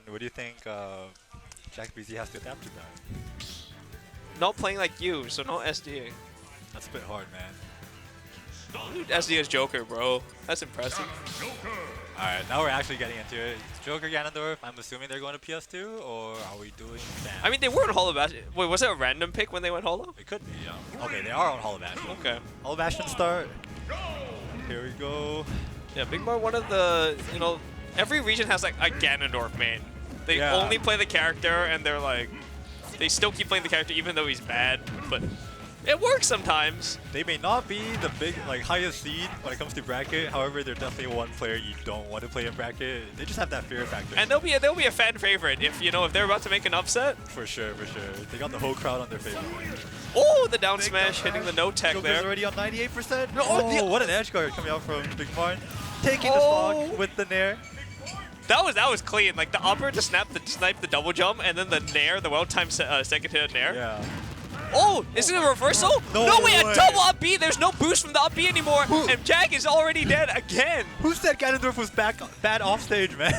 What do you think Jack BZ has to adapt to that? Not playing like you, so no SDing. That's a bit hard, man. Dude, SD as Joker, bro. That's impressive. Alright, now we're actually getting into it. Joker Ganondorf, I'm assuming they're going to PS2, or are we doing Sam? I mean, they were on Hollow Bastion. Wait, was it a random pick when they went Hollow? It could be, yeah. Okay, they are on Hollow Bastion. Okay. Hollow Bastion start. Here we go. Yeah, Big Mar, one of the, you know, every region has like a Ganondorf main. They only play the character, and they're like, they still keep playing the character even though he's bad, but it works sometimes. They may not be the big, like, highest seed when it comes to bracket. However, they're definitely one player you don't want to play in bracket. They just have that fear factor. And they'll be a fan favorite if, you know, if they're about to make an upset. For sure, for sure. They got the whole crowd on their favor. Oh, the down smash hitting the no tech Joker's there. Already on 98%. Oh, what an edge guard coming out from Big MARN. Taking the stock with the nair. That was clean. Like the upper to snipe the double jump, and then the nair, the well-timed second hit nair. Yeah. Oh, is it a reversal? No way, a double up B. There's no boost from the up B anymore, and Jack is already dead again. Who said Ganondorf was bad off stage, man?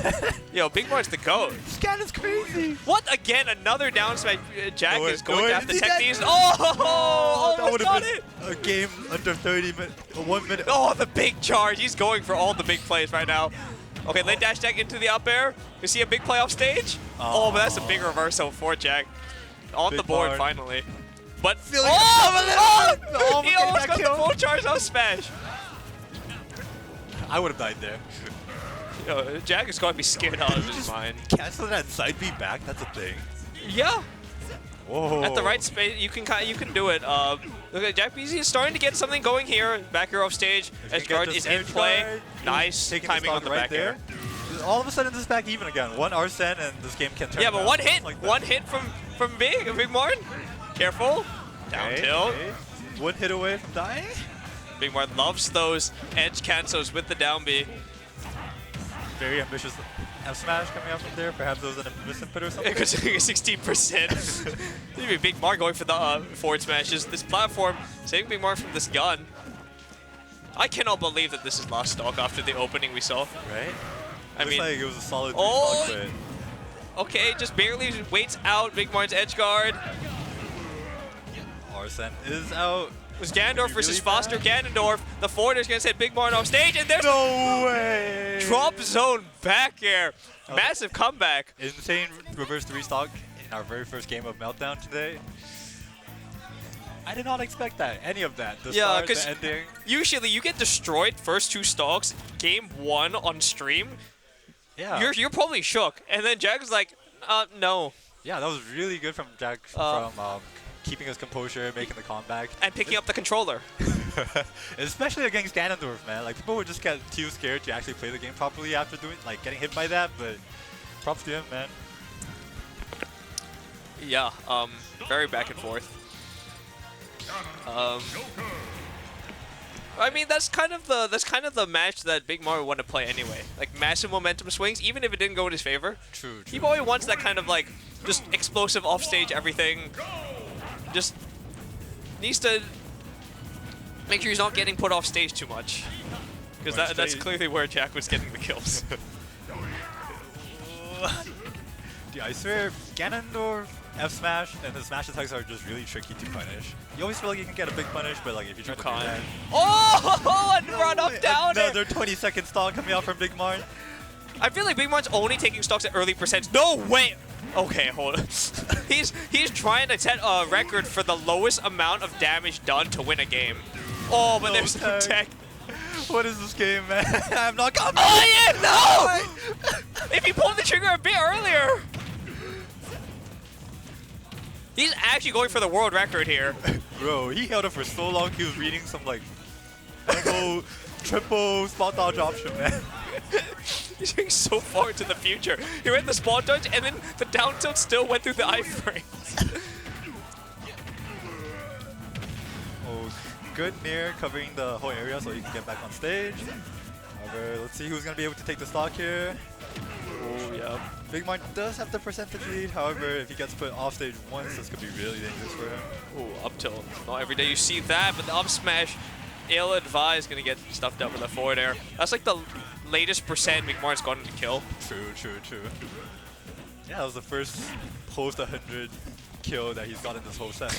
Yo, Big Mar's the GOAT. This Ganondorf's crazy. What? Again, another down smash. Jack is going to have to tech these. Oh, that would have been a game under 30 minutes, 1 minute. Oh, the big charge. He's going for all the big plays right now. Okay, late dash Jack into the up air. We see a big play off stage. Oh, but that's a big reversal for Jack. On the board, finally. But he almost got the full charge off smash. I would have died there. Yo, Jack is going to be scared out of his mind. Cancel that side B back. That's a thing. Yeah. Whoa. At the right space, you can do it. Look at Jack BZ is starting to get something going here. Back air off stage. Edge guard is in play. Nice timing on the back air. All of a sudden, this is back even again. One Arsene and this game can turn. Yeah, but around. one hit from Big MARN. Careful. Down tilt. Okay. One hit away from dying. Big MARN loves those edge cancels with the down B. Very ambitious F smash coming out from there. Perhaps it was an misinput or something. Because 16%. Maybe Big MARN going for the forward smashes. This platform saving Big MARN from this gun. I cannot believe that this is lost stock after the opening we saw. Right? I mean, like it was a solid stock, but okay, just barely waits out Big MARN's edge guard. Arsene is out. It was Ganondorf versus Foster Ganondorf. The forwarder's gonna send Big MARN off stage, and there's no way. Drop zone back air. Massive comeback. Insane reverse 3 stock in our very first game of Meltdown today. I did not expect that, any of that. The start, the ending. Usually you get destroyed first 2 stocks, game 1 on stream. Yeah. You're probably shook, and then Jack is like, no. Yeah, that was really good from Jack from keeping his composure, making the comeback. And picking up the controller. Especially against Ganondorf, man. Like, people would just get too scared to actually play the game properly after getting hit by that, but props to him, man. Yeah, very back and forth. I mean, that's kind of the match that Big Mar would want to play anyway. Like massive momentum swings, even if it didn't go in his favor. True. He probably wants that kind of like just explosive offstage everything. Just needs to make sure he's not getting put off stage too much, because that's clearly where Jack was getting the kills. Dude, I swear, Ganondorf F smash and the smash attacks are just really tricky to punish. You always feel like you can get a big punish, but like if you try to do that. Oh, and run up down. Another 20-second stock coming out from Big MARN. I feel like Big MARN's only taking stocks at early percents. No way. Okay, hold on. He's trying to set a record for the lowest amount of damage done to win a game. Oh, but there's no tech. What is this game, man? I'm not coming. Oh yeah, no! If he pulled the trigger a bit earlier. He's actually going for the world record here. Bro, he held it for so long, he was reading some like triple spot dodge option, man. He's going so far into the future. He read the spot dodge, and then the down tilt still went through the iframes. Oh, good near covering the whole area so he can get back on stage. However, let's see who's going to be able to take the stock here. Oh, yeah. Big MARN does have the percentage lead, however, if he gets put off stage once, this could be really dangerous for him. Oh, up tilt. Not every day you see that, but the up smash, ill-advised, going to get stuffed up with a forward air. That's like the latest percent Big MARN's gotten to kill. True, true, true. Yeah, that was the first post 100 kill that he's gotten this whole set.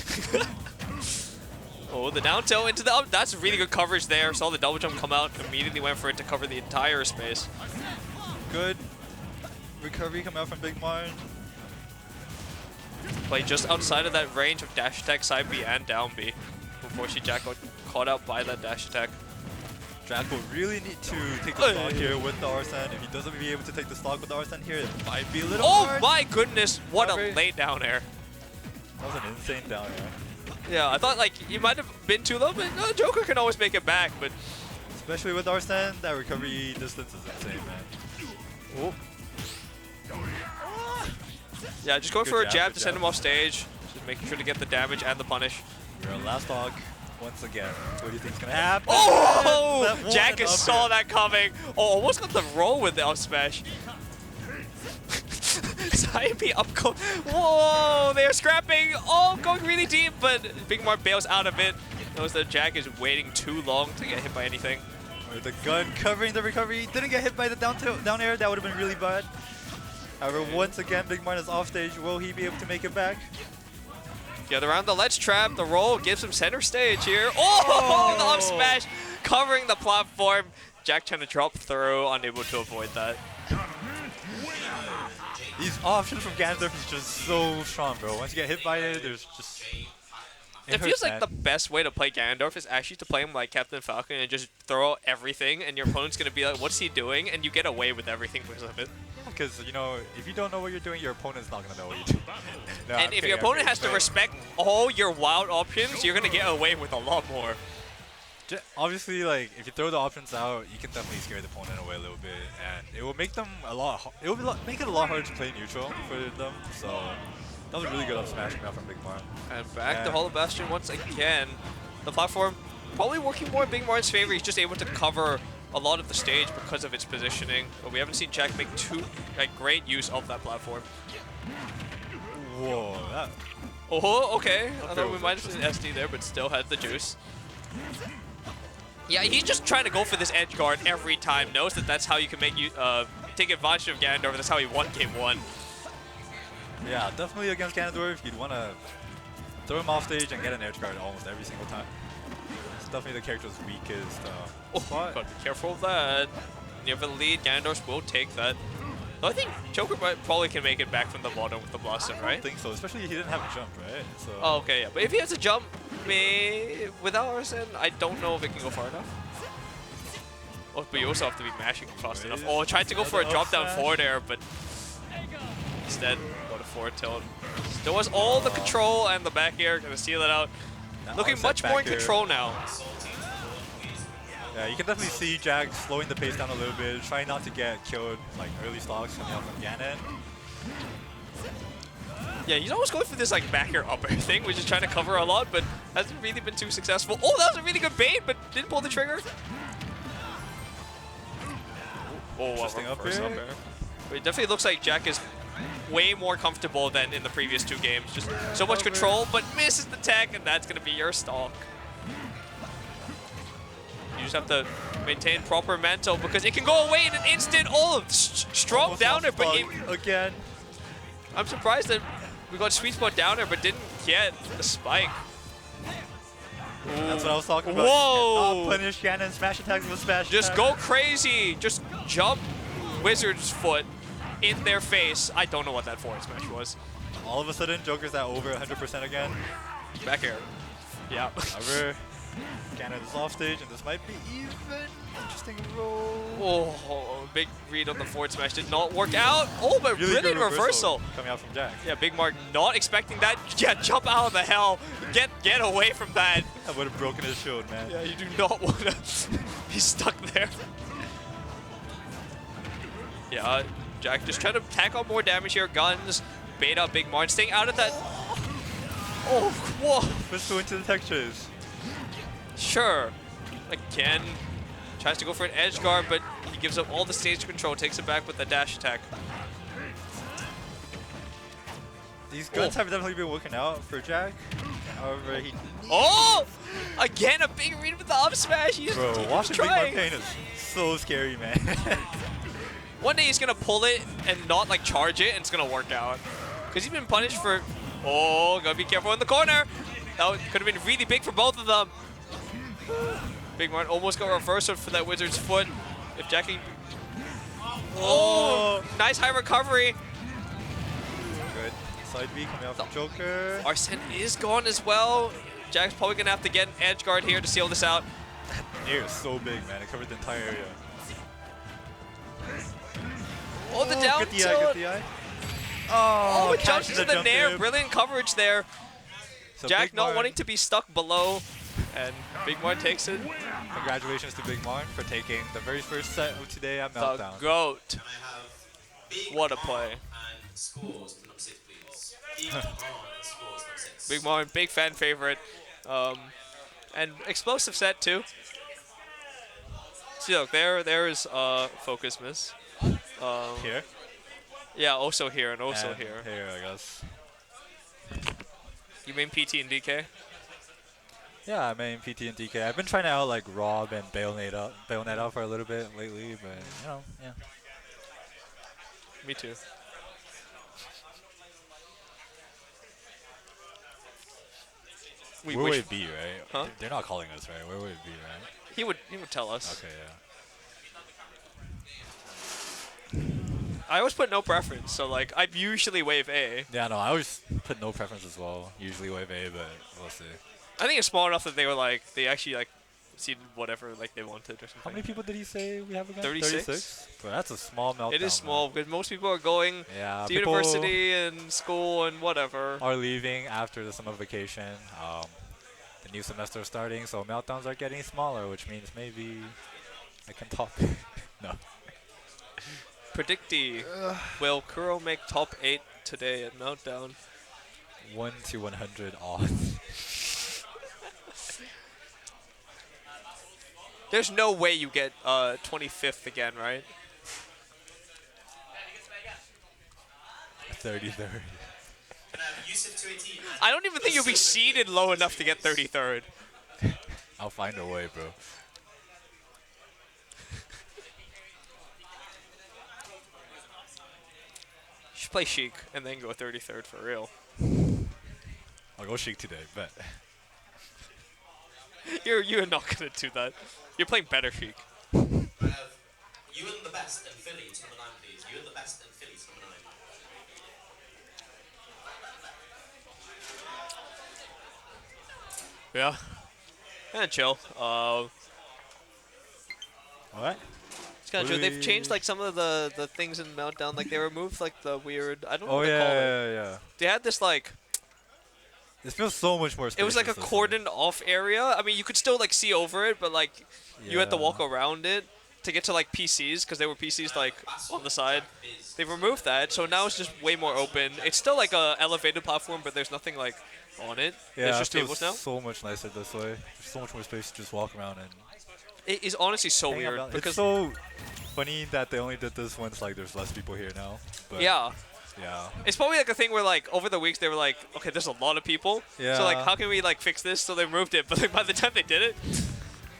Oh, the down tilt into the up. That's really good coverage there. Saw the double jump come out, immediately went for it to cover the entire space. Good recovery coming out from Big MARN. Play just outside of that range of dash attack side B and down B. Unfortunately, Jack got caught out by that dash attack. Jack will really need to take the stock here with the Arsene. If he doesn't be able to take the stock with the Arsene here, it might be a little hard. My goodness, what a late down air. That was an insane down air. Yeah, I thought like he might have been too low, but no, Joker can always make it back. But especially with Arsene, that recovery distance is insane, man. Oh. Yeah, just going for a jab to send him off stage. Just making sure to get the damage and the punish. We're on last dog once again. What do you think is going to happen? Oh! Jack saw that coming. Oh, almost got the roll with the up smash. Side B up close. Whoa! They are scrapping. Oh, going really deep, but Big MARN bails out of it. Knows that Jack is waiting too long to get hit by anything. With the gun covering the recovery. Didn't get hit by the down air. That would have been really bad. However, once again, Big MARN is off stage. Will he be able to make it back? Get around the ledge trap. The roll gives him center stage here. Oh! The up smash covering the platform. Jack trying to drop through, unable to avoid that. These options from Ganondorf is just so strong, bro. Once you get hit by it, there's just... It feels like the best way to play Ganondorf is actually to play him like Captain Falcon and just throw everything, and your opponent's going to be like, what's he doing? And you get away with everything because of it. Because, you know, if you don't know what you're doing, your opponent's not going to know what you're doing. No, and if your opponent has to respect all your wild options, you're going to get away with a lot more. Obviously, like, if you throw the options out, you can definitely scare the opponent away a little bit, and it will make them a lot. It will make it a lot harder to play neutral for them. So that was a really good up smash coming out from Big MARN. And back to Hollow Bastion once again. The platform probably working more in Big MARN's favor. He's just able to cover a lot of the stage because of its positioning. But we haven't seen Jack make great use of that platform. Whoa! That. Oh, okay. I thought we might have seen SD there, but still had the juice. Yeah, he's just trying to go for this edge guard every time. Knows that that's how you can make you take advantage of Ganondorf. That's how he won game 1. Yeah, definitely against Ganondorf, you'd want to throw him off stage and get an edge guard almost every single time. It's definitely the character's weakest spot. Gotta be careful of that. You have a lead, Ganondorf will take that. Though I think Joker probably can make it back from the bottom with the Blossom, right? I don't think so, especially he didn't have a jump, right? So oh, okay, yeah. But if he has a jump, without Arsene, I don't know if it can go far enough. Oh, but you also have to be mashing fast enough. Oh, tried to go for a drop down forward air, but instead got a forward tilt. Still has all the control and the back air, gonna seal it out. Looking much more in control now. Yeah, you can definitely see Jack slowing the pace down a little bit, trying not to get killed like early stocks coming out from Ganon. Yeah, he's always going for this like back air up air thing, which is trying to cover a lot, but hasn't really been too successful. Oh, that was a really good bait, but didn't pull the trigger. Oh, interesting up air. But it definitely looks like Jack is way more comfortable than in the previous 2 games. Just so much control, but misses the tech, and that's going to be your stock. You just have to maintain proper mental because it can go away in an instant. Oh, strong downer, but again. I'm surprised that we got sweet spot downer, but didn't get the spike. Ooh. That's what I was talking about. Whoa! Punish Ganon smash attacks with smash. Just go crazy. Just jump Wizard's foot in their face. I don't know what that forward smash was. All of a sudden, Joker's at over 100% again. Back air. Yeah. However, Ganon is off stage, and this might be even interesting roll. Oh, big read on the forward smash did not work out. Oh, but really brilliant reversal coming out from Jack. Yeah, Big MARN not expecting that. Yeah, jump out of the hell. Get away from that. That would have broken his shield, man. Yeah, you do not want to be stuck there. Yeah, Jack just trying to tack on more damage here. Guns, bait up Big MARN, staying out of that. Oh, whoa. Let's go into the textures. Sure. Again, tries to go for an edge guard, but he gives up all the stage control, takes it back with the dash attack. These guns have definitely been working out for Jack. However, he... Oh! Again, a big read with the up smash. Bro, watching Big MARN pain is so scary, man. one day he's gonna pull it and not like charge it, and it's gonna work out. Because he's been punished for. Oh, gotta be careful in the corner. That could have been really big for both of them. Big MARN almost got reversed for that Wizard's foot. If Jackie. Oh, nice high recovery. Good. Side B coming out from Joker. Arsene is gone as well. Jack's probably gonna have to get an edge guard here to seal this out. Air is so big, man. It covered the entire area. Oh, the down good DI, tilt. good DI. Oh, it jumps catches into the jump nair. dip. Brilliant coverage there. So Jack Big not MARN, wanting to be stuck below, and Big MARN takes it. Congratulations to Big MARN for taking the very first set of today at The Meltdown. GOAT. What a play. Big MARN, big fan favorite. And explosive set too. See, look, there is focus miss. Here? Yeah, also here and also And here. Here, I guess. You mean PT and DK? Yeah, I mean PT and DK. I've been trying to out like Rob and Bayonet out for a little bit lately, but you know, yeah. Me too. Where would it be, right? Huh? They're not calling us, right? Where would it be, right? He would tell us. Okay, yeah. I always put no preference, so like I usually wave A. Yeah, no, I always put no preference as well. Usually wave A, but we'll see. I think it's small enough that they were like they actually like seeded whatever like they wanted or something. How many people did he say we have again? 36? But that's a small meltdown. It is small because most people are going Yeah, to people university and school and whatever. are leaving after the summer vacation. The new semester is starting, so meltdowns are getting smaller, which means maybe I can talk. No. Predicty. Will Kuro make top 8 today at Meltdown? 1 to 100 odds. There's no way you get 25th again, right? 30-30. I don't even think you'll be seeded low enough to get 33rd. I'll find a way, bro. You should play Sheik and then go 33rd for real. I'll go Sheik today, bet. You're not gonna do that. You're playing better Sheik. You and the best and Philly to number 9, please. You and the best and Philly to number 9. Yeah. And chill. Alright. It's kind of true. They've changed like some of the things in Meltdown. Like they removed like the weird. I don't know Oh, what they call it. yeah. They had this like. This feels so much more spacious. It was like a this way. cordoned off area. I mean, you could still like see over it, but like you had to walk around it to get to like PCs because there were PCs like on the side. They've removed that, so now it's just way more open. It's still like a elevated platform, but there's nothing like on it. Yeah, There's just it feels tables now. so much nicer this way. There's so much more space to just walk around and It is honestly so hang weird out. because It's so funny that they only did this once like there's less people here now. But yeah. Yeah. It's probably like a thing where like over the weeks they were like, okay, there's a lot of people. So like, Yeah. how can we like fix this? So they removed it. But like by the time they did it,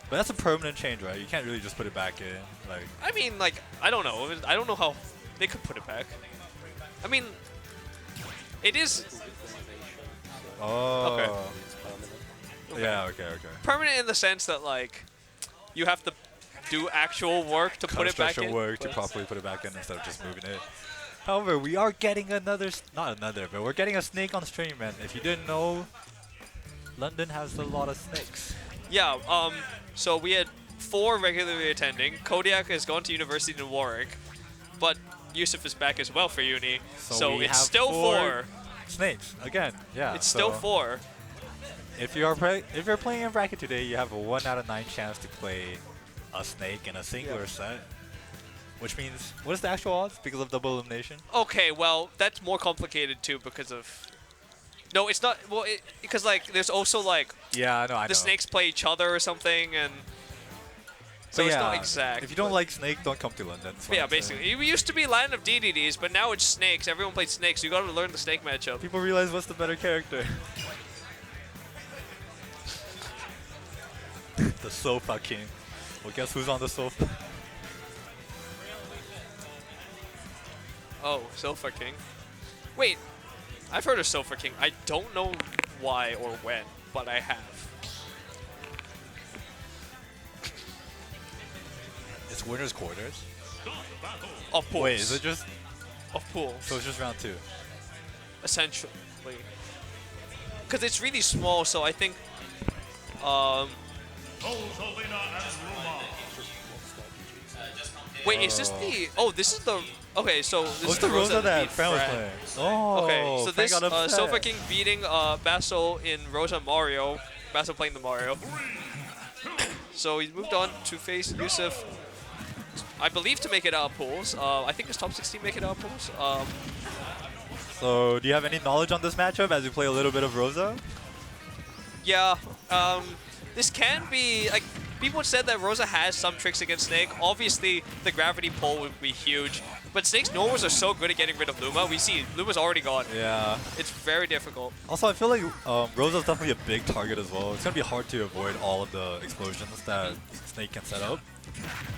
But that's a permanent change, right? You can't really just put it back in. Like, I mean, like I don't know. I don't know how they could put it back. I mean, it is oh. Okay. Yeah, okay. permanent in the sense that like you have to do actual work to put it back in. work to but- properly put it back in instead of just moving it. However, we are getting another, not another, but we're getting a snake on stream, and if you didn't know, London has a lot of snakes. Yeah. So we had 4 regularly attending. Kodiak has gone to university in Warwick, but Yusuf is back as well for uni. So we it's have still 4. Snakes again, yeah. It's still 4. If you're playing in bracket today, you have a 1 out of 9 chance to play a snake in a singular set. Which means, what is the actual odds? Because of double elimination? Okay, well, that's more complicated too because of. No, it's not. Well, because like there's also like Yeah, I know. the snakes play each other or something, and so But it's yeah, not exact. If you don't but- like snake, don't come to London. That's what Yeah, I'm saying. basically. It used to be Land of DDDs, but now it's snakes. Everyone plays snakes. You gotta learn the snake matchup. People realize what's the better character. The sofa king. Well, guess who's on the sofa? Oh, Silpher King. Wait, I've heard of Silpher King. I don't know why or when, but I have. It's winners quarters. Of pools. Wait, is it just? Of pools. So it's just round 2. Essentially. Because it's really small, so I think... Wait, is this the... Oh, this is the... Okay, so this is What's the Rosa that Fran was playing? Oh, okay, so Fran this got upset. Silpher King beating Basso in Rosa Mario. Basso playing the Mario. So he's moved on to face Yusuf. I believe to make it out of pools. I think his top 16 make it out of pools. So do you have any knowledge on this matchup as you play a little bit of Rosa? Yeah, this can be, like, people said that Rosa has some tricks against Snake. Obviously, the gravity pull would be huge. But Snake's normals are so good at getting rid of Luma. We see Luma's already gone. Yeah. It's very difficult. Also, I feel like Rosa's definitely a big target as well. It's going to be hard to avoid all of the explosions that Snake can set up.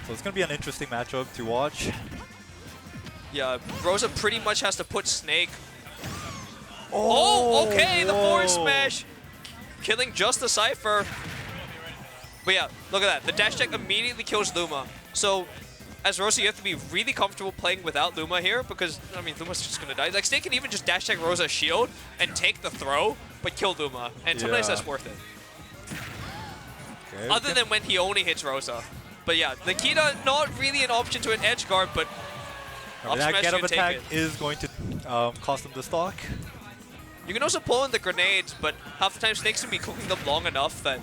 So it's going to be an interesting matchup to watch. Yeah, Rosa pretty much has to put Snake. Oh, okay, the forward smash. Killing just the Cypher. But yeah, look at that. The dash check immediately kills Luma. So, as Rosa, you have to be really comfortable playing without Luma here because, I mean, Luma's just going to die. Like, Snake can even just dash check Rosa's shield and take the throw, but kill Luma. And sometimes that's worth it. Okay, Other than when he only hits Rosa. But yeah, Nikita, not really an option to an edge guard, but up that smash get up should take attack it. is going to cost him the stock. You can also pull in the grenades, but half the time Snake's going to be cooking them long enough that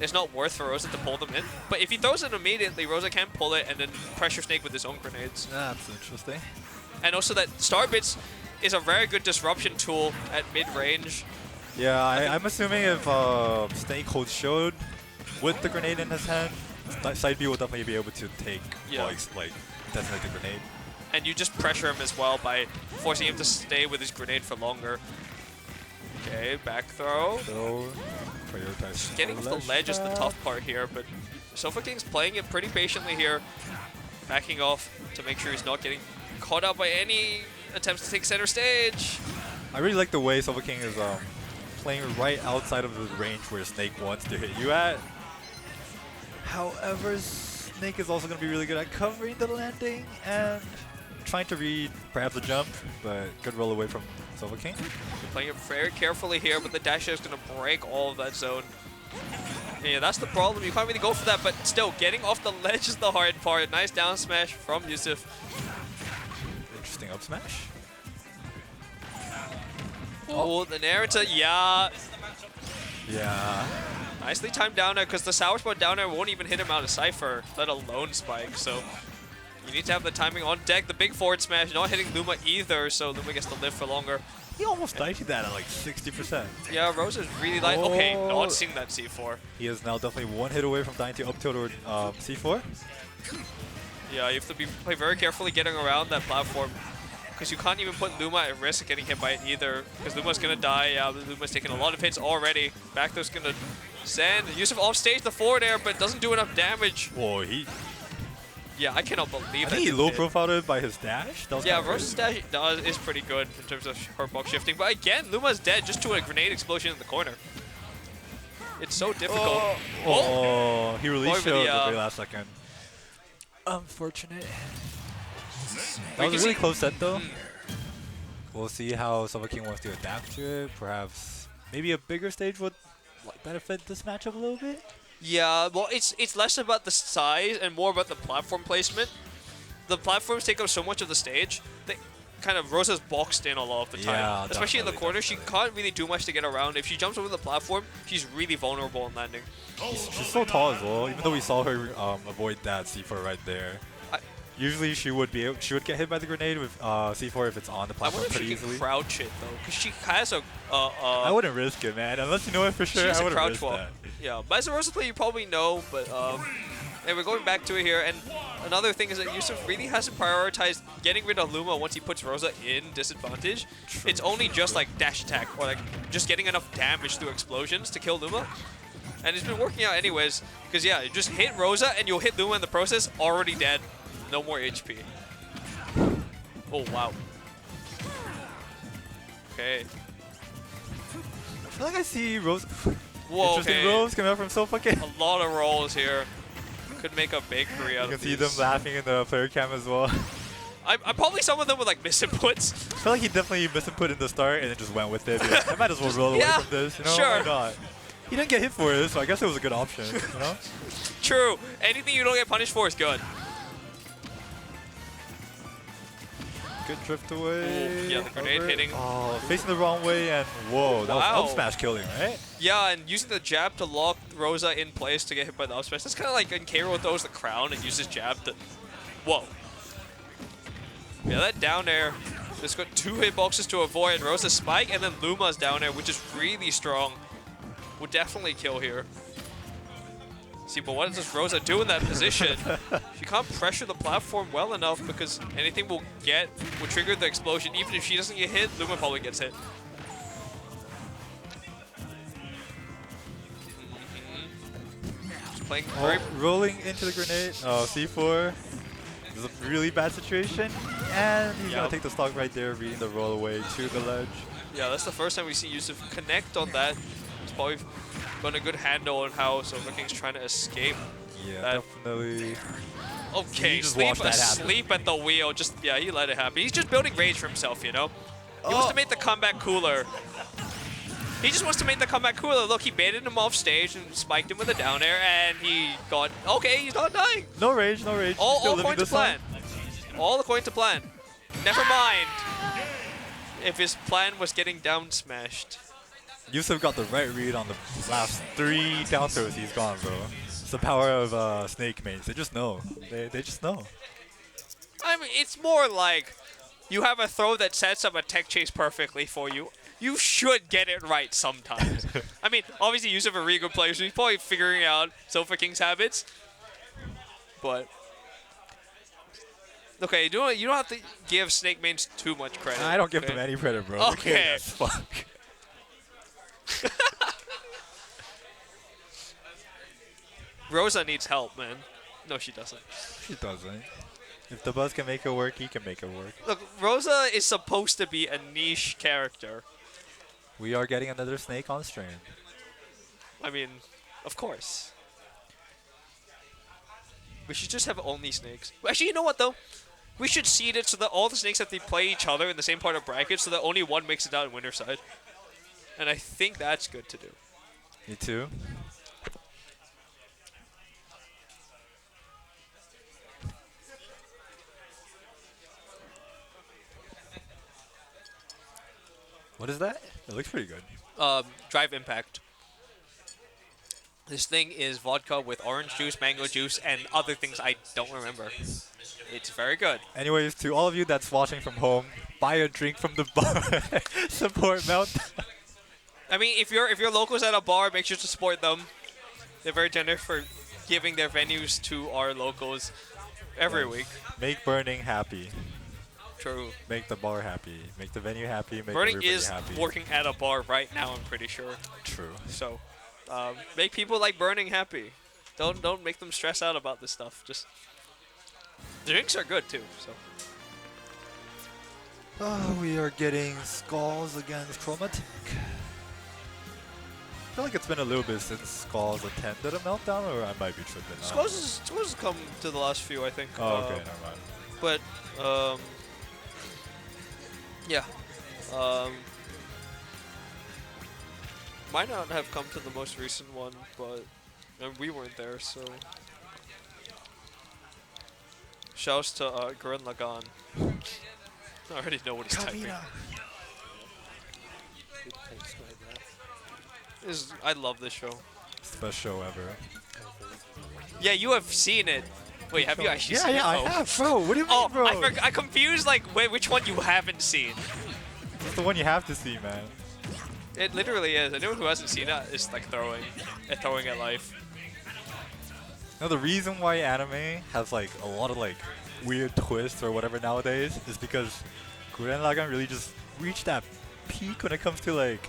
it's not worth for Rosa to pull them in. But if he throws it immediately, Rosa can pull it and then pressure Snake with his own grenades. That's interesting. And also that Starbits is a very good disruption tool at mid-range. Yeah, I'm assuming if Snake holds shield with the grenade in his hand, side B will definitely be able to take, like detonate the grenade. And you just pressure him as well by forcing him to stay with his grenade for longer. Okay, back throw. So, prioritize. Getting off the ledge is the tough part here, but Silpher King's playing it pretty patiently here. Backing off to make sure he's not getting caught out by any attempts to take center stage. I really like the way Silpher King is playing right outside of the range where Snake wants to hit you at. However, Snake is also going to be really good at covering the landing and trying to read perhaps a jump, but good roll away from Silpher King. Playing it very carefully here, but the dash is going to break all of that zone. Yeah, that's the problem. You can't really go for that, but still, getting off the ledge is the hard part. Nice down smash from Yusuf. Interesting up smash. Oh, the narrator, yeah. Yeah. Nicely timed down there, because the sour spot down there won't even hit him out of Cypher, let alone Spike, so you need to have the timing on deck. The big forward smash, not hitting Luma either, so Luma gets to live for longer. He almost died to that at like 60%. Yeah, Rosa's really light. Okay, not seeing that C4. He is now definitely one hit away from dying to up tilt or C4. Yeah, you have to play very carefully getting around that platform, because you can't even put Luma at risk of getting hit by it either, because Luma's going to die. Yeah, Luma's taking a lot of hits already. Back throw's going to send. Yusuf off stage the forward air, but doesn't do enough damage. Whoa, he... Yeah, I cannot believe I that. think he low-profiled it by his dash. That was yeah, Rosa's dash is pretty good in terms of her box shifting. But again, Luma's dead just to a grenade explosion in the corner. It's so difficult. Oh, he released it at the very last second. Unfortunate. That was a really close set, though. We'll see how Silpher King wants to adapt to it. Perhaps maybe a bigger stage would benefit this matchup a little bit. Yeah, well, it's less about the size and more about the platform placement. The platforms take up so much of the stage. They kind of Rosa's boxed in a lot of the time. Yeah, especially in the corner, she can't really do much to get around. If she jumps over the platform, she's really vulnerable in landing. She's so tall as well. Even though we saw her avoid that C4 right there. Usually she would get hit by the grenade with C4 if it's on the platform pretty easily. I wonder if she can crouch it though, because she has a. I wouldn't risk it, man. Unless you know it for sure, I wouldn't risk that. Yeah, but as a Rosa player, you probably know, but and we're going back to it here. And another thing is that Yusuf really hasn't prioritized getting rid of Luma once he puts Rosa in disadvantage. It's only just like dash attack or like just getting enough damage through explosions to kill Luma. And it's been working out anyways, because yeah, you just hit Rosa and you'll hit Luma in the process, already dead. No more HP. Oh, wow. Okay. I feel like I see Rose. Whoa, Interesting okay. roles coming out from so fucking. A lot of rolls here. Could make a bakery out You of can see these. them laughing in the player cam as well. I probably some of them with like misinputs. I feel like he definitely misinput in the start and then just went with it. Because I might as well roll Yeah, away from this, you know? sure. Why not? He didn't get hit for it, so I guess it was a good option, you know? True. Anything you don't get punished for is good. Good drift away. Ooh, yeah, the grenade over. hitting. Oh, facing the wrong way and whoa, that Wow. was up smash killing, right? Yeah, and using the jab to lock Rosa in place to get hit by the up smash. That's kind of like when Kuro throws the crown and uses jab to... Whoa. Yeah, that down air. Just got 2 hitboxes to avoid. Rosa's spike and then Luma's down air, which is really strong. Would definitely kill here. See, but what does Rosa do in that position? She can't pressure the platform well enough because anything will trigger the explosion. Even if she doesn't get hit, Luma probably gets hit. Just playing very... Rolling into the grenade. Oh, C4. This is a really bad situation. And he's gonna take the stock right there, reading the roll away to the ledge. Yeah, that's the first time we see Yusuf connect on that. He's probably got a good handle on how Silver King's trying to escape. Yeah, definitely. Okay, He just sleep watched that happen. asleep at the wheel. Just yeah, he let it happen. He's just building rage for himself, you know. He wants to make the comeback cooler. He just wants to make the comeback cooler. Look, he baited him off stage and spiked him with a down air, and he got okay. He's not dying. No rage, no rage. All Still living according to this one. plan. All according to plan. Never mind if his plan was getting down smashed. Yusuf got the right read on the last 3 down throws he's gone, bro. It's the power of Snake mains. They just know. They just know. I mean, it's more like you have a throw that sets up a tech chase perfectly for you. You should get it right sometimes. I mean, obviously Yusuf a really good player, so he's probably figuring out Silver King's habits. But okay, you don't have to give Snake mains too much credit. I don't give okay? them any credit, bro. Okay. Fuck. Rosa needs help, man. No, she doesn't. She doesn't. If the buzz can make it work, he can make it work. Look, Rosa is supposed to be a niche character. We are getting another snake on stream. I mean, of course. We should just have only snakes. Actually, you know what, though? We should seed it so that all the snakes have to play each other in the same part of bracket so that only one makes it out in winner's side. And I think that's good to do. Me too. What is that? It looks pretty good. Drive Impact. This thing is vodka with orange juice, mango juice, and other things I don't remember. It's very good. Anyways, to all of you that's watching from home, buy a drink from the bar. Support Meltdown. I mean, if you're locals at a bar, make sure to support them. They're very generous for giving their venues to our locals every week. Make Burning happy. True. Make the bar happy. Make the venue happy. Make Burning everybody is happy. working at a bar right now, I'm pretty sure. True. So, make people like Burning happy. Don't make them stress out about this stuff. Just drinks are good too. So. Oh, we are getting Skaws against Chromatik. I feel like it's been a little bit since Skaws attended a Meltdown, or I might be tripping out. Skaws has come to the last few, I think. Oh, okay, never mind. But, yeah. Might not have come to the most recent one, but we weren't there, so. Shouts to Corrin Lagan. I already know what he's typing. I love this show. It's the best show ever. Yeah, you have seen it. Wait, have you actually seen it? Yeah, I Oh. have, bro. What do you mean, Oh, bro? I confused like which one you haven't seen. It's the one you have to see, man. It literally is. Anyone who hasn't seen it is like throwing at life. Now, the reason why anime has like a lot of like weird twists or whatever nowadays is because Gurren Lagann really just reached that peak when it comes to like,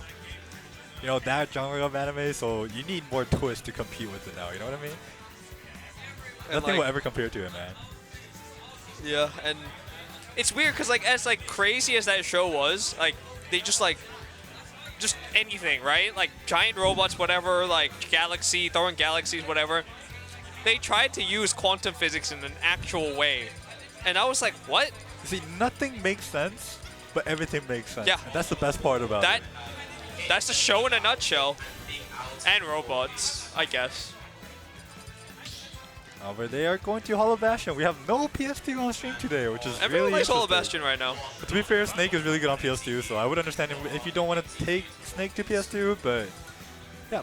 you know, that genre of anime. So you need more twists to compete with it now. You know what I mean? And Nothing like, will ever compare to it, man. Yeah, and it's weird because like as like crazy as that show was, like they just like, just anything, right? Like giant robots, whatever, like galaxy, throwing galaxies, whatever. They tried to use quantum physics in an actual way. And I was like, what? See, nothing makes sense, but everything makes sense. Yeah. And that's the best part about it. That's the show in a nutshell. And robots, I guess. However, they are going to Hollow Bastion. We have no PS2 on stream today, which is Everyone really likes Hollow interesting. Bastion right now. But to be fair, Snake is really good on PS2, so I would understand if you don't want to take Snake to PS2, but yeah.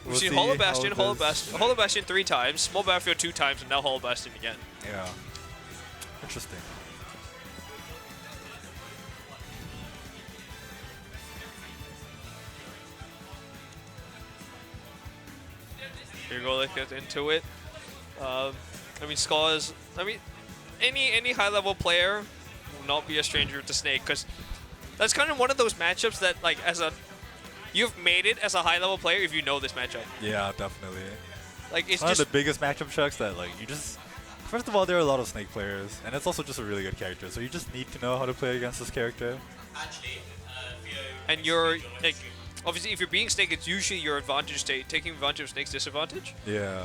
We've seen Hollow Bastion, Hollow Bastion 3 times, Small Battlefield 2 times, and now Hollow Bastion again. Yeah. Interesting. Here we go, let's get into it. I mean, Skaws, any high-level player will not be a stranger to Snake, because that's kind of one of those matchups that, like, you've made it as a high-level player if you know this matchup. Yeah, definitely. Like, it's one just of the biggest matchup checks that, like, you just... First of all, there are a lot of Snake players, and it's also just a really good character, so you just need to know how to play against this character. Actually, and you're, like, obviously, if you're being Snake, it's usually your advantage taking advantage of Snake's disadvantage. Yeah.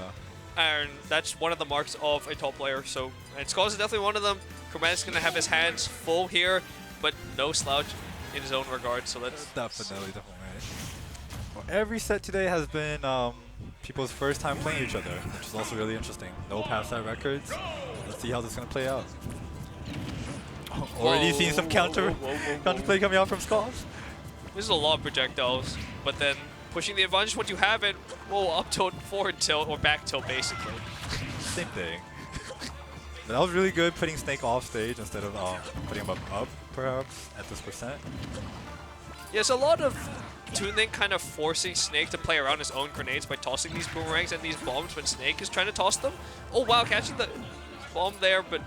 And that's one of the marks of a top player. So, and Skaws is definitely one of them. Chromatik's going to have his hands full here, but no slouch in his own regard. So that's Definitely. Well, every set today has been people's first time playing each other, which is also really interesting. No past set records. Let's see how this is going to play out. Already seeing some counterplay coming out from Skaws. This is a lot of projectiles, but then pushing the advantage once you have it, up tilt, forward tilt, or back tilt, basically. Same thing. But that was really good, putting Snake off stage instead of putting him up, perhaps, at this percent. Yeah, it's a lot of Toon kind of forcing Snake to play around his own grenades by tossing these boomerangs and these bombs when Snake is trying to toss them. Oh wow, catching the bomb there, but...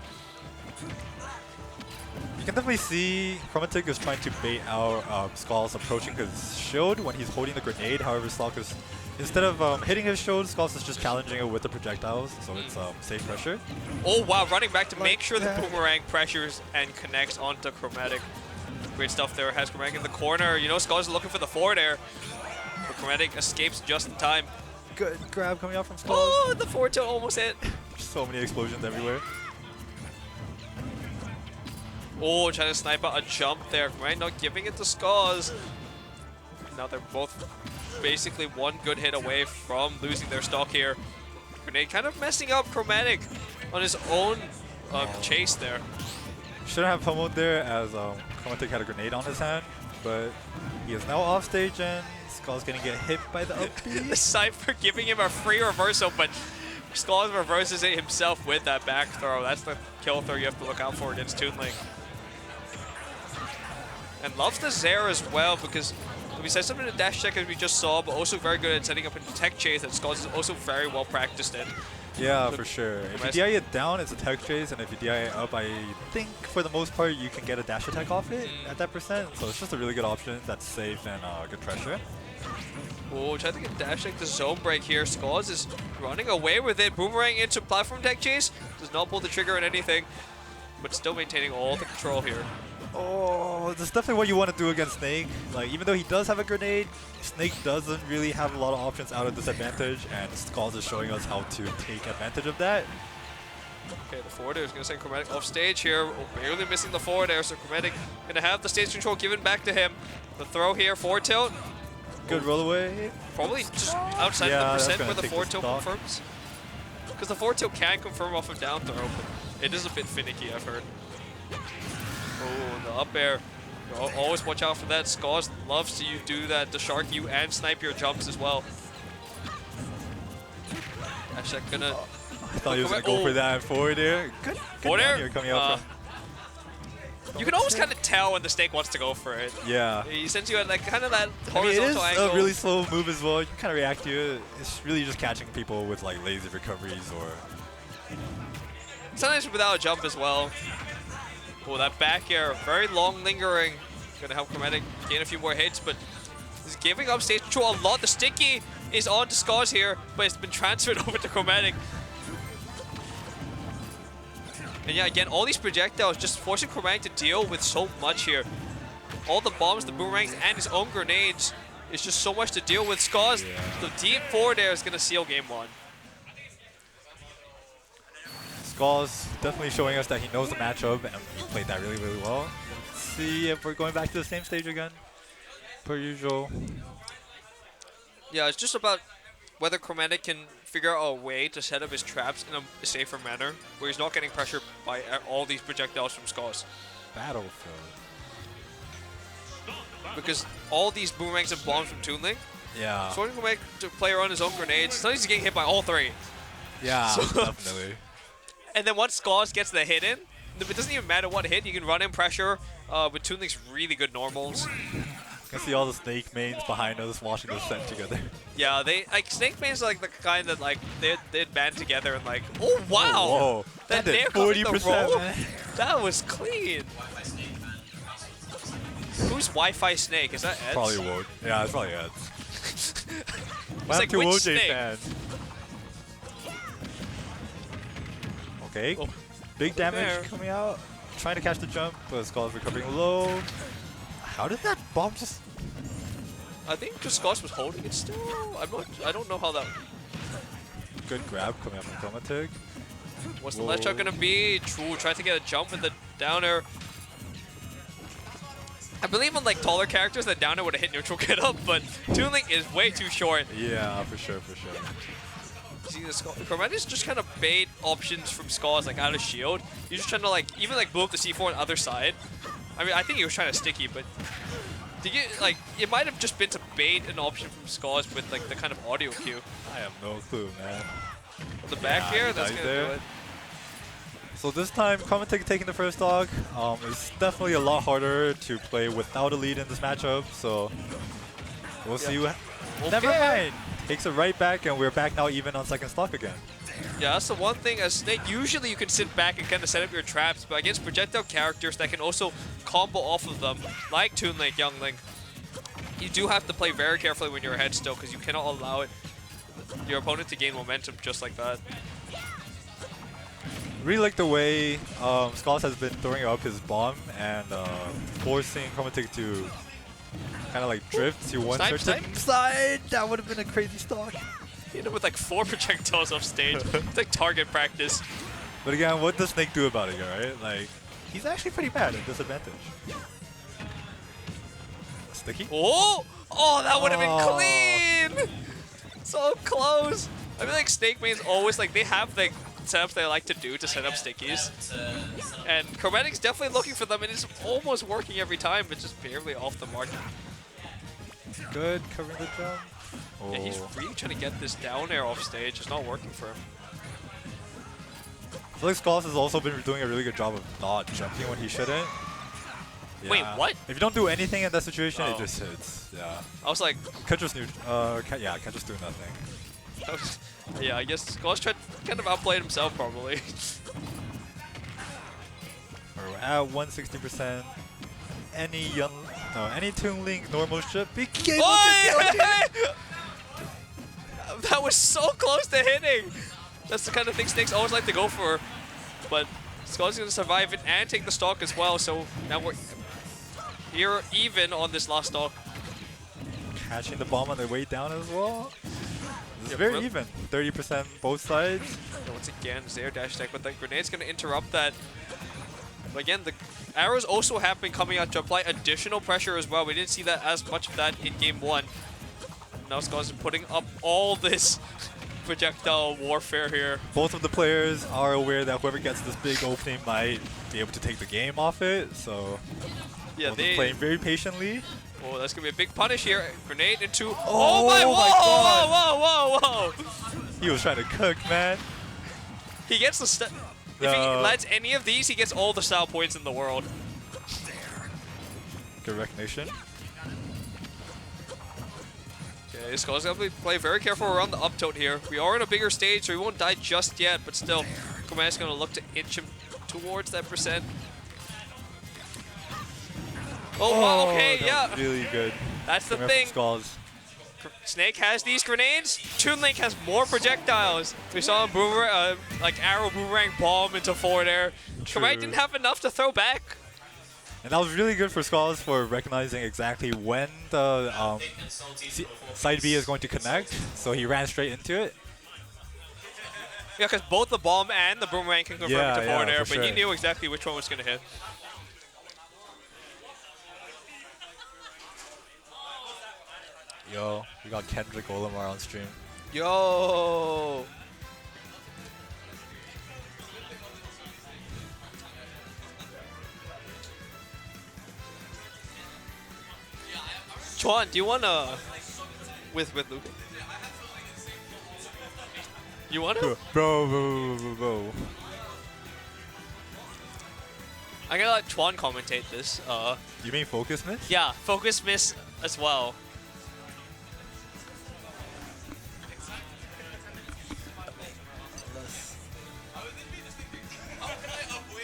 You can definitely see Chromatik is trying to bait out Skaws approaching his shield when he's holding the grenade. However, Slock is, instead of hitting his shield, Skaws is just challenging it with the projectiles, so it's safe pressure. Oh wow, running back to make sure the boomerang pressures and connects onto Chromatik. Great stuff there. Has Chromatik in the corner. You know, Skaws is looking for the forward air, but Chromatik escapes just in time. Good grab coming out from Skaws. Oh, the forward tilt almost hit. So many explosions everywhere. Oh, trying to snipe out a jump there. Right, not giving it to Skaws. Now they're both basically one good hit away from losing their stock here. Grenade kind of messing up Chromatik on his own chase there. Shouldn't have pummeled there as Chromatik had a grenade on his hand, but he is now off stage and Skaws gonna get hit by the up B. The Cypher giving him a free reversal, but Skaws reverses it himself with that back throw. That's the kill throw you have to look out for against Toon. And loves the Zair as well, because we said something in the dash check as we just saw, but also very good at setting up a tech chase that Skaws is also very well practiced in. Yeah, for sure. If you DI it down, it's a tech chase, and if you DI it up, I think for the most part you can get a dash attack off it at that percent. So it's just a really good option that's safe and good pressure. Oh, trying to get dash attack the zone break here. Skaws is running away with it. Boomerang into platform tech chase. Does not pull the trigger on anything, but still maintaining all the control here. Oh, that's definitely what you want to do against Snake. Like, even though he does have a grenade, Snake doesn't really have a lot of options out of this advantage, and Skaws is showing us how to take advantage of that. Okay, the forward air is going to send Chromatik off stage here. Oh, barely missing the forward air, so Chromatik going to have the stage control given back to him. The throw here, forward tilt. Good roll away. Probably just outside of the percent where the forward tilt confirms. Because the forward tilt can confirm off of down throw, but it is a bit finicky, I've heard. Oh, the up air. Always watch out for that. Skaws loves to do that, the shark you and snipe your jumps as well. Actually, gonna... I thought he was going to go for that forward air. Good forward air coming out you can always kind of tell when the Snake wants to go for it. Yeah. He sends you at like kind of that it horizontal is angle. a really slow move as well. You can kind of react to it. It's really just catching people with like lazy recoveries or... Sometimes without a jump as well. Oh, that back air, very long lingering. Gonna help Chromatik gain a few more hits, but he's giving up stage control a lot. The sticky is on to Skaws here, but it's been transferred over to Chromatik. And yeah, again, all these projectiles just forcing Chromatik to deal with so much here. all the bombs, the boomerangs, and his own grenades. It's just so much to deal with. Skaws, the deep forward air is going to seal game 1. Skaws definitely showing us that he knows the matchup, and he played that really, really well. Let's see if we're going back to the same stage again, per usual. Yeah, it's just about whether Chromatik can figure out a way to set up his traps in a safer manner, where he's not getting pressured by all these projectiles from Skaws. Battlefield. Because all these boomerangs and bombs from Toon Link, Yeah. Skaws can make to play around his own grenades. Sometimes he's getting hit by all 3. Yeah, So- definitely. And then once Skaws gets the hit in, it doesn't even matter what hit, you can run in pressure with Toon Link's really good normals. You can see all the Snake mains behind us watching this set together. Yeah, they like Snake mains are like the kind that like they'd band together and like, oh wow, Whoa. that did nair coming the 40%, roll, man. that was clean. Who's Wi-Fi Snake? Is that Ed's? Probably Wojeh. Yeah, it's probably Ed. It's What like, happened to which Wojeh Snake? fan? Okay. Oh. Big damage There. coming out. Trying to catch the jump, but Skaws recovering low. How did that bomb just... I think just Skaws was holding it still. I don't know how that. Good grab coming up from Chromatik. What's the ledge shot gonna be? True, tried to get a jump with the downer. I believe on like taller characters, that downer would have hit neutral get up, but Toon Link is way too short. Yeah, for sure, for sure. See the Chromatik's just kind of bait options from Skaws like out of shield. He's just trying to like even like blow up the C4 on the other side. I mean, I think he was trying to sticky, but to get like it might have just been to bait an option from Skaws with like the kind of audio cue. I have no clue, man. On the back Yeah, here, he that's dies gonna there. do it. So this time, Chromatik taking the first dog. It's definitely a lot harder to play without a lead in this matchup, so we'll see what... Never mind! Takes it right back, and we're back now even on second stock again. Yeah, that's the one thing as Snake, usually you can sit back and kind of set up your traps, but against projectile characters that can also combo off of them, like Toon Link, Young Link, you do have to play very carefully when you're ahead still, because you cannot allow your opponent to gain momentum just like that. Really like the way Skaws has been throwing up his bomb and forcing Chromatik to kind of like drift to one Snipe, certain side. That would have been a crazy stock. He ended up with like 4 projectiles off stage. It's like target practice. But again, what does Snake do about it, right? Like, he's actually pretty bad at disadvantage. Sticky? Oh! Oh, that would have Oh. been clean! So close! I feel like Snake mains always like, they have like setups they like to do to set up stickies. And Chromatik's definitely looking for them and it's almost working every time, but just barely off the mark. Good, covering the jump. Oh. Yeah, he's really trying to get this down air off stage. It's not working for him. I feel like Skaws has also been doing a really good job of not jumping when he shouldn't. Wait, Yeah. what? If you don't do anything in that situation, Oh. it just hits. Yeah. I was like, Can't just can just do nothing. yeah, I guess Skaws tried kind of outplayed himself probably. We're at 160%. Any Toon Link normal should be able to kill you. That was so close to hitting. That's the kind of thing Snakes always like to go for. But Skaws is going to survive it and take the stock as well. So now we're here even on this last stock. Catching the bomb on the way down as well. It's Yeah, very real- even. 30% both sides. And once again, Zaire dash tech, but the grenade's going to interrupt that. But again, the arrows also have been coming out to apply additional pressure as well. We didn't see that as much of that in game 1. Now Skaws is putting up all this projectile warfare here. Both of the players are aware that whoever gets this big opening might be able to take the game off it, so Yeah, both are playing very patiently. Oh, that's gonna be a big punish here. Grenade into. Oh Oh, my! my Whoa! Whoa! Whoa! Whoa! Whoa! He was trying to cook, man. He gets the. If he lands any of these, he gets all the style points in the world. Good recognition. Okay, Skaws gonna play very careful around the up tilt here. We are in a bigger stage, so he won't die just yet, but still, Chromatik's gonna look to inch him towards that percent. Oh, wow, okay, that yeah. was really good. That's the Coming up thing. from Skaws. Snake has these grenades. Toon Link has more projectiles. We saw a boomerang, like arrow boomerang bomb into forward air. True. Chromatik didn't have enough to throw back. And that was really good for Skaws for recognizing exactly when the side B is going to connect. So he ran straight into it. Yeah, because both the bomb and the boomerang can confirm it to forward air, for but he sure. knew exactly which one was going to hit. Yo, we got Kendrick Olimar on stream. Yo! Chuan, do you want to... With Luca? You want to? Bro. I'm gonna let Chuan commentate this. You mean focus miss? Yeah, focus miss as well.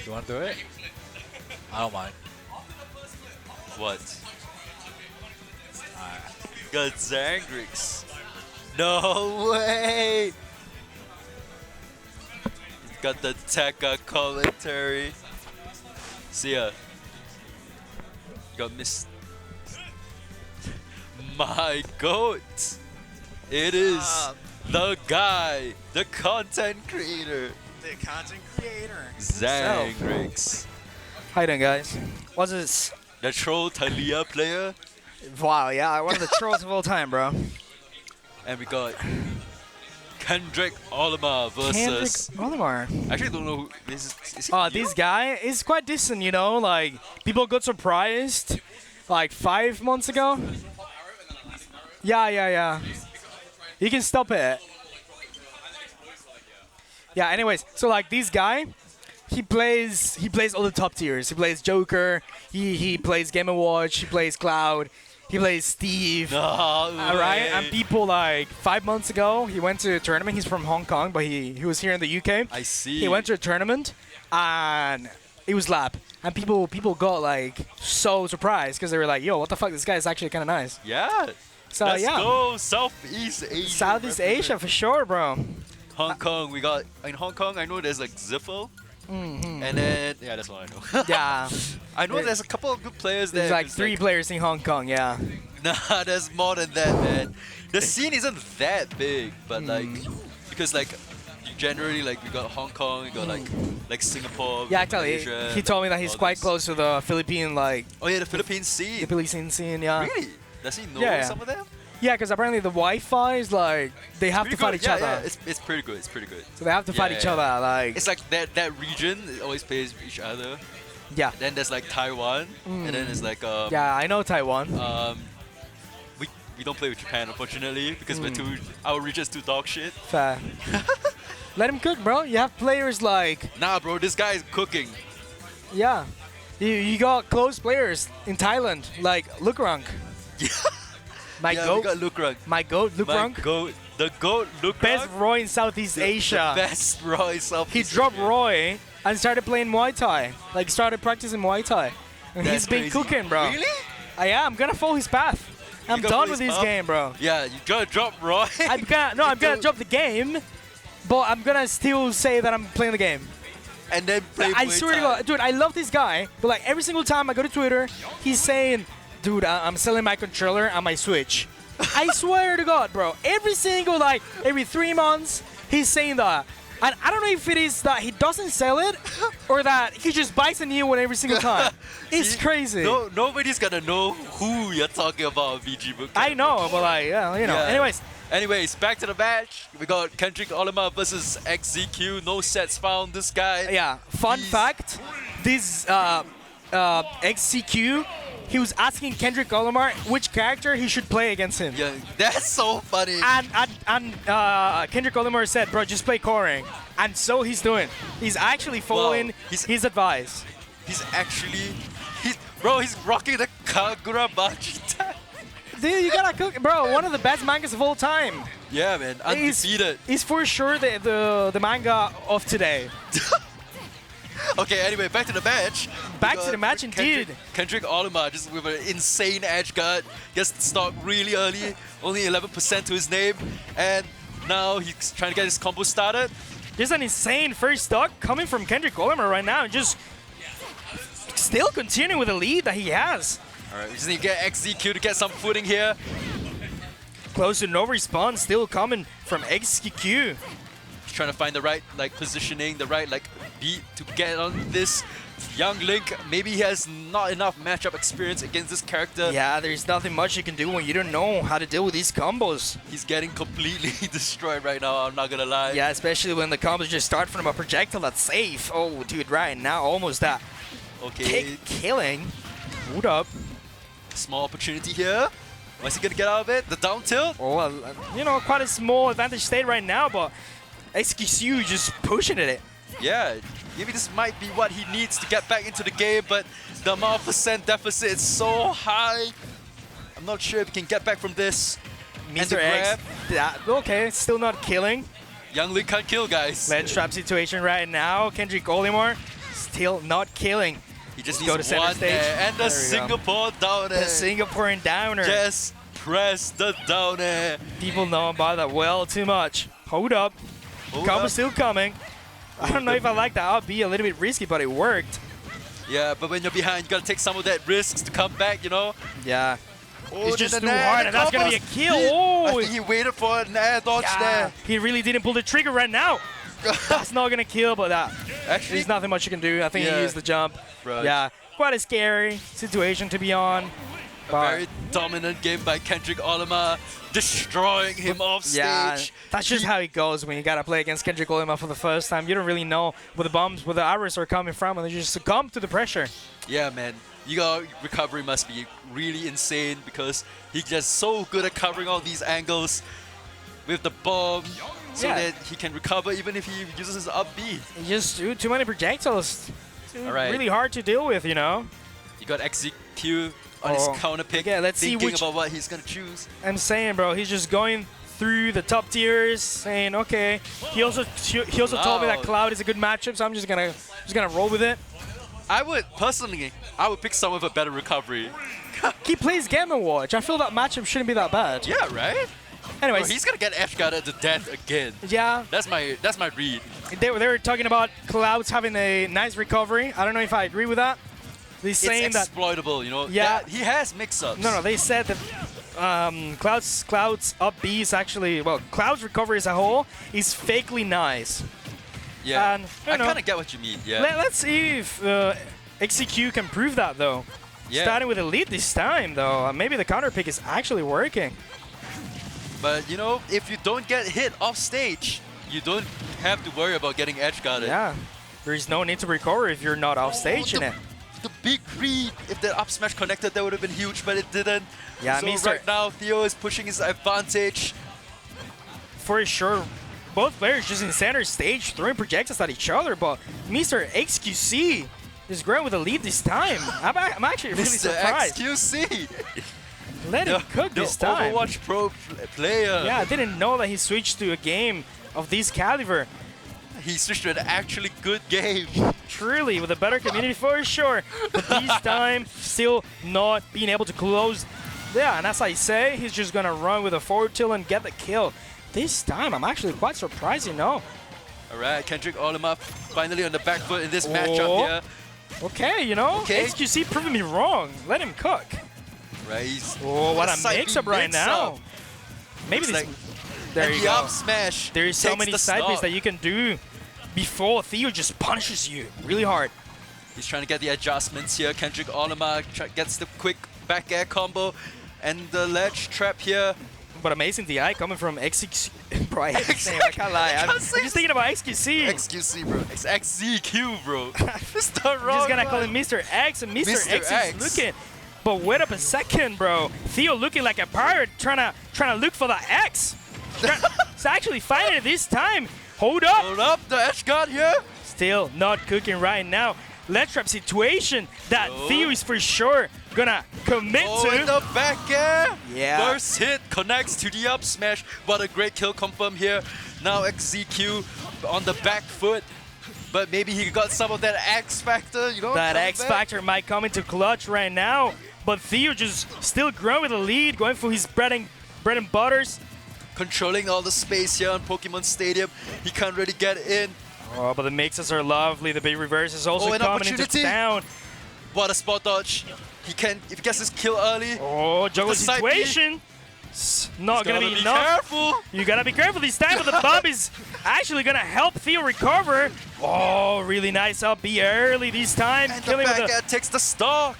You want to do it? I don't mind. What? Got Zangrix. No way! Got the Tekka commentary. See ya. Got Miss. My goat! It is the guy, the content creator, The content creator. Zangrix. How you doing, guys? What's this? The troll Talia player. Wow, yeah, one of the trolls of all time, bro. And we got Kendrick Olimar versus. Olimar. I actually don't know who this is. Is he Oh, new? this guy is quite decent, you know. Like, people got surprised like 5 months ago. Yeah. You can stop it. Yeah, anyways, so like this guy, he plays all the top tiers. He plays Joker, he plays Game & Watch, he plays Cloud, he plays Steve. No Alright, way. and people like 5 months ago, he went to a tournament. He's from Hong Kong, but he was here in the UK. I see. He went to a tournament, and it was lap. And people got like so surprised because they were like, "Yo, what the fuck? This guy is actually kind of nice." Yeah. So Let's yeah, go Southeast Asia. Southeast Asia for sure, bro. Hong Kong. We got in Hong Kong. I know there's like Ziffel. And then yeah, that's all I know. Yeah, I know there's a couple of good players there. there's like It's 3 players in Hong Kong. Yeah. Nah, there's more than that, man. The scene isn't that big, but like because like generally like we got Hong Kong, we got like Singapore. Yeah, actually, Malaysia, he told me that he's all quite this. close to the Philippine like Oh yeah, the Philippine scene. the Philippine scene. Yeah. Really? Does he know Yeah. some of them? Yeah, because apparently the Wi-Fi is like they have to Pretty fight good. each Yeah, other. yeah, it's pretty good. It's pretty good. So they have to fight Yeah, each yeah. other. Like It's like that region always plays each other. yeah, Then there's like Taiwan, and then there's like yeah. I know Taiwan. we don't play with Japan unfortunately because our region's too dog shit. Fair. Let him cook, bro. You have players like Nah, bro, this guy is cooking. yeah. You got close players in Thailand like Lukrunk. Yeah, My yeah, we goat. got Lukrunk. My goat, My Lukrunk. goat, the goat Lukrunk. Best Roy in Southeast the Asia. best Roy He dropped Roy and started playing Muay Thai. Like started practicing Muay Thai. And That's he's been crazy. cooking, bro. Really? I'm gonna follow his path. I'm gonna done follow with his this path? game, bro. Yeah, you gotta drop Roy. I'm gonna drop the game, but I'm gonna still say that I'm playing the game. and then play I Muay swear to Thai. God, dude, I love this guy, but like every single time I go to Twitter, he's saying, dude, I'm selling my controller and my Switch. I swear to God, bro. Every 3 months, he's saying that. And I don't know if it is that he doesn't sell it or that he just buys a new one every single time. It's See, crazy. No, nobody's gonna know who you're talking about, VGBootCamp. I know, but like, yeah, you know. Yeah. Anyways, back to the match. We got Kendrick Olimar versus XZQ. No sets found. This guy. yeah, fun He's- fact, this XCQ, he was asking Kendrick Olimar which character he should play against him. Yeah, that's so funny. And Kendrick Olimar said, bro, just play Corrin. And so he's doing. He's actually following his advice. He's actually, he's rocking the Kagura Bachi. Dude, you gotta cook. Bro, one of the best mangas of all time. Yeah, man, undefeated. He's for sure the manga of today. Okay, anyway, back to the match. Back We to the got match indeed. Kendrick Olimar just with an insane edge guard. Gets the stock really early, only 11% to his name. And now he's trying to get his combo started. There's an insane first stock coming from Kendrick Olimar right now. Just still continuing with the lead that he has. Alright, we just need to get XZQ to get some footing here. Close to no response, still coming from XQQ. Just trying to find the right positioning, the right beat to get on this young Link. Maybe he has not enough matchup experience against this character. Yeah, there's nothing much you can do when you don't know how to deal with these combos. He's getting completely destroyed right now, I'm not gonna lie. Yeah, especially when the combos just start from a projectile that's safe. Oh, dude, right now, almost that. Okay. Killing. Hold up. Small opportunity here. What's he gonna get out of it? The down tilt? Oh, you know, quite a small advantage state right now, but XQC just pushing at it. Yeah, maybe this might be what he needs to get back into the game, but the amount of percent deficit is so high. I'm not sure if he can get back from this. Mr. X, okay, still not killing. Young Link can't kill, guys. Ledge trap situation right now. Kendrick Olimar still not killing. He just Go needs to center one stage. there, and the There we go. Singapore down The air. Singaporean downer. Just press the down air. People know about that well too much. Hold up. Hold Combo up. still coming. I don't know if I like that. I'll be a little bit risky, but it worked. Yeah, but when you're behind, you gotta take some of that risks to come back, you know? Yeah. Oh, It's just the too nair, hard, the and that's gonna be a combos. kill. I Oh, think he waited for an air dodge yeah. there. He really didn't pull the trigger right now. That's not gonna kill, but Actually, there's nothing much you can do. I think Yeah. he used the jump. Right. Yeah, quite a scary situation to be on. a But very dominant game by Kendrick Olimar, destroying him off stage. yeah, that's just how it goes when you gotta play against Kendrick Olimar for the first time. You don't really know where the bombs, where the arrows are coming from, and they just succumb to the pressure. Yeah, man. Your recovery must be really insane because he's just so good at covering all these angles with the bomb so Yeah. that he can recover even if he uses his up B. Just too many projectiles. Alright. Really hard to deal with, you know? You got XZQ on Oh. his counter pick, Yeah, let's see thinking which- about what he's gonna choose. I'm saying, bro, he's just going through the top tiers, saying, okay. He also told me that Cloud. Cloud is a good matchup, so I'm just gonna roll with it. I would pick someone with a better recovery. He plays Gamma Watch. I feel that matchup shouldn't be that bad. Yeah, right? Anyways, Bro, he's gonna get edge guarded to death again. yeah, That's my read. they were talking about Cloud's having a nice recovery. I don't know if I agree with that. They're saying It's that exploitable, you know? Yeah. He has mix-ups. no, they said that Cloud's up B is actually, well, Cloud's recovery as a whole is fakely nice. Yeah, And, I you know, kind of get what you mean, yeah. Let's see if XCQ can prove that, though. Yeah. Starting with a lead this time, though. Maybe the counter pick is actually working. But, you know, if you don't get hit off stage, you don't have to worry about getting edge guarded. Yeah. There's no need to recover if you're not off stage in it. The big read, if the up smash connected, that would have been huge, but it didn't. Yeah, so Mr. right now, Theo is pushing his advantage. For sure, both players just in center stage throwing projectiles at each other, but Mr. XQC is growing with a lead this time. I'm actually really Mr. surprised. XQC. Let him cook this time. Overwatch Pro player. Yeah, I didn't know that he switched to a game of this caliber. He switched to an actually good game. Truly, with a better community for sure. But this time, still not being able to close. Yeah, and as I say, he's just gonna run with a forward tilt and get the kill. This time, I'm actually quite surprised, you know. All right, Kendrick Olimar finally on the back foot in this matchup here. Okay, you know, Okay. XQC proving me wrong. Let him cook. Right, he's Oh, what a side mix-up B right now. mix-up. Maybe Looks this. like- There and you the go. up smash. There is so takes many the side plays stock. that you can do before Theo just punishes you really hard. He's trying to get the adjustments here. Kendrick Olimar gets the quick back air combo and the ledge trap here. But amazing DI coming from XQC. Bro, I hate this name, I can't lie. I'm just thinking about XQC. XQC, bro. It's XZQ, bro. It's the I'm wrong just gonna call one. him Mr. X, and Mr. Mr. X X. is looking. But wait up a second, bro. Theo looking like a pirate, trying to look for the X. He's actually finding it this time. Hold up. Hold up, the edge guard here. Still not cooking right now. Ledge trap situation that Oh. Theo is for sure gonna commit Oh, in to. the back air. Yeah. First hit connects to the up smash. What a great kill confirm here. Now XZQ on the back foot. But maybe he got some of that X factor, you know? That coming X back. factor might come into clutch right now. But Theo just still growing with the lead, going for his bread and butters. Controlling all the space here on Pokemon Stadium. He can't really get in. Oh, but the mixes are lovely. The big reverse is also Oh, an coming into opportunity. town. What a spot dodge. He can, if he gets his kill early. Oh, juggle The side situation. Not gonna be enough. Careful. You gotta be careful this time, but the bomb is actually gonna help Theo recover. Oh, really nice up B early this time. And the Killing with back air takes the stock.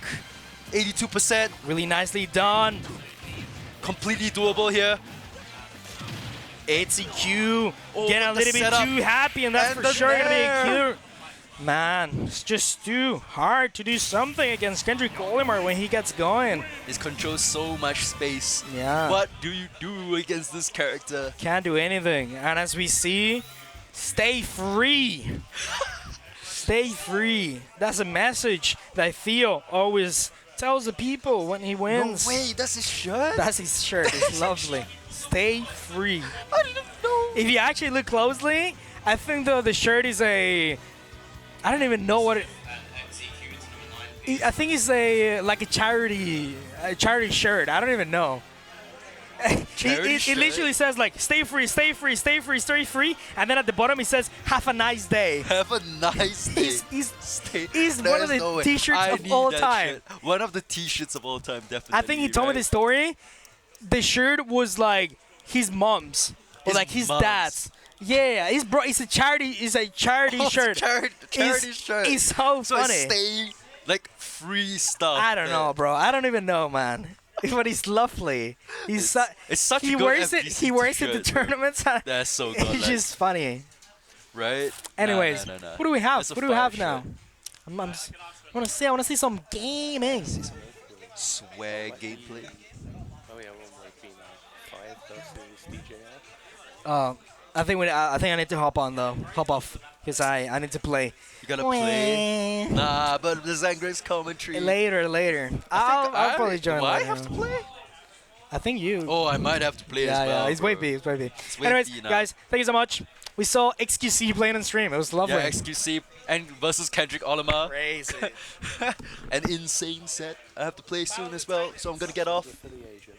82%. really nicely done. Completely doable here. HCQ Oh, getting a the little bit setup. too happy, and that's And for the sure gonna be a nair. killer. Man, it's just too hard to do something against Kendrick Olimar when he gets going. This controls so much space. Yeah. What do you do against this character? Can't do anything. And as we see, stay free. Stay free. That's a message that Theo always tells the people when he wins. No way, that's his shirt? That's his shirt. It's lovely. Stay free. I didn't know. If you actually look closely, I think though the shirt is a, I don't even know what it. I think it's a like a charity shirt. I don't even know. Charity It shirt? literally says like stay free, stay free, stay free, stay free, and then at the bottom it says have a nice day. Have a nice day. He's one of There's the no way. t-shirts I of need all that time. shirt. One of the t-shirts of all time, definitely. I think he told me right? the story. The shirt was like his mom's or His like his mom's. dad's. Yeah, it's a charity. It's a charity Oh, shirt. Charity shirt. It's so So funny. it's stay like free stuff. I don't know, bro. I don't even know, man. But he's lovely. He's it's such a he good wears it. FBC He wears it to t-shirt, bro. tournaments. That's so good. It's just funny. right. Anyways, Nah. what do we have? That's a What do we have fire now? shirt. I want to see some gaming. Swag gameplay. Oh yeah, one more team. Fiive versus DJR. I think I need to hop on though. Hop off because I need to play. You gotta play. Nah, but the Zangra's commentary. Later. I'll probably join. Do I later. have to play? I think you. Oh, I might have to play as well. Yeah, it's bro. way big. It's way Anyways, B now. guys, thank you so much. We saw XQC playing on stream. It was lovely. Yeah, XQC and versus Kendrick Olimar. Crazy. An insane set. I have to play soon as well, so I'm gonna get off. For the ages.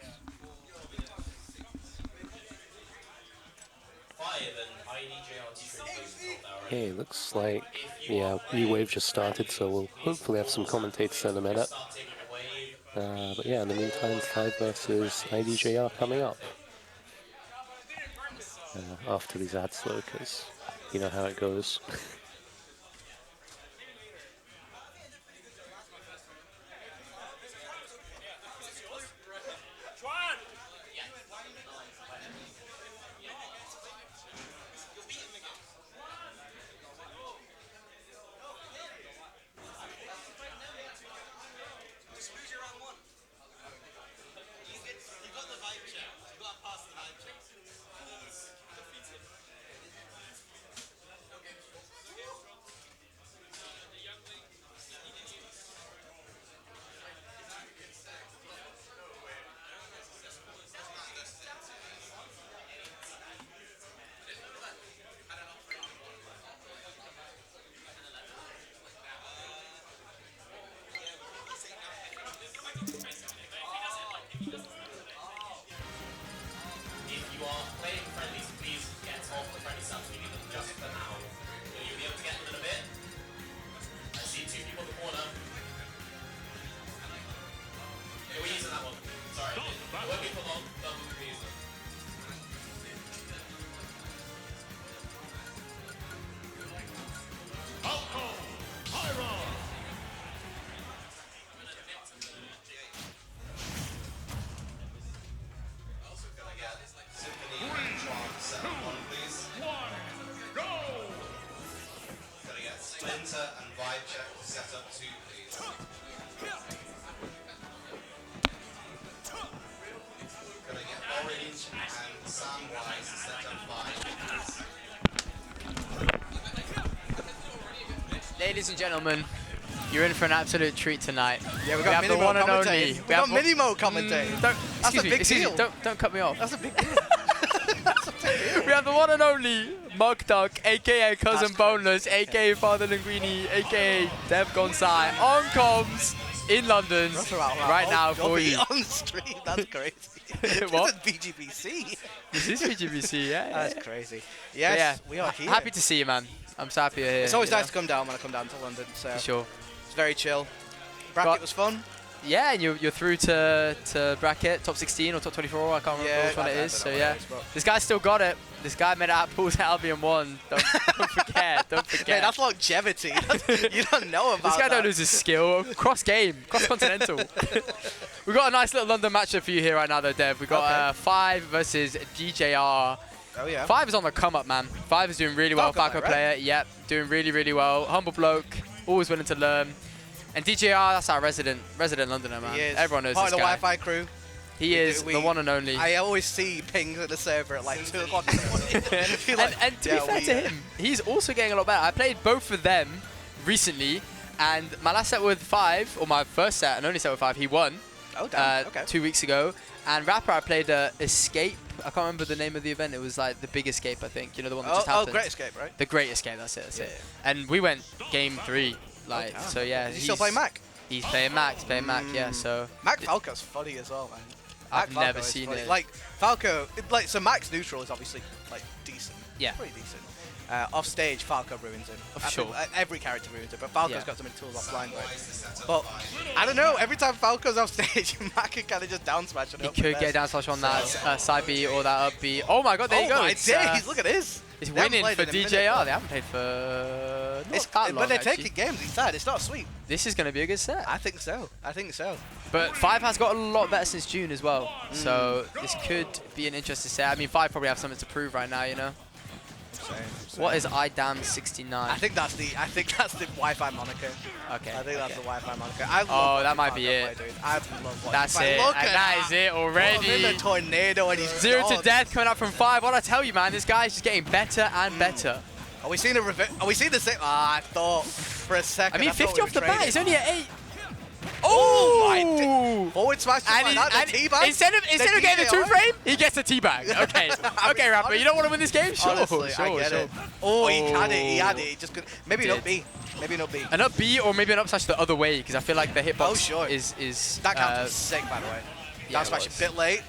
Fiive and iDJR T-Trade Hey, looks like V-Wave just started, so we'll hopefully have some commentators in a minute. But yeah, in the meantime, Fiive versus iDJR coming up. After these ads though, because you know how it goes. If you are playing friendlies, please get off the friendly subs. We need them just for now. You'll be able to get them in a bit. I see two people in the corner. Yeah, we're using that one. Sorry. It won't be for long, but we'll be using it. Symphony and Charm set up one, please. Gotta get Splinter and Vibe Check set up two, please. Gotta get Orange and Samwise set up five, please. Ladies and gentlemen, you're in for an absolute treat tonight. Yeah, we have got the one MiniMo and only. commentating. We got MiniMo commentating. Don't, That's a big excuse me, deal. don't cut me off. That's a big deal. We have the one and only Mug Duck, aka Cousin That's Boneless, aka Father Linguini, aka Dev Gonsai, on comms in London right now for you. On the stream, that's crazy. What? This is VGBC. This is VGBC, yeah. That's crazy. Yes, yeah, we are here. happy to see you, man. I'm so happy you're here. It's always you nice know, to come down when I come down to London, so for sure. it's very chill. Bracket was fun. Yeah, and you're through to bracket, top 16 or top 24, I can't remember which one it is. So yeah, this guy's still got it. This guy made it out pools Albion 1. Don't forget, don't forget. Man, that's longevity. You don't know about This guy that. don't lose his skill. Cross-game, cross-continental. We've got a nice little London matchup for you here right now though, Dev. We've got Fiive versus DJR. Oh yeah. Fiive is on the come-up, man. Fiive is doing really well. Falco player, yep, doing really, really well. Humble bloke, always willing to learn. And DJR, that's our resident Londoner, man. He is. Everyone knows Part this of the guy. Wi-Fi crew. He is the one and only. I always see pings at the server at like 2 o'clock in the morning. and to be fair to him, he's also getting a lot better. I played both of them recently, and my last set with Fiive, or my first set and only set with Fiive, he won. Oh, damn. Okay. 2 weeks ago. And Rapper, I played Escape. I can't remember the name of the event. It was like the Big Escape, I think. You know, the one that just happened. Oh, Great Escape, right? The Great Escape, that's it, that's it. And we went game 3. Like, so yeah. Is he still playing Mac? He's playing Mac, yeah, so. Mac Falco's funny as well, man. I've Mac Falco never is seen funny. it. Like, Falco, like, so Mac's neutral is obviously, like, decent. Yeah. Pretty decent. Off stage, Falco ruins him. Sure. Every character ruins him, but Falco's Yeah. got so many tools offline, right? But, I don't know, every time Falco's off stage, Mac can kind of just down smash it. He could get down slash on that side B or that up B. Oh my god, there you go. Oh my It's, days, look at this. It's They haven't winning played for in a minute, DJR. but They haven't played for not that long, But they're actually. taking games inside, it's not sweet. This is going to be a good set. I think so. I think so. But Fiive has got a lot better since June as well. So this could be an interesting set. I mean, Fiive probably have something to prove right now, you know? Same. What is iDam69? I think that's the Wi-Fi moniker. Okay. I think that's okay. the Wi-Fi moniker. I love Oh, watching that might Falco be it. play, dude. I love watching. That's Falco. it. Look And at that is it Oh, in already. the tornado and he's 0 to gone. death coming up from Fiive. What I tell you, man, this guy's just getting better and better. Are we seeing a Are we seeing the same? Ah, I thought for a second. I mean, thought 50 we off the were bat. trading. He's only at 8. Oh my! Forward smash just And, like that. The teabag. instead of getting the DJR? 2-frame, he gets a teabag. Okay, okay, Rapper, you don't want to win this game? Sure, Honestly, sure, I get sure. it. Oh, he had it. He had it. He just could. Maybe Did. not B. Maybe not B. An up B or maybe an up slash the other way, because I feel like the hitbox Oh, sure. is That counter was sick, by the way. yeah, Down it smash a was. bit late.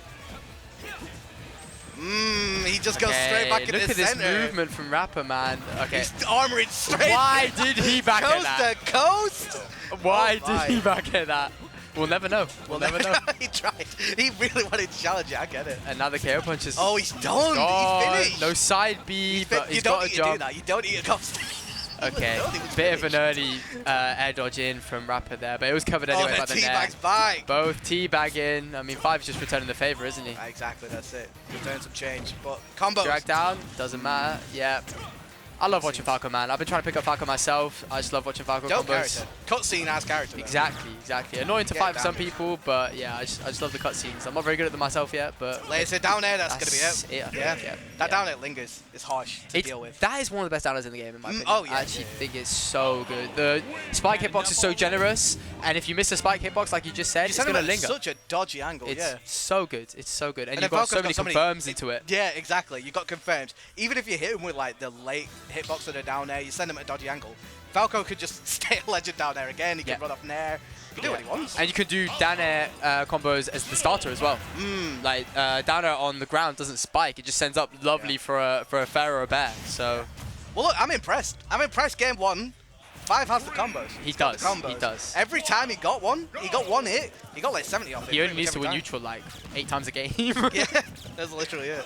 He just goes straight back look into at the this center. movement from Rapper, man. Okay. He's armoring straight. Why did he back at coast that? to coast? Why Oh, did he back at that? We'll never know. We'll never know. He tried. He really wanted to challenge it. I get it. And now the KO punches. Oh, he's done. gone. He's finished. No side B, but you he's don't got a need to do jump. that. You don't need to go straight. Okay, bit of an early air dodge in from Rapper there, but it was covered anyway Oh, by the the net. teabag's back. Both teabagging. I mean, Fiive's just returning the favor, isn't he? Exactly, that's it. Return some change. But combos. Drag down, doesn't matter. Yeah. I love watching Falco, man. I've been trying to pick up Falco myself. I just love watching Falco Dope combos. character. Cutscene as character. though. Exactly, exactly. Annoying to Get fight for down some here. people, but yeah, I just love the cutscenes. I'm not very good at them myself yet, but Laser down there, that's going That's to be it, it. I Yeah. think, yeah, That yeah. down there lingers. It's harsh to deal with. that is one of the best downers in the game, in my opinion. oh, yeah, I actually yeah, yeah. think it's so good. The spike hitbox is so generous, and if you miss a spike hitbox, like you just said, You it's send going him to at linger. such a dodgy angle, It's yeah. so good. It's so good. And then you've got so Falco's many confirms into it. Yeah, exactly. You got confirmed. Even if you hit him with like the late hitbox that are down there, you send him at a dodgy angle. Falco could just stay a legend down there again. He Yeah. can run off Nair. He can do what he wants. And you can do down air combos as the starter as well. Like down air on the ground doesn't spike; it just sends up lovely for a fair or a bear. So Well, look, I'm impressed. I'm impressed. Game 1, Fiive has the combos. He He's got does, the combos. he does. Every time he got one hit. He got like 70 off it. he only pretty needs to much win every neutral like 8 times a game. time. Yeah, that's literally it.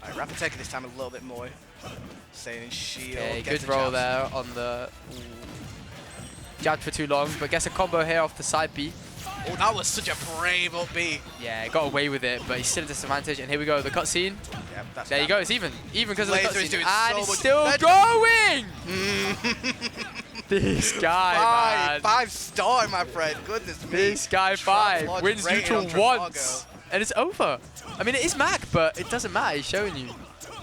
All right, Rapper taking this time a little bit more. Staying in shield. Okay, gets good the roll jabs. there on the. Jabbed for too long, but gets a combo here off the side B. Oh, that was such a brave up B. Yeah, got away with it, but he's still at disadvantage. And here we go, the cutscene. Yeah, that's There you go, it's even because of the Laser is cutscene. doing And so it's much still better. going! This guy, man. 5-star, my friend. Goodness me. This guy Fiive Lodge wins rated neutral on Trafalgar. once, and it's over. I mean, it is Mac, but it doesn't matter. He's showing you.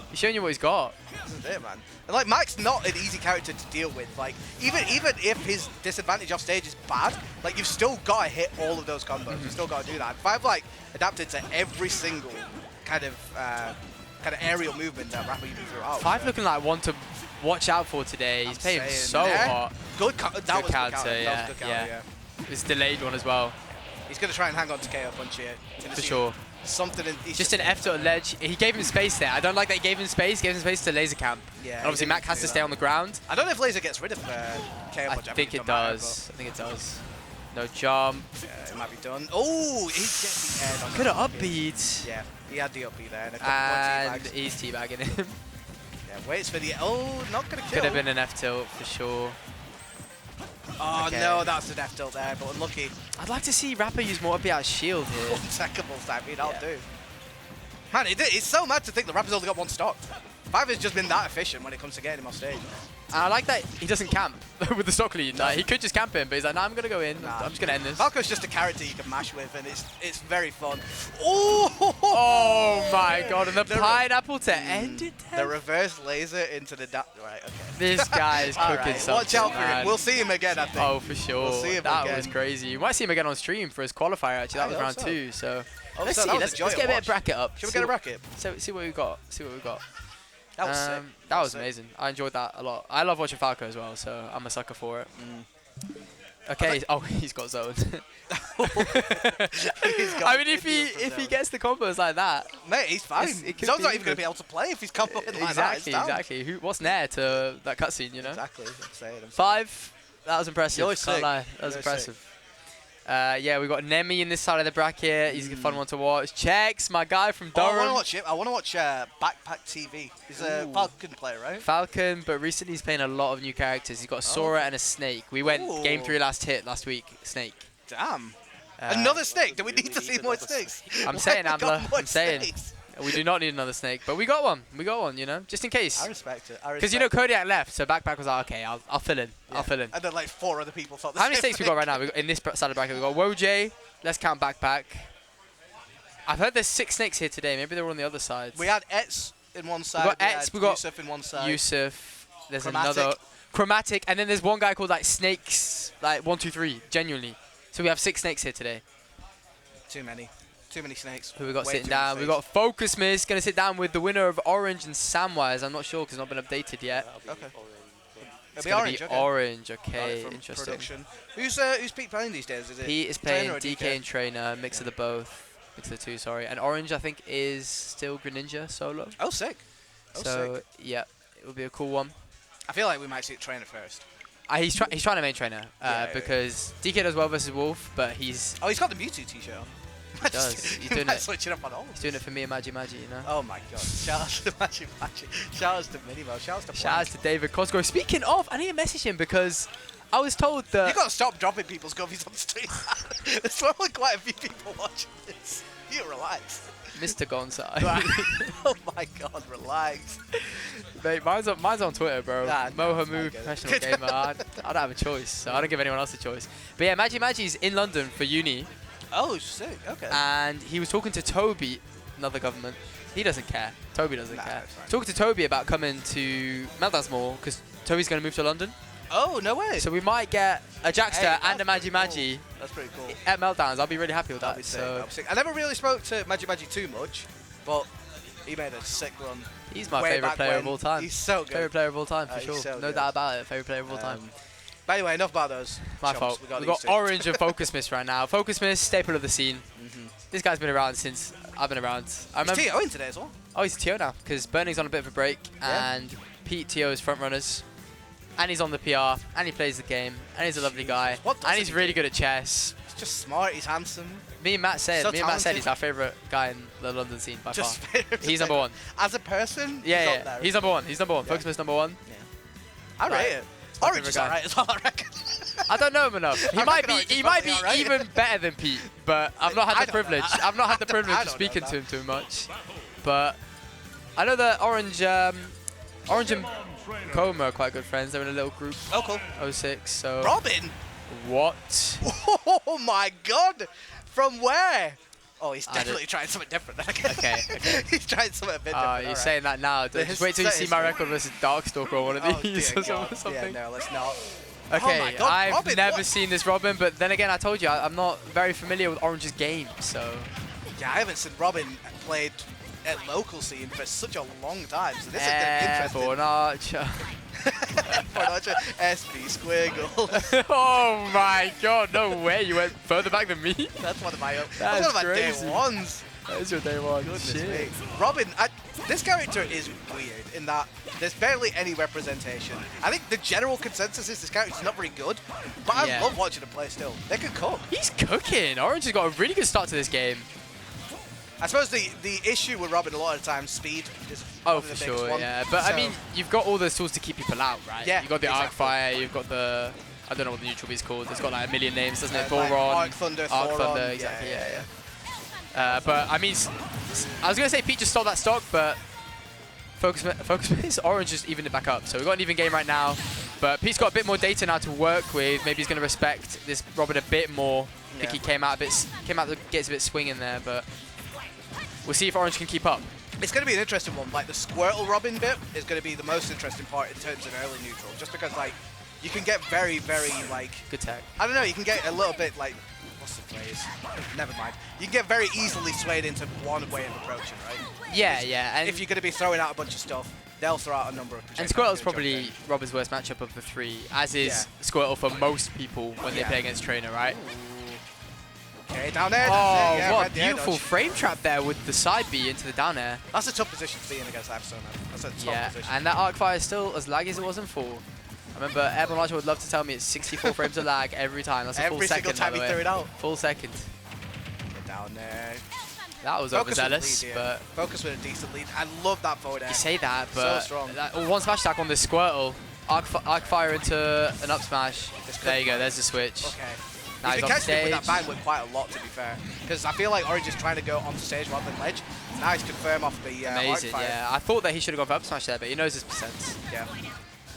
He's showing you what he's got. This is it, man. And like Mac's not an easy character to deal with. Like even if his disadvantage off stage is bad, like you've still got to hit all of those combos. You've still got to do that. Fiive like adapted to every single kind of aerial movement that Rapper usually threw out. Fiive looking like one to watch out for today. He's playing saying, so there. hot. Good counter. That Good was counter, good counter. yeah, That was good counter, yeah. yeah. This delayed one as well, He's gonna try and hang on to KO punch here. for sure. Something in. Just an F to a ledge. He gave him space there. I don't like that he gave him space. Gave him space to laser camp. Yeah. And obviously, he Mac didn't has do to that. stay on the ground. I don't know if Laser gets rid of KO I punch. think it don't matter, does. I think it does. No jump. Yeah, it might be done. Oh, he gets the air on Good the upbeat. Yeah, he had the upbeat there. And, a couple more And teabags. he's teabagging him. Yeah, waits for the... Oh, not going to kill. Could have been an F tilt for sure. Oh, Okay. no, that's an F tilt there, but unlucky. I'd like to see Rapper use more upbeat as shield here. Untechable stampede, that'll Yeah. do. Man, it's so mad to think the Rapper's only got one stock. Fiive has just been that efficient when it comes to getting him off stage. And I like that he doesn't camp with the stock lead. Like, he could just camp him, but he's like, nah, I'm going to go in. Nah. I'm just going to end this. Falco's just a character you can mash with, and it's very fun. Oh! Oh my god, and the pineapple to end it The there? reverse laser into the... Right, okay. This guy is All cooking right, something, watch out for man. him. We'll see him again, I think. Oh, for sure. We'll see him that again. was crazy. You might see him again on stream for his qualifier, actually. That I was hope round so. 2, so... Oh, Let's so see. that was Let's a joy get to a bit of watch. bracket up. Should we get a bracket? See what we got. See what we got. That was sick. That was sick. amazing. I enjoyed that a lot. I love watching Falco as well, so I'm a sucker for it. Okay. Oh, he's got zoned. I mean, if he gets the combos like that, Mate, he's fine. it could Zone's be not even going to good. be able to play if he's comboing like that. exactly, It's down. exactly. What's Nair to that cutscene? You know. Exactly. I'm saying. Fiive. That was impressive. You're Can't sick. lie. That was You're impressive. Yeah, we got Nemi in this side of the bracket. He's a fun one to watch. Checks, my guy from Oh, I Durham. want to watch it. I want to watch Backpack TV. He's a Falcon player, right? Falcon, but recently he's playing a lot of new characters. He's got a Sora and a Snake. We went Ooh. game 3 last Snake. Damn. Another snake. Do we need to see more snakes? I'm Why saying, have we got Ambler. more I'm saying. snakes? We do not need another Snake, but we got one. We got one, you know, just in case. I respect it. Because, you know, Kodiak left, so Backpack was like, okay, I'll fill in. I'll fill in. And then like 4 other people thought the How many same snakes we thing. got right now? We got in this side of the bracket. We got wojeh. Let's count Backpack. I've heard there's 6 snakes here today. Maybe they were on the other sides. We had Etz in one side. got we Etz, had we got Yusuf in one side. Yusuf. There's Chromatik. another Chromatik, and then there's one guy called like Snakes, like 1, 2, 3. Genuinely. So we have 6 snakes here today. Too many. Too many snakes. Who we got Way sitting too many down? We snakes. got Focus Miss going to sit down with the winner of Orange and Samwise. I'm not sure because it's not been updated yet. Okay. It's It'll going be to orange. be Okay. Orange. Got Okay, it from interesting. Production. Who's Pete playing these days? Is it He is trainer playing or DK and Trainer, mix of the both. Mix of the two, sorry. And Orange, I think, is still Greninja solo. Oh, sick. Oh, So, sick. yeah, it will be a cool one. I feel like we might see the trainer first. He's trying to main trainer Yeah, because DK does well versus Wolf, but he's Oh, he's got the Mewtwo t-shirt on. He does. He's doing it. Switching up on all. doing it for me and Magi, you know. Oh my god. Shout out to Magic. Shout out to MiniMo. Shout out to Shout out to David Cosgrove. Speaking of, I need to message him because I was told that. You gotta stop dropping people's govies on stream. There's probably quite a few people watching this. You relax. Mr. Gonzai. Oh my god, relax. Mate, mine's on Twitter, bro. Nah, Mo nah, Hamoud, I get it. professional gamer. I don't have a choice, so I don't give anyone else a choice. But yeah, Magi's in London for uni, Oh, sick. Okay. and he was talking to Toby, another government. He doesn't care. Toby doesn't Nah, care. it's fine. Talking to Toby about coming to Meltdown Mall because Toby's going to move to London. Oh, no way. So we might get a Jackster Hey, and a that's Magi pretty cool. That's pretty cool. at Meltdowns. I'll be really happy with That'll that. be sick. So That'll be sick. I never really spoke to Magi too much, but he made a sick run. he's my way favorite back player of when. all time. He's so good. Favorite player of all time for He's sure. so No good. doubt about it. Favorite player of all time. By the way, enough about those. My chumps. fault. We We've these got two. Orange and Focus Miss right now. Focus Miss, staple of the scene. This guy's been around since I've been around. I He's remember. TOing today as well. Oh, he's a TO now because Burning's on a bit of a break, Yeah. and Pete TO is front runners, and he's on the PR, and he plays the game, and he's a lovely guy, What and doesn't he's he really do? good at chess. He's just smart. He's handsome. Me and Matt said So he's talented. our favorite guy in the London scene by Just far. He's number one. As a person, Yeah, he's yeah, up there. he's number one. He's number one. Yeah. Focus Miss number one. I rate it. my Orange favourite is guy. alright as well, I reckon. I don't know him enough. He I might reckon Orange be. is He might probably be alright. even better than Pete, but I've not I had the don't know privilege. that. I've not had the privilege I of don't know speaking that. to him too much. But I know that Orange and Coma are quite good friends. They're in a little group. Oh, cool. 06. So Robin? what? Oh my god! From where? Oh, he's I don't- definitely trying something different. Okay, okay. He's trying something a bit Oh, different. you're alright. saying that now. The Just wait till you see my history. record versus Darkstalker or one of Oh, these dear or God. something. Yeah, no, let's not. Okay, Oh my God, I've Robin, never what? seen this Robin, but then again, I told you I'm not very familiar with Orange's game, so Yeah, I haven't seen Robin played at local scene for such a long time, so this is going to be interesting. Airborne Archer. SB Squiggle. Oh my god, no way, you went further back than me? That's one of my That's day crazy. ones. That is your day one. Goodness Shit. me. Robin, this character is weird in that there's barely any representation. I think the general consensus is this character's not very good, but I Yeah. love watching him play still. They can cook. He's cooking. Orange has got a really good start to this game. I suppose the issue with Robin a lot of the time, speed is Oh, probably for the biggest sure, one. yeah. But I So- mean, you've got all those tools to keep people out, right? Yeah, You've got the Arc exactly. Fire, you've got the... I don't know what the neutral beat's called. It's got like a million names, doesn't it? like Thoron, Arc Thunder, Arc Thoron, Thunder, yeah, exactly, yeah, yeah. But I mean, I was going to say Pete just stole that stock, but Focus Base Orange just evened it back up. So we've got an even game right now, but Pete's got a bit more data now to work with. Maybe he's going to respect this Robin a bit more. I think he came out the gates a bit swinging there, but we'll see if Orange can keep up. It's going to be an interesting one. Like the Squirtle Robin bit is going to be the most interesting part in terms of early neutral, just because like you can get very, very like Good tag. I don't know. You can get a little bit like what's the phrase? Never mind. You can get very easily swayed into one way of approaching, right? Yeah, yeah. And If you're going to be throwing out a bunch of stuff, they'll throw out a number of And projectiles. Squirtle's to jump probably in. Robin's worst matchup of the three, as is Yeah. Squirtle for most people when they Yeah. play against Trainer, right? Okay, down there. Oh, that's it, yeah, what a right there, beautiful dodge. frame trap there with the side B into the down air. That's a tough position to be in against Absol, man. That's a tough Yeah, position. and that arc fire is still as laggy as it was in 4. I remember Airborne Launcher would love to tell me it's 64 frames of lag every time. That's a full Every single second, time by he the threw way. it out. Full second. Get down there. That was Focus with a overzealous, lead, yeah. but Focus with a decent lead. I love that forward air. you say that, but strong. one smash attack on this Squirtle. Arc fire into an up smash. There you go, there's the switch. Okay. Now He's he's been on catching it with that stage. bandwidth quite a lot, to be fair. Because I feel like Orange is trying to go onto stage rather than ledge. Now he's confirmed off the arc Amazing, fire. yeah. I thought that he should have gone for up smash there, but he knows his percents. Yeah.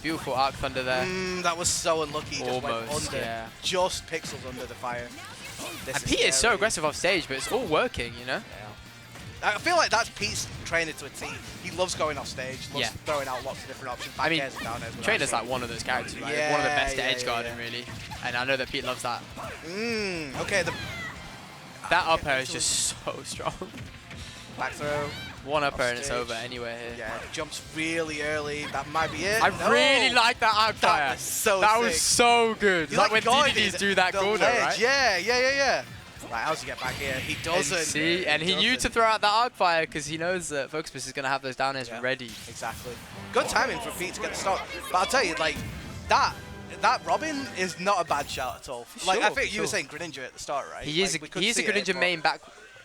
Beautiful Arc Thunder there. That was so unlucky. He just went Almost, under. yeah. Just pixels under the fire. This And Pete is so scary. aggressive off stage, but it's all working, you know? I feel like that's Pete's training to a T. He loves going off stage, loves Yeah. throwing out lots of different options. I mean, back airs and down airs without Trainer's seeing. like one of those characters, right? Yeah, One of the best yeah, at edge yeah, guarding, yeah. really. And I know that Pete loves that. Okay, the That up air is just so strong. back throw. One up air and it's stage. over anyway here. Yeah, jumps really early. That might be it. I No. really like that arc That fire. was so That was sick. so good. He Like when guarded DDDs do that the Gordo, ledge. right? Yeah. Right, how's he get back here? He And doesn't. see, and he knew to doesn't. throw out that arc fire because he knows that Focus is going to have those down airs Yeah. ready. Exactly. Good timing for Pete to get the stop. But I'll tell you, like, that Robin is not a bad shout at all. Like, I Sure, think you were sure. saying Greninja at the start, right? He is Like, we a, could he is a see it, Greninja but main back.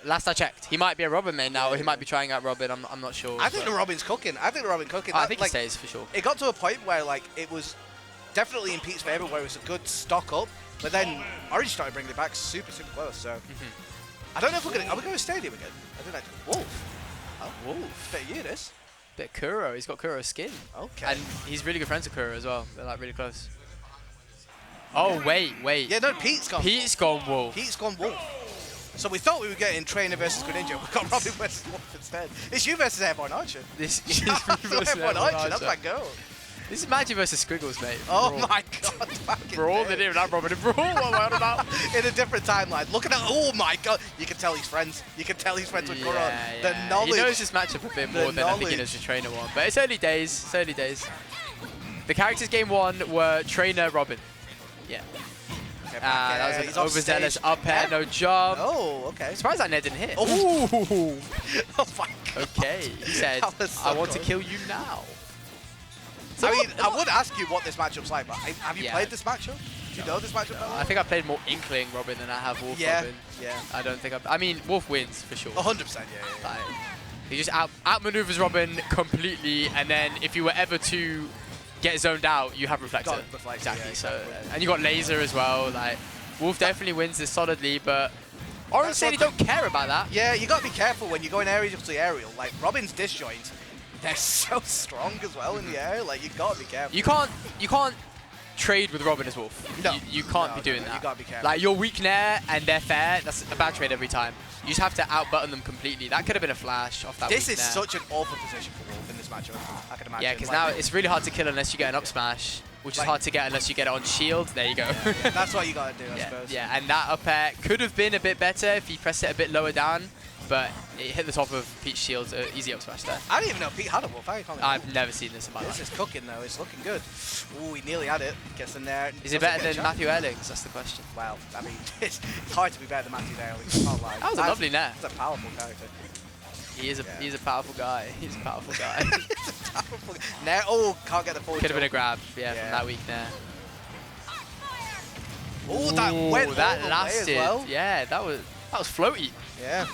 Last I checked, he might be a Robin main now, or he might be trying out Robin. I'm not sure. I think but- the Robin's cooking. I think I think he like, stays for sure. it got to a point where, like, it was definitely in Pete's favor, where it was a good stock up, but then Orange started bringing it back super close. So I don't know if we're gonna. Are we going to Stadium again? I think like Wolf. Oh, Wolf. Bit of you this. Bit of Kuro. He's got Kuro's skin. Okay. And he's really good friends with Kuro as well. They're like really close. Oh wait. Yeah, no, Pete's gone. Pete's gone Wolf. Pete's gone Wolf. So we thought we were getting Trainer versus Greninja. We got Robin versus Wolf instead. It's you versus Airborne Archer. This Airborne Archer. That's my goal. This is Magic versus Squiggles, mate. Oh Brawl. my god. fucking Brawl. day. They didn't even have Robin in Brawl. What am I on about? In a different timeline. Look at that. Oh my god. You can tell he's friends. You can tell he's friends with Kuro. The knowledge. He knows this matchup a bit The more than I think he knowledge. knows the Trainer one. But it's early days. It's early days. The characters game 1 were Trainer, Robin. Yeah. Okay, That he's was off an overzealous stage. up air, no jump. Oh, okay. Surprised that net didn't hit. Oh. Ooh. Oh my god. Okay. He said, That was so I want to close. kill you now. I mean, I would ask you what this matchup's like, but have you Yeah. played this matchup? Do you know this matchup? I think I played more Inkling Robin than I have Wolf Yeah, Robin. yeah. I don't think I mean, Wolf wins for sure. 100%, yeah. Like, he just outmaneuvers Robin completely, and then if you were ever to get zoned out, you have Reflector. Got Reflector, exactly. yeah, So, exactly. and you got Laser as well. Like, Wolf definitely wins this solidly, but Orange That's said he what- don't care about that. Yeah, you gotta be careful when you go in aerial to aerial. Like, Robin's disjoints, they're so strong as well in the air. Like, you gotta be careful. You can't trade with Robin as Wolf. No. You can't No, be doing no, that. you gotta be careful. Like, you're weak in air and they're fair. That's a bad trade every time. You just have to out-button them completely. That could have been a flash off that This weak is nair. such an awful position for Wolf in this matchup, I can imagine. Yeah, because Like, now it's really hard to kill unless you get an up smash, which is Like- hard to get unless you get it on shield. There you go. that's what you gotta do, I Yeah, suppose. yeah, and that up air could have been a bit better if he pressed it a bit lower down. but it hit the top of Peach's shield. Easy up smash there. I didn't even know Pete had a wolf. I've never seen this in my This life. is cooking though. It's looking good. Ooh, he nearly had it. Gets in there. Is it better than Matthew Erlings? That's the question. Well, I mean, it's hard to be better than Matthew Erlings. I can't lie. That was a lovely net. That's a powerful character. He's a powerful guy. He's a powerful guy. Oh, can't get the forward. Could have been a jump. grab, yeah, from that weak nair. Oh, that went all that the way lasted. as well. Yeah, that was floaty. Yeah.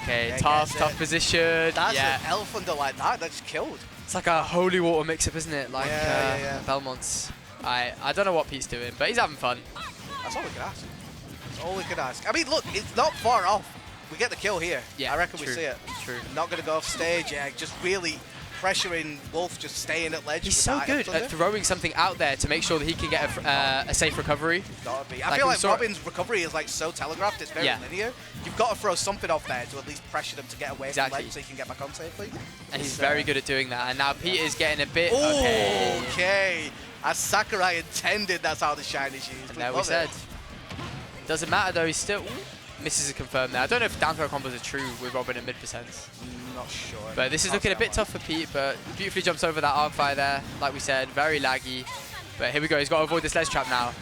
Okay, Yeah, tough gets it. position. That's yeah, an elf under like that. That just killed. it's like a holy water mix-up, isn't it? Like Yeah. Belmont's. I don't know what Pete's doing, but he's having fun. That's all we could ask. That's all we could ask. I mean, look, it's not far off. We get the kill here. Yeah, I reckon true, we see it. True. Not going to go off stage. Yeah, just really pressuring Wolf, just staying at ledge. He's with so that good F-Thunder. at throwing something out there to make sure that he can get a safe recovery. Gotta be. I Like feel we like saw- Robin's recovery is like so telegraphed. It's very Yeah. linear. You've got to throw something off there to at least pressure them to get away Exactly. from ledge so you can get back on safely. And he's It's, very good at doing that. And now Pete is getting a bit. Oh, Okay. okay. As Sakurai intended, that's how the shine is used. And there we said. Doesn't matter though. He's still misses are confirmed there. I don't know if down throw combos are true with Robin at mid percents. Not sure. But this is looking a bit tough for Pete, but beautifully jumps over that arc fire there. Like we said, very laggy. But here we go, he's got to avoid this ledge trap now.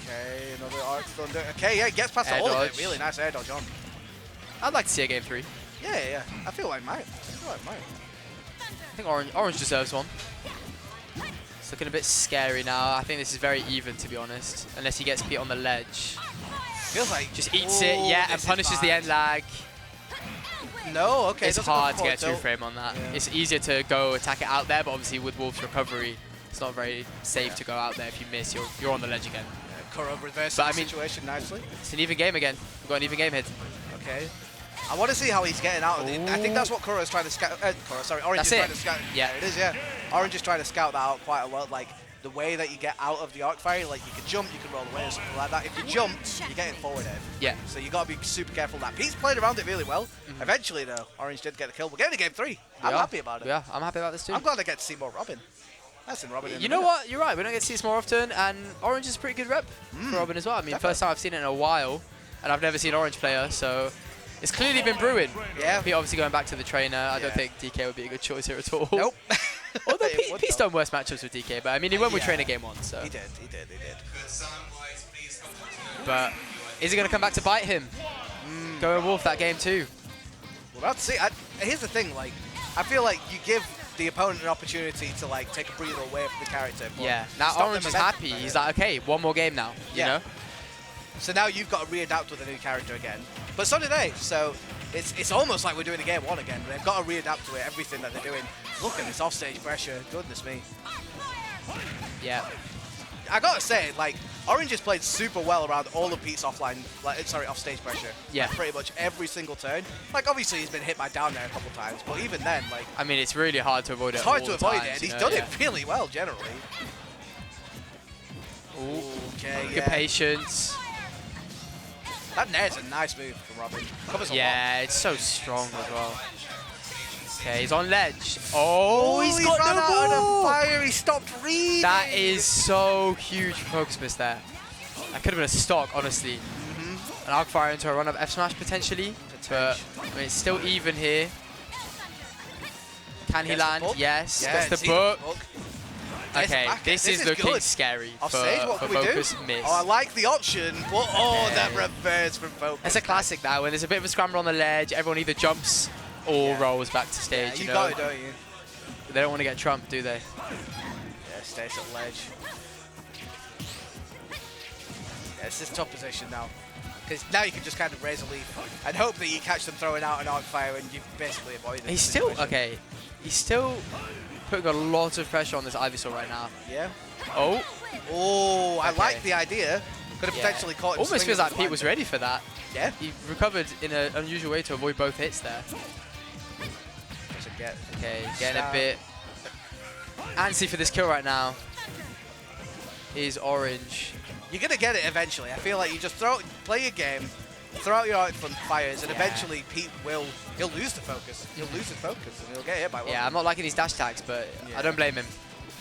Okay, another arc thunder. Okay, yeah, gets past Air all of dodge. it. Really nice air dodge on. I'd like to see a game 3. Yeah. I feel like might. I think Orange deserves one. It's looking a bit scary now. I think this is very even, to be honest. Unless he gets Pete on the ledge. Feels like Just eats it, yeah, and this is punishes the bad. end lag. No, okay. It's doesn't go hard to forward get 2 tilt. frame on that. Yeah. It's easier to go attack it out there, but obviously with Wolf's recovery, it's not very safe to go out there. If you miss, you're on the ledge again. Kuro reverses But I the mean- situation nicely. It's an even game again. We've got an even game here. Okay. I want to see how he's getting out of it. I think that's what Kuro is trying to scout. Orange That's is it. trying to scout. Yeah. There it is, yeah. Orange is trying to scout that out quite a lot. Like, the way that you get out of the arc fire, like you can jump, you can roll away or something like that. If you jump, you're getting forward air. Yeah. So you got to be super careful of that. Pete's played around it really well. Eventually, though, Orange did get a kill. We're getting a game 3. I'm happy about it. Yeah, I'm happy about this too. I'm glad I get to see more Robin. I've seen Robin in You a know minute. what? You're right. We don't get to see this more often, and Orange is a pretty good rep for Robin as well. I mean, Definitely. first time I've seen it in a while, and I've never seen Orange player, so it's clearly been brewing. Yeah. Pete obviously going back to the trainer. I don't Yeah. think DK would be a good choice here at all. Nope. Although It would, Pete's though. done worse matchups with DK, but I mean, he went with Yeah. trainer game 1, so. He did. But is he going to come back to bite him? Go and Wolf that game too. Well, that's it. Here's the thing, like, I feel like you give the opponent an opportunity to, like, take a breather away from the character. but Yeah. Now stop Orange them is momentum happy. from He's it. like, okay, one more game now. You Yeah. know? So now you've got to readapt with a new character again. But so do they. So it's almost like we're doing a game 1 again. They've got to readapt to it, everything that they're doing. Look at this offstage pressure. Goodness me. Yeah. I gotta say, like, Orange has played super well around all of Pete's offstage pressure. Yeah. Like, pretty much every single turn. Like, obviously he's been hit by down there a couple times, but even then, like, I mean, it's really hard to avoid it. it's hard all to the avoid times, it, and you he's know, done yeah. it really well generally. Ooh. Okay, Good yeah. patience. That nair's a nice move from Robin. Covers a lot. Yeah, it's so strong as well. Okay, he's on ledge. Oh, he's got ran no out of ball. the fire. He stopped reading. That is so huge for focus miss there. That could have been a stock, honestly. An arc fire into a run of F smash potentially, but I mean, it's still even here. Can he Gets the land? book. Yes. Yeah, Gets the see book. Gets Okay, back. this is looking good. scary for, Off stage, what for can we do? focus miss. Oh, I like the option. But, oh, Okay. that reverse from focus. That's a classic now. When there's a bit of a scramble on the ledge, everyone either jumps or Yeah. rolls back to Yeah, stage. you you know, got it, don't you? they don't want to get trumped, do they? Yeah, stays at ledge. Yeah, it's this tough position now. Because now you can just kind of raise a leaf and hope that you catch them throwing out an arc fire and you basically avoid it. He's still okay. He's still putting a lot of pressure on this Ivysaur right now. Yeah. Oh, Oh, I Okay. like the idea. Could have yeah. potentially caught him. Almost swinging feels with like the Pete line was there. ready for that. Yeah. He recovered in an unusual way to avoid both hits there. That's a get. Okay, getting a Stab. bit antsy for this kill right now. Is Orange. You're gonna get it eventually. I feel like you just play your game, throw out your arc fires, and Yeah. eventually Pete he'll lose the focus. He'll lose his focus and he'll get hit by one. Yeah, I'm not liking these dash tags, but Yeah. I don't blame him.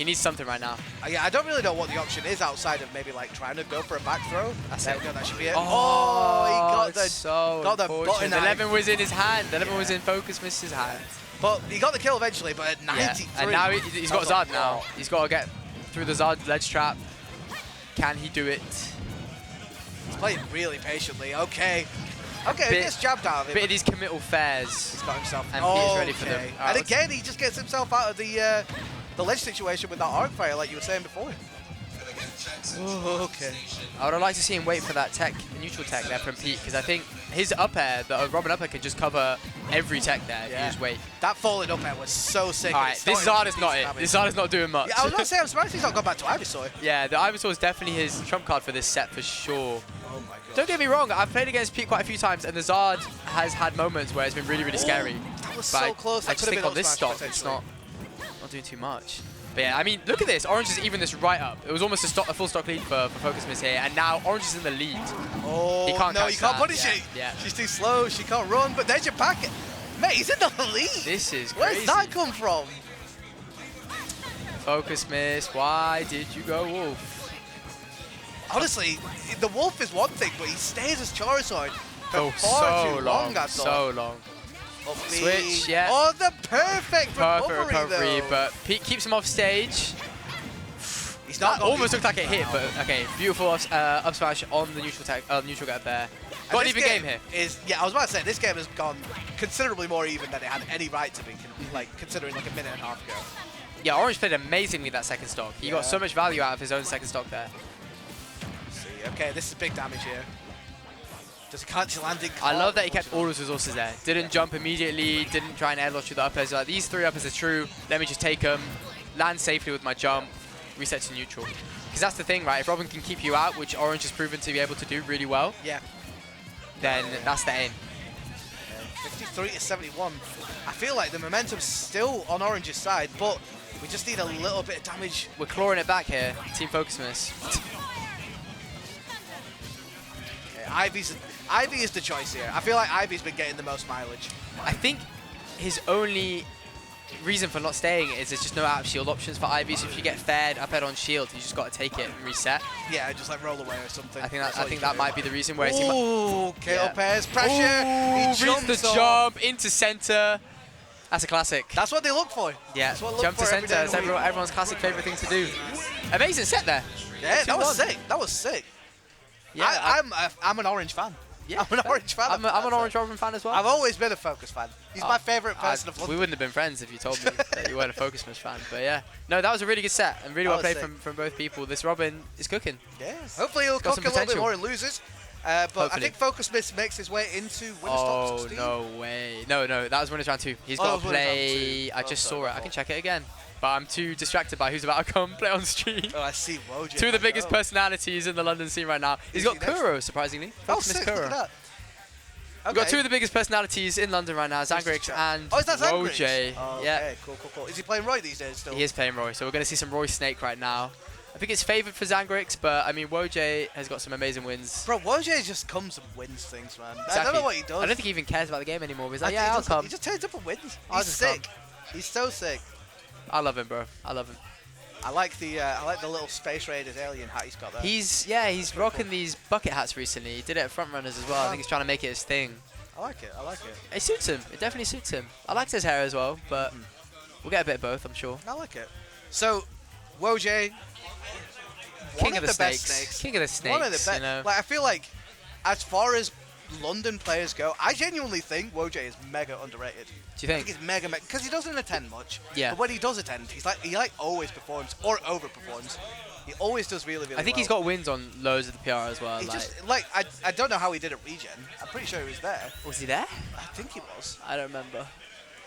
He needs something right now. Yeah, I don't really know what the option is outside of maybe like trying to go for a back throw. There we go, that should be it. Oh, he got the so got the unfortunate. button The knife. 11 was in his hand. The 11 was in Focus Miss's hand. But he got the kill eventually, but at 93. Yeah. And now he's got That was Zard now. He's got to get through the Zard ledge trap. Can he do it? He's playing really patiently. Okay. Okay, he gets jabbed out of him. Bit of these committal fares. He's got himself. And Peter's ready for them. Okay. Alright, And again, he just gets himself out of the ledge situation with that arc fire, like you were saying before. Oh, okay. I would have liked to see him wait for that tech, neutral tech there from Pete, because I think his up air, the Robin up air, can just cover every tech there if you just wait. That falling up air was so sick. Alright, this Zard is not it. This Zard is not doing much. Yeah, I was about to say, I'm surprised he's not gone back to Ivysaur. Yeah, the Ivysaur is definitely his trump card for this set for sure. Oh my god. Don't get me wrong, I've played against Pete quite a few times, and the Zard has had moments where it's been really, really scary. That was But so close. I just think on this stock, it's not doing too much. But yeah, I mean, look at this. Orange is even this right up. It was almost a full stock lead for Focus Miss here, and now Orange is in the lead. Oh, He can't no, catch you can't that. punish Yeah, it. yeah. She's too slow. She can't run, but there's your packet. Mate, he's in the lead. This is Where's crazy. that come from? Focus Miss, why did you go Wolf? Honestly, the Wolf is one thing, but he stays as Charizard for Oh, far so too long, I thought. so long. Up B. Switch, yeah. Oh, the perfect Perfect recovery, though. but Pete keeps him off stage. He's not That almost looked like it hit, but okay, beautiful up smash on the neutral tech, neutral get there. Got an even game here. Yeah, I was about to say, this game has gone considerably more even than it had any right to be, like considering like a minute and a half ago. Yeah, Orange played amazingly that second stock. He got so much value out of his own second stock there. See, okay, this is big damage here. Does he catch a landing? I love that he kept all his resources there. Didn't jump immediately, didn't try and air dodge through the up airs. Like, these three up airs are true. Let me just take them, land safely with my jump, reset to neutral. Because that's the thing, right? If Robin can keep you out, which Orange has proven to be able to do really well, then that's the aim. 53 to 71. I feel like the momentum's still on Orange's side, but we just need a little bit of damage. We're clawing it back here. Team Focus Miss. Ivy is the choice here. I feel like Ivy's been getting the most mileage. I think his only reason for not staying is there's just no out of shield options for Ivy. So if you get fed up head on shield, you just got to take it and reset. Yeah, just like roll away or something. I think that might be the reason where he Ooh, KO pairs, pressure. Ooh, He reached jumps the off. jump into center. That's a classic. That's what they look for. Yeah, That's what I look jump to for every center. day It's of the week. everyone's classic favorite thing to do. Amazing set there. Yeah, that was 2-1. sick. That was sick. Yeah, I'm an Orange fan. yeah, I'm an Orange fan. I'm an Orange Robin fan as well. I've always been a Focus fan. He's my favorite person of We London. wouldn't have been friends if you told me that you weren't a Focus Miss fan. But yeah, no, that was a really good set and really That well was played sick. from both people. This Robin is cooking. Yeah. Hopefully he'll got cook some a little bit potential. more and loses. But I Hopefully. think Focus Miss makes his way into winner's Oh, top 16. no way. No, that was winners round 2. He's Oh, got that to was winners round play. 2. I Oh, just sorry, saw it. my I can fault. check it again. But I'm too distracted by who's about to come play on stream. Oh, I see Wojeh. Two of the biggest Oh. personalities in the London scene right now. He's Is got he next? Kuro, surprisingly. Oh, Focus Miss sick. Kuro. Look at that. We've got Okay. two of the biggest personalities in London right now, Zangrix check. and Oh, is that Zangrix? wojeh. Oh, Yeah, okay, cool. Is he playing Roy these days still? he is playing Roy, so we're going to see some Roy Snake right now. I think it's favoured for Zangrix, but I mean, wojeh has got some amazing wins. Bro, Wojeh just comes and wins things, man. I don't Exactly. know what he does. I don't think he even cares about the game anymore. He's like, He yeah, I'll just- come. He just turns up and wins. I'll He's just sick. He's so sick. I love him, bro. I love him. I like the little Space Raiders alien hat he's got there. He's rocking these bucket hats recently. He did it at Front Runners as well. I think he's trying to make it his thing. I like it. It suits him. It definitely suits him. I liked his hair as well, but we'll get a bit of both, I'm sure. I like it. So, Wojeh, King of the best snakes. snakes. King of the snakes. One of the best. You know. Like, I feel like, as far as London players go, I genuinely think Wojeh is mega underrated. Do you I think? think he's mega because he doesn't attend much. Yeah. But when he does attend, he always performs or overperforms. He always does really I think well. he's got wins on loads of the PR as well. He Like, just I don't know how he did at Regen. I'm pretty sure he was there. was he there? I think he was. I don't remember.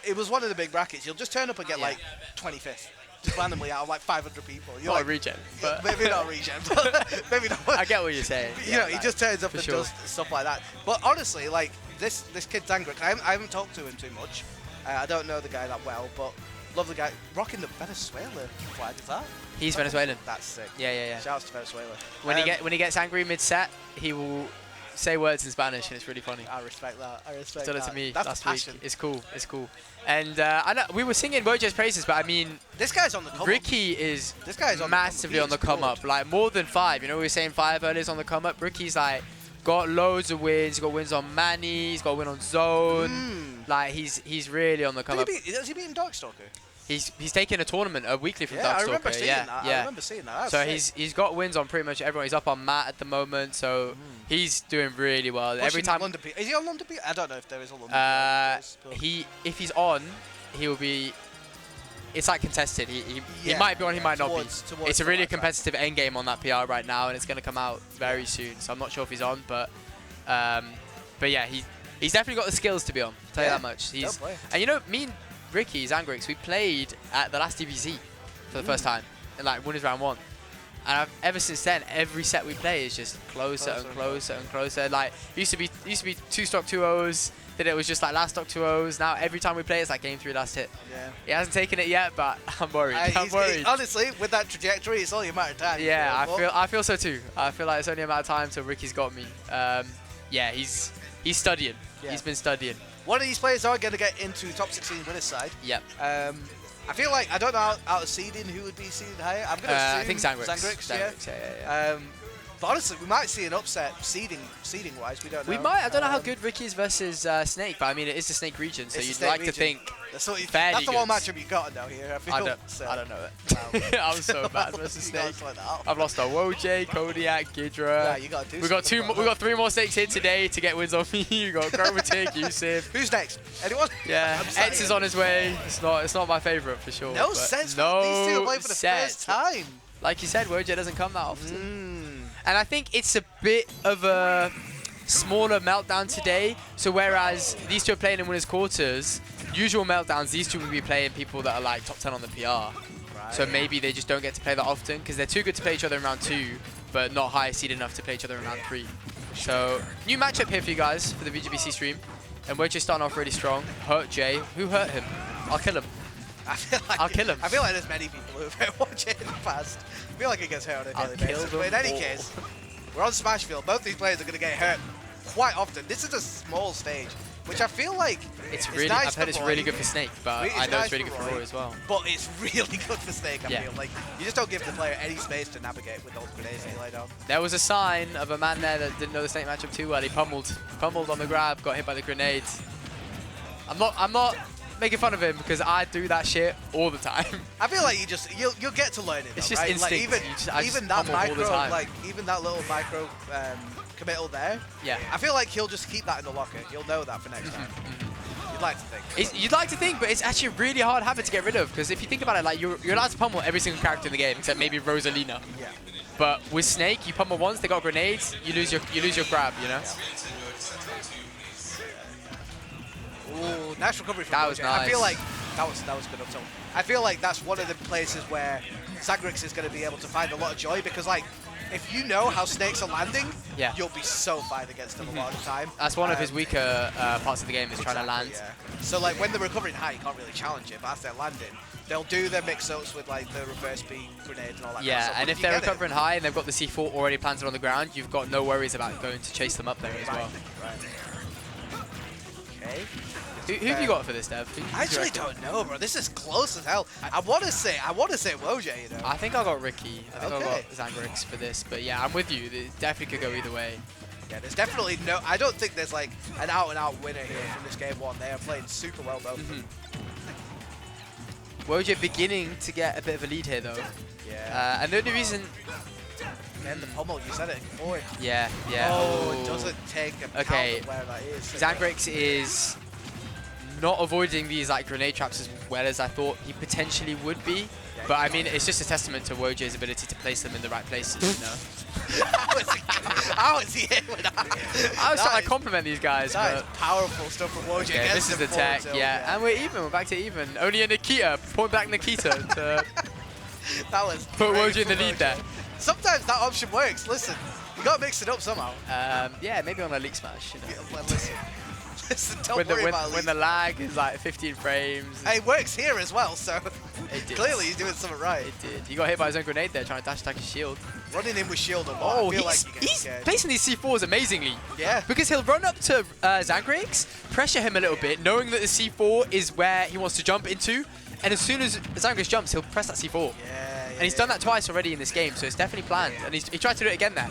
It was one of the big brackets. He'll just turn up and get Yeah. like 25th, just randomly out of like 500 people. You're Not a like, regen, but maybe not Regen, but maybe not. I get what you're saying. You Yeah, know, he like, just turns up for and sure. does stuff like that. But honestly, like this kid Zangrix, I haven't talked to him too much. I don't know the guy that well, but love the guy rocking the Venezuela flag. Is that? He's Venezuelan. That's sick. Yeah. Shouts to Venezuela. When he gets angry mid set, he will say words in Spanish, and it's really funny. I respect that. I respect Done that. it to me That's last passion. week. It's cool. It's cool. And I know we were singing wojeh's praises, but I mean, This guy's on the come Ricky is This guy's on massively on the come up. Like more than Fiive. You know, we were saying Fiive earlier is on the come up. Ricky's like got loads of wins. He's got wins on Manny. He's got a win on Zone. Like he's really on the come up. Has he beaten Darkstalker? He's taking a tournament weekly from Yeah, I Darkstalker. remember seeing yeah, that. yeah. I remember seeing that. So That's sick. he's got wins on pretty much everyone. He's up on Matt at the moment, so he's doing really well. Every Pushing time London P. Is he on London P? I don't know if there is a London P. if he's on, he will be. It's like contested. He might be on, he might not be. It's a really competitive end game on that PR right now, and it's going to come out very soon. So I'm not sure if he's on, but yeah, he's definitely got the skills to be on. I'll tell you that much. And you know, me and Ricky Zangrix, we played at the last DBZ for the first time, and like winners round 1. And ever since then, every set we play is just closer and closer and closer. Like used to be 2 stock 2-0s. Then it was just like last stock 2-0s. Now every time we play, it's like game 3 last hit. Yeah. He hasn't taken it yet, but I'm worried. I'm worried. Honestly, with that trajectory, it's only a matter of time. Yeah, I feel so too. I feel like it's only a matter of time till Ricky's got me. Yeah, he's studying. Yeah. He's been studying. One of these players are going to get into top 16 winners side. Yep. I feel like, I don't know out of seeding who would be seeded higher. I'm going to assume I think Zangrix. Zangrix, Yeah. But honestly, we might see an upset seeding wise. We don't know. We might. I don't know how good Ricky is versus Snake, but I mean, it is the Snake region, so It's the you'd Snake like to region. think That's fairly the one good. matchup you got to know here. I feel. I don't know it. I'm so bad versus You gotta Snake. sort that out. I've lost a wojeh, Kodiak, Gidra. Yeah, you gotta do We got something about we got 3 more Snakes here today to get wins on me. You got Chromatik, Yusuf. Who's next? Anyone? Yeah, I'm sorry. X is on his way. It's not my favorite for sure. No but sense. No These two are playing for the set. first time. Like you said, wojeh doesn't come that often. And I think it's a bit of a smaller meltdown today. So whereas these two are playing in winners quarters, usual meltdowns, these two will be playing people that are like top 10 on the PR. Right. So maybe they just don't get to play that often because they're too good to play each other in round 2, but not high seed enough to play each other in round 3. So new matchup here for you guys for the VGBC stream. And we're just starting off really strong. Hurt Jay. Who hurt him? I'll kill him. I'll kill him. I feel like there's many people who have hurt wojeh in the past. I feel like it gets hurt on a daily basis. But in any case, we're on Smashfield. Both these players are going to get hurt quite often. This is a small stage, which I feel like it's is really. nice I've heard it's for really Roy. good for Snake, but I know it's really good for Roy as well. But it's really good for Snake. I feel like you just don't give the player any space to navigate with all the grenades they lay down. There was a sign of a man there that didn't know the Snake matchup too well. He pummeled on the grab, got hit by the grenades. I'm not making fun of him because I do that shit all the time. I feel like you'll get to learn it. It's though, just right? instinct. Like even that pummel all the time. even that little micro committal there. Yeah. I feel like he'll just keep that in the locker. He'll know that for next time. You'd like to think. You'd like to think, but it's actually a really hard habit to get rid of because if you think about it, like you're allowed to pummel every single character in the game except maybe Rosalina. Yeah. But with Snake, you pummel once, they got grenades, you lose your grab, you know. Ooh, nice recovery from That was wojeh. I feel nice. like that was good up tilt. I feel like that's one of the places where Zangrix is going to be able to find a lot of joy because, like, if you know how Snakes are landing, you'll be so fine against them a lot of the time. That's one of his weaker parts of the game is trying to land. Yeah. So, like, when they're recovering high, you can't really challenge it, but as they're landing, they'll do their mix-ups with, like, the reverse B grenades and all that Yeah, kind of stuff. and But if they're you get it- recovering high and they've got the C4 already planted on the ground, you've got no worries about going to chase them up there as well. Okay. Who have you got for this, Dev? I actually don't know, bro. This is close as hell. I want to say wojeh, you know. I think I got Ricky. I think I Okay. got Zangrix for this, but yeah, I'm with you. It definitely could go either way. Yeah, there's definitely no. I don't think there's like an out-and-out winner here from this game 1. They are playing super well, both of them. wojeh beginning to get a bit of a lead here, though. Yeah. And the only reason... And the pummel, you said it before. Yeah. Oh, it doesn't take a Okay. count of where that is. Zangrix is not avoiding these like grenade traps as well as I thought he potentially would be. But I mean, it's just a testament to wojeh's ability to place them in the right places, you know. How is he able to I was trying to compliment these guys, That is but... powerful stuff from wojeh. Okay, this is the tech, yeah. And we're even, we're back to even. Only a Nikita, point back Nikita to That was put great wojeh in the from lead there. Sometimes that option works. Listen, you got to mix it up somehow. Yeah, maybe on a leak smash, you know. Well, listen, Listen, don't worry about when the lag is like 15 frames. Hey, it works here as well, so It did. clearly he's doing something right. It did. He got hit by his own grenade there, trying to dash attack his shield. Running in with shield a lot. Oh, I feel he's, like you get he's scared. placing these C4s amazingly. Yeah. Because he'll run up to Zangrix, pressure him a little bit, knowing that the C4 is where he wants to jump into, and as soon as Zangrix jumps, he'll press that C4. Yeah, And he's done that twice already in this game, so it's definitely planned. And he tried to do it again there.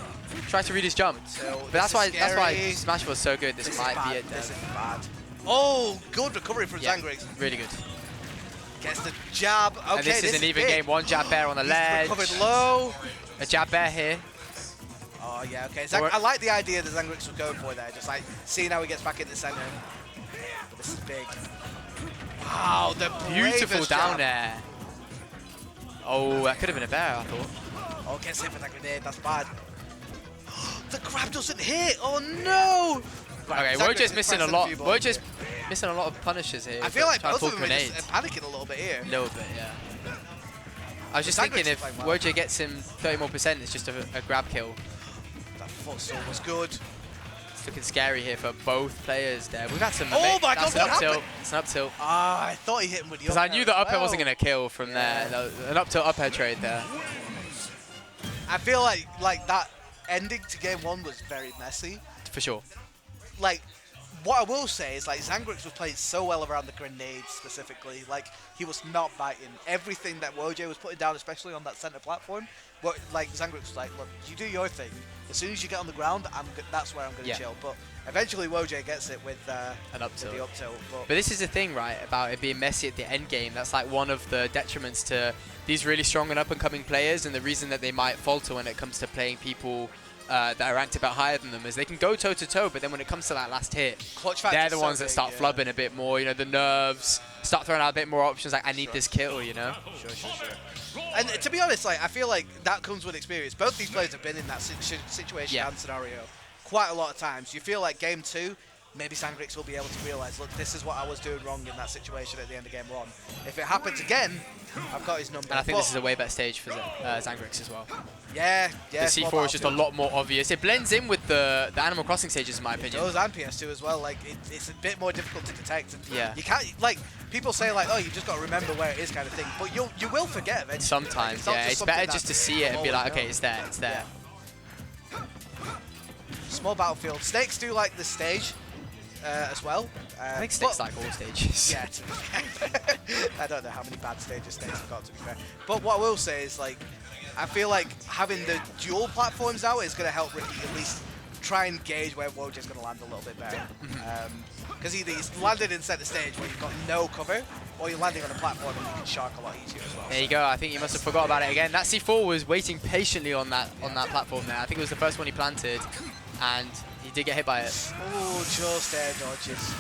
Tried to read his jump. So But that's why scary. Smash was so good. This This might is be bad. it. This is bad. Oh, good recovery from Yeah, Zangrix. really good. Gets the jab. Okay, And this is an even big. game. One jab bear on the He's ledge. recovered low. A jab bear here. Oh, yeah, okay. Or- I like the idea that Zangrix was going for there. Just like seeing how he gets back in the center. But this is big. Wow, the Beautiful bravest down jab. there. Oh, that could have been a bear, I thought. Oh, gets hit with that grenade. That's bad. The grab doesn't hit. Oh, no. Okay, Zangrix Wojeh's is missing a pressing lot. few buttons. Wojeh's missing a lot of punishes here. I feel like trying to both pull of them are grenades. just panicking a little bit here. A little bit, yeah. I was just Zangrix thinking is if playing well. Wojeh gets him 30 more %, it's just a grab kill. That foot still was good. It's looking scary here for both players there. We've had some. Oh my God, that's an what up tilt. happened? It's an up tilt. Ah, I thought he hit him with the Because I knew the up air wasn't going to kill from Yeah. there. That was an up tilt up air trade there. I feel like that ending to game one was very messy. For sure. Like, what I will say is, like, Zangrix was playing so well around the grenades specifically. Like, he was not biting everything that Wojeh was putting down, especially on that center platform. But like, Zangrix was like, look, you do your thing. As soon as you get on the ground, that's where I'm going to Yeah. chill. But eventually, Wojeh gets it with An up tilt. the up tilt. But this is the thing, right, about it being messy at the end game. That's like one of the detriments to these really strong and up-and-coming players, and the reason that they might falter when it comes to playing people that are ranked a bit higher than them is they can go toe-to-toe, but then when it comes to that last hit, Clutch factor they're is the so ones that big, start yeah. flubbing a bit more. You know, the nerves, start throwing out a bit more options, like, I need this kill, you know? Sure. And to be honest, like, I feel like that comes with experience. Both these players have been in that situation Yeah. and scenario quite a lot of times. You feel like game two, maybe Zangrix will be able to realize, look, this is what I was doing wrong in that situation at the end of game one. If it happens again, I've got his number. And I think But this is a way better stage for Zangrix as well. yeah, The C4 is just a lot more obvious. It blends in with the Animal Crossing stages, in my opinion. Those and PS2 as well. Like, it's a bit more difficult to detect. And Yeah. You can't, like, people say, like, oh, you've just got to remember where it is kind of thing. But you will forget eventually. Sometimes, Like, yeah. not It's something better that just to see it and be you'll like, always okay, know. it's there, it's there. Small battlefield. Snakes do like the stage as well. I think Snake's like all stages. Yeah, to be fair. I don't know how many bad stages Snakes have got, to be fair. But what I will say is, like, I feel like having the dual platforms now is going to help Ricky at least try and gauge where Wojeh's going to land a little bit better. Because either he's landed in center stage where you've got no cover, or you're landing on a platform and you can shark a lot easier as well. There you go. I think he must have forgot about it again. That C4 was waiting patiently on that platform there. I think it was the first one he planted, and he did get hit by it. Oh, just air dodges.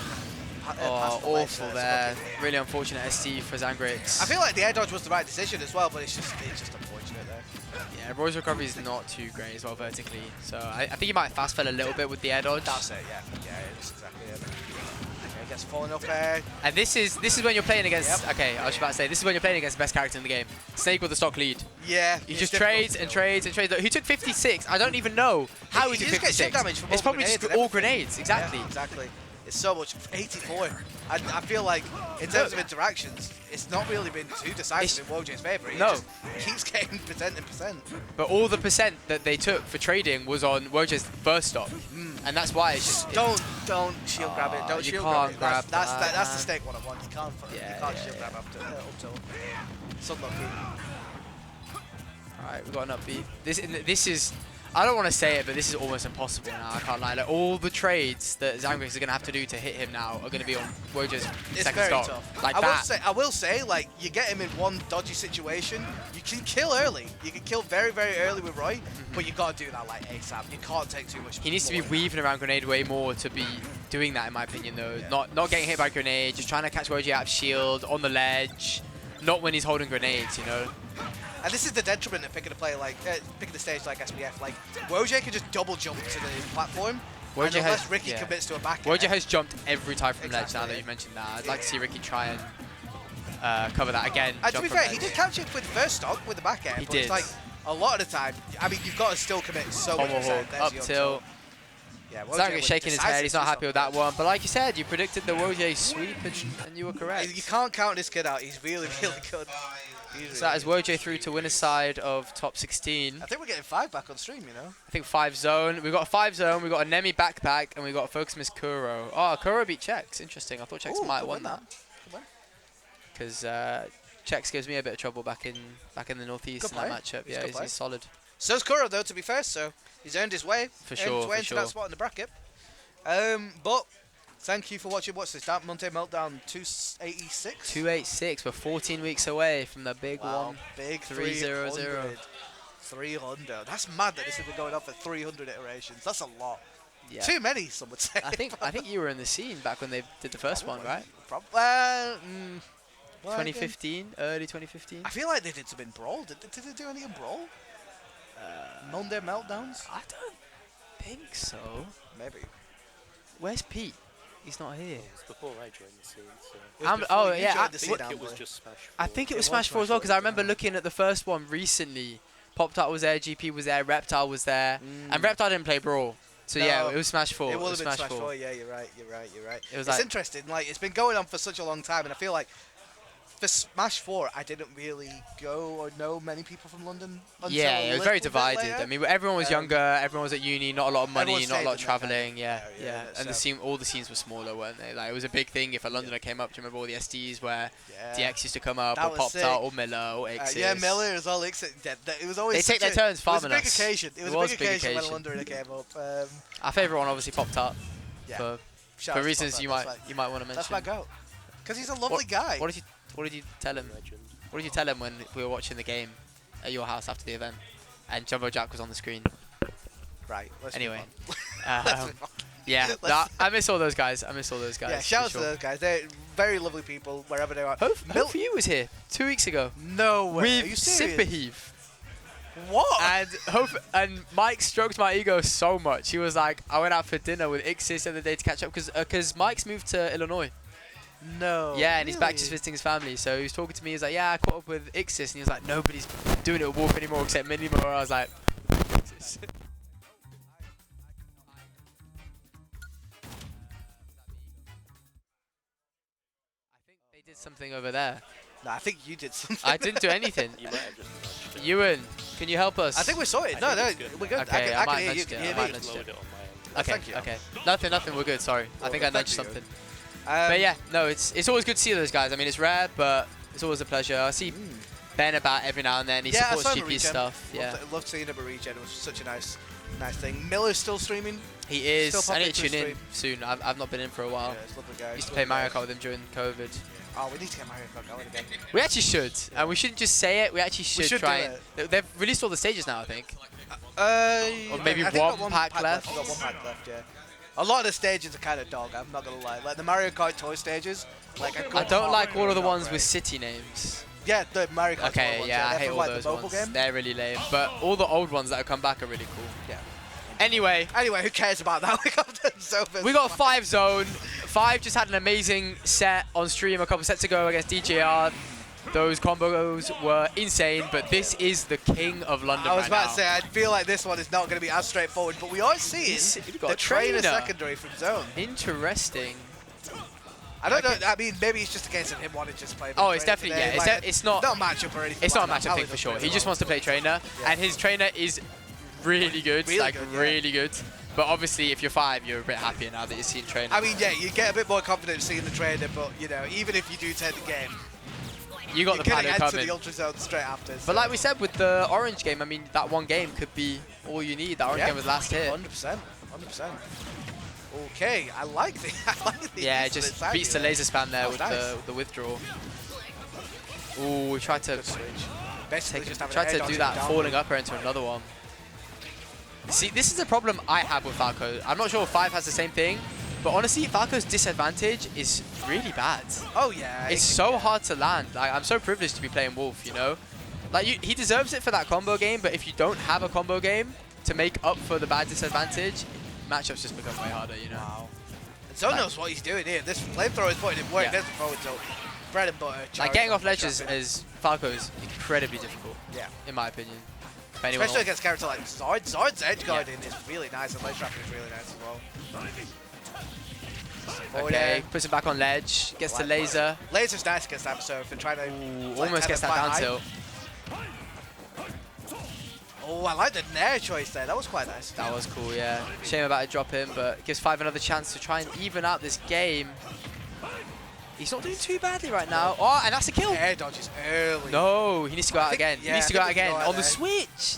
Oh, awful there. Really unfortunate SC for Zangrix. I feel like the air dodge was the right decision as well, but it's just unfortunate there. Yeah, Roy's recovery is not too great as well vertically. So I think he might fast fell a little bit with the air dodge. That's it, yeah. Yeah, it's exactly it. Okay, gets fallen up there. And this is when you're playing against. Okay, I was about to say this is when you're playing against the best character in the game. Snake with the stock lead. Yeah. He it's just difficult trades to and do. trades and trades. Look, he took 56. I don't even know how he He took just gets 56. shield damage from It's all probably just grenades and all everything. grenades. Exactly. Yeah, exactly. It's so much. 84. I feel like in terms of interactions, it's not really been too decisive in Wojeh's favour. He No. just keeps getting percent and percent. But all the percent that they took for trading was on Wojeh's first stock, and that's why it's just. Don't shield grab it. Oh, Don't you shield can't grab it. grab That's that, that's the man. stake 101. You can't Yeah, shield grab up till. It's unlucky. All right, we got an upbeat. This is. I don't want to say it, but this is almost impossible now. I can't lie. Like, all the trades that Zangrix is going to have to do to hit him now are going to be on Wojeh's It's second very stock. tough. Like I that. will say, like, you get him in one dodgy situation, you can kill early. You can kill very, very early with Roy, but you got to do that like ASAP. You can't take too much. He needs to be more. weaving around grenade way more to be doing that, in my opinion, though. Yeah. Not getting hit by grenade, just trying to catch Wojeh out of shield, on the ledge. Not when he's holding grenades, you know? And this is the detriment of picking a player like picking a stage like SBF. Like Wojeh can just double jump to the platform. Wojeh and unless has- Ricky yeah. commits to a back Wojeh air, has jumped every time from ledge now Exactly. that you've mentioned that. I'd like to see Ricky try and cover that again. And to jump be from fair, he ledge. did catch it with first stock with the back air. He but it's did. like a lot of the time, I mean, you've got to still commit so much Tomahawk, percent. There's up your tilt. Yeah, Xanadu shaking his head. He's not happy with that one. But like you said, you predicted the wojeh sweep, and you were correct. You can't count this kid out. He's really, really good. So that is wojeh through to winner's side of top 16. I think we're getting Fiive back on stream, you know? I think Fiive zone. We've got a Fiive zone. We've got a Nemi backpack, and we've got a Focus Miss Kuro. Oh, Kuro beat Chex. Interesting. I thought Chex might have won that. Because Chex gives me a bit of trouble back in the northeast in that matchup. Yeah, he's solid. So's Kuro, though, to be fair, so he's earned his way. For sure, for into sure. that spot in the bracket. But thank you for watching. What's this? DAT Monday Meltdown 286? 286. We're 14 weeks away from the big one. Big 300. 300. That's mad that this has been going on for 300 iterations. That's a lot. Yeah. Too many, some would say. I think you were in the scene back when they did the first one, right? 2015, early 2015. I feel like they did some in Brawl. Did they do any in Brawl? Monday Meltdowns? I don't think so. Maybe. Where's Pete? He's not here. It's before I joined the scene, so... Oh, yeah. I think it was just Smash 4. I think it was Smash 4 as well, because I remember looking at the first one recently. Pop Tart was there, GP was there, Reptile was there. And Reptile didn't play Brawl. So No, yeah, it was Smash 4. It would have been Smash 4. Yeah, you're right. It was it's interesting. Like, it's been going on for such a long time, and I feel like for Smash 4, I didn't really go or know many people from London. Yeah, it was very little bit divided. later. I mean, everyone was younger, everyone was at uni, not a lot of money, Everyone not a stayed lot of in that kind traveling. of Yeah. area, And the so- scene, all the scenes were smaller, weren't they? Like, it was a big thing if a Londoner came up. Do you remember all the SDs where DX used to come up, That or was Pop sick. Tart, or Miller, or X's? Yeah, Miller as well. It was always They take such their turns farming It was a big us. occasion. It was a big occasion when a Londoner came up. Our favourite one, obviously, Pop Tart. Yeah. For Shout out to reasons Pop you Tart, might want to mention. That's my goat. Because he's a lovely guy. What did you tell him? What did you tell him when we were watching the game at your house after the event, and Jumbo Jack was on the screen? Right. Let's Anyway, move on. yeah, I miss all those guys. Yeah, shout out to those guys. They're very lovely people wherever they are. Hope for You was here 2 weeks ago. No way. Are you With serious? Fiive. What? And Mike stroked my ego so much. He was like, I went out for dinner with Ixis the other day to catch up because Mike's moved to Illinois. No. Yeah, and he's back just visiting his family. So he was talking to me. He's like, yeah, I caught up with Ixis, and he was like, nobody's doing it with Wolf anymore except MiniMo. I was like, Ixis. I think they did something over there. No, I think you did something. I didn't do anything. You might have just nudged it. Ewan, can you help us? I think we're sorted. No, we're good. Okay, I might can hear you. nudge Can it, you I hear might me? nudge Load it on my end. Okay, Thank you. okay. Nothing, we're good, sorry. I think I thank nudged you. something. But yeah, no, it's always good to see those guys. I mean, it's rare, but it's always a pleasure. I see Ben about every now and then. He Yeah, I supports saw him at GP Regen. stuff. Yeah, Loved seeing him at Regen. It was such a nice thing. Miller's still streaming. he is. Still I need popping to to tune in soon. I've not been in for a while. Yeah, it's a lovely guy. Used to play Mario Kart with him during COVID. Oh, we need to get Mario Kart going again. We actually should, and we shouldn't just say it. We actually should, should try. do They've released all the stages now, I think. Or maybe I think one got pack left. We've got one pack left, yeah. A lot of the stages are kind of dog, I'm not going to lie. Like the Mario Kart toy stages. Like I don't like all of the ones with city names. Yeah, the Mario Kart toy Okay, ones. yeah, I They're hate from, all like, those the mobile ones. game. They're really lame. But all the old ones that have come back are really cool. Yeah. Anyway, Who cares about that? we got Fiive zone. Fiive just had an amazing set on stream a couple sets ago against DJR. Those combos were insane, but this is the king of London I was right about now. to say, I feel like this one is not going to be as straightforward, but we are seeing We've got the a trainer trainer. secondary from zone. Interesting. I don't know. I mean, maybe it's just a case of him wanting to just play. Oh, it's definitely, yeah. It's not a matchup or anything. It's not a like that. matchup thing for sure. He just wants to play trainer, Yeah. and his trainer is really good, Really like good, yeah. really good. But obviously, if you're Fiive, you're a bit happier now that you're seeing trainer. I mean, yeah, you get a bit more confidence seeing the trainer, but you know, even if you do take the game, you got you're the going Palu to enter coming. the Ultra Zone straight after. But like we said with the orange game, I mean, that one game could be all you need. That orange game was last hit. 100%. Okay, I like the. Yeah, it just beats the laser spam there Oh, with nice. the withdrawal. Ooh, we tried to Basically, just having tried an to air do dodge that down. falling up air into another one. See, this is a problem I have with Falco. I'm not sure if Fiive has the same thing, but honestly, Falco's disadvantage is really bad. Oh yeah. It's so hard to land. Like, I'm so privileged to be playing Wolf, you know? Like, he deserves it for that combo game, but if you don't have a combo game to make up for the bad disadvantage, matchups just become way harder, you know? Wow. And Zone knows what he's doing here. This flamethrower is putting in work. Yeah. There's the forward tilt. Bread and butter. Like, getting off ledges as Falco is incredibly difficult, Yeah. in my opinion. If anyone Especially against characters like Zord. Zord's edge guarding is really nice, and ledge trapping is really nice as well. Okay, puts him back on ledge, gets the laser. Laser's nice against Absol for trying to Almost gets that down tilt. Oh, I like the Nair choice there. That was quite nice. That was cool, yeah. Shame about it dropping, but gives Fiive another chance to try and even out this game. He's not doing too badly right now. Oh, and that's a kill. Air dodges early. No, he needs to go out again. Yeah, he needs to go out again on the there. switch.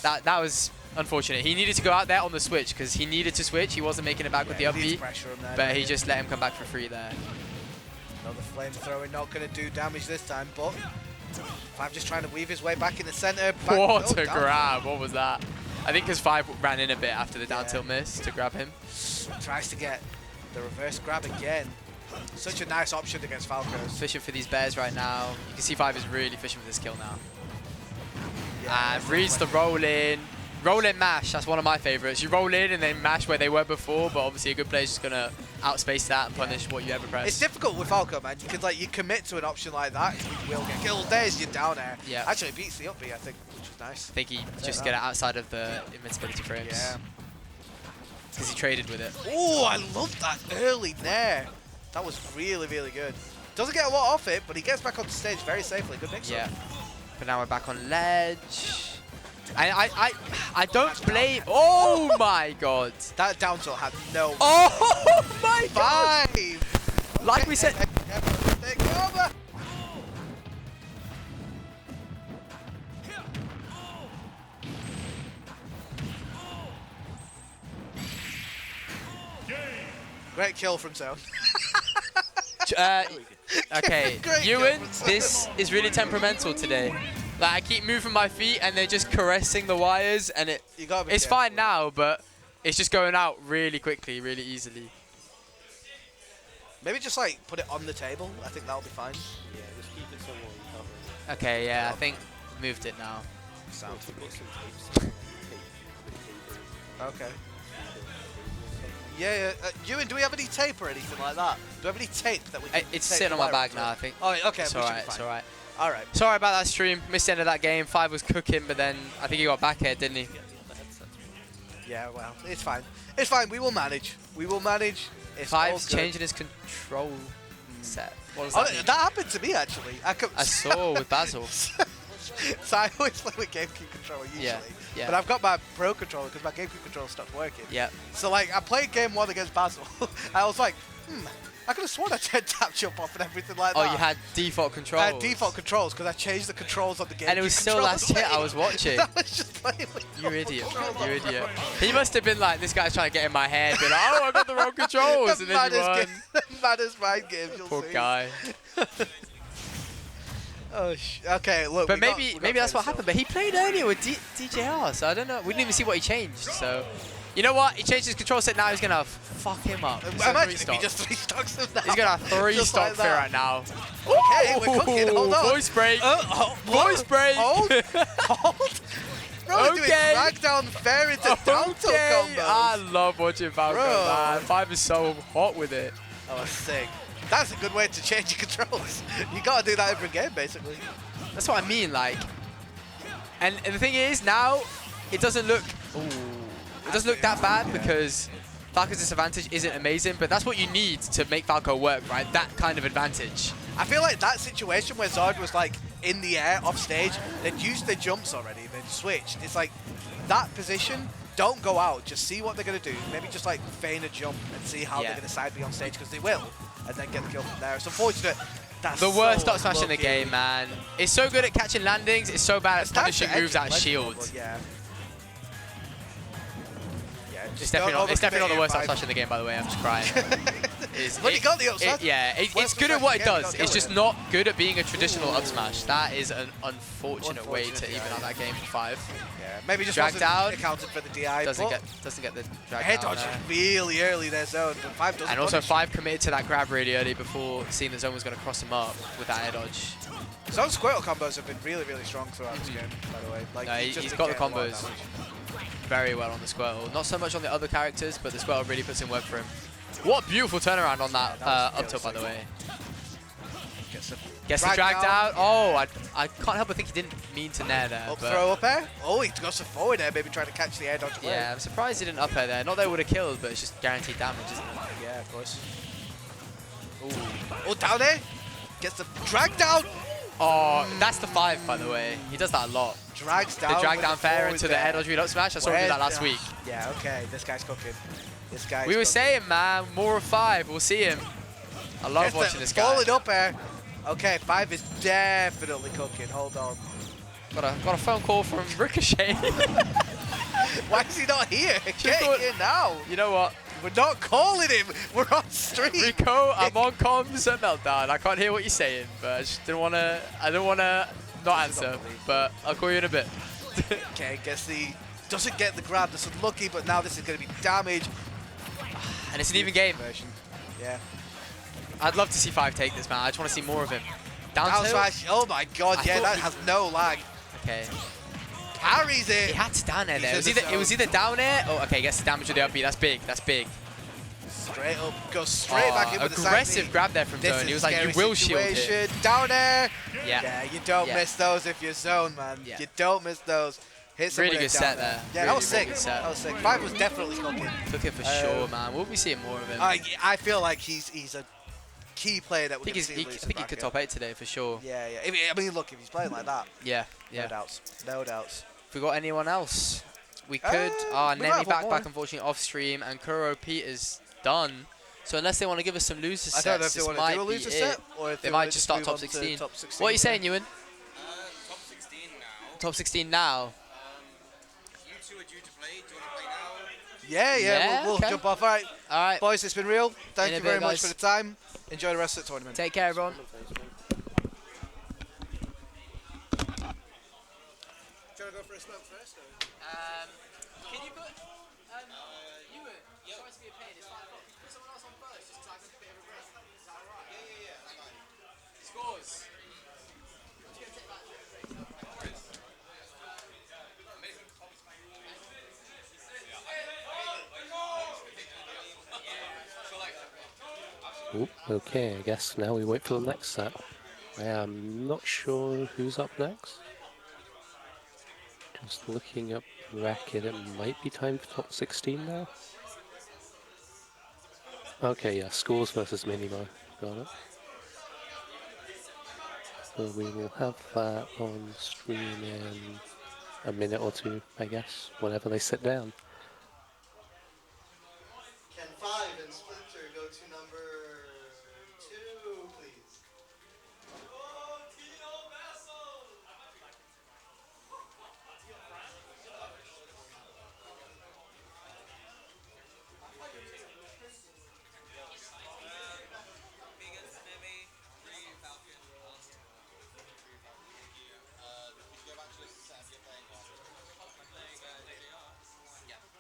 That was unfortunate. He needed to go out there on the switch because he needed to switch. He wasn't making it back with the up B, but he just let him come back for free there. Another flamethrower, not going to do damage this time, but Fiive just trying to weave his way back in the center. What a grab. What was that? I think because Fiive ran in a bit after the down tilt miss to grab him. Tries to get the reverse grab again. Such a nice option against Falcos. Fishing for these bears right now. You can see Fiive is really fishing for this kill now. Yeah, And reads the roll in. Roll in mash, that's one of my favorites. You roll in and then mash where they were before, but obviously a good player is just gonna outspace that and punish what you ever press. It's difficult with Falco, man, because like you commit to an option like that, you will get killed. There's your down air. Yeah. Actually, it beats the up B, I think, which was nice. I think he just get it outside of the invincibility frames. Yeah. Because he traded with it. Oh, I love that early there. That was really, really good. Doesn't get a lot off it, but he gets back on the stage very safely. Good mix-up. Yeah. But now we're back on ledge. And I don't blame. Oh my god. That down tilt had no. Oh my god. Fiive. Like we said. Take over. Great kill from Zone. Okay, Great Ewan, kill from this Zone. is really temperamental today. Like I keep moving my feet and they're just caressing the wires, and You gotta be it's careful. fine now, but it's just going out really quickly, really easily. Maybe just like put it on the table. I think that'll be fine. Yeah, just keep it somewhere you cover it. Okay, yeah, I think moved it now. Sounds Put good. some tapes, tape with cable. Okay. Yeah, yeah. Ewan, do we have any tape or anything like that? Do we have any tape that we can It's tape sitting on the my wire bag up now, to? I think. Oh, okay. It's we should be alright, it's fine. alright. All right. Sorry about that stream. Missed the end of that game. Fiive was cooking, but then I think he got back here, didn't he? Yeah, well, it's fine. It's fine. We will manage. We will manage. It's all Five's good. changing his control set. What does Oh, that mean? that happened to me actually. I saw with Basil. So I always play with GameCube controller usually. Yeah. But I've got my Pro controller because my GameCube controller stopped working. Yeah. So like I played game 1 against Basil. I was like, I could have sworn I turned tap jump off and everything like Oh, that. you had default controls. I had default controls because I changed the controls on the game. And it was still last hit I was watching. I was just playing with You normal idiot. controls. You idiot. He must have been like, this guy's trying to get in my head, being like, oh, I got the wrong controls, and then you won. The maddest mind games you'll Poor see. guy. Oh, okay, look. But we got- maybe we got maybe that's what Fred happened. But he played earlier with DJR, so I don't know. We didn't even see what he changed. So, you know what? He changed his control set. Now he's gonna fuck him up. He's gonna Imagine if he three-stock. just 3-stocks him now. He's gonna three Just stock like Fear that. right now. Okay, we're cooking. Hold on. Voice break. What? Voice break. Hold. Hold. Bro, we're doing Okay. drag down fair into down tilt Okay. I combos. love watching Falco, Bro. man. Fiive is so hot with it. Oh, sick. That's a good way to change your controls. You gotta do that every game, basically. That's what I mean, like. And the thing is, now it doesn't look. It doesn't look that bad because Falco's disadvantage isn't amazing, but that's what you need to make Falco work, right? That kind of advantage. I feel like that situation where Zord was like in the air off stage, they'd used their jumps already, they'd switched. It's like that position, don't go out, just see what they're gonna do. Maybe just like feign a jump and see how they're gonna side B on stage, because they will, and then get the kill from there. It's unfortunate. That's The worst so up smash in the lucky. game, man. It's so good at catching landings, it's so bad at It's time to punishing moves edge out of it, shield. but yeah. Yeah, It's just definitely, don't it's definitely not the worst overcommit up it, smash in the game, by the way. I'm just crying. But he got the up smash. Yeah, it's Worst good up at what it smash in the game, does. you can't It's kill just it. not good at being a traditional up smash. That is an unfortunate way to Unfortunate, even yeah. out that game for Fiive. Yeah, maybe just Drag wasn't down. accounted for the DI. Doesn't but get the drag head down dodge there. really early there, Zone, but Fiive doesn't And also punish. Fiive committed to that grab really early before seeing the zone was going to cross him up with that air dodge. Zone Squirtle combos have been really, really strong throughout this game, by the way. Like, No, just he's been got the getting a lot of combos damage. very well on the Squirtle. Not so much on the other characters, but the Squirtle really puts in work for him. What a beautiful turnaround on that that was up tilt, by really the way. Gets the drag down. Oh, I can't help but think he didn't mean to nair there. Up but throw up air. Oh, he goes to forward air, maybe trying to catch the air dodge away. yeah, I'm surprised he didn't up air there. Not that it would have killed, but it's just guaranteed damage, isn't it? Yeah, of course. Ooh. Oh, down there. Gets the drag down. Oh, that's the Fiive, by the way. He does that a lot. Drags down. The drag with down fair forward into the air dodge read up smash. I saw him do that last week. Yeah, okay. This guy's cooking. This guy's We were cooking. saying, man, more of Fiive. We'll see him. I love Gets watching the this guy. falling up air. Okay, Fiive is definitely cooking. Hold on. Got a phone call from Ricochet. Why is he not here? Get thought- here now. You know what? We're not calling him. We're on stream. Rico, I'm on comms at Meltdown. I can't hear what you're saying, but I just didn't want to. I don't want to not answer, but I'll call you in a bit. Okay, doesn't get the grab. That's unlucky, but now this is going to be damage. And it's an even game. Version. Yeah. I'd love to see Fiive take this, man. I just want to see more of him. Down Down tilt? smash. Oh my god, I yeah, thought that has no lag. Okay. Carries He it. had to down air there. He's It in the was zone. either down air. Oh, okay. Gets the damage with the up B. That's big. That's big. Straight up. Goes straight back in with the side aggressive B. grab there from This Toon. is He was a like, you scary will shield it. situation. Down air. Yeah. Yeah, you don't Yeah. miss those if you're zone, man. Yeah. You don't miss those. Hit Really someone good down set there. Yeah, Really, that was really sick. good set. That was sick. Fiive was definitely cooking. Took it for sure, man. We'll be seeing more of him. I feel like he's a key player that I we're think, going to see. I think he could top 8 today for sure. Yeah, yeah. I mean, look, if he's playing like that, Yeah, no yeah. doubts. No doubts. If we got anyone else, we could. we might Nemi have one more. back unfortunately off stream, and Kuro Pete is done. So unless they want to give us some loser sets, I don't know if they this want might to do a be loser it. set or if They wanna might just start move top on to 16. top 16. What are you saying, Ewan? Top 16 now. Top 16 now. You two are due to play. Do you want to play now? Yeah, Yeah, we'll okay. jump off. All right, All right. boys, it's been real. Thank In a you very bit, much guys. for the time. Enjoy the rest of the tournament. Take care, everyone. Do you want to go for a smoke first? Can you put Ewan? Sorry to be a pain. It's 5 o'clock. Can you put someone else on first, just so I can get a break? Is that alright? Yeah. Skaws. Oop, okay, I guess now we wait for the next set. I am not sure who's up next. Just looking up bracket, it might be time for top 16 now. Okay, yeah, Skaws versus MiniMo. Got it. So we will have that on stream in a minute or two, I guess, whenever they sit down. Can Fiive and Splinter go to number 2, please? Go back to the set you're playing on. I'm playing iDJR. Yeah.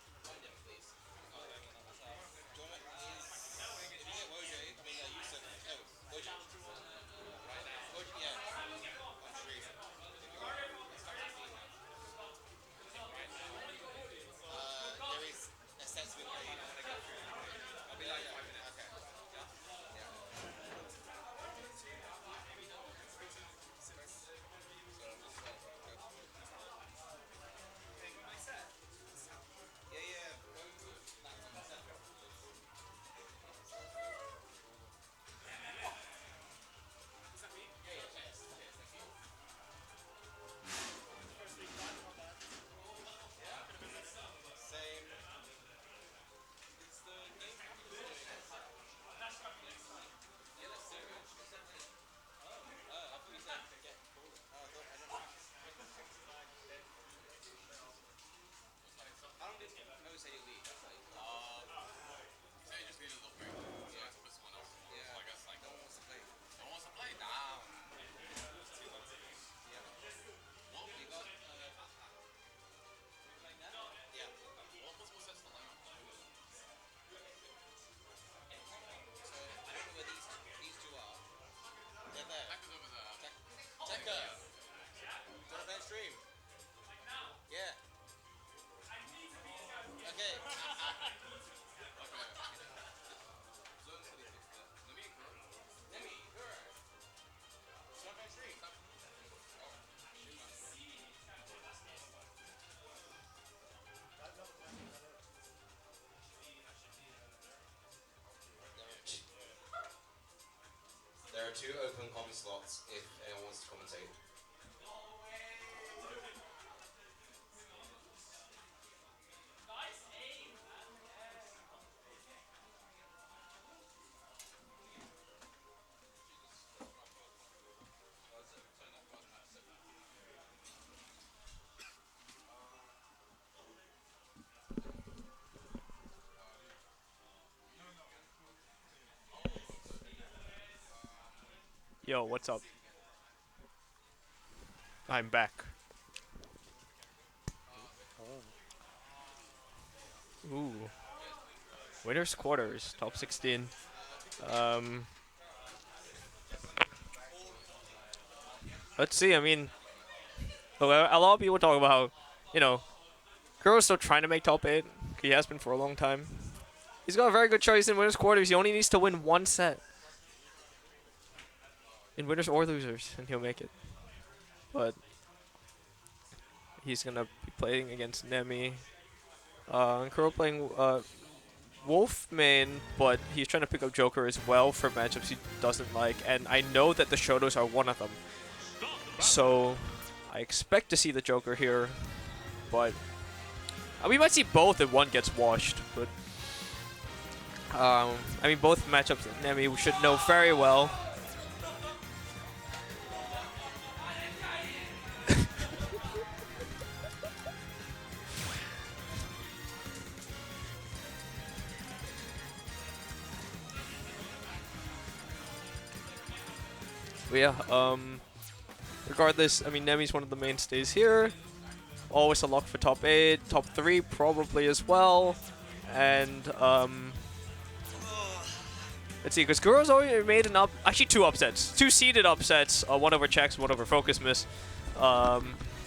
are 2 open comment slots if anyone wants to commentate. Yo, what's up? I'm back. Ooh. Winners quarters, top 16. Let's see, I mean, a lot of people talk about how, you know, Kuro's still trying to make top 8. He has been for a long time. He's got a very good choice in winners quarters. He only needs to win 1 set. In winners or losers, and he'll make it. But he's gonna be playing against Nemi. Kuro playing Wolf main, but he's trying to pick up Joker as well for matchups he doesn't like, and I know that the Shotos are one of them. So I expect to see the Joker here, but we might see both if one gets washed. But I mean, both matchups that Nemi should know very well. But yeah, regardless, I mean, Nemi's one of the mainstays here. Always a lock for top 8, top 3 probably as well. And let's see, because Kuro's already made actually 2 upsets. 2 seeded upsets, 1 over checks, 1 over focus miss.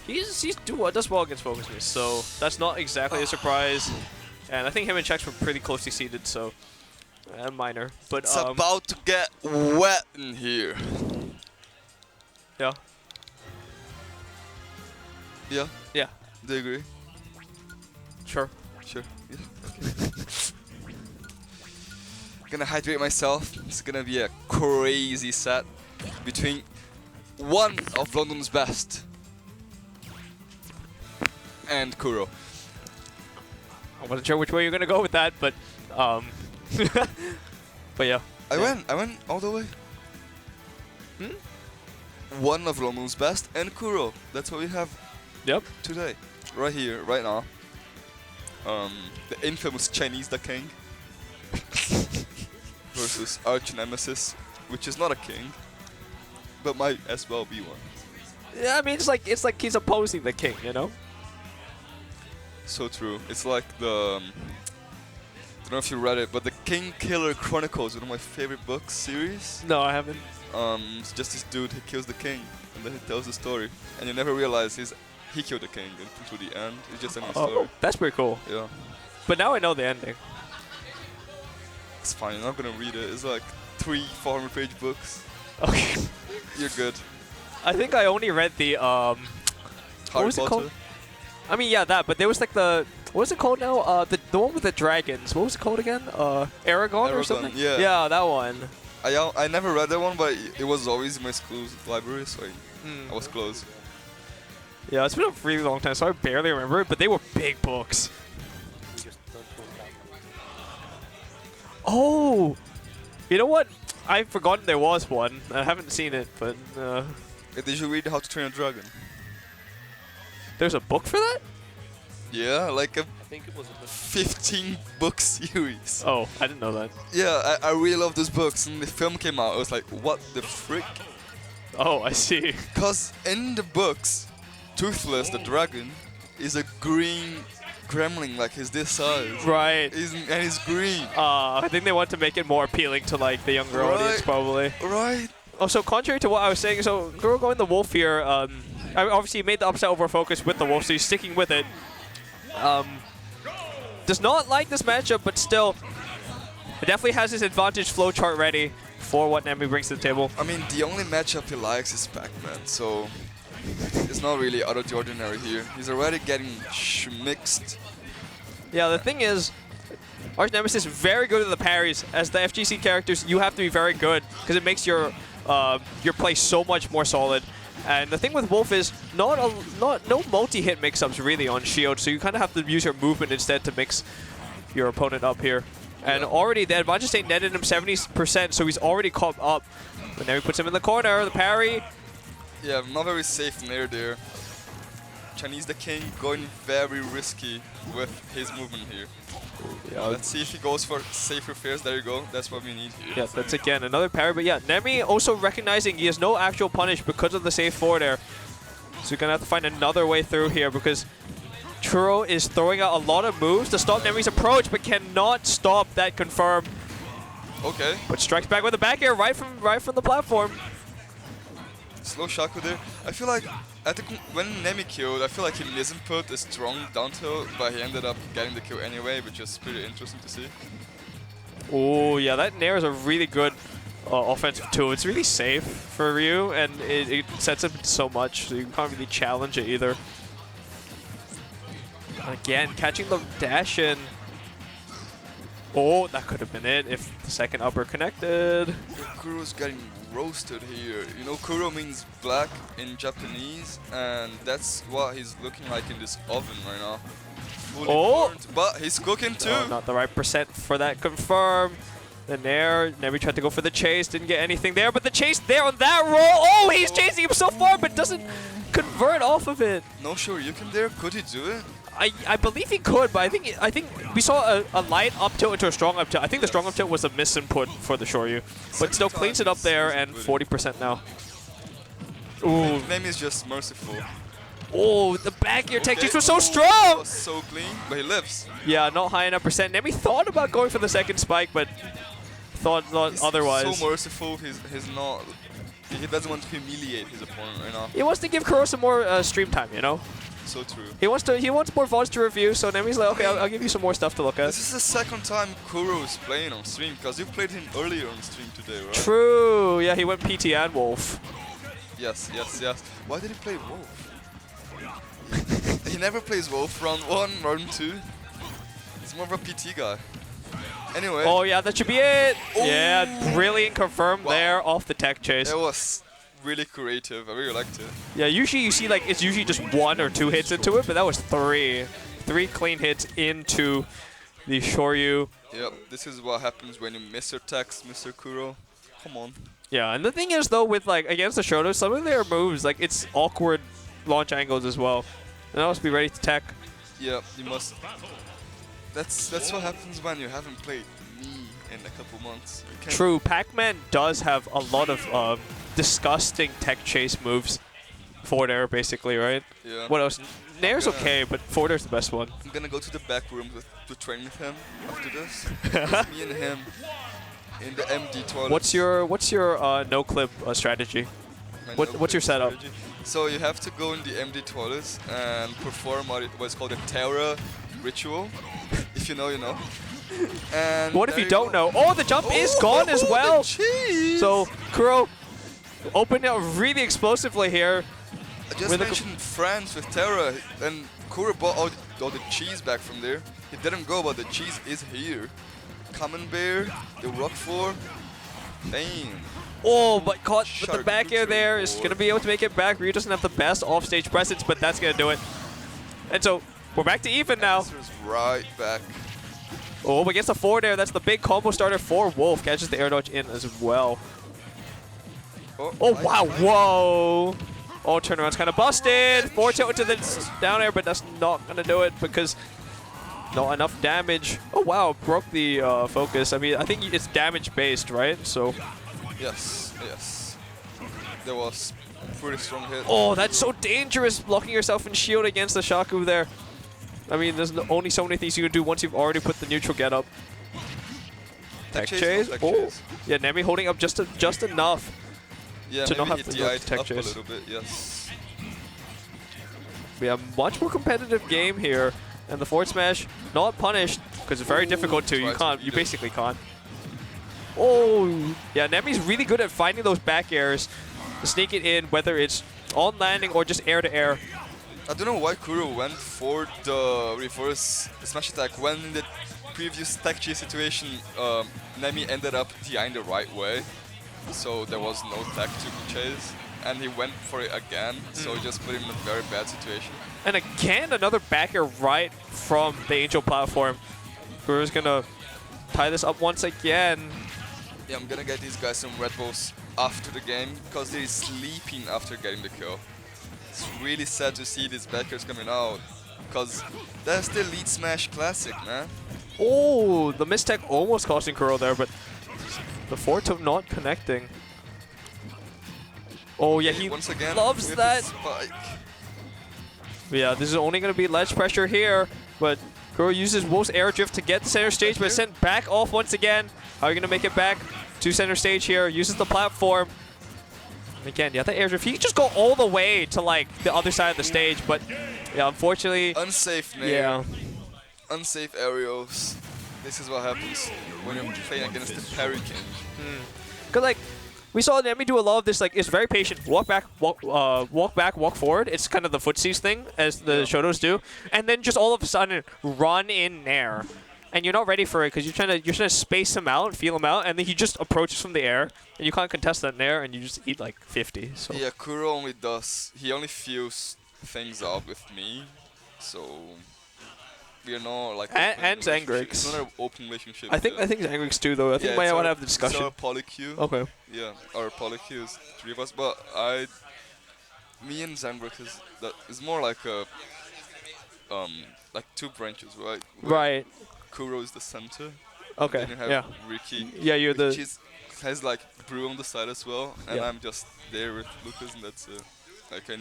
He does well against focus miss, so that's not exactly a surprise. And I think him and checks were pretty closely seeded, so minor. But it's about to get wet in here. Yeah. Yeah? Yeah. Do you agree? Sure. Sure. Yeah. Gonna hydrate myself. It's gonna be a crazy set between one of London's best and Kuro. I wasn't sure which way you're gonna go with that, but but yeah. I went all the way. One of London's best and Kuro. That's what we have. Yep. Today, right here, right now. The infamous Chinese the King versus Arch Nemesis, which is not a king, but might as well be one. Yeah, I mean, it's like he's opposing the king, you know. So true. It's like the don't know if you read it, but the King Killer Chronicles, one of my favorite books series. No, I haven't. It's just this dude who kills the king, and then he tells the story, and you never realize he killed the king until the end. It's just a story. Oh, that's pretty cool. Yeah. But now I know the ending. It's fine. I'm not gonna read it. It's like 300-400-page books. Okay. You're good. I think I only read the what was it called? I mean, yeah, that. But there was like the what was it called now? The one with the dragons. What was it called again? Aragon or something? Yeah. Yeah, that one. I never read that one, but it was always in my school's library, so I was close. Yeah, it's been a really long time, so I barely remember it, but they were big books. Oh! You know what? I've forgotten there was one. I haven't seen it, but... Did you read How to Train a Dragon? There's a book for that? Yeah, like a I think it was a 15-book series. Oh, I didn't know that. Yeah, I really love those books. And the film came out, I was like, what the frick? Oh, I see. Because in the books, Toothless, the dragon, is a green gremlin, like he's this size. Right. And he's green. I think they want to make it more appealing to like the younger audience, probably. Right. Also, contrary to what I was saying, so Kuro going the wolf here, obviously he made the upset over focus with the wolf, so he's sticking with it. Does not like this matchup, but still, it definitely has his advantage flowchart ready for what Nemi brings to the table. I mean, the only matchup he likes is Pac-Man, so it's not really out of the ordinary here. He's already getting mixed. Yeah, the thing is, Arch Nemesis is very good at the parries. As the FGC characters, you have to be very good, because it makes your your play so much more solid. And the thing with Wolf is no multi-hit mix-ups really on shield, so you kind of have to use your movement instead to mix your opponent up here. And already the advantage state netted him 70%, so he's already caught up. But now he puts him in the corner, the parry. Yeah, not very safe near there. Chinese the King going very risky with his movement here. Yeah, let's see if he goes for safer fares. There you go. That's what we need here. Yeah, that's again another parry. But yeah, Nemi also recognizing he has no actual punish because of the safe forward air. So you're going to have to find another way through here because Kuro is throwing out a lot of moves to stop Nemi's approach, but cannot stop that confirm. Okay. But strikes back with a back air right from the platform. Slow Shaku there. I feel like when Nemi killed, I feel like he misinput a strong down tilt, but he ended up getting the kill anyway, which is pretty interesting to see. Oh yeah, that Nair is a really good offensive tool. It's really safe for Ryu, and it sets up so much, so you can't really challenge it either. Again, catching the dash in. Oh, that could have been it if the second upper connected. Kuro's getting roasted here. You know, Kuro means black in Japanese, and that's what he's looking like in this oven right now. Fully burnt, but he's cooking too. Oh, not the right percent for that confirm. The Nair, Nemi tried to go for the chase, didn't get anything there, but the chase there on that roll. Oh, he's chasing him so far, but doesn't convert off of it. No sure you can there. Could he do it? I believe he could, but I think we saw a light up tilt into a strong up tilt. I think the strong up tilt was a misinput for the Shoryu, but still cleans it up there and 40% now. Ooh. Nemi is just merciful. Oh, the back air tech juice was so strong! Was so clean, but he lives. Yeah, not high enough percent. Nemi thought about going for the second spike, but thought he's otherwise. So merciful. He's not. He doesn't want to humiliate his opponent right now. He wants to give Kuro some more stream time, you know. So true. He wants more VODs to review, so Nemi's like, okay, I'll give you some more stuff to look at. This is the second time Kuro is playing on stream, because you played him earlier on stream today, right? True. Yeah, he went PT and Wolf. Yes. Why did he play Wolf? He never plays Wolf round 1, round 2. He's more of a PT guy. Anyway. Oh yeah, that should be it. Oh. Yeah, brilliant confirm there off the tech chase. It was really creative. I really liked it. Yeah, usually you see like it's usually just 1 or 2 hits into it, but that was 3. 3 clean hits into the Shoryu. Yep, this is what happens when you miss your techs, Mr. Kuro. Come on. Yeah, and the thing is though, with like against the Shoto, some of their moves, like it's awkward launch angles as well. And I must be ready to tech. Yep, you must. That's what happens when you haven't played me in a couple months. True, Pac-Man does have a lot of disgusting tech chase moves. Forward air, basically, right? Yeah. What else? Nair's okay, but forward air's the best one. I'm gonna go to the back room to train with him after this. It's me and him in the MD toilet. What's your no clip strategy? What's your setup? Strategy. So you have to go in the MD toilets and perform what's called a Terra ritual. If you know, you know. And what if you don't know? Oh, the jump is gone as well. So Kuro opened it really explosively here. I just mentioned France with Terra, and Kuro bought all the cheese back from there. He didn't go, but the cheese is here. Common Bear, the Roquefort. Damn. Oh, but caught with the back air there. Is going to be able to make it back. Ryu doesn't have the best offstage presence, but that's going to do it. And so we're back to even now. Right back. Oh, but gets the forward air. That's the big combo starter for Wolf. Catches the air dodge in as well. Oh, wow. Whoa. Oh, turnaround's kind of busted. Forward tilt into the down air, but that's not going to do it because not enough damage. Oh, wow. Broke the focus. I mean, I think it's damage-based, right? So. Yes. There was a pretty strong hit. Oh, that's so dangerous, blocking yourself in shield against the Shaku there. I mean, there's only so many things you can do once you've already put the neutral get up. Tech chase. Oh, yeah, Nemi holding up just enough to not have to go tech chase. A little bit, yes. We have a much more competitive game here, and the forward smash not punished because it's very difficult to. You basically can't. Oh, yeah, Nemi's really good at finding those back airs to sneak it in, whether it's on landing or just air to air. I don't know why Kuro went for the reverse smash attack when in the previous tech chase situation, Nemi ended up behind the right way. so there was no tech to chase. And he went for it again, so it just put him in a very bad situation. And again, another back air right from the Angel platform. Kuro's gonna tie this up once again. Yeah, I'm gonna get these guys some Red Bulls after the game, because they're sleeping after getting the kill. It's really sad to see these backers coming out, because that's the lead smash classic, man. Oh, the mistech almost costing Kuro there, but the forward not connecting. Oh yeah, he once again loves with that. the spike. Yeah, this is only going to be ledge pressure here, but Kuro uses Wolf's air drift to get the center stage, but sent back off once again. How are you going to make it back to center stage here? Uses the platform. And again, yeah, the air drift. He can just go all the way to like the other side of the stage, but yeah, unfortunately. Unsafe nair. Yeah. Unsafe aerials. This is what happens when you're playing against the parry king. Because like, we saw Nemi do a lot of this, like, it's very patient. Walk back, walk forward. It's kind of the footsies thing, as the Shotos do. And then just all of a sudden, run in nair. And you're not ready for it, because you're trying to space him out, feel him out, and then he just approaches from the air. And you can't contest that nair, and you just eat, like, 50. So. Yeah, Kuro only does, he only feels things out with me. So, we're not, like... And Zangrix. It's not an open relationship. I think Zangrix too, though. I think we might want to have the discussion. It's our polycue. Okay. Yeah, our polycue is 3 of us, but me and Zangrix is more like a, like 2 branches, right? Right. Kuro is the center. Okay. Then you have Yeah. Ricky. Yeah, you're the. Which has like Brew on the side as well, and Yeah. I'm just there with Lucas, and that's it. Like I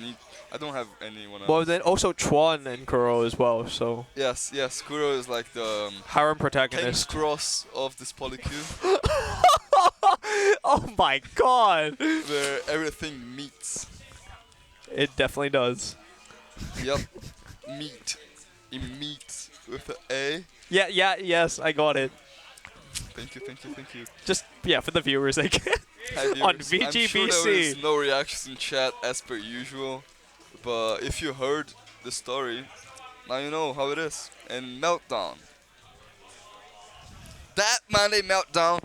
don't have anyone else. Well, then also Chuan and Kuro as well. So. Yes, Kuro is like the harem King's protagonist. Cross of this polycule. Oh my god! Where everything meets. It definitely does. Yep. Meet. It meets with an A. Yeah, yes, I got it. Thank you. Just, yeah, for the viewers, like, Hi, viewers. on I'm sure VGBC. there is no reactions in chat as per usual, but if you heard the story, now you know how it is. And Meltdown. That Monday Meltdown.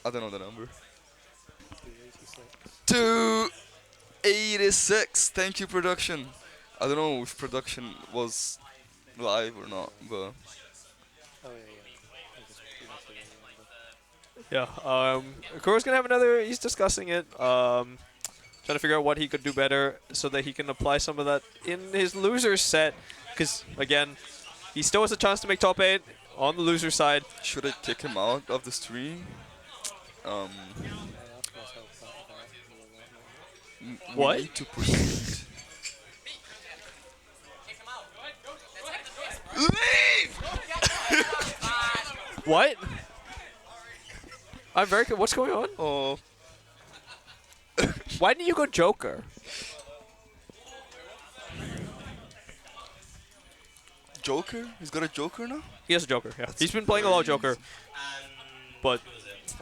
I don't know the number. 286. Thank you, production. I don't know if production was live or not, but... Yeah, Kuro's gonna have another, he's discussing it, trying to figure out what he could do better so that he can apply some of that in his loser set, because, again, he still has a chance to make top 8 on the loser side. Should I kick him out of the stream? What? We need to proceed. Leave! What? I'm very good. What's going on? Oh. Why didn't you go Joker? Joker? He's got a Joker now? He has a Joker, yeah. He's been playing a lot of Joker. But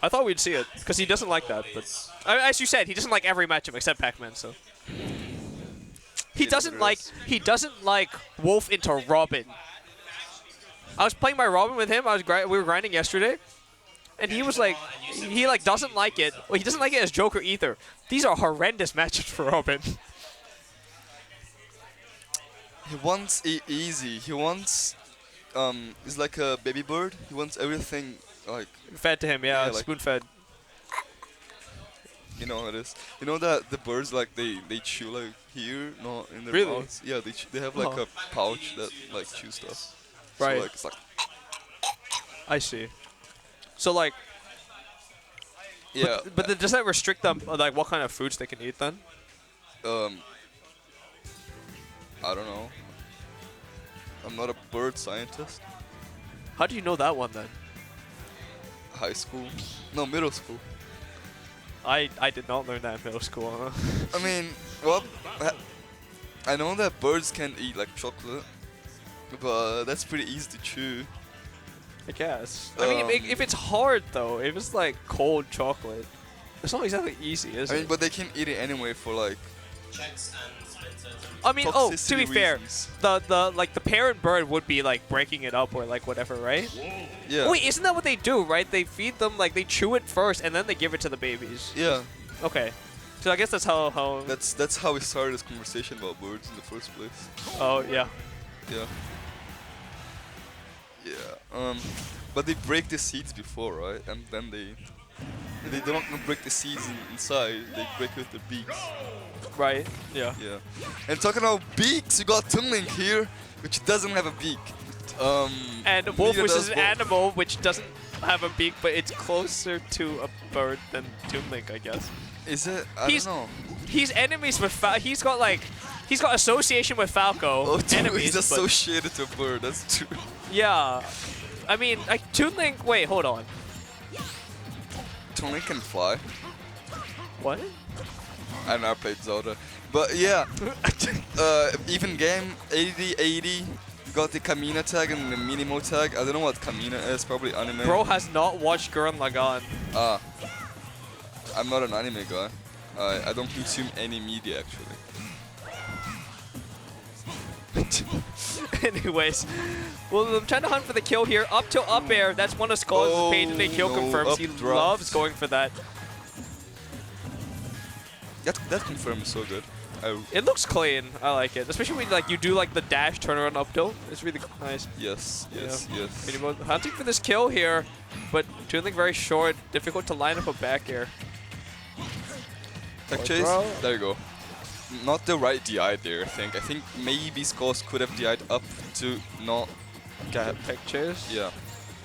I thought we'd see it, because he doesn't like that. But as you said, he doesn't like every matchup except Pac-Man, so. He doesn't like Wolf into Robin. I was playing my Robin with him. We were grinding yesterday. And he was like, he like doesn't like it. Well, he doesn't like it as Joker either. These are horrendous matchups for Robin. He wants it easy. He wants, he's like a baby bird. He wants everything like fed to him, yeah, like spoon fed. You know how it is. You know that the birds like they chew like here, not in their Really? mouths. Yeah, they have like a pouch that like chew stuff. Right. So, like, it's like. I see. So like. Yeah. But does that restrict them like what kind of foods they can eat then? I don't know. I'm not a bird scientist. How do you know that one then? High school? No, middle school. I did not learn that in middle school. Huh? I mean, well, I know that birds can eat like chocolate, but that's pretty easy to chew. I guess. I mean, if it's hard though, if it's like cold chocolate, it's not exactly easy, is it? I mean, but they can eat it anyway for like. Checks and I mean, oh, to be Toxicity fair, reasons. the parent bird would be like breaking it up or like whatever, right? Yeah. Wait, isn't that what they do, right? They feed them, like they chew it first and then they give it to the babies. Yeah. Okay. So I guess that's how That's how we started this conversation about birds in the first place. Oh, yeah. Yeah. Yeah. But they break the seeds before, right? And then they don't break the seeds inside. They break with their beaks. Right. Yeah. Yeah. And talking about beaks, you got Toon Link here, which doesn't have a beak. And Wolf, neither which does is an Wolf. animal, which doesn't have a beak, but it's closer to a bird than Toon Link, I guess. Is it? I He's- don't know. He's enemies with he's got association with Falco. Oh, dude, enemies, he's but- associated to a bird. That's true. Yeah. I mean, like Toon Link. Wait, hold on. Toon Link can fly. What? I never played Zelda. But yeah, even game, 80-80. You got the Kamina tag and the MiniMo tag. I don't know what Kamina is, probably anime. Bro has not watched Gurren Lagann. Ah. I'm not an anime guy. I don't consume any media, actually. Anyways, well, I'm trying to hunt for the kill here. Up to up air. That's one of Skaws' paid and a kill no, confirms. up He drops. loves going for that. That confirm is so good. It looks clean. I like it, especially when like you do like the dash turnaround up tilt. It's really nice. Yes, yes, yes. MiniMo hunting for this kill here, but Toon Link very short. Difficult to line up a back air. Tech chase. throw. There you go. Not the right DI there, I think. I think maybe Skaws could have DI'd up to not get. Tech chase. Yeah,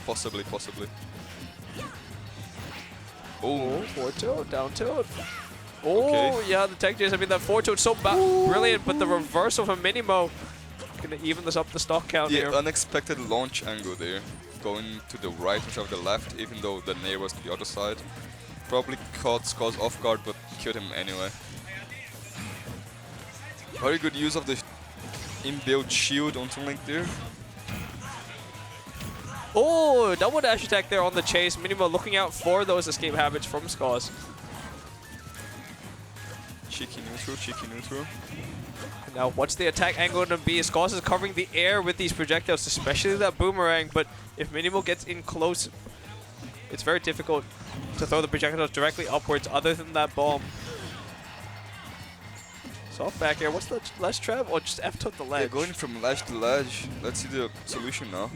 possibly, possibly. Oh, Oh, forward tilt, down tilt. Oh, Okay. yeah, the tech chase. I mean, that forward tilt so brilliant, but the reversal from MiniMo gonna even this up the stock count the here. unexpected launch angle there. Going to the right instead of the left, even though the nair was to the other side. Probably caught Skaws off guard, but killed him anyway. Very good use of the inbuilt shield on Toon Link there. Oh, double dash attack there on the chase. MiniMo looking out for those escape habits from Skaws. Cheeky neutral, cheeky neutral. Now, what's the attack angle going to be? Skaws is covering the air with these projectiles, especially that boomerang, but if MiniMo gets in close, it's very difficult to throw the projectiles directly upwards other than that bomb. Soft back air. What's the ledge trap? Or just F tilt the ledge? Yeah, going from ledge to ledge. Let's see the solution now.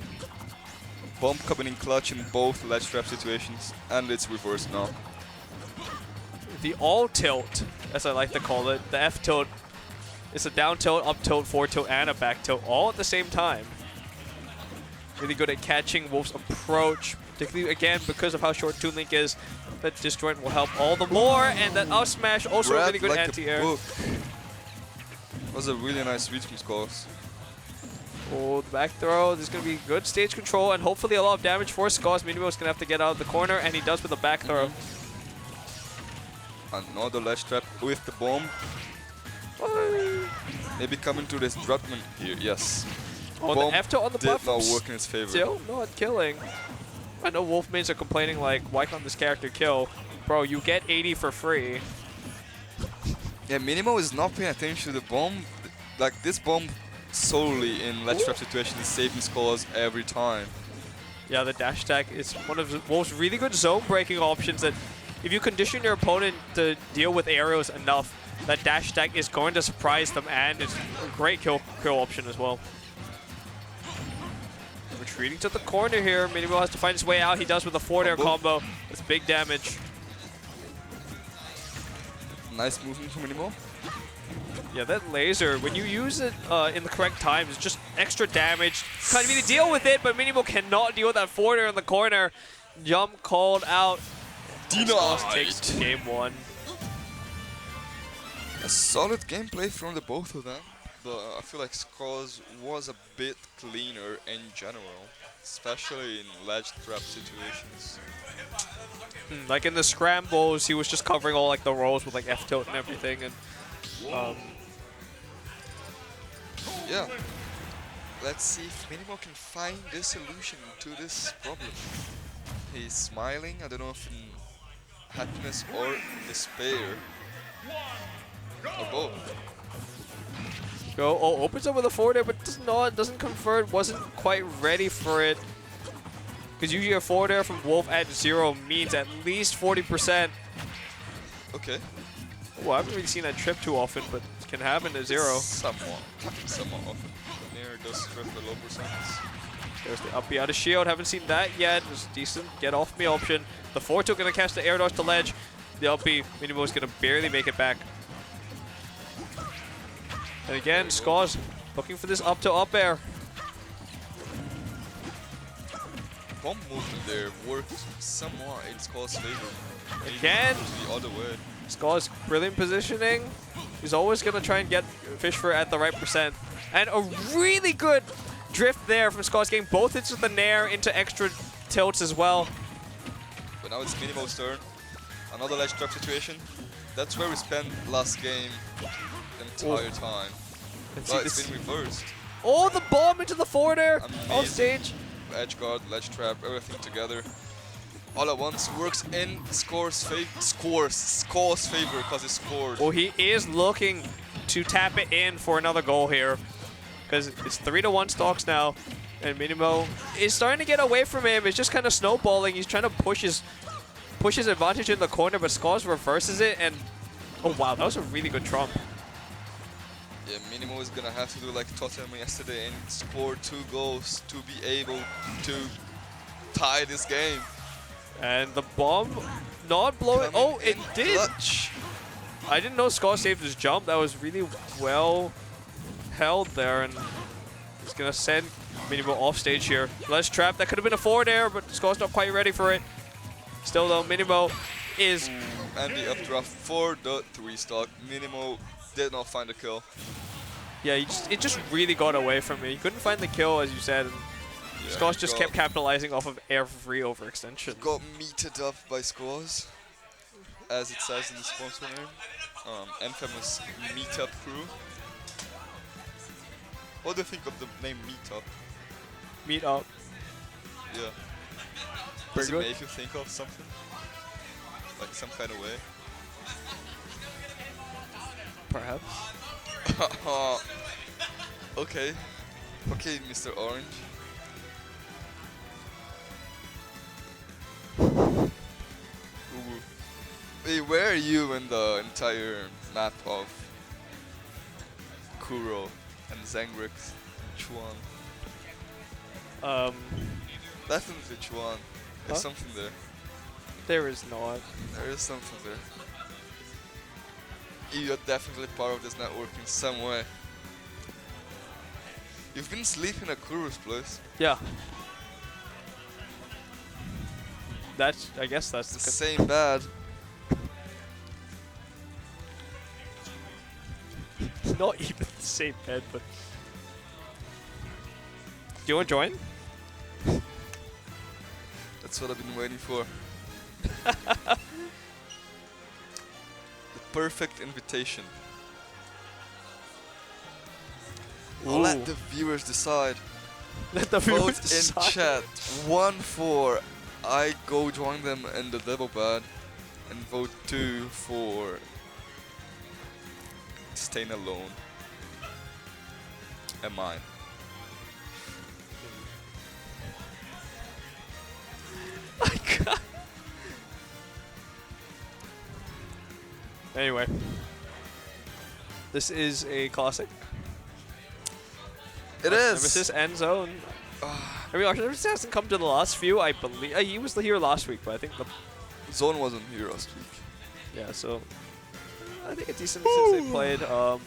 Bomb coming in clutch in both ledge trap situations, and it's reversed now. The all tilt, as I like to call it, the F tilt, is a down tilt, up tilt, forward tilt, and a back tilt, all at the same time. Really good at catching Wolf's approach, particularly again because of how short Toon Link is. That disjoint will help all the more, and that up smash also a really good Like a anti-air. book. Was a really nice read from Skaws. Oh, the back throw. There's going to be good stage control and hopefully a lot of damage for Skaws. MiniMo is going to have to get out of the corner, and he does with the back throw. Another ledge trap with the bomb. Maybe coming to this Drutman here. Yes. Oh, Bomb the F tilt on the did not platform. work in his favor. Still not killing. I know Wolf mains are complaining like, why can't this character kill? Bro, you get 80 for free. Yeah, MiniMo is not paying attention to the bomb. Like this bomb solely in ledge trap situations is saving Skaws every time. Yeah, the dash attack is one of Wolf's really good zone breaking options that if you condition your opponent to deal with aerials enough, that dash attack is going to surprise them, and it's a great kill option as well. Retreating to the corner here. MiniMo has to find his way out. He does with a forward air combo. It's big damage. Nice movement from MiniMo. Yeah, that laser, when you use it in the correct times, it's just extra damage. Kind of need to deal with it, but MiniMo cannot deal with that forward air in the corner. Jump called out. Skaws takes game one. A solid gameplay from the both of them, but I feel like Skaws was a bit cleaner in general, especially in ledge trap situations. Like in the scrambles, he was just covering all like the rolls with like F tilt and everything, and yeah. Let's see if MiniMo can find the solution to this problem. He's smiling, I don't know if in happiness or despair, or both. Go. Oh, opens up with a forward air, but doesn't convert. Wasn't quite ready for it. Because usually a forward air from Wolf at 0 means at least 40%. Okay. Well, I haven't really seen that trip too often, but it can happen to 0. Somewhat often. Near does trip the low percents. There's the up B out of shield. Haven't seen that yet. It was decent. Get off me option. The forward two going to catch the air dodge to ledge. The up B, MiniMo is going to barely make it back. And again, Skaws looking for this up to up air. Bomb movement there worked somewhat in Skaws' favor. Again, The other way. Skaws brilliant positioning. He's always going to try and get Fish for at the right percent. And a really good drift there from Skaws, getting both hits with the Nair into extra tilts as well. But now it's MiniMo's turn. Another ledge trap situation. That's where we spent last game the entire time. But it's been reversed. Oh, the bomb into the forward air Amazing. off stage. Edge guard, ledge trap, everything together. All at once works in Skaws' favor because he scored. Well, he is looking to tap it in for another goal here. Because it's 3-1 stocks now. And MiniMo is starting to get away from him. It's just kind of snowballing. He's trying to push his advantage in the corner, but Skaws reverses it. And oh wow, that was a really good trump. Yeah, MiniMo is gonna have to do like Tottenham yesterday and score 2 goals to be able to tie this game. And the bomb not blowing. Oh, it did. Clutch. I didn't know Skaws saved his jump. That was really well held there, and he's gonna send MiniMo off stage here. Ledge trap. That could have been a forward air, but Skaws not quite ready for it. Still though, MiniMo is. And the updraft for the 3-stock. MiniMo did not find the kill. Yeah, it just really got away from me. He couldn't find the kill, as you said. And Yeah, Skaws just kept capitalizing off of every overextension. Got meted up by Skaws, as it says in the sponsor name. Infamous Meetup crew. What do you think of the name Meetup? Meet up. Yeah. Pretty Does it good. make you think of something? Like some kind of way? Perhaps. Okay. Okay, Mr. Orange. Ooh. Hey, where are you in the entire map of Kuro and Zangrix? Which one? Definitely Chuan. There's Huh? something there. There is not. There is something there. You're definitely part of this network in some way. You've been sleeping at Kuro's place. Yeah. I guess that's It's the same bad. not even the same bed, but. Do you want to join? That's what I've been waiting for. The perfect invitation. I'll let the viewers decide. Let the Vote viewers in decide. chat 1 for I go join them in the double bad, and vote 2 for staying alone. And mine. Anyway, this is a classic. It is. Nemesis and Zone. I mean, Nemesis hasn't come to the last few, I believe. He was here last week, but I think the Zone wasn't here last week. yeah. So I think it's decent since they played. I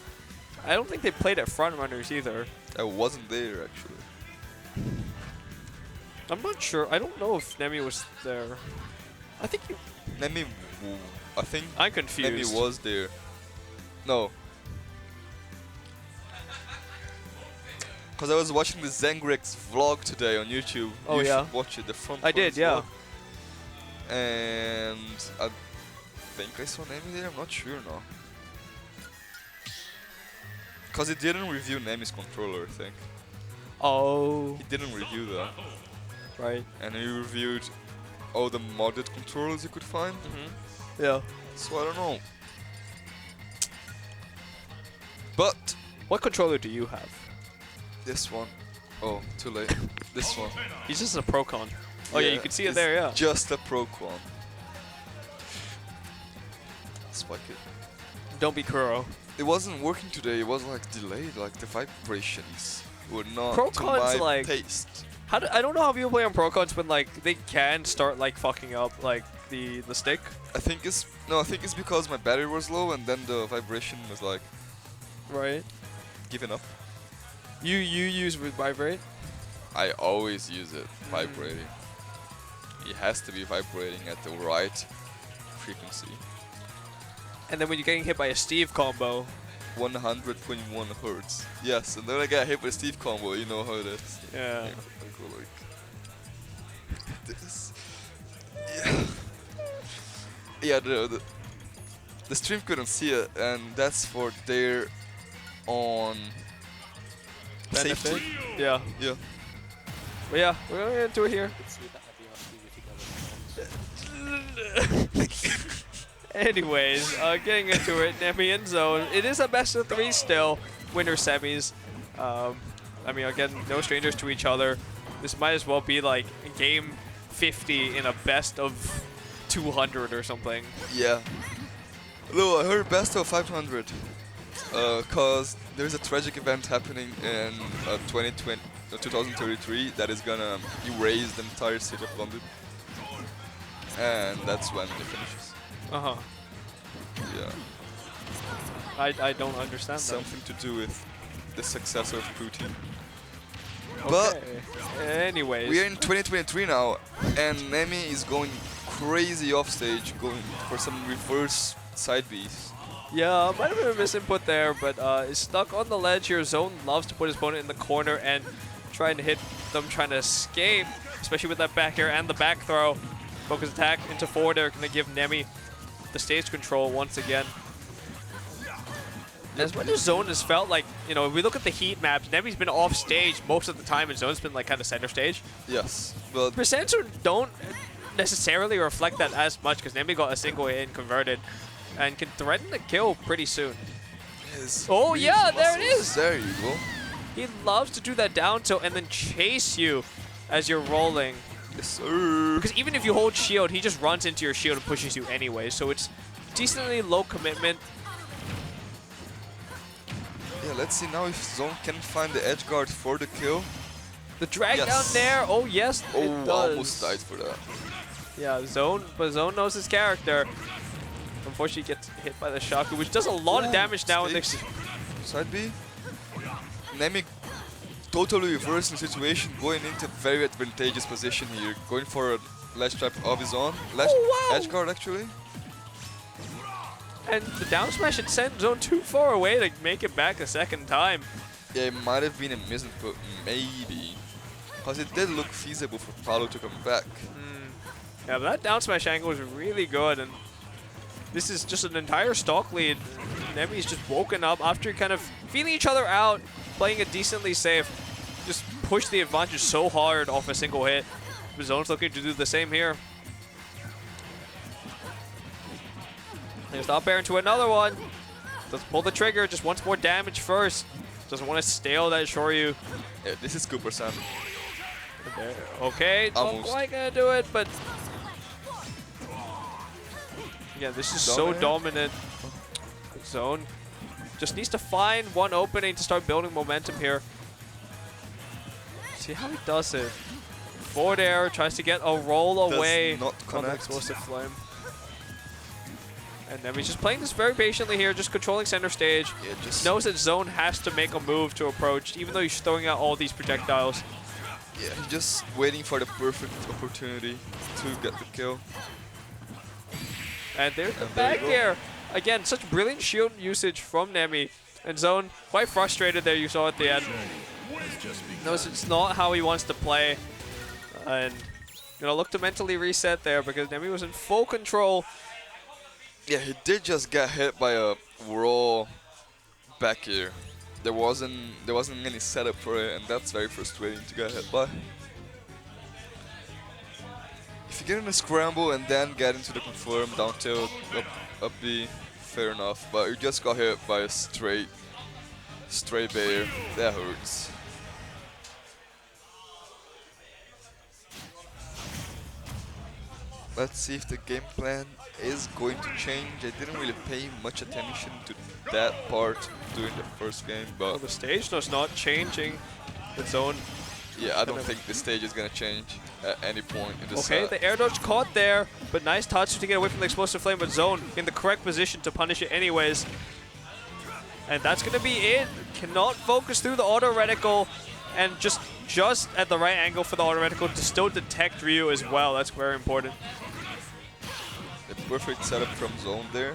don't think they played at Frontrunners either. I wasn't there actually. I'm not sure. I don't know if Nemi was there. I think you. Nemi, I think I'm confused. Nemi was there. No. Because I was watching the Zangrix vlog today on YouTube. Oh, you yeah? should watch it, the front. I did, yeah. Vlog. And I think I saw Nemi there, I'm not sure now. Because he didn't review Nemi's controller, I think. Oh. He didn't review that. Right. And he reviewed all the modded controllers you could find. Yeah. So I don't know. But What controller do you have? This one. Oh, too late. This one. He's just a Procon. Oh yeah, you can see it it's there, yeah. Just a Procon. Spike it. Don't be Kuro. It wasn't working today. It was like delayed. Like the vibrations were not Procon's to my like- taste. I don't know how people play on Procons when like they can start like fucking up like the stick. I think it's because my battery was low and then the vibration was like Right. giving up. You use vibrate? I always use it vibrating. It has to be vibrating at the right frequency. And then when you're getting hit by a Steve combo, 121 hertz. Yes, and then I got hit with Steve combo. You know how it is. yeah. I go like this. Yeah. Yeah. The stream couldn't see it, and that's for their own Benefit? safety. Yeah. Yeah. But yeah, we're gonna do it here. Anyways, getting into it, Nemi and Zone. It is a best of 3 still, winter semis. I mean, again, no strangers to each other. This might as well be like game 50 in a best of 200 or something. Yeah. No, I heard best of 500. Cause there's a tragic event happening in 2033 that is gonna erase the entire city of London. And that's when it finishes. Uh-huh. Yeah. I don't understand Something to do with the successor of Putin. that. But Okay. Anyways. we are in 2023 now, and Nemi is going crazy off stage, going for some reverse side Bs. Yeah, might have been a misinput there, but is stuck on the ledge here. Zone loves to put his opponent in the corner and trying to hit them, trying to escape, especially with that back air and the back throw. Focus attack into forward air, going to give Nemi the stage control once again. As much as Zone has felt like, you know, if we look at the heat maps, Nemi's been off stage most of the time, and Zone's been like kind of center stage. Yes, but Percents don't necessarily reflect that as much because Nemi got a single hit and converted and can threaten the kill pretty soon. his Oh, huge yeah, there it muscles- is. There you go. He loves to do that down tilt and then chase you as you're rolling. Yes, sir. Because even if you hold shield, he just runs into your shield and pushes you anyway. So it's decently low commitment. Yeah, let's see now if Zone can find the edge guard for the kill. The drag Yes. down there, oh yes, Oh, it does. almost died for that. Yeah, Zone, but Zone knows his character. Unfortunately, he gets hit by the Shaku, which does a lot of damage now in Sticks. the... Side B. Nemi totally reversing the situation, going into very advantageous position here, going for a ledge trap of his own. Ledge Oh, wow. edge guard actually. And the down smash had sent Zone too far away to make it back a second time. Yeah, it might have been a misinput, maybe. Because it did look feasible for Paolo to come back. Yeah, but that down smash angle was really good, and this is just an entire stock lead. Nemi's just woken up after kind of feeling each other out, playing it decently safe. Just pushed the advantage so hard off a single hit. Zone's looking to do the same here. There's the up air into another one. Let's pull the trigger, just wants more damage first. Doesn't want to stale that Shoryu. Yeah, this is Cooper-san. Okay, not Almost. quite gonna do it, but yeah, this is so dominant. Zone just needs to find one opening to start building momentum here. See how he does it. Forward air, tries to get a roll Does away not on the connect. explosive flame. And then he's just playing this very patiently here, just controlling center stage. Yeah, just Knows that Zone has to make a move to approach, even though he's throwing out all these projectiles. yeah, he's just waiting for the perfect opportunity to get the kill. And there's the And there you back go. air. Again, such brilliant shield usage from Nemi. And Zone, quite frustrated there, you saw at the end. Knows it's not how he wants to play. And, you know, look to mentally reset there because Nemi was in full control. Yeah, he did just get hit by a raw back air. There wasn't any setup for it, and that's very frustrating to get hit by. If you get in a scramble and then get into the confirm down tilt up B, fair enough. But you just got hit by a straight Stray bear, that hurts. Let's see if the game plan is going to change. I didn't really pay much attention to that part during the first game, but The stage does not changing the zone. yeah, I don't think the stage is gonna change at any point in the Okay, set. the air dodge caught there, but nice touch to get away from the explosive flame, but Zone in the correct position to punish it anyways. And that's gonna be it. Cannot focus through the auto reticle, and just at the right angle for the auto reticle to still detect Ryu as well. That's very important. The perfect setup from Zone there,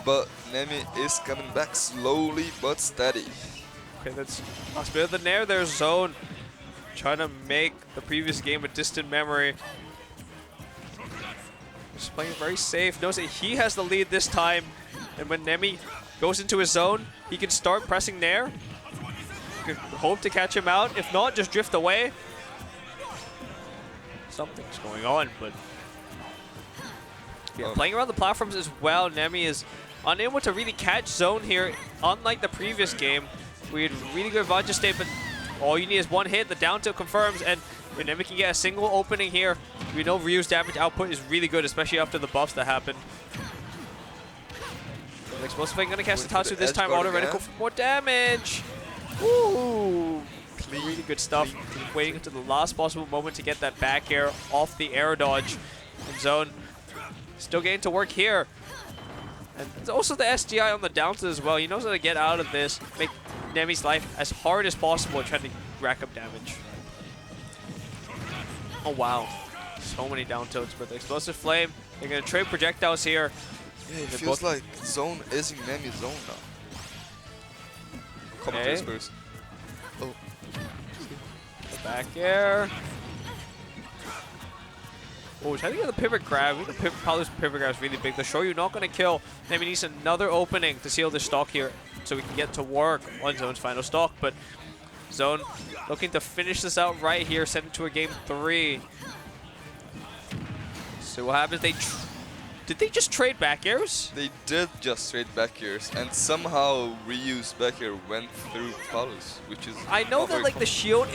but Nemi is coming back slowly but steady. Okay, that's last bit of the nair there, Zone. Trying to make the previous game a distant memory. Just playing very safe. Knows that he has the lead this time. And when Nemi goes into his zone, he can start pressing nair. You can hope to catch him out. If not, just drift away. Something's going on, but yeah, playing around the platforms as well. Nemi is unable to really catch Zone here, unlike the previous game. We had really good advantage state, but all you need is one hit. The down tilt confirms, and if Nemi can get a single opening here, we know Ryu's damage output is really good, especially after the buffs that happened. The explosive flame gonna cast the Tatsu this time. Auto reticle for more damage. Ooh, really good stuff. Waiting until the last possible moment to get that back air off the air dodge. And Zone still getting to work here. And it's also the SGI on the down tilt as well. He knows how to get out of this, make Nemi's life as hard as possible, trying to rack up damage. Oh wow, so many down tilts, but the explosive flame, they're gonna trade projectiles here. Yeah, it feels like Zone is in Nemi's zone now. Commentaries first. Oh. The back air. Oh, trying to get the pivot grab. Palu's pivot grab is really big. The Shoryu not going to kill. Nemi needs another opening to seal the stock here so we can get to work on Zone's final stock. But Zone looking to finish this out right here, send it to a game 3. So what happens? Did they just trade back airs? They did just trade back airs, and somehow Ryu's back air went through Palu's, which is I know that like the shield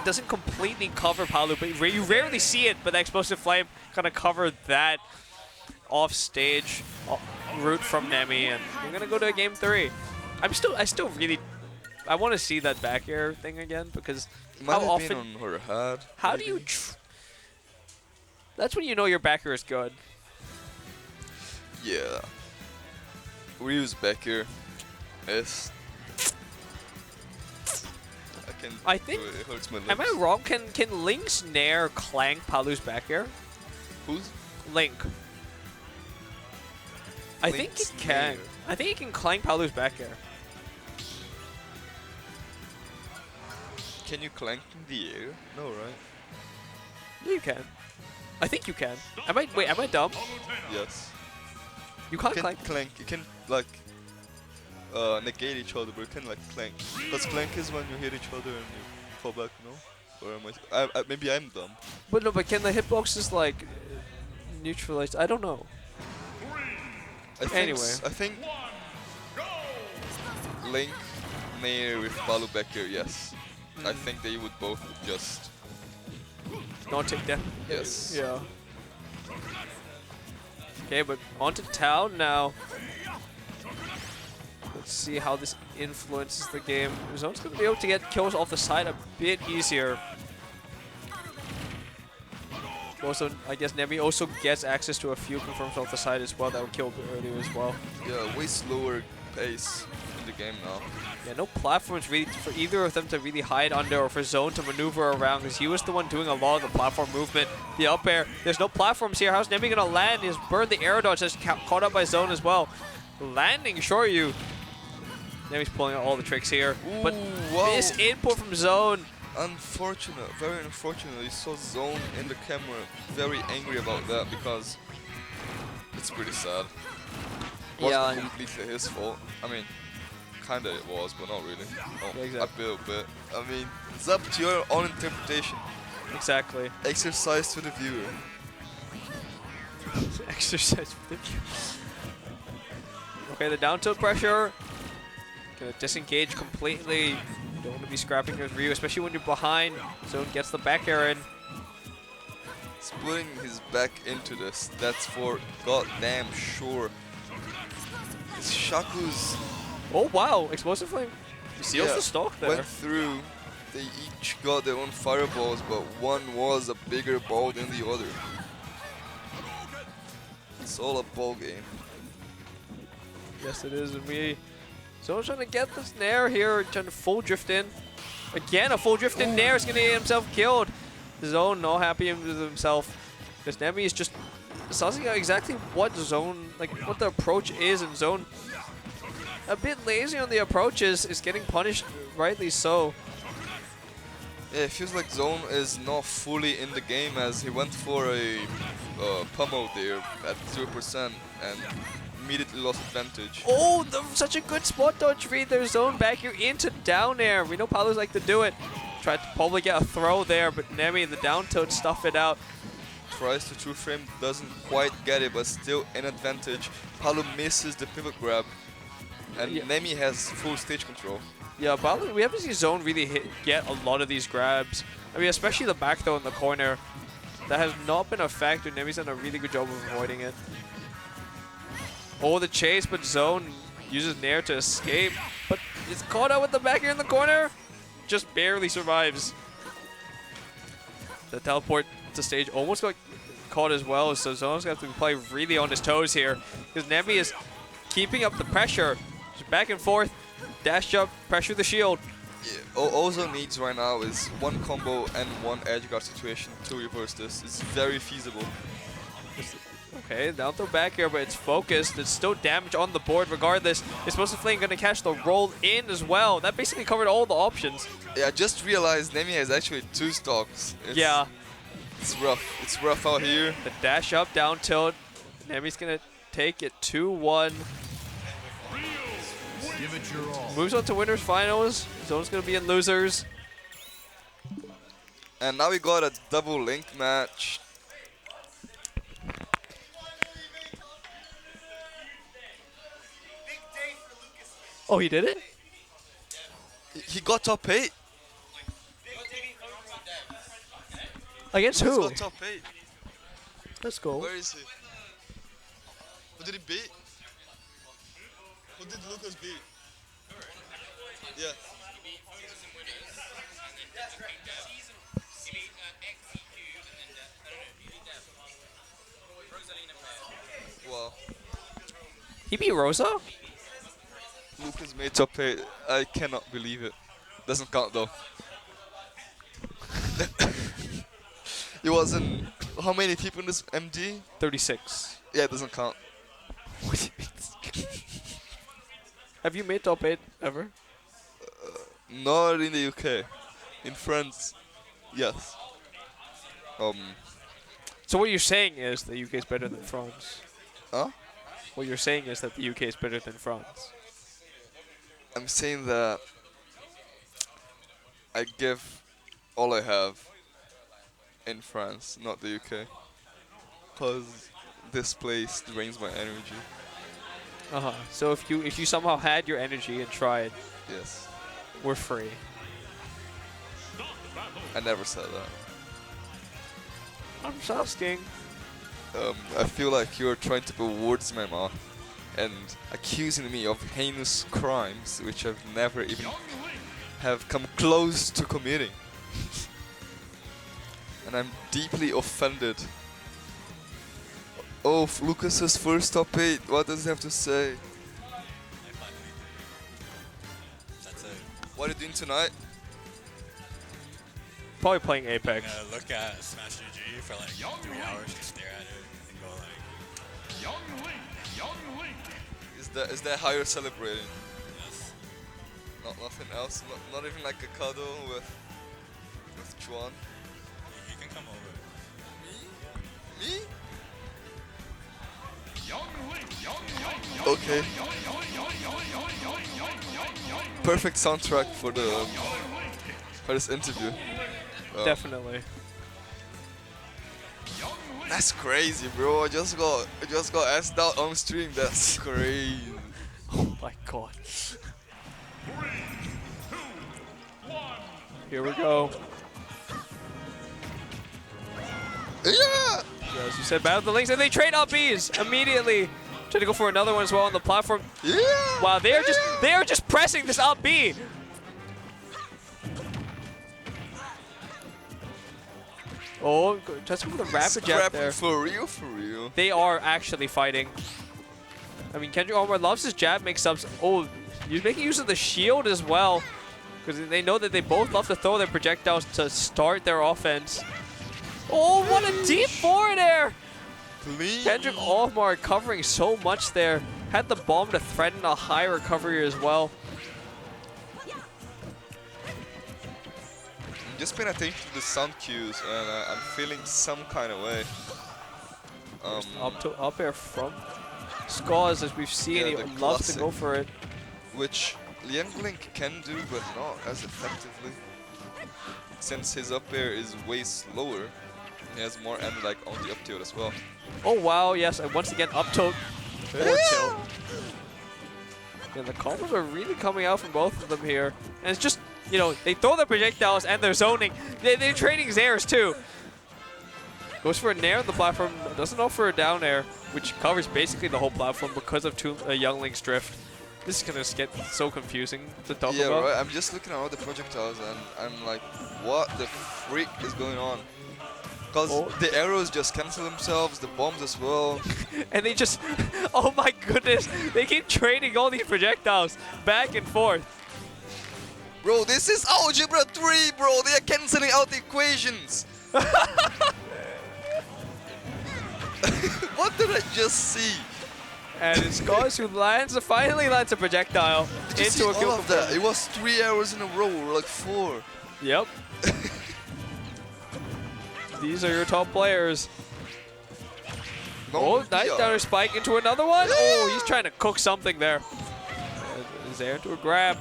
doesn't completely cover Palu, but you rarely see it. But the explosive flame kind of covered that off stage route from Nemi, and we're gonna go to a game 3. I still really want to see that back air thing again, because how often on her head? How do you? That's when you know your back air is good. Yeah. Ryu's back air is. I think. It hurts my lips. Am I wrong? Can Link's nair clank Palu's back air? Who's? Link. I think Link's it can. nair. I think he can clank Palu's back air. Can you clank in the air? No, right? Yeah, you can. I think you can. Am I dumb? Yes. You can't You can clank. clank. You can like negate each other, but you can like clank. Because clank is when you hit each other and you fall back, no? Or am I maybe I'm dumb. But no, but can the hitboxes like neutralize? I don't know. Anyway. I think Link, Nair with Palu back here, yes. I think they would both just Not take that. yes. Yeah. Okay, but on to Town now. Let's see how this influences the game. Zone's going to be able to get kills off the side a bit easier. Also, I guess Nemi also gets access to a few confirms off the side as well that would kill a bit earlier as well. Yeah, way slower pace in the game now. Yeah, no platforms really for either of them to really hide under or for Zone to maneuver around, because he was the one doing a lot of the platform movement. The up air, there's no platforms here. How's Nemi going to land? He's burned the air dodge that's caught up by Zone as well. Landing Shoryu. Nemi's pulling out all the tricks here. Ooh, But wow. this input from Zone. Unfortunate, very unfortunate. You saw Zone in the camera very angry about that because it's pretty sad. Wasn't Yeah, completely his fault. I mean, kinda it was, but not really. Oh, Yeah, exactly. a bit. I mean, it's up to your own interpretation. exactly. Exercise to the viewer. Exercise for the view. Okay, the down tilt pressure. Gonna disengage completely. Don't want to be scrapping with Ryu, especially when you're behind. Zone gets the back air in. He's putting his back into this. That's for goddamn sure. His Shaku's Oh wow, explosive flame. He seals the stock there. went through. They each got their own fireballs, but one was a bigger ball than the other. It's all a ball game. Yes, it is, and Zone's trying to get this Nair here, trying to full drift in. Again, a full drift in Nair is going to get himself killed. Zone not happy with himself. Because Nemi is just sussing out exactly what Zone, like what the approach is, and Zone a bit lazy on the approaches, is getting punished, rightly so. Yeah, it feels like Zone is not fully in the game as he went for a pummel there at 0% and immediately lost advantage. Oh, such a good spot dodge read there. Zone back here into down air. We know Palos like to do it. Tried to probably get a throw there, but Nemi, the down tilt, stuff it out. Tries to true frame, doesn't quite get it, but still an advantage. Palu misses the pivot grab, and Nemi has full stage control. Yeah, Palu, we haven't seen Zone really get a lot of these grabs. I mean, especially the back throw in the corner. That has not been a factor. Nemi's done a really good job of avoiding it. Oh, the chase, but Zone uses Nair to escape, but it's caught out with the back here in the corner. Just barely survives. The teleport to stage almost got caught as well, so Zone's going to have to play really on his toes here, because Nemi is keeping up the pressure. Just back and forth, dash jump, pressure the shield. Yeah, all Zone needs right now is one combo and one edge guard situation to reverse this. It's very feasible. Okay, down throw back here, but it's focused. It's still damage on the board regardless. Explosive Flame going to catch the roll in as well. That basically covered all the options. Yeah, I just realized Nemi has actually 2 stocks. Yeah. It's rough. It's rough out here. The dash up, down tilt. Nemi's going to take it 2-1. Give it your all. Moves on to winners finals. Zone's going to be in losers. And now we got a double link match. Oh, he did it? He got top 8. Against He's who? got top 8. Let's go. Where is he? Who did he beat? Who did Lucas beat? Yeah. Wow. He beat Rosa? Lucas made top 8. I cannot believe it. Doesn't count though. It wasn't. How many people in this MD? 36. Yeah, it doesn't count. Have you made top 8 ever? Not in the UK. In France, yes. So what you're saying is the UK is better than France? Huh? What you're saying is that the UK is better than France? I'm saying that I give all I have in France, not the UK. Because this place drains my energy. Uh-huh. So if you somehow had your energy and tried, Yes. we're free. I never said that. I'm just asking. I feel like you're trying to put words in my mouth and accusing me of heinous crimes which I've never even have come close to committing. And I'm deeply offended. Oh, Lucas's first top 8. What does he have to say? That's it. What are you doing tonight? Probably playing Apex. I'm gonna look at Smash GG for like 3 hours, just stare at it and go like, Is that how you're celebrating? yes. Nothing else? Not even like a cuddle with Juan? You can come over. Me? Okay. Perfect soundtrack for this interview. Definitely. That's crazy, bro. I just got asked out on stream. That's crazy. Oh my god. Here we go. Yeah! As you said, battle the links, and they trade up Bs immediately. Trying to go for another one as well on the platform. Yeah! Wow, they are just pressing this up B. Oh, just for the rapid jab there. For real, for real. They are actually fighting. I mean, Kendrick Olimar loves his jab mix-ups. Oh, he's making use of the shield as well. Because they know that they both love to throw their projectiles to start their offense. Oh, what a deep forward air! Please. Kendrick Olimar covering so much there. Had the bomb to threaten a high recovery as well. I'm just paying attention to the sound cues, and I'm feeling some kind of way. Up air from Skaws, as we've seen, Yeah, he the loves to classic. go for it. Which Liang Link can do, but not as effectively. Since his up air is way slower, he has more end like on the up tilt as well. Oh wow, yes, and once again up tilt. Forward tilt. And the combos are really coming out from both of them here. And it's just, you know, they throw their projectiles and they're zoning. They're trading Zairs too. Goes for a nair on the platform, doesn't offer a down air, which covers basically the whole platform because of Young Link's drift. This is gonna get so confusing to talk Yeah, about. right. I'm just looking at all the projectiles and I'm like, what the freak is going on? Because the arrows just cancel themselves, the bombs as well. And they just, oh my goodness, they keep trading all these projectiles back and forth. Bro, this is Algebra 3, bro. They are canceling out the equations. What did I just see? And it's Skaws who finally lands a projectile Did you see into a kill all of that? It was 3 hours in a row, or like 4. Yep. These are your top players. No, Nice downer spike into another one. Oh, he's trying to cook something there. And is there into a grab.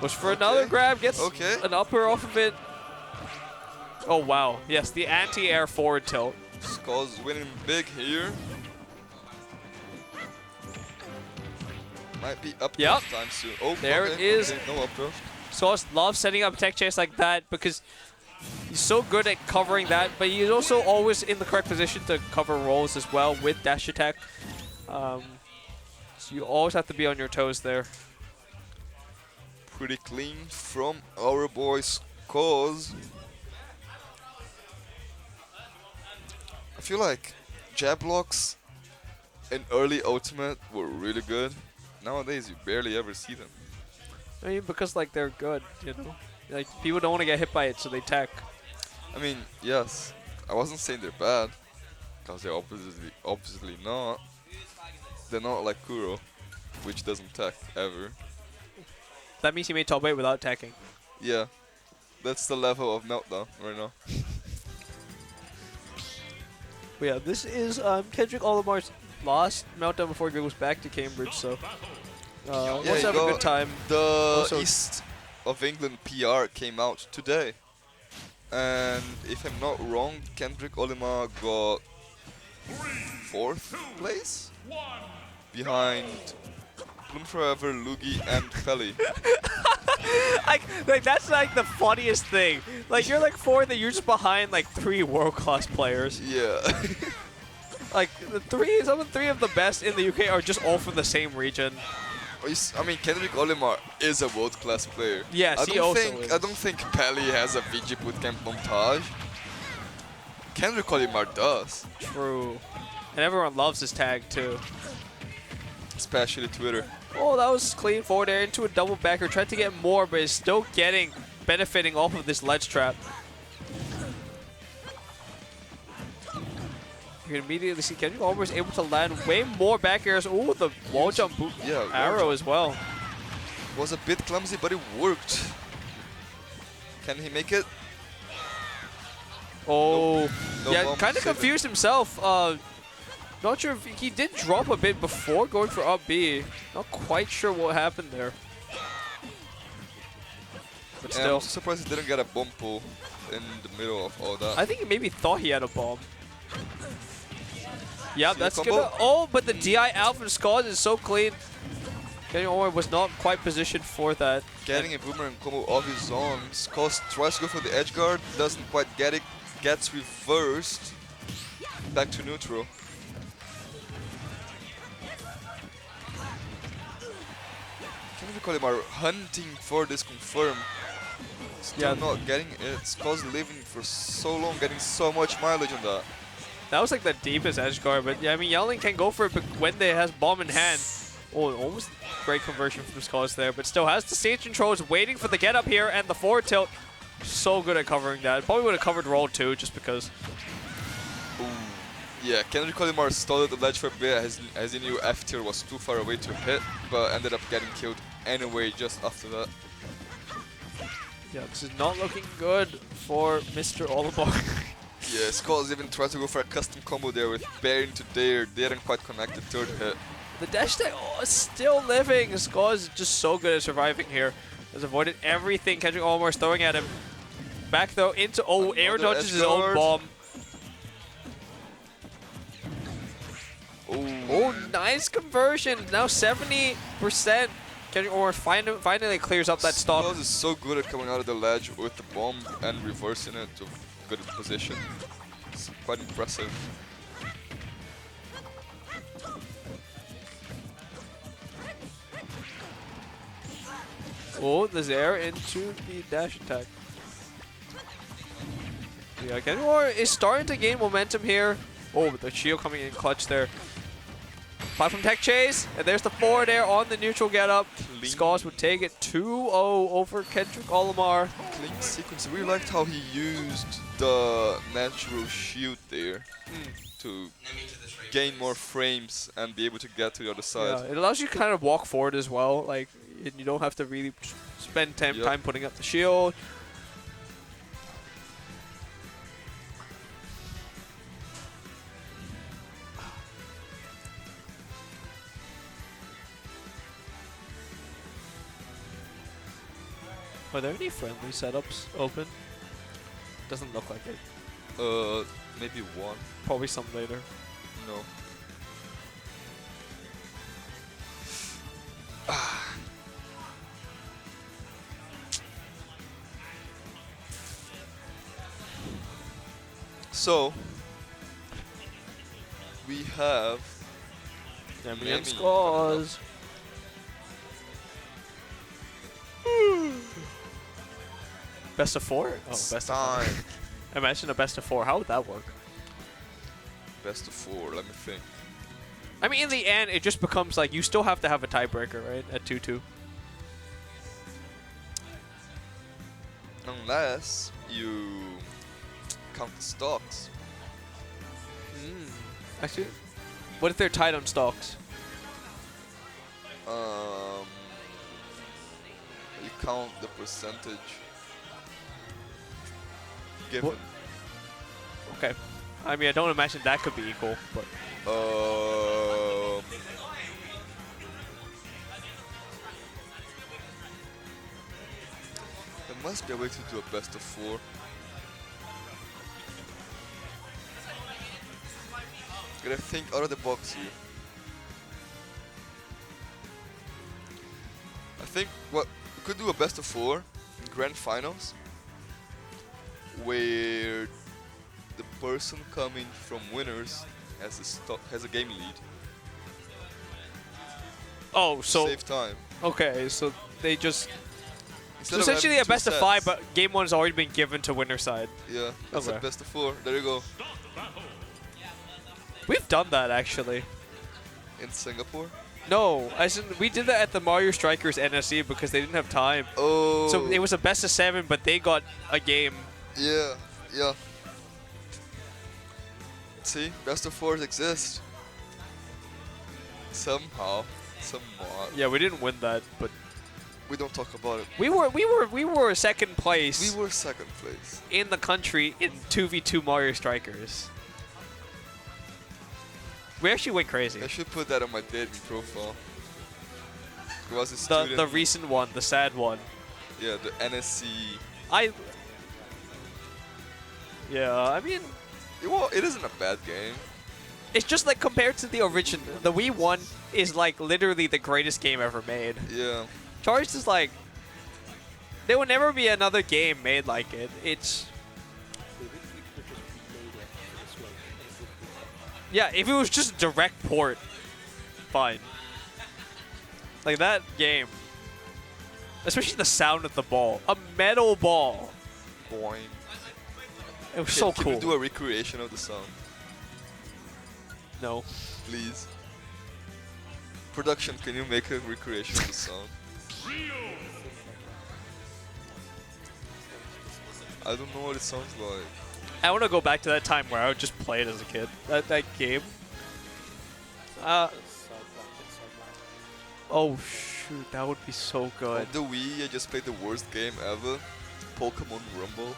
Goes for another grab, gets an upper off of it. Oh wow, yes, the anti-air forward tilt. Skaws winning big here. Might be up Yep. time soon. Oh, There it is. Okay, no up throw. Skaws loves setting up tech chase like that because he's so good at covering that, but he's also always in the correct position to cover rolls as well with dash attack. So you always have to be on your toes there. Pretty clean from our boy Skaws. I feel like jab blocks in early ultimate were really good. Nowadays you barely ever see them. I mean, because like they're good, you know? Like people don't want to get hit by it, so they tech. I mean, yes, I wasn't saying they're bad, because they're obviously not. They're not like Kuro, which doesn't tech ever. That means he made top 8 without teching. Yeah, that's the level of Meltdown right now. But yeah, this is Kendrick Olimar's last Meltdown before he goes back to Cambridge, so Yeah, let's have a good time. The Also- East of England PR came out today. And if I'm not wrong, Kendrick Olimar got 4th place? Behind Bloom Forever, Lugi, and Feli. like that's like the funniest thing. Like you're like 4th and you're just behind like 3 world-class players. Yeah. Like some of the 3 of the best in the UK are just all from the same region. I mean, Kendrick Olimar is a world-class player. Yes, he also is. I don't think Pally has a VGBootCamp montage. Kendrick Olimar does. True. And everyone loves his tag too. Especially Twitter. Oh, that was clean forward air into a double backer. Tried to get more, but is still benefiting off of this ledge trap. You can immediately see Kendrick Olimar is able to land way more back airs. Oh, the wall jump boot arrow as well. Was a bit clumsy, but it worked. Can he make it? Oh, No yeah, bomb, kind of save it. confused himself. Not sure if he did drop a bit before going for up B. Not quite sure what happened there. But Yeah, still, I'm surprised he didn't get a bomb pull in the middle of all that. I think he maybe thought he had a bomb. Yep, See that's the gonna. combo? Oh, but the DI out from Skaws is so clean. Kendrick Olimar was not quite positioned for that. Getting a boomerang combo of his own. Skaws tries to go for the edge guard, doesn't quite get it, gets reversed. Back to neutral. Kendrick Olimar hunting for this confirm. Still not getting it. Skaws living for so long, getting so much mileage on that. That was like the deepest edge guard, but yeah, I mean, Yelling can go for it, but when they has bomb in hand. Oh, almost great conversion from Skaws there, but still has the stage controls, waiting for the get up here and the forward tilt. So good at covering that. Probably would have covered roll too, just because. Ooh. Yeah, Kendrick Olimar stalled at the ledge for a bit as he knew F tier was too far away to hit, but ended up getting killed anyway just after that. Yeah, this is not looking good for Mr. Olimar. Yeah, Skaws even tried to go for a custom combo there with bearing to dare, didn't quite connect the third hit. The dash attack is still living. Skaws is just so good at surviving here. Has avoided everything Kendrick Olimar is throwing at him. Back though into air dodges his own bomb. Oh, nice conversion. Now 70%. Kendrick Olimar finally clears up that stock. Skaws is so good at coming out of the ledge with the bomb and reversing it to good position. It's quite impressive. Oh, the air into the dash attack. Yeah, Kendrick Olimar is starting to gain momentum here. Oh, the shield coming in clutch there. Platform tech chase, and there's the forward air on the neutral get up. Skaws would take it 2-0 over Kendrick Olimar. Clean sequence. I really liked how he used the natural shield there to gain more frames and be able to get to the other side. Yeah, it allows you to kind of walk forward as well. Like, you don't have to really spend time putting up the shield. Are there any friendly setups open? Doesn't look like it. Maybe one. Probably some later. No. So we have Nemi Skaws. Best of 4? Oh, best of 4. Imagine a best of 4. How would that work? Best of 4, let me think. I mean, in the end, it just becomes like you still have to have a tiebreaker, right? At 2-2. Unless you count the stocks. Actually, what if they're tied on stocks? You count the percentage given. Okay. I mean, I don't imagine that could be equal, but. There must be a way to do a best of 4. Gotta think out of the box here. I think what we could do a best of 4 in grand finals, where the person coming from winners has a game lead. Oh, so save time. Okay, so they just. Instead So of essentially having a two best of sets. 5, but game 1 has already been given to winner side. Yeah, that's Okay. a best of 4. There you go. We've done that actually. In Singapore. No, we did that at the Mario Strikers NSC because they didn't have time. Oh. So it was a best of 7, but they got a game. Yeah, yeah. See, best of 4s exist. Somehow, somewhat. Yeah, we didn't win that, but We don't talk about it. we were second place We were second place. in the country in 2v2 Mario Strikers. We actually went crazy. I should put that on my dating profile. It was a The student. recent one, the sad one. Yeah, the NSC. Yeah, I mean, Well, it isn't a bad game. it's just like compared to the original, the Wii 1 is like literally the greatest game ever made. Yeah. Charged is like, there will never be another game made like it. It's, yeah, if it was just a direct port, fine. Like that game, especially the sound of the ball, a metal ball. Boing. It was so Can cool. we do a recreation of the sound? No. Please. Production, can you make a recreation of the sound? I don't know what it sounds like. I want to go back to that time where I would just play it as a kid. That game. Oh shoot, that would be so good. On the Wii, I just played the worst game ever. Pokemon Rumble.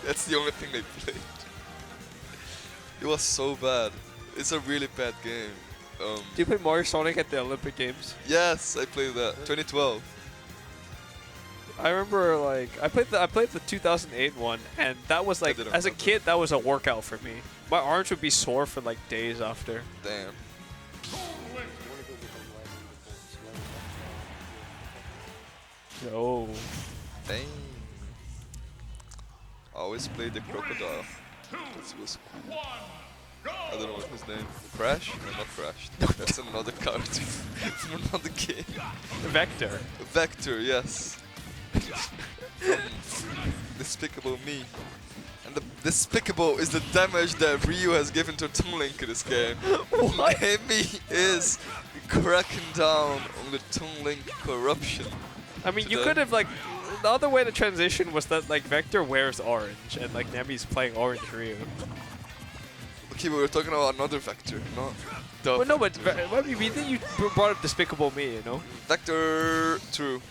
That's the only thing I played. It was so bad. It's a really bad game. Do you play Mario Sonic at the Olympic Games? Yes, I played that. 2012. I remember like I played the 2008 one, and that was like as a kid that was a workout for me. My arms would be sore for like days after. Damn. No. Dang. I always played the crocodile. That was cool. I don't know what his name. Crash? No, not Crash. That's another character from another game. Vector. Vector, yes. Despicable Me. And the despicable is the damage that Ryu has given to Toon Link in this game. Amy is cracking down on the Toon Link corruption. I mean, you could have like the other way to transition was that like Vector wears orange and like Nemi's playing orange Ryu. Okay, but we're talking about another Vector, not the. Well, no, but we think you brought up Despicable Me, you know. Vector, true.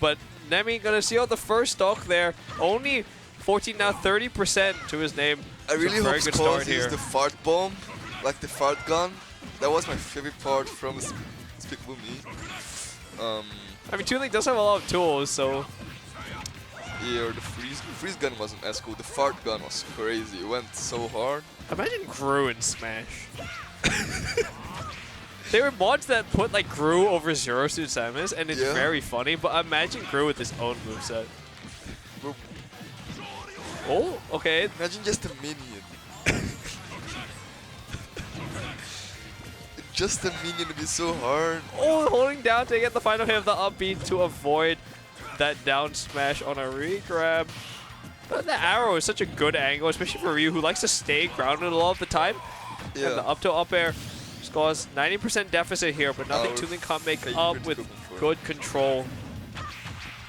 But Nemi gonna see out the first stock there. Only 14 now, 30% to his name. I really very hope good Skaws start uses here. the fart bomb, like the fart gun. That was my favorite part from Despicable Me. I mean, Toon Link does have a lot of tools, so. Yeah, or the freeze gun wasn't as cool. The fart gun was crazy. It went so hard. Imagine Gru in Smash. There were mods that put like Gru over Zero Suit Samus, and it's very funny. But imagine Gru with his own moveset. Oh, okay. Imagine just a minion. Just a minion would be so hard. Oh, holding down to get the final hit of the up B to avoid that down smash on a re-grab. But the arrow is such a good angle, especially for Ryu, who likes to stay grounded a lot of the time. Yeah. And the up to up air scores 90% deficit here, but nothing Toon Link can't make up with good control.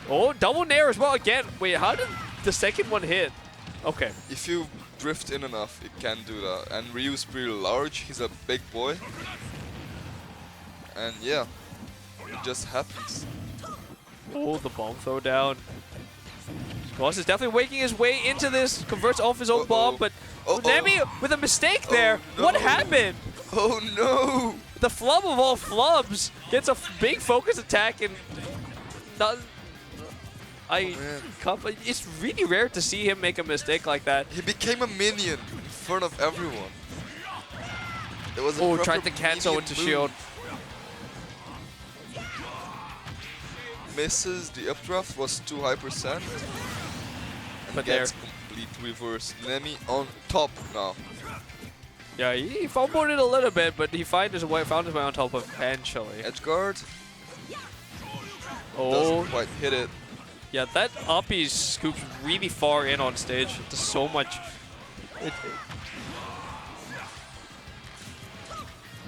Oh, double nair as well again. Wait, how did the second one hit? Okay. If you drift in enough, it can do that. And Ryu's pretty large. He's a big boy. And yeah, it just happens. Oh, the bomb throw down. Skaws is definitely waking his way into this. Converts off his own bomb, but Nemi with a mistake there. No. What happened? Oh no! The flub of all flubs gets a big focus attack and it's really rare to see him make a mistake like that. He became a minion in front of everyone. It was a tried to cancel into shield. Misses the updraft, was too high percent. But gets complete reverse. Nemi on top now. Yeah, he fumbled it a little bit, but he found his way on top eventually. Edge guard. Oh, doesn't quite hit it. Yeah, that uppie scoops really far in on stage. It does so much.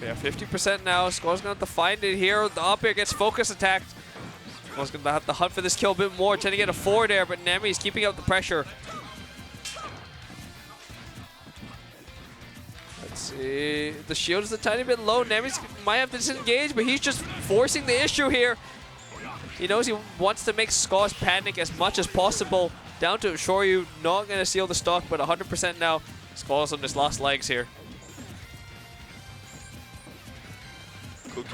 Yeah, 50% now. Skaws gonna have to find it here. The up air gets focus attacked. Skaws gonna have to hunt for this kill a bit more, trying to get a forward there, but Nemi's keeping up the pressure. Let's see. The shield is a tiny bit low. Nemi's might have to disengage, but he's just forcing the issue here. He knows he wants to make Skaws panic as much as possible. Down to Shoryu, not going to seal the stock, but 100% now. Skaws on his last legs here.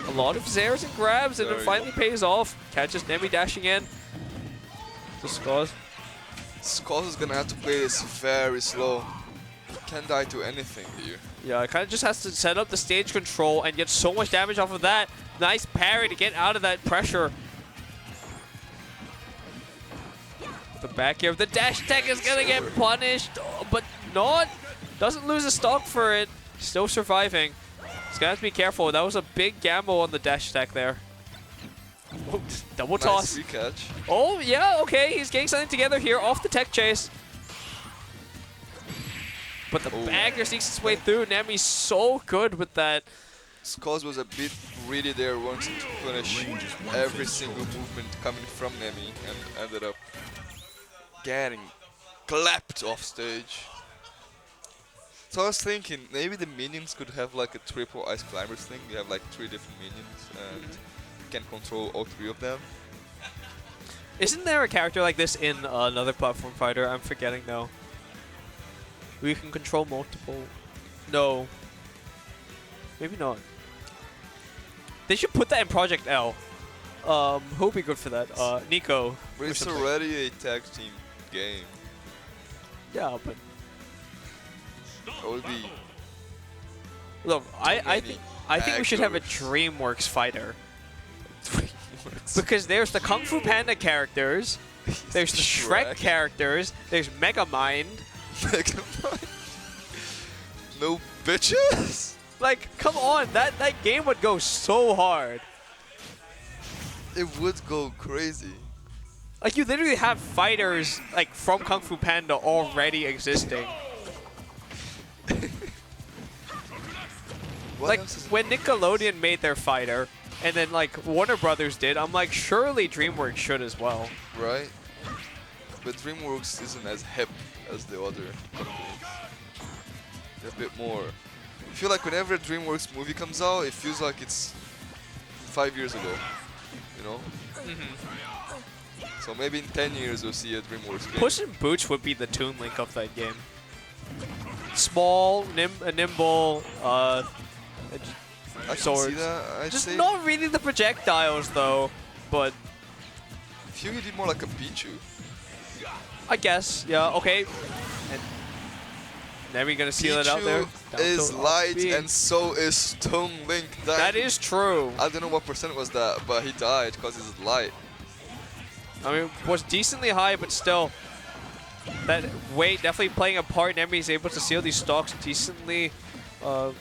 A lot of zairs and grabs, and it finally pays off. Catches Nemi dashing in to Skaws. Skaws is going to have to play this very slow. can't die to anything here. Yeah, it kind of just has to set up the stage control and get so much damage off of that. Nice parry to get out of that pressure. The back here of the dash attack is going to get punished, but not. Doesn't lose a stock for it. Still surviving. He's going to have to be careful. That was a big gamble on the dash attack there. Oh, double toss. Nice recatch. Oh, yeah, okay. He's getting something together here off the tech chase. But the bagger sneaks its way through. Nemi's so good with that. Skaws was a bit greedy there, wanting to punish every single movement coming from Nemi, and ended up getting clapped off stage. So I was thinking, maybe the minions could have like a triple ice climbers thing. You have like 3 different minions, and you can control all 3 of them. Isn't there a character like this in another platform fighter? I'm forgetting now. We can control multiple. No. Maybe not. They should put that in Project L. Who would be good for that? Nico. But it's already a tag team game. Yeah, but It would be. look, I think we should have a DreamWorks fighter. Because there's the Kung Fu Panda characters, there's the Shrek characters, there's Megamind. No bitches? Like, come on, that game would go so hard. It would go crazy. Like, you literally have fighters like from Kung Fu Panda already existing. Like, when Nickelodeon made their fighter, and then like Warner Brothers did, I'm like, surely DreamWorks should as well. Right? But DreamWorks isn't as hip as the other companies. They're a bit more. I feel like whenever a DreamWorks movie comes out, it feels like it's 5 years ago. You know? So maybe in 10 years we'll see a DreamWorks game. Puss in Boots would be the Toon Link of that game. Small, nimble, I can swords. see that. I'd Just say not really the projectiles though, but I feel you did more like a Pichu. I guess, yeah, okay. And then we're gonna seal it out there. Pichu is light and so is Toon Link. That is true. I don't know what percent was that, but he died because he's light. I mean, was decently high, but still, that weight definitely playing a part. Nemi is able to seal these stocks decently,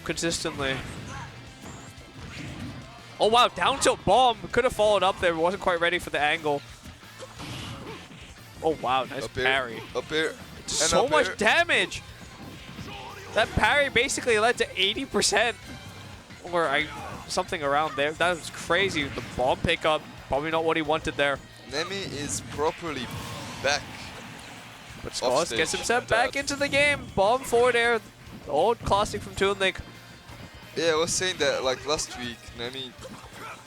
consistently. Oh wow, down tilt bomb. Could have followed up there, but wasn't quite ready for the angle. Oh wow, nice Up here, parry. Up here. So up much here. damage. That parry basically led to 80%, or something around there. That was crazy. The bomb pickup, probably not what he wanted there. Nemi is properly back. But Skaws gets himself back into the game. Bomb forward air, the old classic from Toon Link. Yeah, I was saying that like last week, Nemi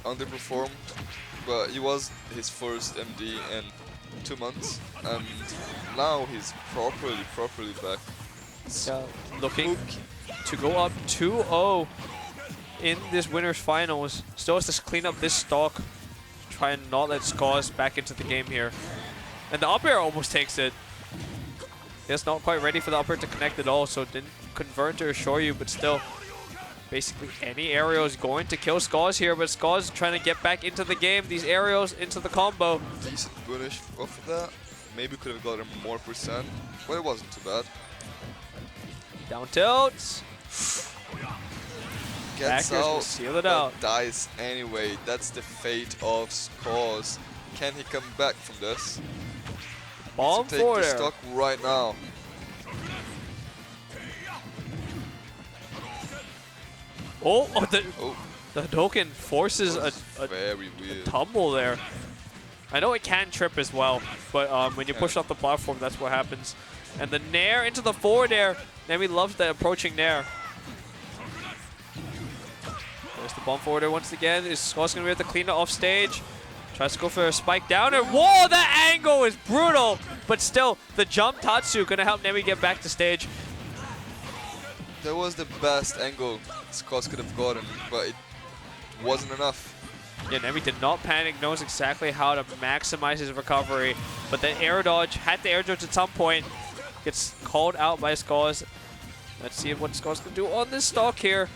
underperformed, but he was his first MD in 2 months, and now he's properly back. Yeah, looking to go up 2-0 in this winners finals. Still has to clean up this stock, try and not let Skaws back into the game here. And the up air almost takes it. It's not quite ready for the up air to connect at all, so it didn't convert to assure you, but still. Basically any aerial is going to kill Skaws here, but Skaws is trying to get back into the game. These aerials into the combo. Decent punish off of that. Maybe could have gotten more percent, but it wasn't too bad. Down tilts. Gets Backers will out, seal it but out. dies anyway. That's the fate of Skaws. Can he come back from this? Bomb Take forward the air. stock right now. Oh, the Hadouken forces a very weird tumble there. I know it can trip as well, but when you push up the platform, that's what happens. And the nair into the forward air. Nemi loves the approaching nair. There's the bomb forward air once again. Is Skaws going to be able to clean it off stage? Tries to go for a spike down, and whoa, that angle is brutal. But still, the jump Tatsu going to help Nemi get back to stage. That was the best angle Skaws could have gotten, but it wasn't enough. Yeah, Nemi did not panic, knows exactly how to maximize his recovery. But the air dodge, had the air dodge at some point, gets called out by Skaws. Let's see what Skaws can do on this stock here.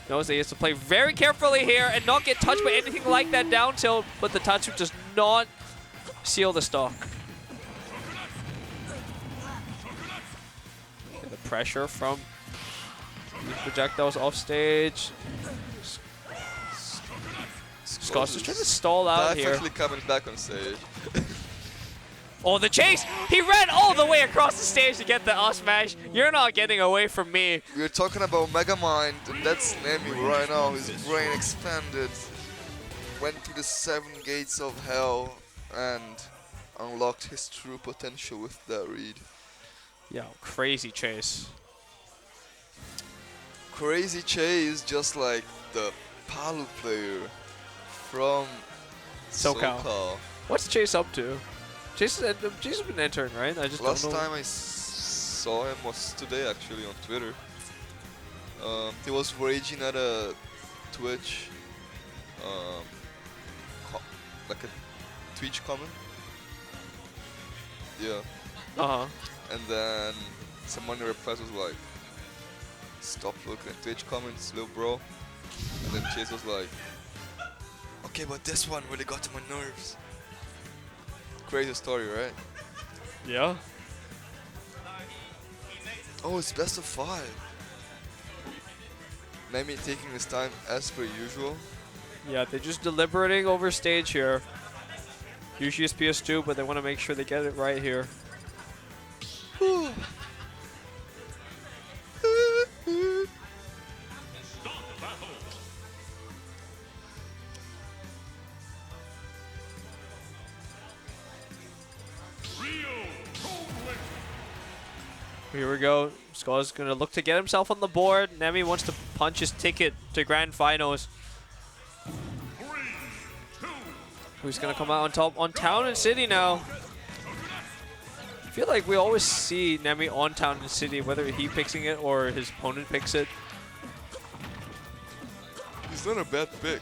Knows that he has to play very carefully here and not get touched by anything like that down tilt, but the Tatsu does not seal the stock. Okay, the pressure from the projectiles off stage. Skaws just trying to stall out here. Definitely coming back on stage. Oh, the chase! He ran all the way across the stage to get the up smash. You're not getting away from me. We're talking about Megamind, and that's Nemi right now. His brain expanded, went to the 7 gates of hell, and unlocked his true potential with that read. Yeah, crazy chase. Crazy chase, just like the Palu player from SoCal. What's Chase up to? Chase has been entering, right? I just Last don't know. time I saw him was today, actually, on Twitter. He was raging at a Twitch, like a Twitch comment. Yeah. Uh-huh. And then someone in replies was like, "Stop looking at Twitch comments, little bro." And then Chase was like, "Okay, but this one really got to my nerves." Crazy story, right? Yeah. Oh, it's best of 5. Nemi taking his time as per usual. Yeah, they're just deliberating over stage here. Usually it's PS2, but they want to make sure they get it right here. Here we go. Skaws is going to look to get himself on the board. Nemi wants to punch his ticket to Grand Finals. Who's going to come out on top on Town and City now? I feel like we always see Nemi on Town and City, whether he picking it or his opponent picks it. He's not a bad pick.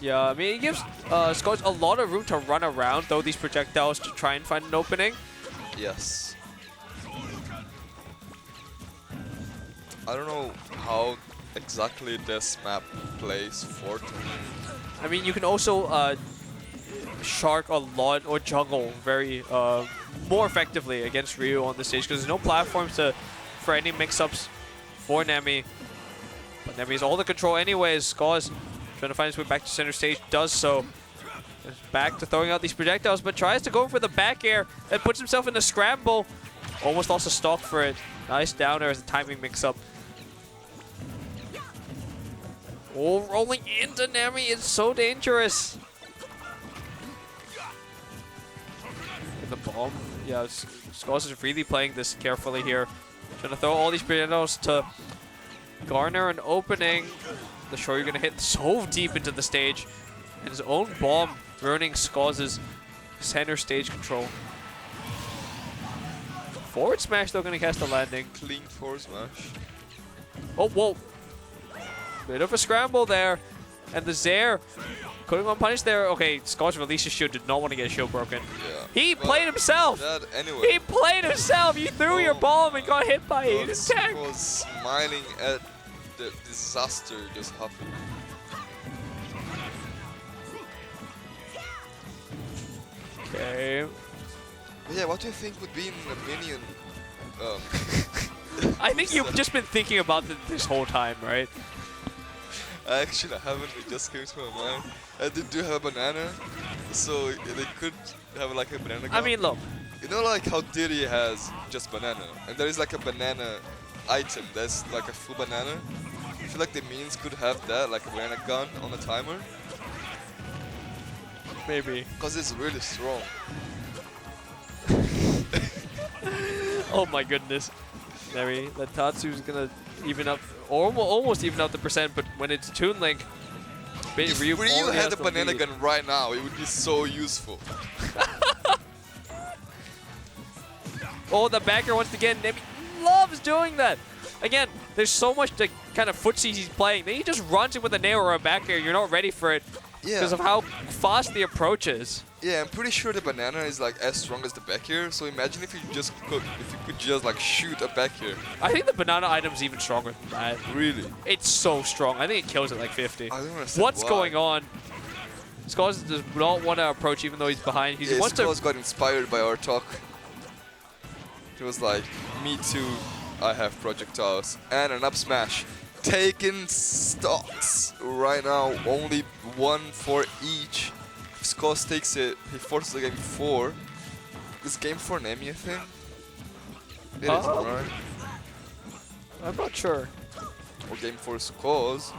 Yeah, I mean, he gives Skaws a lot of room to run around, though, these projectiles to try and find an opening. Yes. I don't know how exactly this map plays for Toon. I mean, you can also shark a lot or juggle very more effectively against Ryu on the stage because there's no platforms for any mix-ups for Nemi. But Nemi has all the control anyways. Skaws trying to find his way back to center stage, does so. Back to throwing out these projectiles, but tries to go for the back air and puts himself in a scramble. Almost lost a stock for it. Nice downer as a timing mix-up. Oh, rolling into Nemi is so dangerous. The bomb. Yeah, Skaws is really playing this carefully here. Trying to throw all these projectiles to garner an opening. The Shoryuken going to hit so deep into the stage. And his own bomb ruining Skaws' center stage control. Forward smash though, going to cast a landing. Clean forward smash. Oh, whoa. Bit of a scramble there. And the Zair couldn't go unpunished there. Okay, Skaws released his shield, did not want to get his shield broken. Yeah. He played himself. Anyway. He played himself. You threw your bomb and got hit by it. His tank. Was smiling at the disaster just happened. Okay. But yeah, what do you think would be in a minion? I think you've just been thinking about this whole time, right? I actually haven't, it just came to my mind. They do have a banana, so they could have like a banana gun. I mean, look. You know like how Diddy has just banana, and there is like a banana item that's like a full banana? I feel like the minions could have that, like a banana gun on a timer. Maybe. Because it's really strong. Oh my goodness. Nemi, the Tatsu's gonna even up, or almost even out the percent, but when it's Toon Link, if Ryu had a banana gun right now, it would be so useful. Oh, the backer once again. Nemi loves doing that. Again, there's so much the kind of footsies he's playing. Then he just runs in with a nail or a back air. You're not ready for it because of how fast the approach is. Yeah, I'm pretty sure the banana is like as strong as the back air. So imagine if you could just like shoot a back air. I think the banana item's even stronger than that. Really? It's so strong. I think it kills it like 50. I don't understand What's why. going on? Skaws does not want to approach even though he's behind. He wants to. Skaws got inspired by our talk. He was like, me too, I have projectiles. And an up smash. Taking stocks right now, only 1 for each. If Skaws takes it, he forces the game 4. Is game 4 Nemi a thing? It is, right? I'm not sure. Or game 4 Skaws.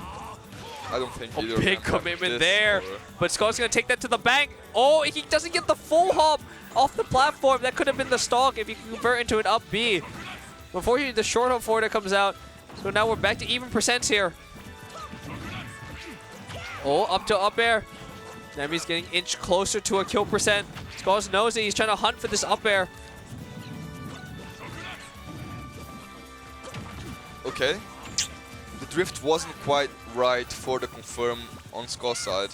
I don't think either. A big commitment there. But Skaws going to take that to the bank. Oh, he doesn't get the full hop off the platform. That could have been the stock if he could convert into an up B. Before the short hop forward comes out. So now we're back to even percents here. Oh, up to up air. Nemi's getting inch closer to a kill percent. Skaws knows it. He's trying to hunt for this up air. Okay. The drift wasn't quite right for the confirm on Skaws' side.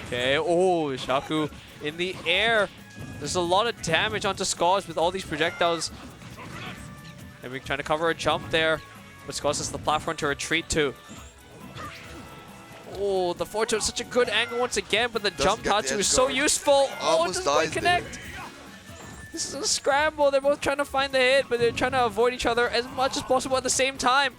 Okay, oh, Shaku in the air. There's a lot of damage onto Skaws with all these projectiles. And we're trying to cover a jump there. But Skaws has the platform to retreat to. Oh, the fortune is such a good angle once again, but the jump Tatsu is so useful. Oh, it doesn't quite connect. This is a scramble. They're both trying to find the hit, but they're trying to avoid each other as much as possible at the same time.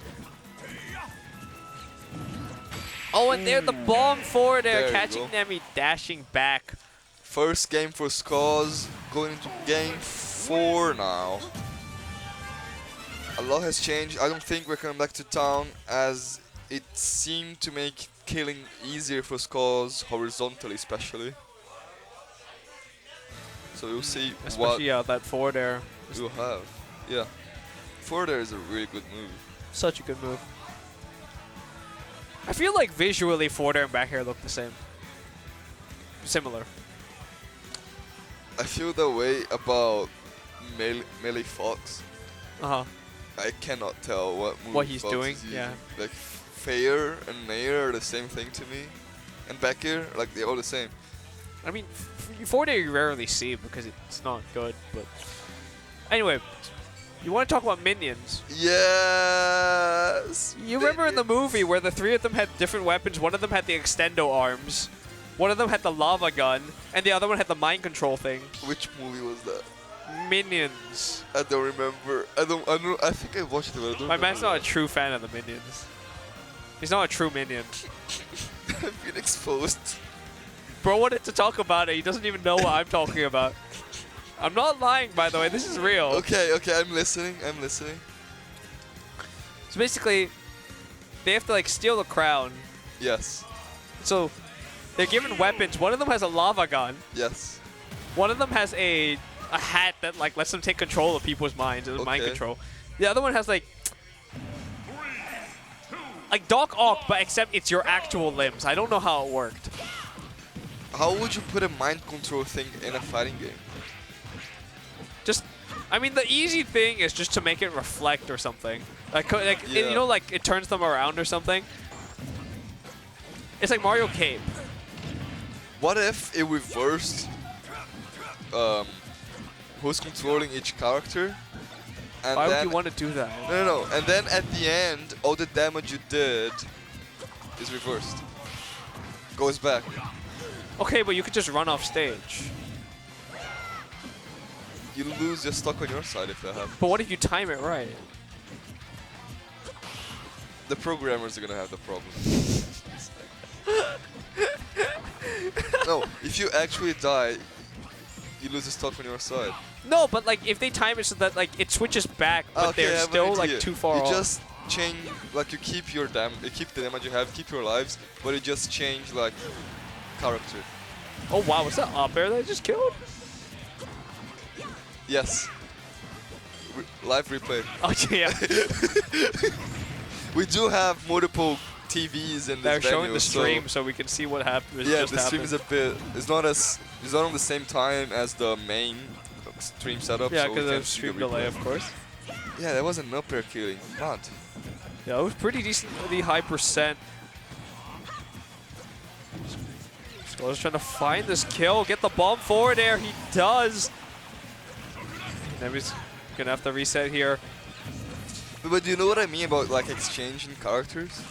Oh, and there the bomb forward there, catching Nemi, dashing back. First game for Skaws, going into game 4 now. A lot has changed. I don't think we're coming back to town, as it seemed to make killing easier for Skaws, horizontally especially. So we'll see Especially, yeah, that forward air. we'll have. Yeah. Forward air is a really good move. Such a good move. I feel like visually forward air and back air look the same. Similar. I feel the way about Melee Fox. Uh-huh. I cannot tell what move he's Fox doing, is using. yeah. Like Fair and Nair are the same thing to me. And back air, like they're all the same. I mean, forward air you rarely see because it's not good, but... Anyway, you want to talk about minions? Yes! You remember in the movie where the 3 of them had different weapons? One of them had the extendo arms, one of them had the lava gun, and the other one had the mind control thing. Which movie was that? Minions. I don't remember. I think I watched it, but I don't My man's remember. not a true fan of the minions. He's not a true minion. I've been exposed. Bro wanted to talk about it. He doesn't even know what I'm talking about. I'm not lying, by the way. This is real. Okay, I'm listening. So basically, they have to like steal the crown. Yes. So they're given weapons. One of them has a lava gun. Yes. One of them has a hat that like lets them take control of people's minds. It's mind control. The other one has like Doc Ock, but except it's your actual limbs. I don't know how it worked. How would you put a mind control thing in a fighting game? Just, I mean, the easy thing is just to make it reflect or something. Like Yeah. you know, like it turns them around or something. It's like Mario Cape. What if it reversed who's controlling each character? And Why then would you want to do that? No. And then at the end, all the damage you did is reversed. Goes back. Okay, but you could just run off stage. You lose your stock on your side if that happens. But what if you time it right? The programmers are gonna have the problem. No, if you actually die, you lose the stock on your side. No, but like if they time it so that like it switches back, but Okay, I they're have an still like idea. too far off. You just change, like you keep your you keep the damage you have, keep your lives, but you just change like character. Oh wow, was that up air that I just killed? Yes. Live replay. Oh yeah. We do have multiple TVs in this They're showing venue, the stream so we can see what happened. yeah, the stream is a bit. It's not on the same time as the main stream setup. Yeah, so we because can of see the stream delay, replay. of course. Yeah, that was an up air killing. God. Yeah, it was pretty decently high percent. Skaws trying to find this kill, get the bomb forward there. He does. Nemesis gonna have to reset here. But do you know what I mean about like exchanging characters?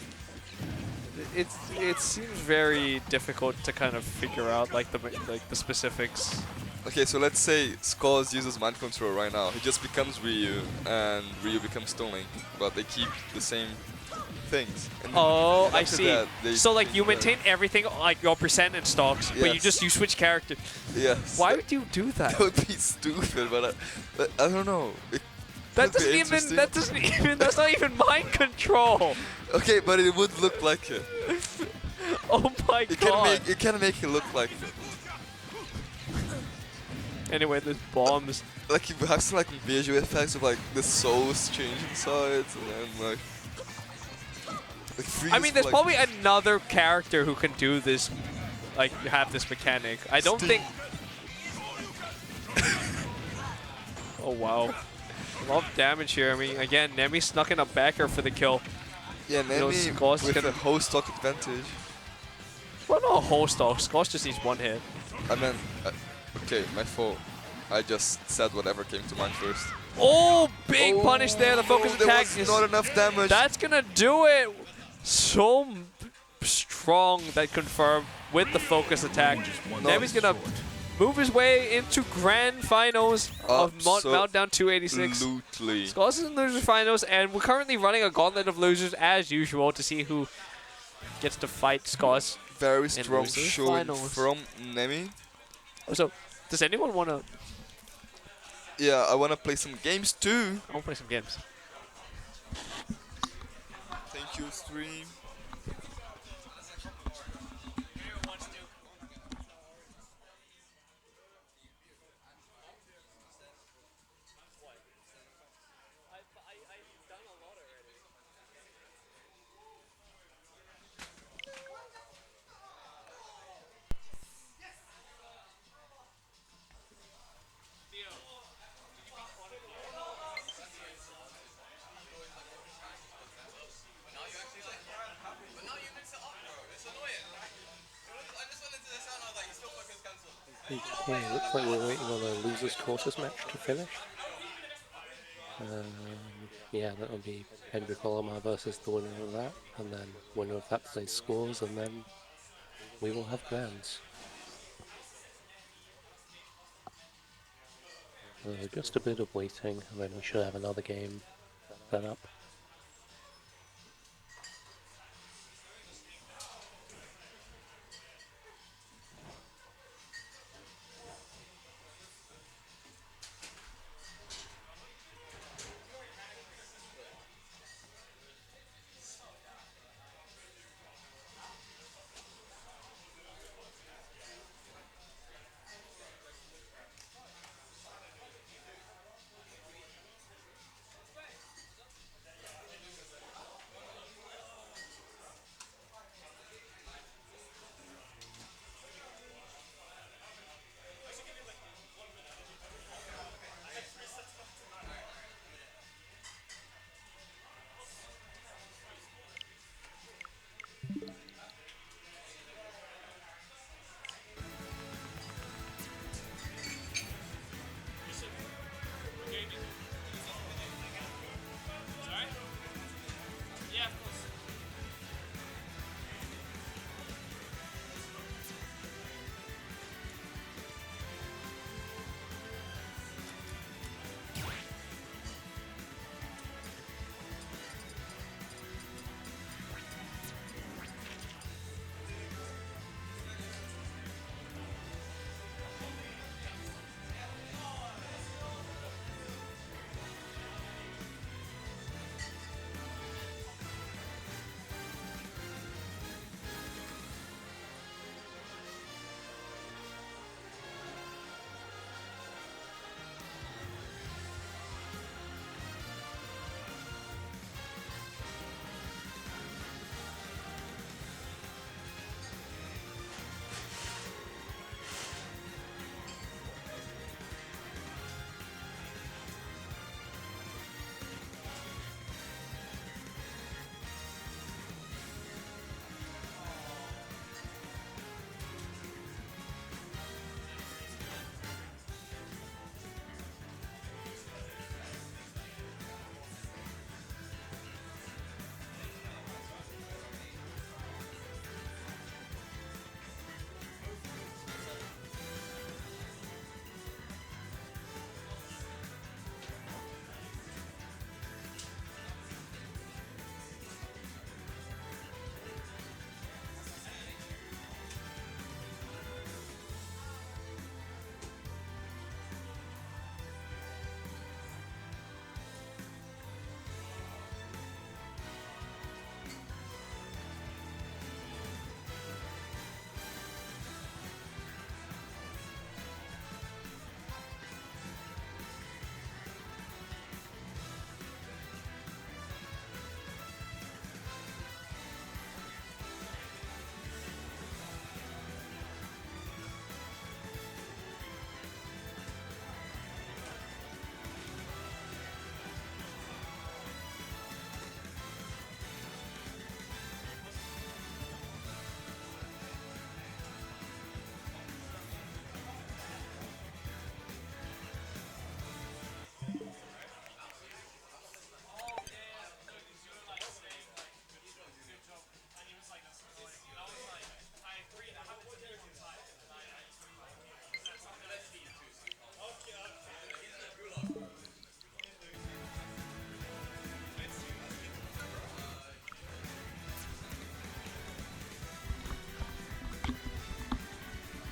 It seems very difficult to kind of figure out like the specifics. Okay, so let's say Skaws uses mind control right now. He just becomes Ryu, and Ryu becomes Toon Link, but they keep the same things. And Oh, I after see. that, they So like you change maintain everything like your percent in stocks, but you Yes. switch character. Yes. Why would you do that? That would be stupid, but I don't know. It That could be doesn't interesting. even that's not even mind control. Okay, but it would look like it. Oh my god. You can make it look like it. Anyway, there's bombs. Like you have some like visual effects of like the souls changing sides and then like I mean, there's like, probably another character who can do this, like have this mechanic. I don't think. Oh wow, a lot of damage here. I mean, again, Nemi snuck in a backer for the kill. yeah, you know, maybe Skaws is with gonna- a whole stock advantage. Well, not a whole stock. Skaws just needs one hit. I mean, okay, my fault. I just said whatever came to mind first. Oh, big punish there. The focus there attack was is not enough damage. That's gonna do it. So strong that confirmed with the focus attack. Nemi's gonna move his way into grand finals of Meltdown 286. Absolutely. Skaws is in losers finals, and we're currently running a gauntlet of losers as usual to see who gets to fight Skaws. Very strong losers showing finals. from Nemi. So, does anyone want to? Yeah, I want to play some games too. I want to play some games. Thank you, stream. Okay, looks like we're waiting on a losers quarters match to finish. Yeah, that'll be Kendrick Olimar versus the winner of that, and then winner of that plays scores, and then we will have grands. Just a bit of waiting, and then we should have another game set up.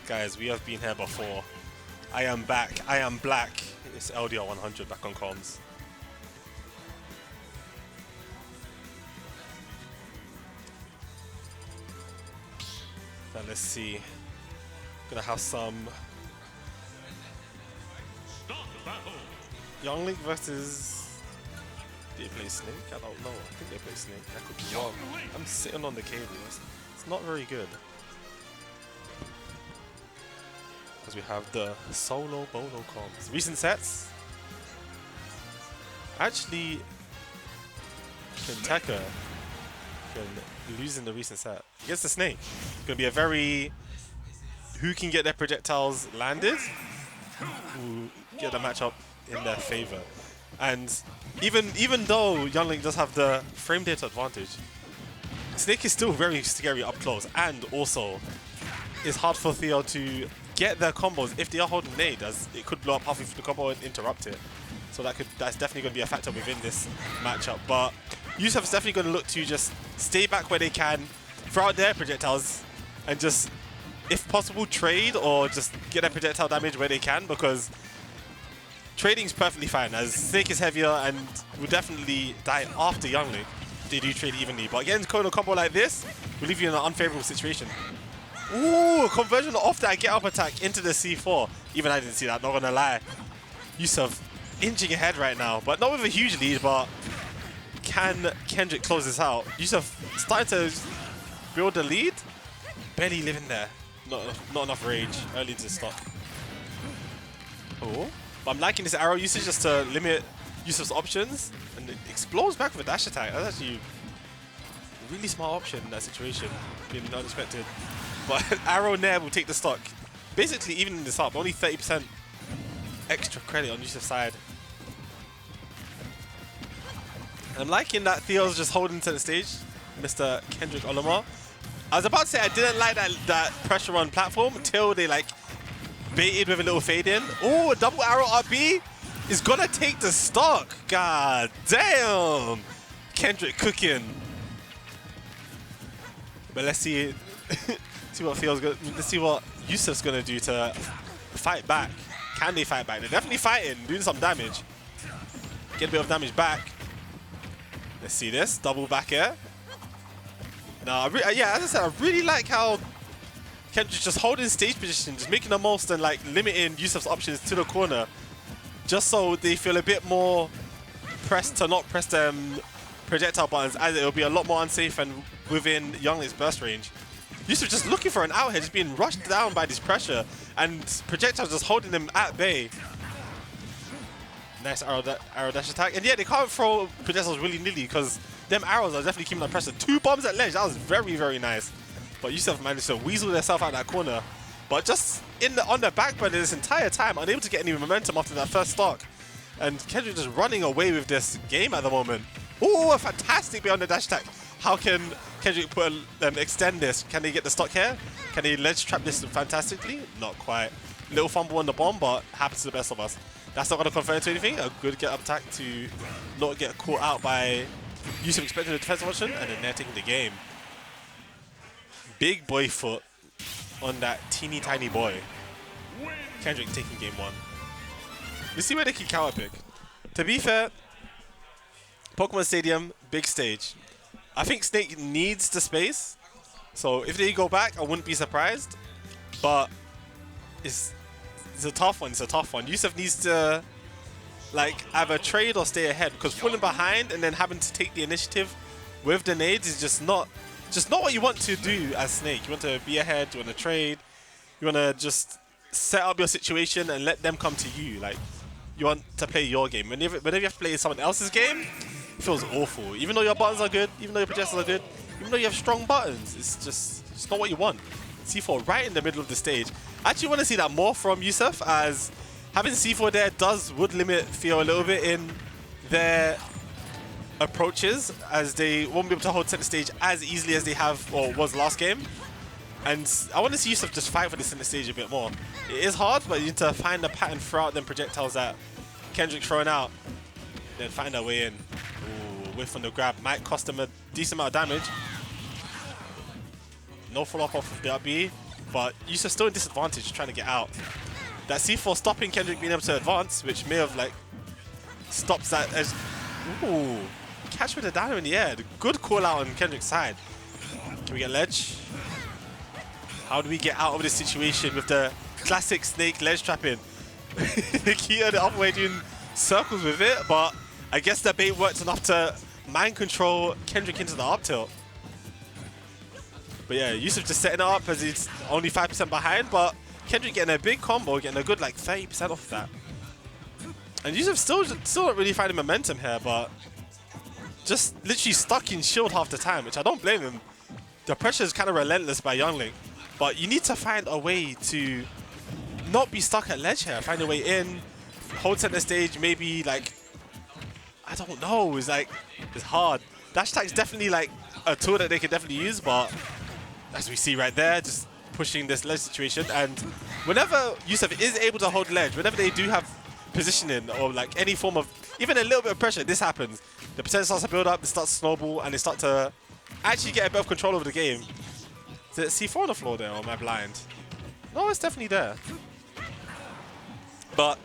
Guys, we have been here before. I am back. I am black. It's LDR 100 back on comms. Now let's see. Gonna have some Young Link versus. Did they play Snake? I don't know. I think they play Snake. I could be wrong. I'm sitting on the cable. It's not very good. Because we have the solo bolo comms. Recent sets. Actually, Kenteka can lose in the recent set against the Snake. It's gonna be a very who can get their projectiles landed, who get the matchup in their favor. And even though Young Link does have the frame data advantage, Snake is still very scary up close, and also it's hard for Theo to get their combos if they are holding nade, as it could blow up halfway through the combo and interrupt it. So that's definitely going to be a factor within this matchup. But Yusuf is definitely going to look to just stay back where they can, throw out their projectiles, and just, if possible, trade or just get their projectile damage where they can, because trading is perfectly fine, as Snake is heavier and will definitely die after Young Link if they do trade evenly. But getting a combo like this will leave you in an unfavorable situation. Ooh, conversion off that get up attack into the C4. Even I didn't see that, not gonna lie. Yusuf inching ahead right now, but not with a huge lead, but can Kendrick close this out? Yusuf starting to build a lead, barely living there. Not enough rage early into the stock. Oh, but I'm liking this arrow usage just to limit Yusuf's options, and it explodes back with a dash attack. That's actually a really smart option in that situation, being unexpected. But arrow Nair will take the stock. Basically, even this up, only 30% extra credit on Yusuf's side. And I'm liking that Theo's just holding to the stage, Mr. Kendrick Olimar. I was about to say I didn't like that pressure on platform until they like baited with a little fade in. Oh, a double arrow RB is gonna take the stock. God damn, Kendrick cooking. But let's see. See what Theo's good. Let's see what Yusuf's gonna do to fight back. Can they fight back? They're definitely fighting, doing some damage. Get a bit of damage back. Let's see this double back air. Now, yeah, as I said, I really like how Kendrick's just holding stage position, just making the most and like limiting Yusuf's options to the corner, just so they feel a bit more pressed to not press them projectile buttons, as it'll be a lot more unsafe and within Young Link's burst range. Yusuf just looking for an out here, just being rushed down by this pressure, and projectiles just holding them at bay. Nice arrow dash attack. And yeah, they can't throw projectiles willy-nilly because them arrows are definitely keeping that pressure. 2 bombs at ledge, that was very, very nice. But Yusuf managed to weasel themselves out that corner. But just on the back burner this entire time, unable to get any momentum after that first stock. And Kendrick just running away with this game at the moment. Oh, a fantastic bit on the dash attack. How can Kendrick extend this? Can they get the stock here? Can they ledge trap this fantastically? Not quite. Little fumble on the bomb, but happens to the best of us. That's not going to convert into anything. A good get up attack to not get caught out by Yusuf expecting the defensive option, and then they're taking the game. Big boy foot on that teeny tiny boy. Kendrick taking game 1. Let's see where they can counter pick. To be fair, Pokemon Stadium, big stage. I think Snake needs the space, so if they go back, I wouldn't be surprised. But it's a tough one. It's a tough one. Yusuf needs to like either trade or stay ahead, because falling behind and then having to take the initiative with the nades is just not what you want to do as Snake. You want to be ahead. You want to trade. You want to just set up your situation and let them come to you. Like, you want to play your game. Whenever you have to play someone else's game, it feels awful. Even though your buttons are good, even though your projectiles are good, even though you have strong buttons, it's not what you want. C4 right in the middle of the stage. I actually want to see that more from Yusuf, as having C4 there would limit Theo a little bit in their approaches, as they won't be able to hold center stage as easily as they have or was last game. And I want to see Yusuf just fight for the center stage a bit more. It is hard, but you need to find a pattern throughout them projectiles that Kendrick's throwing out, then find their way in. Ooh, whiff on the grab might cost them a decent amount of damage. No follow-up off of the RB. but Yusuf's still in disadvantage trying to get out. That C4 stopping Kendrick being able to advance, which may have like stops that as ooh, catch with the dino in the air. Good call out on Kendrick's side. Can we get ledge? How do we get out of this situation with the classic snake ledge trapping? Nikita the other way doing circles with it, but I guess the bait worked enough to mind control Kendrick into the up tilt. But yeah, Yusuf just setting it up as he's only 5% behind, but Kendrick getting a big combo, getting a good like 30% off of that. And Yusuf still not really finding momentum here, but just literally stuck in shield half the time, which I don't blame him. The pressure is kind of relentless by Youngling, but you need to find a way to not be stuck at ledge here. Find a way in, hold center stage, maybe like, I don't know, it's hard. Dash attack is definitely like a tool that they can definitely use, but as we see right there, just pushing this ledge situation. And whenever Yusuf is able to hold ledge, whenever they do have positioning or like any form of, even a little bit of pressure, this happens. The percentage starts to build up, it starts to snowball, and they start to actually get a bit of control over the game. Is it C4 on the floor there, or am I blind? No, it's definitely there. But,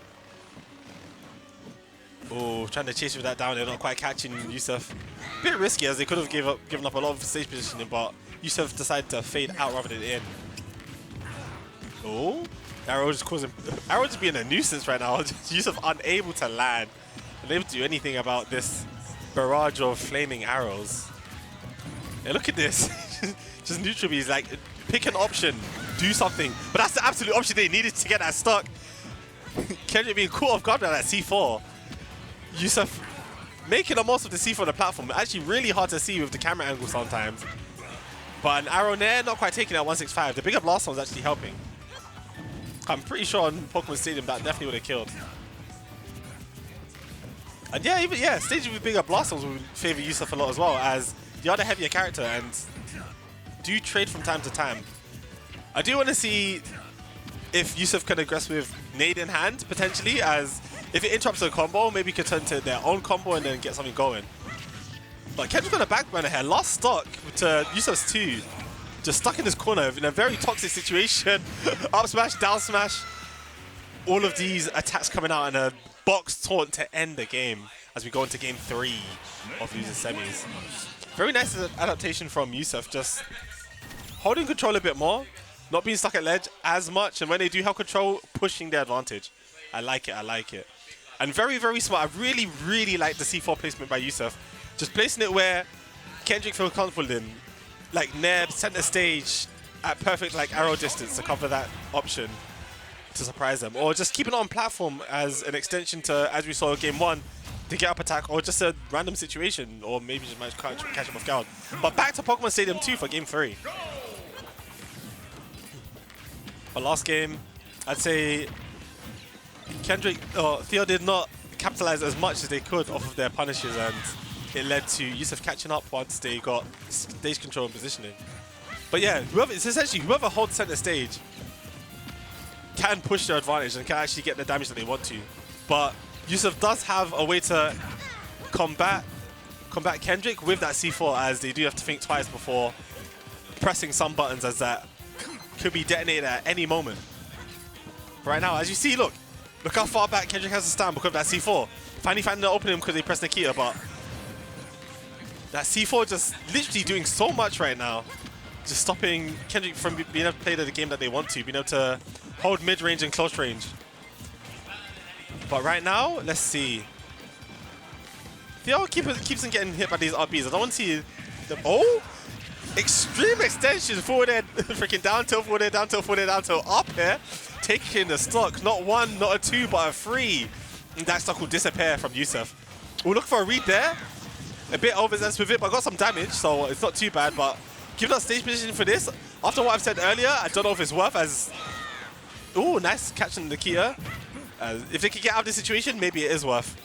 oh, trying to chase with that down, they're not quite catching Yusuf. Bit risky as they could have given up a lot of stage positioning, but Yusuf decided to fade out rather than in. Oh, arrow just being a nuisance right now. Yusuf unable to land, unable to do anything about this barrage of flaming arrows. Yeah, look at this. Just neutral B's like, pick an option, do something. But that's the absolute option they needed to get that stuck. Kendrick being caught off guard by that C4. Yusuf making the most of the C4 on the platform. Actually really hard to see with the camera angle sometimes. But an arrow there, not quite taking at 165. The bigger blast one's actually helping. I'm pretty sure on Pokemon Stadium that definitely would have killed. And yeah, stages with bigger blast ones would favor Yusuf a lot as well, as the other heavier character and do trade from time to time. I do want to see if Yusuf can aggress with nade in hand, potentially, as if it interrupts a combo, maybe could turn to their own combo and then get something going. But Kendrick on a backburner here, last stock to Yusuf's 2, just stuck in his corner in a very toxic situation. Up smash, down smash, all of these attacks coming out in a box taunt to end the game as we go into game 3 of losing semis. Very nice adaptation from Yusuf, just holding control a bit more, not being stuck at ledge as much, and when they do have control, pushing their advantage. I like it, I like it. And very, very smart. I really, really like the C4 placement by Yusuf. Just placing it where Kendrick feels comfortable in, like near center stage at perfect like arrow distance to cover that option to surprise them. Or just keeping it on platform as an extension to, as we saw in game 1, the get up attack, or just a random situation, or maybe just manage to catch him off guard. But back to Pokemon Stadium 2 for game 3. But last game, I'd say Theo did not capitalize as much as they could off of their punishes, and it led to Yusuf catching up once they got stage control and positioning. But yeah, it's essentially whoever holds center stage can push their advantage and can actually get the damage that they want to. But Yusuf does have a way to combat Kendrick with that C4, as they do have to think twice before pressing some buttons, as that could be detonated at any moment. Right now, as you see, look how far back Kendrick has to stand because of that C4. Finally finding the opening because they pressed Nikita, but that C4 just literally doing so much right now. Just stopping Kendrick from being able to play the game that they want to, being able to hold mid-range and close range. But right now, let's see. Theo keeps on getting hit by these RBs. I don't want to see them. Oh! Extreme extension forward air, freaking down tilt, forward air, down tilt, forward air, down tilt, up here. Taking the stock, not 1, not a 2, but a 3. And that stock will disappear from Yusuf. We'll look for a read there. A bit overzealous with it, but got some damage, so it's not too bad. But given that stage position for this, after what I've said earlier, I don't know if it's worth as... Ooh, nice catching Nikita. If they could get out of this situation, maybe it is worth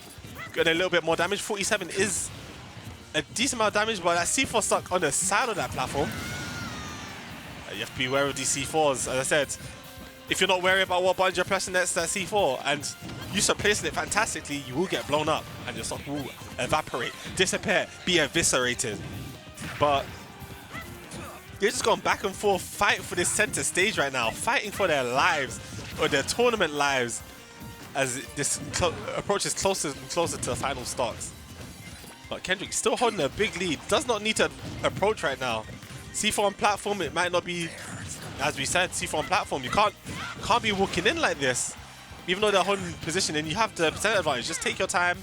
getting a little bit more damage. 47 is a decent amount of damage, but that C4 stuck on the side of that platform. You have to be aware of these C4s. As I said, if you're not wary about what buttons you're pressing, that's that C4, and you start placing it fantastically, you will get blown up, and your stock will evaporate, disappear, be eviscerated. But They're just going back and forth, fighting for this center stage right now, fighting for their lives, or their tournament lives, as this approaches closer and closer to the final stocks. But Kendrick still holding a big lead, does not need to approach right now. C4 on platform, it might not be, as we said, C4 on platform, you can't be walking in like this. Even though they're holding position and you have the percent advantage, just take your time.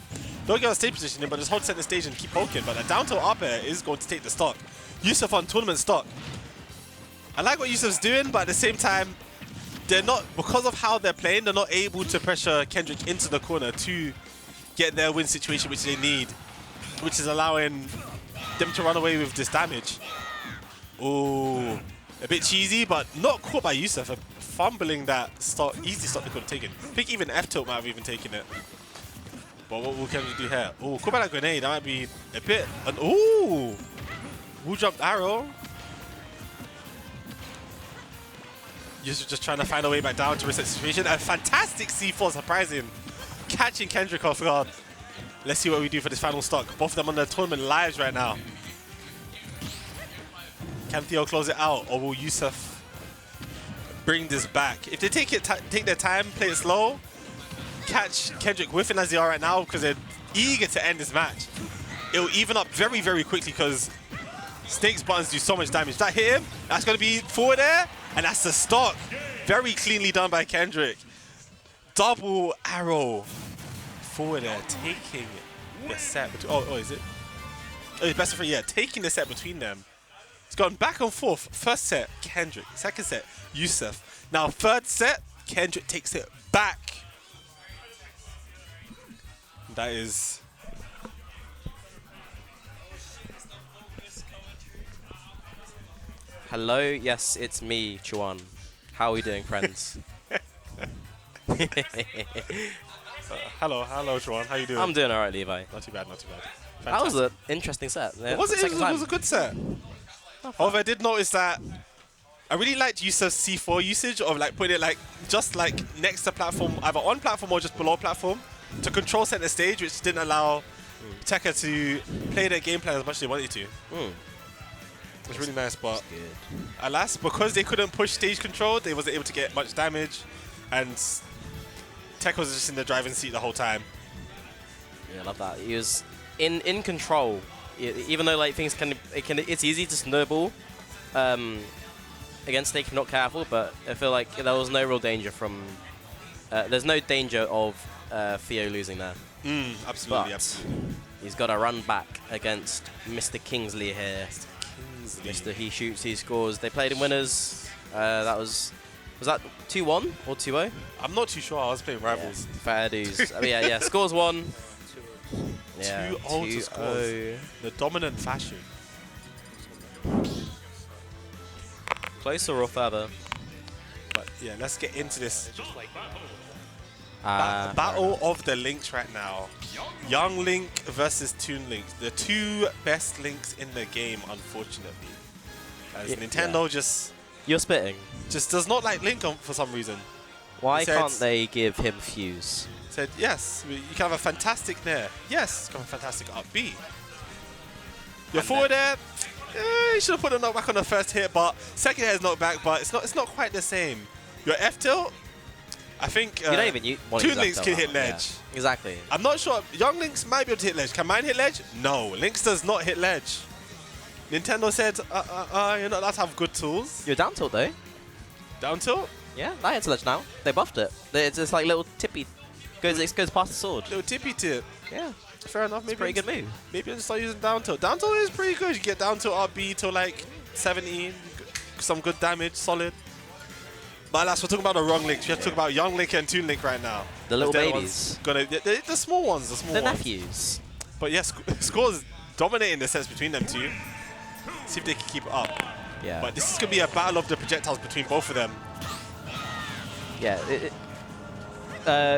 Don't get on stage positioning, but just hold center stage and keep poking. But the down tilt up air is going to take the stock. Yusuf on tournament stock. I like what Yusuf's doing, but at the same time, they're not, because of how they're playing, they're not able to pressure Kendrick into the corner to get their win situation, which they need, which is allowing them to run away with this damage. Oh, a bit cheesy, but not caught by Yusuf. Fumbling that stock, easy stock they could have taken. I think even F-tilt might have even taken it. But what will Kendrick do here? Oh, caught by that grenade, that might be a bit, ooh! Woo jumped arrow. Yusuf just trying to find a way back down to reset the situation. A fantastic C4, surprising. Catching Kendrick off guard. Let's see what we do for this final stock. Both of them on their tournament lives right now. Can Theo close it out, or will Yusuf bring this back? If they take their time, play it slow, catch Kendrick whiffing as they are right now because they're eager to end this match, it'll even up very, very quickly because Snake's buttons do so much damage. That hit him, that's going to be forward air, and that's the stock. Very cleanly done by Kendrick. Double arrow. Forward air, taking the set. Oh, is it? Oh, it's best of three, yeah, taking the set between them. It's gone back and forth. First set, Kendrick. Second set, Yusuf. Now, third set, Kendrick takes it back. That is... Hello, yes, it's me, Chuan. How are we doing, friends? Hello, Sean. How you doing? I'm doing alright, Levi. Not too bad, not too bad. Fantastic. That was an interesting set. Yeah, it was a good set. However, I did notice that I really liked Yusuf's C4 usage of like putting it like just like next to platform, either on platform or just below platform, to control center stage, which didn't allow Tekka to play their game plan as much as they wanted to. It's really nice, but alas, because they couldn't push stage control, they wasn't able to get much damage, and Tekka was just in the driving seat the whole time. Yeah, I love that. He was in control, even though like things it's easy to snowball against Snake if not careful. But I feel like there was no real danger from. There's no danger of Theo losing there. Absolutely, but absolutely. He's got to run back against Mr. Kingsley here. Mr. He shoots, he scores. They played in winners. That was that 2-1 or 2-0? I'm not too sure. I was playing rivals. Yeah, fair dues. yeah. Scores 1. 2-0 to Skaws. The dominant fashion. Closer or further? But yeah, let's get into this. Battle of the Links right now. Young Link versus Toon Link. The two best Links in the game, unfortunately. As Nintendo just... You're spitting. Just does not like Link for some reason. Why can't they give him Fuse? Said, yes, you can have a fantastic Nair. Yes, you can have a fantastic up B. Your forward there, you should have put a knockback on the first hit, but second hit is knockback, but it's not quite the same. Your F tilt, I think Toon Links can hit ledge. Yeah, exactly. I'm not sure. Young Links might be able to hit ledge. Can mine hit ledge? No. Links does not hit ledge. Nintendo said, you're not allowed to have good tools. You're down tilt though. Down tilt? Yeah, that hits ledge now. They buffed it. It's just like little tippy. It goes past the sword. Little tippy tip. Yeah. Fair enough. Maybe pretty good move. Maybe I'll just start using down tilt. Down tilt is pretty good. You get down tilt RB to like 70. Some good damage. Solid. But alas, we're talking about the wrong Links. We have to talk about Young Link and Toon Link right now. The little babies. The small ones. The nephews. But yes, Skaws dominating the sets between them two. See if they can keep it up. Yeah. But this is going to be a battle of the projectiles between both of them. Yeah.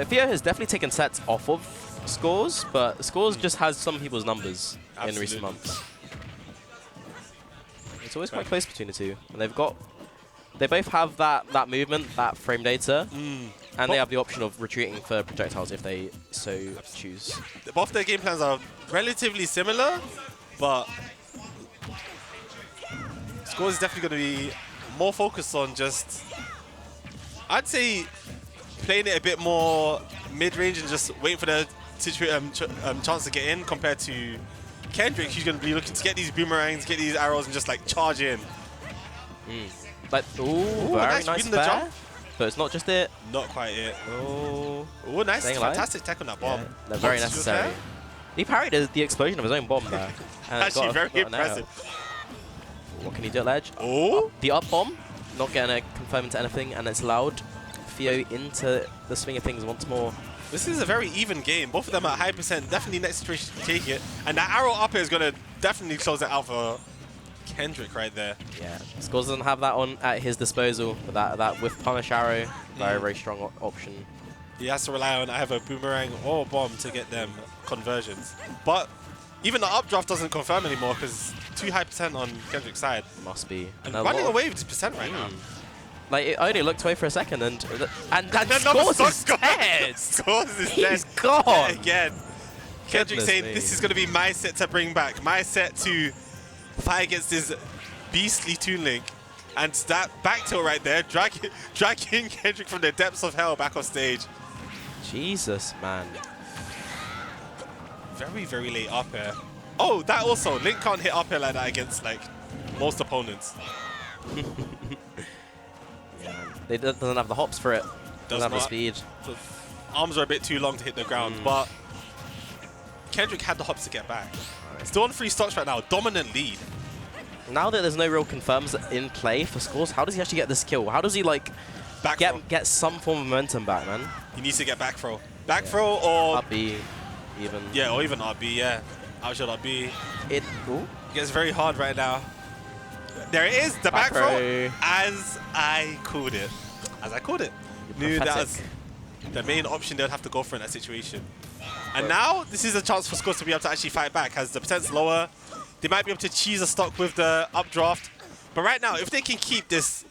Theo has definitely taken sets off of Skaws, but Skaws just has some people's numbers in recent months. It's always quite close between the two. And they both have that movement, that frame data, and they have the option of retreating for projectiles if they so choose. Both their game plans are relatively similar, but Skaws is definitely going to be more focused on just, I'd say, playing it a bit more mid-range and just waiting for the chance to get in compared to Kendrick, who's going to be looking to get these boomerangs, get these arrows, and just like charge in. But very nice the jump. But it's not just it. Not quite it. Oh, nice, fantastic tech on that bomb. Yeah, they're very necessary. He parried the explosion of his own bomb there. Actually, very impressive. What can he do at ledge? Oh, the up bomb, not getting a confirm into anything, and it's allowed Fio into the swing of things once more. This is a very even game. Both of them at high percent. Definitely next situation to take it. And that arrow up here is going to definitely close it out for Kendrick right there. Yeah, Skaws doesn't have that on at his disposal, but that with punish arrow, very strong option. He has to rely on either boomerang or bomb to get them conversions. But even the updraft doesn't confirm anymore because too high percent on Kendrick's side. Must be. And running away with this percent right now. Like, it only looked away for a second, and Skaws is dead. Skaws is He's dead. gone. Again. Kendrick saying, this is going to be my set to bring back. My set to fight against this beastly Toon Link. And that back tilt right there, dragging Kendrick from the depths of hell back off stage. Jesus, man. Very, very late up air. Oh, that also. Link can't hit up air like that against, like, most opponents. They doesn't have the hops for it. Doesn't have the speed. The arms are a bit too long to hit the ground, but Kendrick had the hops to get back. Still on 3 stocks right now, dominant lead. Now that there's no real confirms in play for Skaws, how does he actually get this kill? How does he like get some form of momentum back, man? He needs to get back throw. Back throw or up B even. Yeah, or even up B, yeah. Outshot up B. It gets very hard right now. There it is, the back throw. As I called it. Knew that was the main option they'd have to go for in that situation. And now this is a chance for Skaws to be able to actually fight back. As the percent's lower, they might be able to cheese a stock with the updraft. But right now, if they can keep this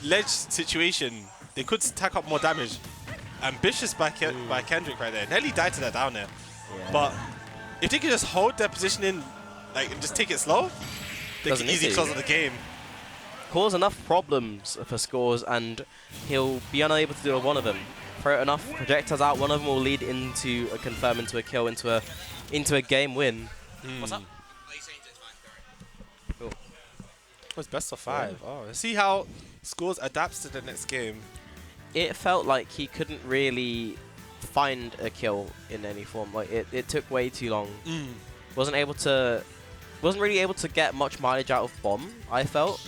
ledge situation, they could stack up more damage. Ambitious by Kendrick right there. Nearly died to that down there. Yeah. But if they can just hold their positioning, like, and just take it slow, they can easily close out the game. Cause enough problems for Skaws, and he'll be unable to do one of them. Throw enough projectiles out, one of them will lead into a confirm, into a kill, into a game win. What's up? Cool. It's best of 5. Yeah. Oh, let's see how Skaws adapts to the next game. It felt like he couldn't really find a kill in any form. Like it took way too long. Wasn't really able to get much mileage out of bomb, I felt.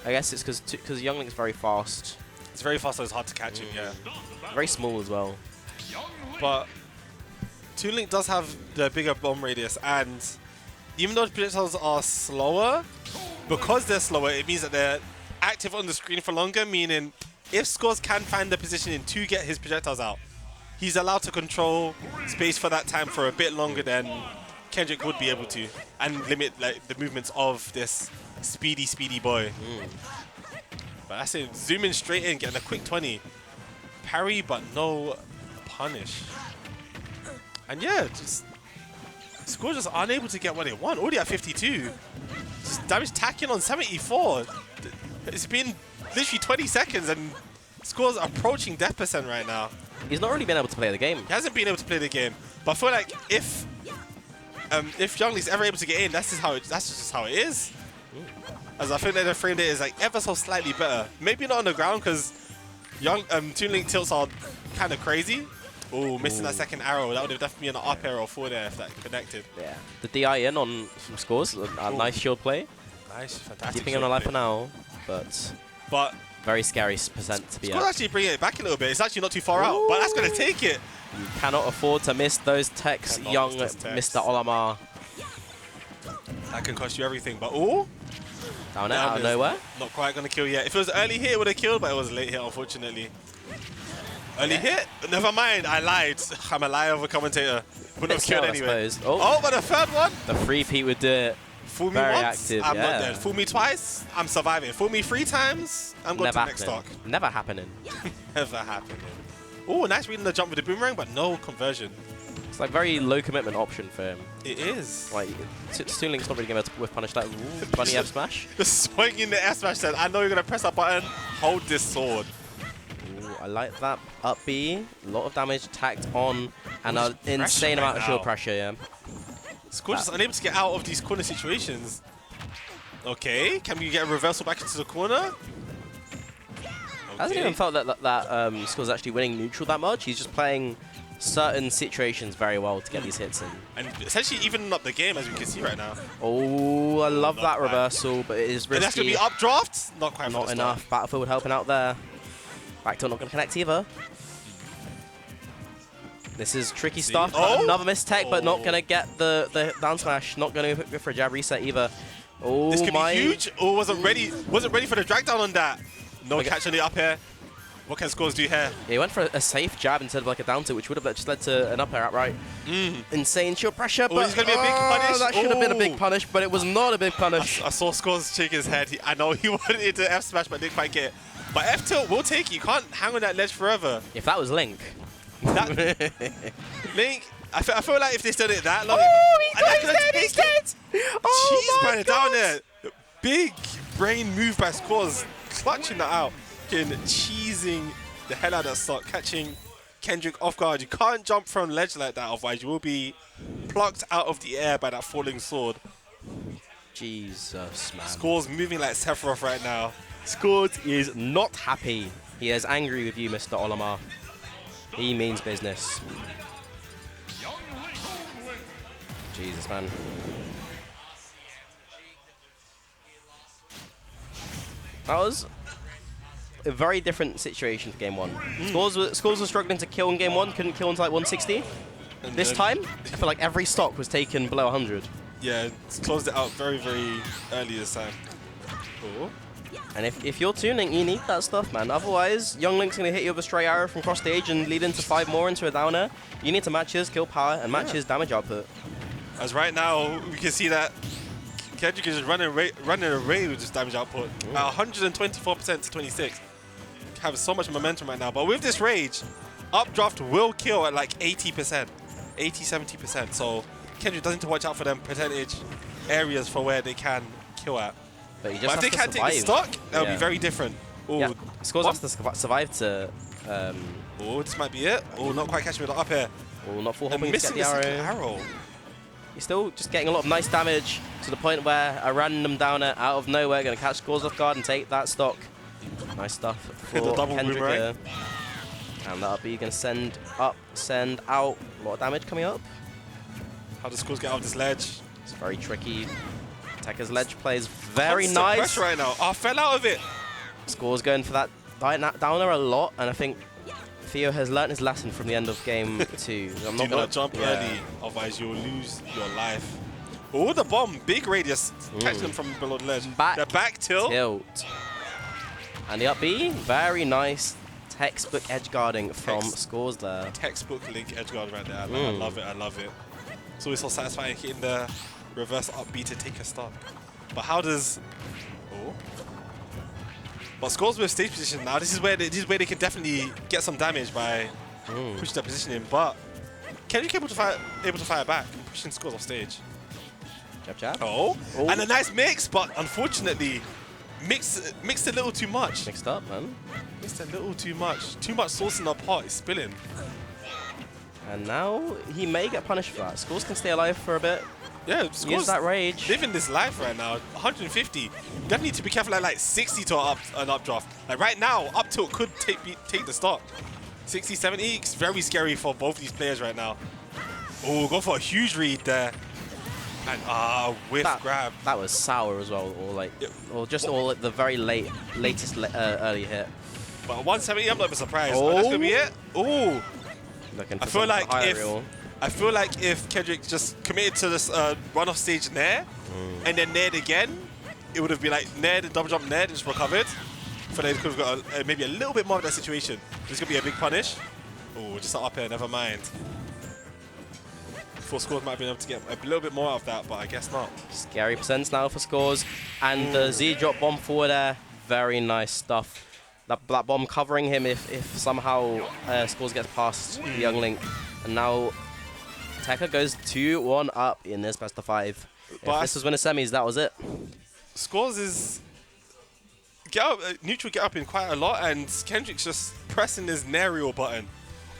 I guess it's because Young Link's very fast. It's very fast, so it's hard to catch him, yeah. Very small as well. But Toon Link does have the bigger bomb radius, and even though the projectiles are slower, because they're slower, it means that they're active on the screen for longer, meaning if Skaws can find the positioning to get his projectiles out, he's allowed to control space for that time for a bit longer than Kendrick would be able to, and limit like the movements of this speedy boy. But I say zoom in straight in, getting a quick 20. Parry, but no punish. And yeah, just Skaws just unable to get what they want. Already at 52. Just damage tacking on 74. It's been literally 20 seconds and Skaws approaching death percent right now. He's not really been able to play the game. He hasn't been able to play the game. But I feel like if Young Link's ever able to get in, that's just how it is. As I think that the frame rate is like ever so slightly better. Maybe not on the ground because Toon Link tilts are kind of crazy. Oh, missing that second arrow. That would have definitely been an up arrow for there if that connected. Yeah. The DI in on from Skaws, a nice shield play. Nice, fantastic. Keeping him alive for now, but very scary percent to be at. Skaws actually bringing it back a little bit. It's actually not too far out, but that's going to take it. You cannot afford to miss those techs, young Mr. Olimar. That can cost you everything, but oh. Down it, out of nowhere. Not quite going to kill yet. If it was early hit, it would have killed, but it was a late hit, unfortunately. Early hit? Never mind, I lied. I'm a liar of a commentator. Would have killed anyway. Oh, but the third one? The free Pete would do it. Fool me very once, active, I'm not dead. Fool me twice, I'm surviving. Fool me 3 times, I'm going to the next stock. Never happening. Never happening. Oh, nice reading the jump with the boomerang, but no conversion. It's like very low commitment option for him. It is. Like, Toon Link's not really going to whiff punish that. Ooh, bunny F smash. Just swinging the F smash said, I know you're going to press that button. Hold this sword. Ooh, I like that up B. A lot of damage tacked on, and an insane amount of shield pressure, yeah. Skaws just unable to get out of these corner situations. Okay, can we get a reversal back into the corner? I hasn't even felt that Skaws actually winning neutral that much. He's just playing certain situations very well to get these hits in. And essentially evening up the game, as we can see right now. Oh, I love that reversal, but it is risky. And that's going to be updraft? Not quite. Not enough. Battlefield helping out there. Back tilt not going to connect either. This is tricky stuff. Another missed tech, but not going to get the down smash. Not going to go for a jab reset either. Oh, this could be huge. Oh, wasn't ready for the drag down on that. No catch on the up air. What can Skaws do here? Yeah, he went for a safe jab instead of like a down tilt, which would have just led to an up air outright. Insane shield pressure, but it's going to be a big punish. That should have been a big punish, but it was not a big punish. I saw Skaws shake his head. I know he wanted it to F smash, but didn't quite get it. But F tilt will take you. You can't hang on that ledge forever. If that was Link. Link, I feel like if they still did it that long. He's dead! Oh, cheese it down there. Big brain move by Skaws, clutching that out. Cheesing the hell out of that stock, catching Kendrick off guard. You can't jump from ledge like that, otherwise you will be plucked out of the air by that falling sword. Jesus, man. Skaws moving like Sephiroth right now. Skaws is not happy. He is angry with you, Mr. Olimar. He means business. Jesus, man. That was a very different situation for game one. Skaws was struggling to kill in game one, couldn't kill until like 160. And this time, I feel like every stock was taken below 100. Yeah, it's closed it out very, very early this time. Cool. And if you're tuning, you need that stuff, man. Otherwise, Young Link's going to hit you with a stray arrow from cross stage and lead into 5 more into a downer. You need to match his kill power and match his damage output. As right now, we can see that Kendrick is running away with his damage output at 124% to 26. Having so much momentum right now. But with this rage, updraft will kill at like 80%, 80-70%. So Kendrick doesn't need to watch out for them percentage areas for where they can kill at. But he just if they can't take the stock, that would be very different. Ooh, yeah. Skaws has to survive to... oh, this might be it. Oh, not quite catching with the up air. Oh, not full hopping to get the arrow. He's still just getting a lot of nice damage to the point where a random downer out of nowhere going to catch Skaws off guard and take that stock. Nice stuff for the double Kendrick boomerang. here. And that'll be going to send up, send out. A lot of damage coming up. How does Skaws get off this ledge? It's very tricky. Tekka's ledge play is very nice. Pressure right now. Oh, I fell out of it. Skaws going for that downer a lot, and I think Theo has learnt his lesson from the end of game 2. Do not jump early, otherwise you'll lose your life. Oh, the bomb, big radius, catch them from below the ledge. The back tilt. And the up B, very nice textbook edge guarding from Skaws there. Textbook Link edge guard right there. I love it, I love it. It's always so satisfying hitting the reverse up B to take a stock. But how does... Oh. But Skaws with stage position now, this is where they can definitely get some damage by pushing their position in. But Kendrick able to fire back and pushing Skaws off stage. Jab jab. Oh, and a nice mix, but unfortunately mixed a little too much. Mixed up, man. Mixed a little too much. Too much sauce in the pot. It's spilling. And now he may get punished for that. Skaws can stay alive for a bit. Yeah, use Skaws that rage. Living this life right now. 150. Definitely need to be careful at like 60 to an updraft. Like right now, up tilt could take the stock. 60, 70. It's very scary for both these players right now. Oh, go for a huge read there. And whiff grab. That was sour as well, or like, or just all at the very latest early hit. But 170, I'm not even surprised. Oh, that's gonna be it. Oh, I feel like if Kendrick just committed to this run off stage nair, and then naired again, it would have been like naired and double jump naired and just recovered. I feel like they could have got maybe a little bit more of that situation. This could be a big punish. Oh, just up here, never mind. Thought Skaws might have been able to get a little bit more out of that, but I guess not. Scary percents now for Skaws. And the Z drop bomb forward there, very nice stuff. That bomb covering him if somehow Skaws gets past the Young Link. And now Tekka goes 2-1 up in this best of 5. If this was winner semis, that was it. Skaws is neutral get up in quite a lot, and Kendrick's just pressing his Nariel button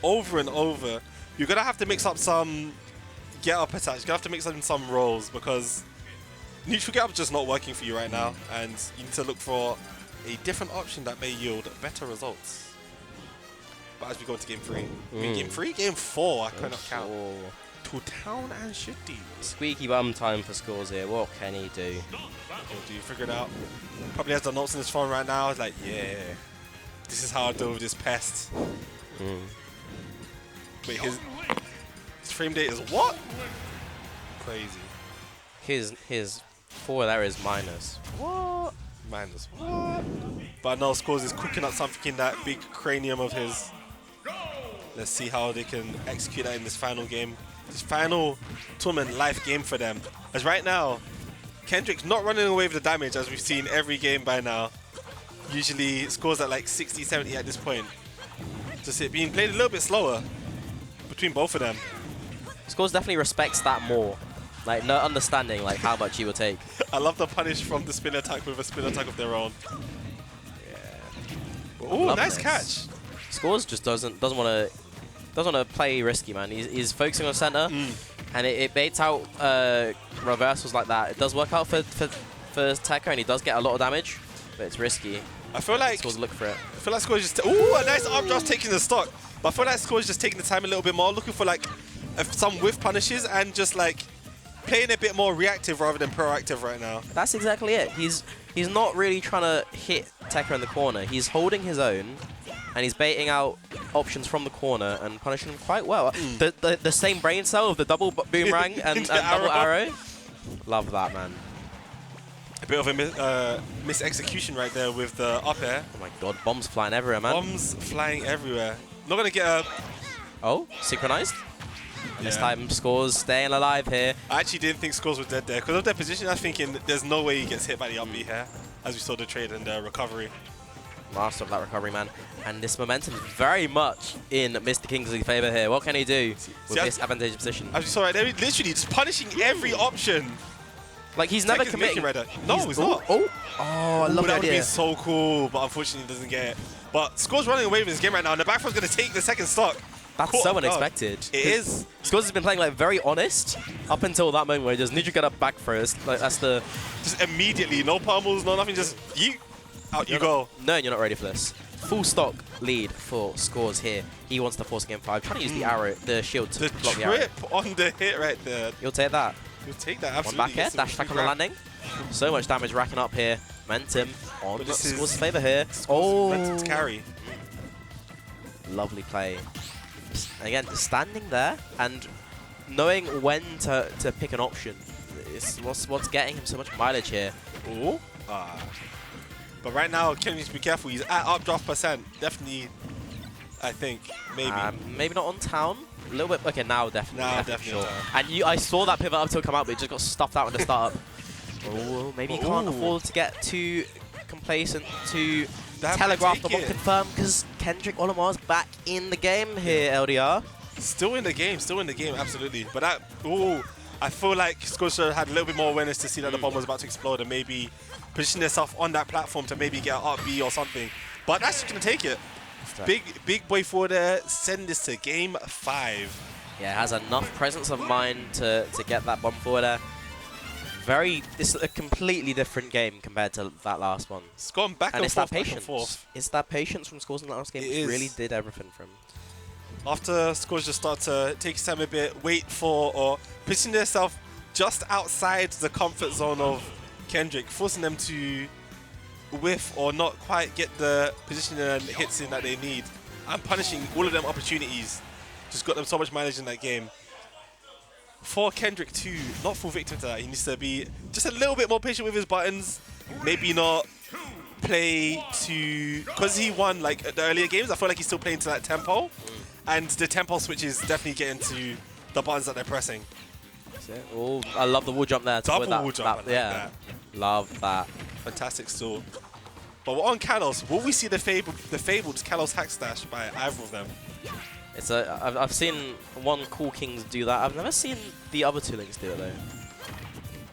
over and over. You're gonna have to mix up some get up attacks. You're gonna have to mix up some rolls because neutral get up is just not working for you right now, and you need to look for a different option that may yield better results. But as we go into game 3, I mean, game 3, game 4, I cannot count. To town and shitty. Squeaky bum time for Skaws here. What can he do? Do you figure it out? Probably has the notes in his phone right now. It's like, yeah, this is how I deal with this pest. Wait, his frame rate is what? Crazy. His forward error is minus. What? Minus what? But I know Skaws is cooking up something in that big cranium of his. Let's see how they can execute that in this final game. This final tournament life game for them. As right now, Kendrick's not running away with the damage as we've seen every game by now. Usually scores at like 60, 70 at this point. Just it being played a little bit slower between both of them. Skaws definitely respects that more. Like, no understanding like how much he will take. I love the punish from the spin attack with a spin attack of their own. Yeah. Ooh, nice catch. Skaws just doesn't want to play risky, man. He's focusing on center, and it baits out reversals like that. It does work out for Tekka, and he does get a lot of damage, but it's risky. I feel like Skaws look for it. I feel like Skaws just ooh, a nice arm drop taking the stock. But I feel like Skaws just taking the time a little bit more, looking for like some whiff punishes and just like playing a bit more reactive rather than proactive right now. That's exactly it. He's not really trying to hit Tekka in the corner. He's holding his own, and he's baiting out options from the corner and punishing them quite well. The same brain cell of the double boomerang and double arrow. Love that, man. A bit of a mis-execution right there with the up air. Oh my god, bombs flying everywhere, man. Bombs flying everywhere. Not going to get a... Oh, synchronized? This time Skaws staying alive here. I actually didn't think Skaws was dead there. Because of their position, I was thinking there's no way he gets hit by the up B here. As we saw the trade and the recovery. Master of that recovery, man. And this momentum is very much in Mr. Kingsley's favor here. What can he do with this advantageous position? As you saw right there, literally just punishing every option. Like, he's never committing. No, he's not. Oh, I love that That would idea. be so cool, but unfortunately he doesn't get it. But Skaws running away with this game right now, and the back throw's going to take the second stock. That's so unexpected. It is. Skaws has been playing like very honest up until that moment where he just needs to get up back first. Like, that's the... Just immediately, no pummels, no nothing, just you. Out you go. No, you're not ready for this. Full stock lead for Skaws here. He wants to force game 5, trying to use the arrow, the shield to block the arrow. The trip on the hit right there. You'll take that. You'll take that, absolutely. One back here, dash attack on the landing. So much damage racking up here. Momentum on Skaws' favor here. Momentum to carry. Lovely play. Again, standing there and knowing when to pick an option is what's getting him so much mileage here. Ooh. But right now, Kendrick needs to be careful. He's at updraft percent. Definitely, I think, maybe. Maybe not on town. A little bit. Okay, now definitely. Now definitely. Sure. And I saw that pivot up till come out, but it just got stuffed out in the startup. Oh, maybe he can't afford to get too complacent to telegraph the one confirm, because Kendrick Olimar's back in the game here, LDR. Still in the game, absolutely. But that, I feel like Scotia had a little bit more awareness to see that the bomb was about to explode and maybe position themselves on that platform to maybe get an up B or something. But that's just going to take it. Big boy forward there, send this to game 5. Yeah, has enough presence of mind to get that bomb forward there. This is a completely different game compared to that last one. It's gone back and forth, back and forth. It's that patience from Skaws in the last game. It really did everything for him. After Skaws just start to take his time a bit, wait for or position themselves just outside the comfort zone of Kendrick, forcing them to whiff or not quite get the position and hits in that they need, and punishing all of them opportunities. Just got them so much mileage in that game. For Kendrick to not fall victim to that, he needs to be just a little bit more patient with his buttons. Maybe not play to, because he won like the earlier games, I feel like he's still playing to that tempo. And the tempo switches definitely getting to the buttons that they're pressing. Oh, I love the wall jump there. Double wall jump, yeah. Love that. Fantastic still. But we're on Kalos. Will we see the fabled Kalos hack stash by either of them? It's I've seen one Cool Kings do that. I've never seen the other two links do it though.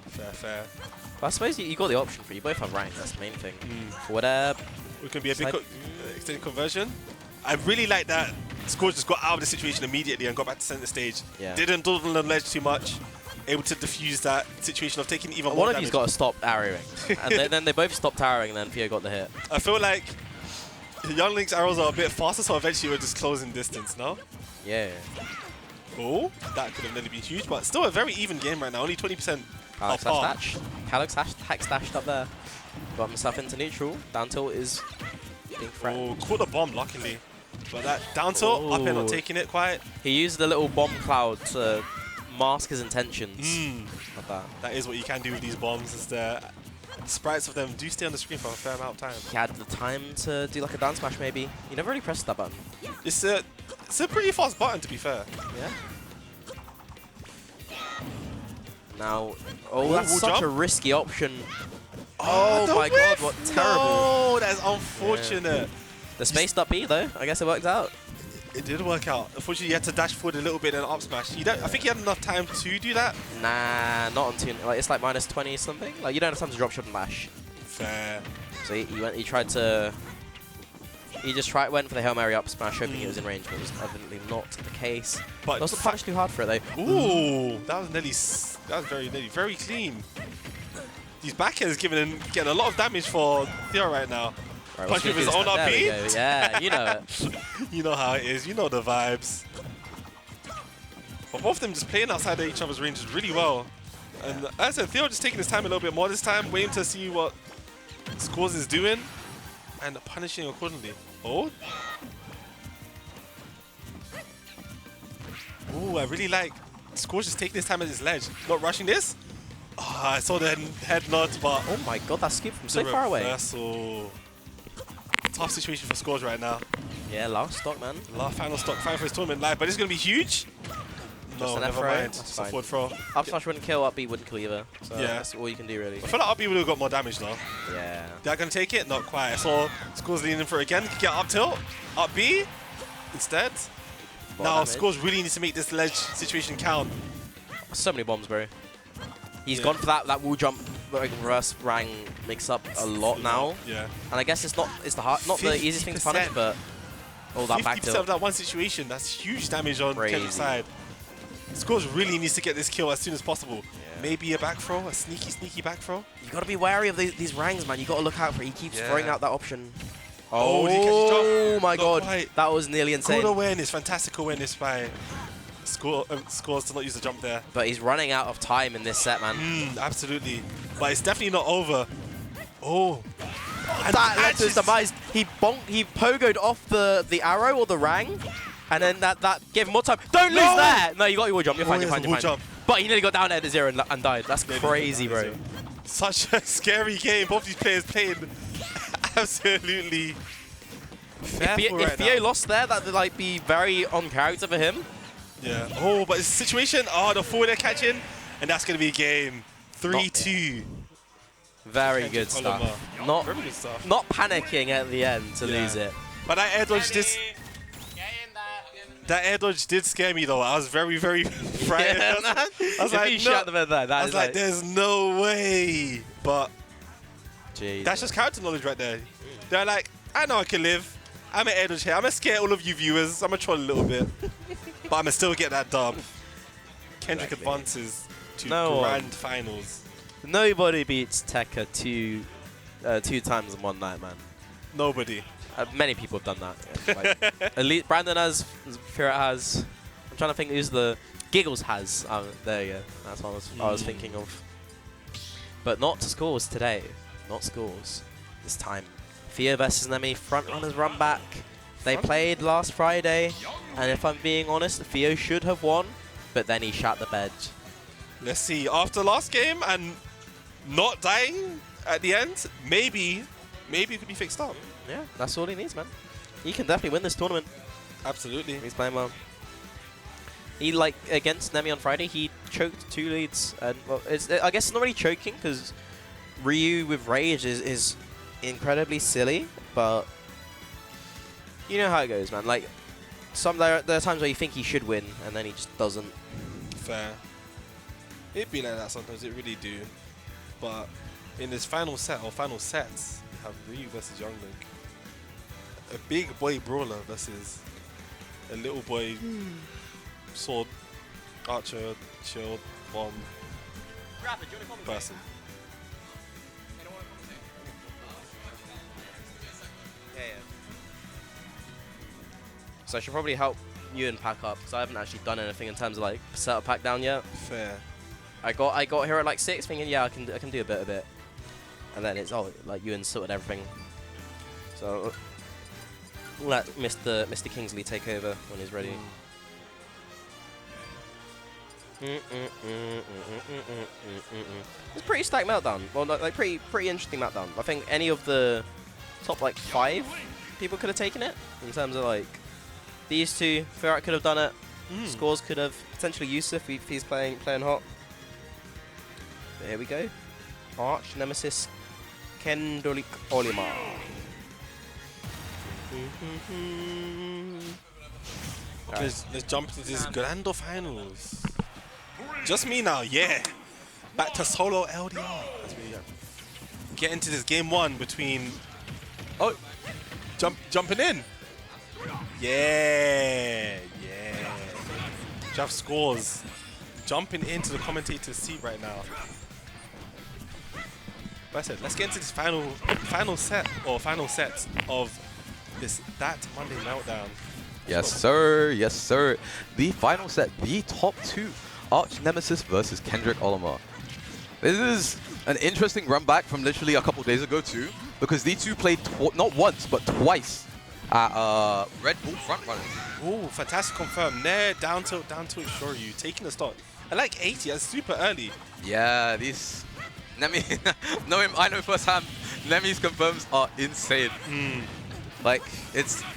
Fair, fair. But I suppose you got the option for you both have rank. That's the main thing. For whatever. It can be a big extended conversion. I really like that Skaws just got out of the situation immediately and got back to center stage. Yeah. Didn't dawdle on the ledge too much. Able to diffuse that situation of taking even more One of damage. you's got to stop arrowing. And then they both stopped arrowing and then Theo got the hit. I feel like Young Link's arrows are a bit faster, so eventually we're just closing distance now. Yeah. Oh, that could have nearly been huge, but still a very even game right now. Only 20% Alex apart. Calyx hack stashed up there. Got himself into neutral. Down tilt is being threatened. Oh, caught the bomb luckily. But that down tilt, up air not taking it quite. He used the little bomb cloud to mask his intentions. Of that. That is what you can do with these bombs, is the sprites of them do stay on the screen for a fair amount of time. He had the time to do like a down smash maybe. He never really pressed that button. It's a pretty fast button, to be fair. Yeah. Now, that's such a risky option. Oh my god, what terrible. No, that's unfortunate. Yeah. The spaced up B though, I guess it worked out. It did work out. Unfortunately, you had to dash forward a little bit and up smash. I think he had enough time to do that. Nah, not on Toon. Like, it's like minus 20 something. Like, you don't have time to drop shot and mash. Fair. So he just went for the Hail Mary up smash, hoping it was in range, but it was evidently not the case. But he also punished too hard for it though. Ooh, that was very clean. These back airs getting a lot of damage for Theo right now. Right, punch with his own up B. Yeah, you know it. You know how it is. You know the vibes. But both of them just playing outside of each other's ranges really well. And as I said, Theo just taking his time a little bit more this time, waiting to see what Skaws is doing and punishing accordingly. Oh. Ooh, I really like Skaws just taking his time at his ledge. Not rushing this. Oh, I saw the head nod, but oh my god, that skip from so far away. Reversal. Tough situation for Skaws right now. Yeah, last stock, man. Last final stock, fight for his tournament live, but it's going to be huge. No, never mind. Just a forward throw. Up smash wouldn't kill, up B wouldn't kill either. So yeah. That's all you can do, really. I feel like up B would have got more damage, though. Yeah. They're going to take it? Not quite. I saw Skaws leaning for it again. Get up tilt. Up B instead. Now, Skaws really needs to make this ledge situation count. So many bombs, bro. He's gone for that wall jump, reverse rang mix up a lot now. Yeah. And I guess it's not the easiest thing to punish, but that back tilt. 50% of that one situation, that's huge damage on Kendrick's side. Skaws really needs to get this kill as soon as possible. Yeah. Maybe a back throw, a sneaky back throw. You got to be wary of these rangs, man. You got to look out for it. He keeps throwing out that option. Oh my god, that was nearly insane. Good awareness, fantastic awareness by Skaws to not use the jump there. But he's running out of time in this set, man. Absolutely. But it's definitely not over. Oh. That led to his demise. He pogoed off the arrow or the rang, and then that gave him more time. Don't lose that! No, you got your wall jump. You're fine, you're fine. But he nearly got down at the 0 and died. That's crazy, bro. Such a scary game. Both these players played absolutely if Theo lost there, that would like be very on character for him. Yeah. Oh, but it's a situation. Oh, the forward air catching, and that's going to be game 3-2. Very good stuff. Not panicking at the end to lose it. But that air dodge did scare me though. I was very frightened. I was like, there's no way. But that's just character knowledge right there. They're like, I know I can live. I'm an air dodge here. I'm gonna scare all of you viewers. I'm gonna troll a little bit, but I'm gonna still get that dub. Kendrick advances to grand finals. Nobody beats Tekka two times in one night, man. Nobody. Many people have done that. Yeah. Like, Elite, Brandon has, Firat has. I'm trying to think who's the Giggles has. There you go. That's what I was thinking of. But not Skaws today. Not Skaws this time. Fiive versus Nemi, front runners run back. They played last Friday, and if I'm being honest, Theo should have won, but then he shat the bed. Let's see. After last game and not dying at the end, maybe it could be fixed up. Yeah, that's all he needs, man. He can definitely win this tournament. Absolutely. He's playing well. He, like, against Nemi on Friday, he choked 2 leads. And well, I guess it's not really choking, because Ryu with Rage is incredibly silly, but you know how it goes, man. Like, there are times where you think he should win, and then he just doesn't. Fair. It be like that sometimes, it really do. But in this final set, or final sets, you have Ryu versus Young Link. A big boy brawler versus a little boy sword, archer, shield, bomb person. So I should probably help you and pack up, because I haven't actually done anything in terms of like setup pack down yet. Fair. I got here at like 6, thinking I can do a bit, and then it's like Ewan sorted everything. So let Mr. Kingsley take over when he's ready. It's a pretty stacked meltdown. Well, like pretty interesting meltdown. I think any of the top like 5 people could have taken it in terms of like these two. Ferrat could have done it. Skaws could have, potentially Yusuf if he's playing hot. But here we go. Arch, Nemesis, Kendrick, Olimar. Let's jump into this Ganondorf finals. Just me now, yeah. Back to solo LDR. That's really good. Get into this game 1 between. Oh, jumping in. Yeah. Jeff Skaws jumping into the commentator's seat right now. But I said, let's get into this final set or final sets of this DAT Monday Meltdown. Yes, sir. Yes, sir. The final set, the top 2, Arch Nemesis versus Kendrick Olimar. This is an interesting run back from literally a couple days ago too, because these two played not once but twice at Red Bull Frontrunners. Ooh, fantastic confirm. Nair down tilt Shoryu, taking the stock. I like 80, that's super early. Yeah, these Nemi, I know firsthand, Nemi's confirms are insane. Like,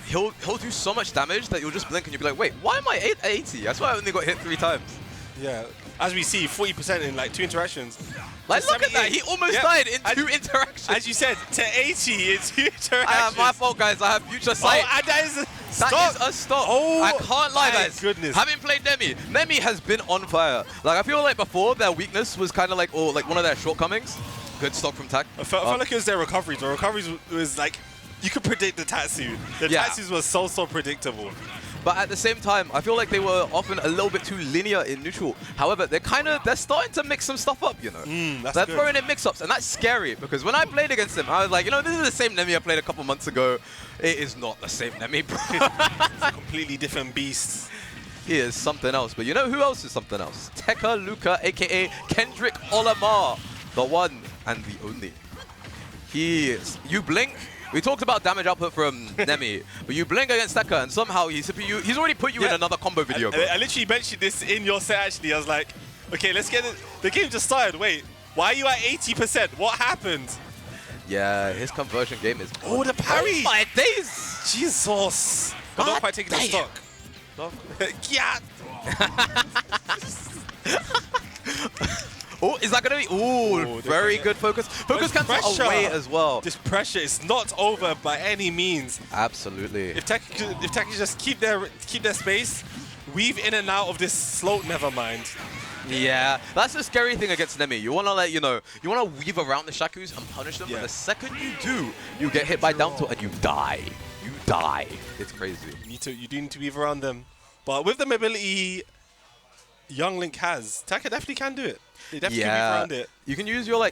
he'll do so much damage that you'll just blink and you'll be like, wait, why am I 80? That's why I only got hit 3 times. Yeah, as we see, 40% in like 2 interactions. Like, look at that, he almost died in 2 interactions. As you said, to 80 in 2 interactions. My fault, guys, I have future sight. Oh, and that is a stock. That is a stock. Oh, I can't lie, guys. Goodness. Having played Nemi has been on fire. Like, I feel like before, their weakness was kind of like, like one of their shortcomings. Good stock from Tak. I felt like it was their recoveries. The recoveries was like, you could predict the Tatsu. The Tatsus was so predictable. But at the same time, I feel like they were often a little bit too linear in neutral. However, they're starting to mix some stuff up, you know. They're throwing in mix-ups, and that's scary because when I played against him, I was like, you know, this is the same Nemi I played a couple months ago. It is not the same Nemi, bro. It's a completely different beast. He is something else. But you know who else is something else? Tekka Luka, a.k.a. Kendrick Olimar, the one and the only. He is. You blink. We talked about damage output from Nemi, but you blink against Tekka and somehow he's already put you in another combo video, bro. I literally mentioned this in your set, actually. I was like, okay, let's get it. The game just started. Wait, why are you at 80%? What happened? Yeah, his conversion game is... Oh, the parry! Oh my days! Jesus! I'm not quite taking the stock. No. Yeah! Oh, is that going to be... Ooh, very good focus. Focus cancel away as well. This pressure is not over by any means. Absolutely. If Tech just keep their space, weave in and out of this slope, never mind. Yeah, that's the scary thing against Nemi. You want to, you want to weave around the Shakus and punish them, but the second you do, you get hit by down tilt and you die. You die. It's crazy. You do need to weave around them. But with the mobility Young Link has, Tekka definitely can do it. They definitely can weave around it. You can use your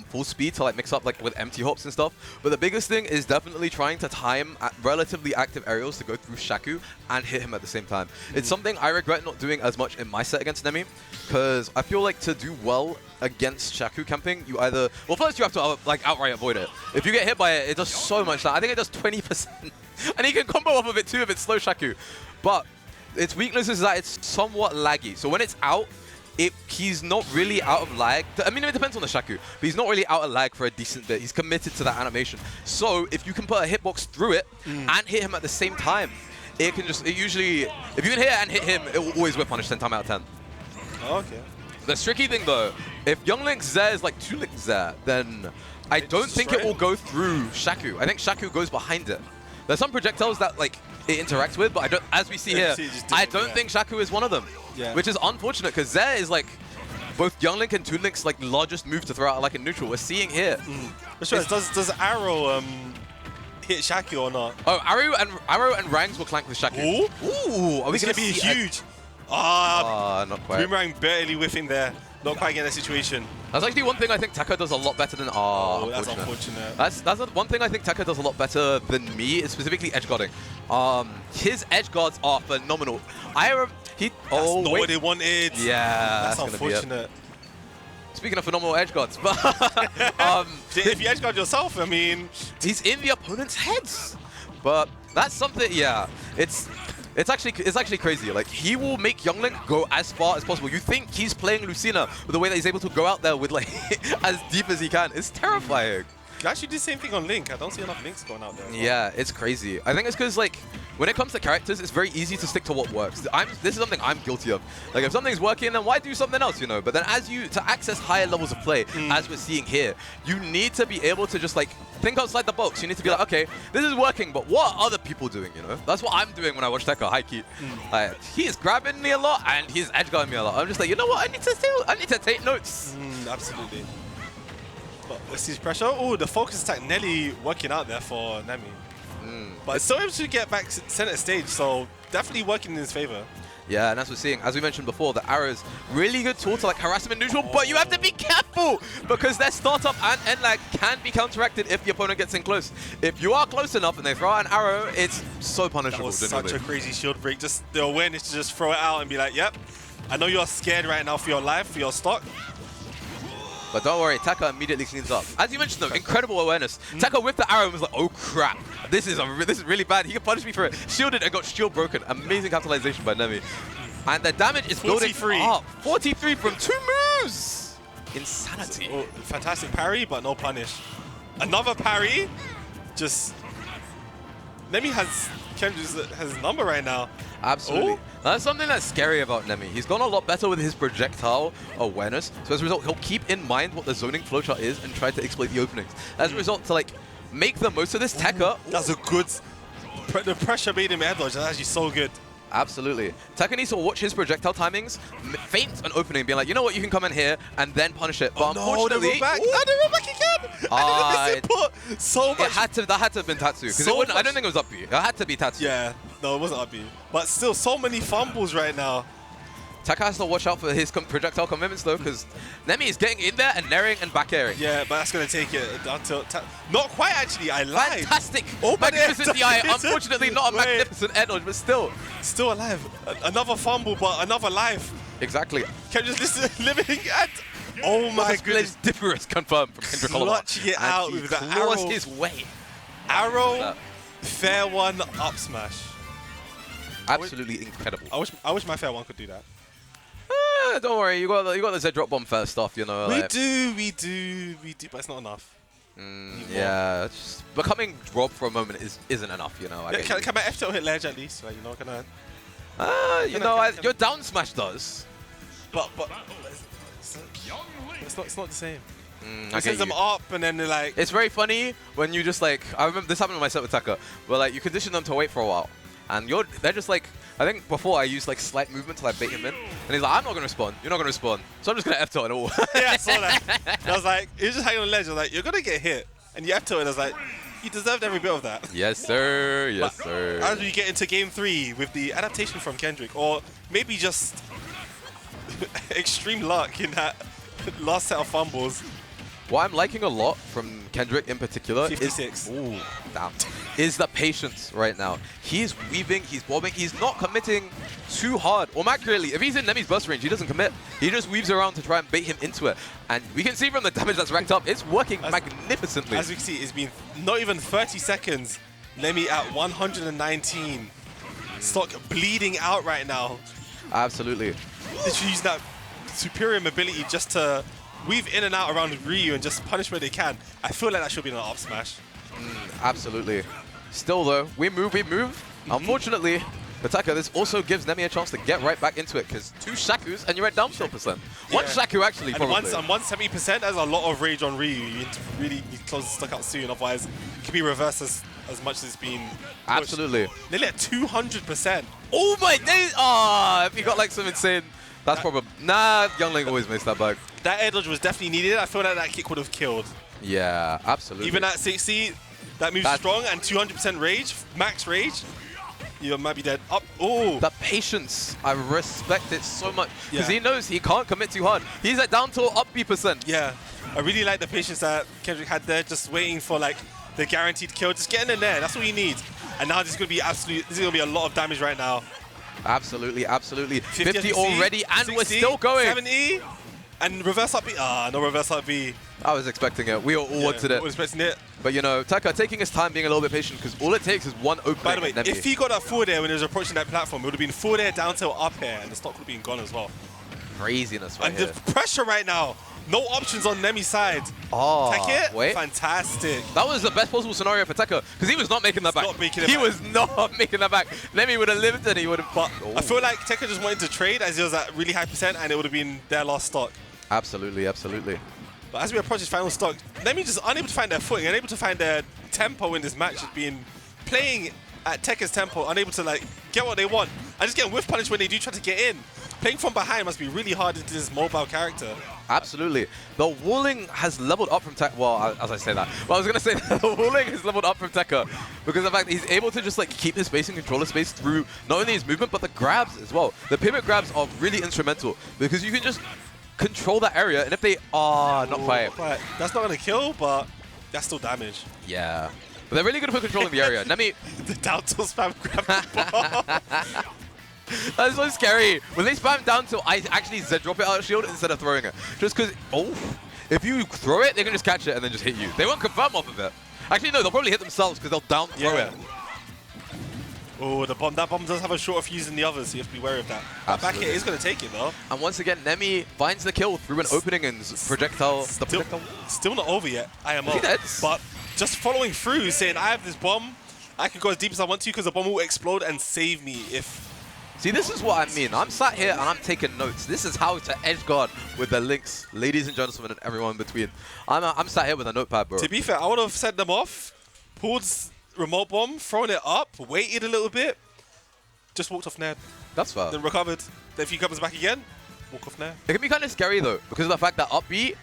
full speed to mix up with empty hops and stuff. But the biggest thing is definitely trying to time relatively active aerials to go through Shaku and hit him at the same time. It's something I regret not doing as much in my set against Nemi, because I feel like to do well against Shaku camping, you either... Well, first you have to outright avoid it. If you get hit by it, it does so much damage. I think it does 20%. And he can combo off of it too if it's slow Shaku. But its weakness is that it's somewhat laggy. So when it's out, he's not really out of lag. I mean, it depends on the Shaku, but he's not really out of lag for a decent bit. He's committed to that animation. So if you can put a hitbox through it and hit him at the same time, it usually, if you can hit it and hit him, it will always whip punish 10 times out of 10. Okay. The tricky thing though, if Young Link's Zair is like 2 Link's Zair, then I don't think it will go through Shaku. I think Shaku goes behind it. There's some projectiles that it interacts with, but I don't, as we see here, I don't think Shaku is one of them, which is unfortunate because there is like both Young Link and Toon Link's like largest move to throw out like in neutral. We're seeing here. Does Arrow hit Shaku or not? Oh, Arrow and Rangs will clank with Shaku. Ooh, are we going to be huge? Not quite. Boomerang barely whiffing there. Not quite getting that situation. That's actually one thing I think Taka does a lot better than. Oh, that's unfortunate. That's one thing I think Taka does a lot better than me, is specifically edge guarding. His edge guards are phenomenal. That's not what they wanted. Yeah, that's unfortunate. Speaking of phenomenal edge guards, but if you edge guard yourself, I mean, he's in the opponent's heads. But that's something. Yeah, it's actually crazy. Like, he will make Young Link go as far as possible. You think he's playing Lucina with the way that he's able to go out there with like as deep as he can. It's terrifying. You actually did the same thing on Link. I don't see enough Links going out there. Yeah, it's crazy. I think it's because like when it comes to characters, it's very easy to stick to what works. This is something I'm guilty of. Like, if something's working, then why do something else, you know? But then to access higher levels of play, as we're seeing here, you need to be able to just like think outside the box. You need to be like, okay, this is working, but what are other people doing, you know? That's what I'm doing when I watch Tekka, high key. He is grabbing me a lot and he's edge guarding me a lot. I'm just like, you know what? I need to take notes. Absolutely. But let's see his pressure. Oh, the focus attack nearly working out there for Nemi. But still able to get back center stage, so definitely working in his favor. Yeah, and as we're seeing, as we mentioned before, the arrows, really good tool to like harass him in neutral, but you have to be careful because their startup and end lag can be counteracted if the opponent gets in close. If you are close enough and they throw out an arrow, it's so punishable. That was such a crazy shield break. Just the awareness to just throw it out and be like, yep, I know you're scared right now for your life, for your stock. But don't worry, Taka immediately cleans up. As you mentioned though, incredible awareness. Taka with the arrow and was like, oh crap, this is really bad. He can punish me for it. Shielded and got shield broken. Amazing capitalization by Nemi. And the damage is building up. 43 from 2 moves. Insanity. Oh, fantastic parry, but no punish. Another parry. Just Nemi has Kendrick's his number right now. Absolutely. That's something that's scary about Nemi. He's gone a lot better with his projectile awareness. So as a result, he'll keep in mind what the zoning flowchart is and try to exploit the openings. As a result, to like make the most of this Tekka. That's a good. The pressure made him air dodge. That's actually so good. Absolutely. Tekka needs to watch his projectile timings, feint an opening, being like, you know what, you can come in here and then punish it. But unfortunately, they back. And they roll back again. I didn't miss it, so much. That had to have been Tatsu. Because I don't think it was up B. It had to be Tatsu. Yeah, no, it wasn't up B. But still, so many fumbles right now. Tekka has to watch out for his projectile commitments though, because Nemi is getting in there and naring and back airing. Yeah, but that's going to take it until... Not quite, actually. I lied. Fantastic. Magnificent DI. Unfortunately, not a magnificent air dodge, but still. Still alive. Another fumble, but another life. Exactly. Can just listen, living at... Oh my goodness. Splendiferous confirmed from Kendrick Olimar. Clutching it out with the arrow. His way. Arrow, fair one, up smash. Absolutely incredible. I wish my fair one could do that. Don't worry, you got the Z drop bomb first off, you know. We do, but it's not enough. Yeah, just becoming robbed for a moment isn't enough, you know. Can my F tilt hit ledge at least? Like, you know, your down smash does. But it's not the same. It sends them up and then they're like... It's very funny when you just like... I remember this happened to myself with Taka, where like you condition them to wait for a while. And they're just like... I think before I used like slight movement to like bait him in. And he's like, I'm not going to spawn. You're not going to spawn. So I'm just going to F-tilt it all. Yeah, I saw that. I was like, he was just hanging on the ledge. I was like, you're going to get hit. And you F-tilt it. I was like, he deserved every bit of that. Yes, sir. Yes, sir. As we get into game 3 with the adaptation from Kendrick, or maybe just extreme luck in that last set of fumbles. What I'm liking a lot from Kendrick in particular 56. Is the patience right now. He's weaving, he's bobbing, he's not committing too hard. Or more accurately, if he's in Nemi's burst range, he doesn't commit. He just weaves around to try and bait him into it. And we can see from the damage that's racked up, it's working magnificently. As we can see, it's been not even 30 seconds. Nemi at 119. Stock bleeding out right now. Absolutely. Literally use that superior mobility just to weave in and out around Ryu and just punish where they can. I feel like that should be an up smash. Absolutely. Still though, we move. Unfortunately, for Taka, this also gives Nemi a chance to get right back into it, because 2 Shakus and you're at down 4%. One Shaku actually, and probably. And 170%, there's a lot of rage on Ryu. You need to really close the stock out soon, otherwise it can be reversed as as much as it's been pushed. Absolutely. Nearly at 200%. Oh my days! If he got like some insane, that's probably Youngling always makes that back. That air dodge was definitely needed. I feel like that kick would have killed. Yeah, absolutely. Even at 60, that move's strong and 200% rage, max rage. You might be dead. Up. Oh. That patience, I respect it so much because Yeah. he knows he can't commit too hard. He's at down to up B%. Yeah, I really like the patience that Kendrick had there, just waiting for like the guaranteed kill, just getting in there. That's what you need. And now this is gonna be this is gonna be a lot of damage right now. Absolutely, absolutely. 50 50 already, and 60, we're still going. 70, and reverse up B. No reverse up B. I was expecting it. We all wanted it. Was expecting it. But you know, Taka taking his time, being a little bit patient, because all it takes is one opening. By the way, and then if he got that forward air when he was approaching that platform, it would have been forward air, down tilt, up air, and the stock would have been gone as well. Craziness right and here. the pressure right now, no options on Nemi's side. Oh, Take it? wait. Fantastic. That was the best possible scenario for Taka, because he was not making that back. He was not making that back. Nemi would have lived and he would have... But I feel like Tekka just wanted to trade as he was at really high percent, and it would have been their last stock. Absolutely, absolutely. But as we approach his final stock, Nemi just unable to find their footing, unable to find their tempo in this match, has been playing at Tekka's tempo, unable to like get what they want, and just getting whiff punished when they do try to get in. Playing from behind must be really hard into this mobile character. Absolutely. The walling has leveled up from Tekka. Well, as I say that. Well, I was going to say that the walling has leveled up from Tekka because of the fact that he's able to just like keep his space and control his space through not only his movement, but the grabs as well. The pivot grabs are really instrumental because you can just control that area, and if they are not quite. That's not going to kill, but that's still damage. Yeah. But they're really good for controlling the area. Nemi. The down tilt spam grab the ball. That's so scary. When they spam down till I actually Z-drop it out of shield instead of throwing it. Just because, if you throw it, they can just catch it and then just hit you. They won't confirm off of it. Actually, no, they'll probably hit themselves because they'll down throw it. Oh, that bomb does have a shorter fuse than the others, so you have to be wary of that. That back hit is going to take it, though. And once again, Nemi finds the kill through an opening and projectile. Still not over yet, IMO. But just following through, saying, I have this bomb. I can go as deep as I want to because the bomb will explode and save me if... See, this is what I mean. I'm sat here and I'm taking notes. This is how to edge guard with the links, ladies and gentlemen, and everyone in between. I'm sat here with a notepad, bro. To be fair, I would have sent them off, pulled remote bomb, thrown it up, waited a little bit, just walked off Ned. That's fair. Then recovered. Then if he comes back again, walk off Ned. It can be kind of scary though, because of the fact that upbeat,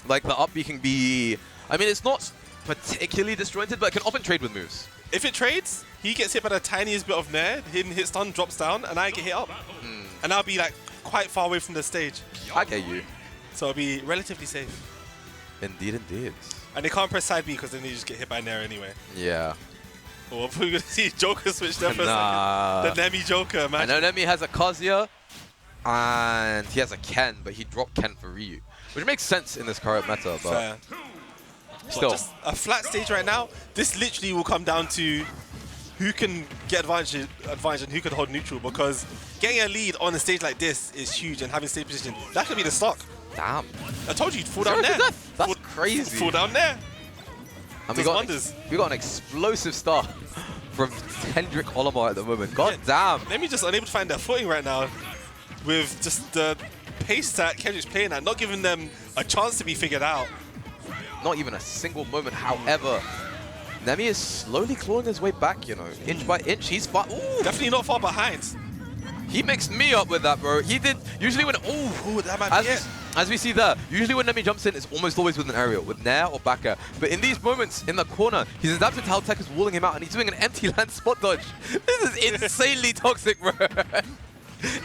like the upbeat can be, I mean, it's not particularly disjointed, but it can often trade with moves. If it trades, he gets hit by the tiniest bit of Nair, hidden hit stun, drops down, and I get hit up. And I'll be like quite far away from the stage. I get you. So I'll be relatively safe. Indeed, indeed. And they can't press side B because then you just get hit by Nair anyway. Yeah. Oh, we're going to see Joker switch there for a Nah. second. The Nemi Joker, man. I know Nemi has a Kazuya, and he has a Ken, but he dropped Ken for Ryu. Which makes sense in this current meta, but... Fair. Still. But just a flat stage right now. This literally will come down to who can get advantage and who can hold neutral, because getting a lead on a stage like this is huge, and having stage position, that could be the stock. Damn. I told you, fall down there. That's crazy. Fall down there. And we got an explosive start from Kendrick Olimar at the moment. God damn. Nemi just unable to find their footing right now with just the pace that Kendrick's playing at, not giving them a chance to be figured out. Not even a single moment, however. Nemi is slowly clawing his way back, you know, inch by inch. He's far. Ooh. Definitely not far behind. He mixed me up with that, bro. He did. Usually when that might be it. As we see there, usually when Nemi jumps in, it's almost always with an aerial, with Nair or back air. But in these moments, in the corner, he's adapted to how Tech is walling him out, and he's doing an empty land spot dodge. This is insanely toxic, bro.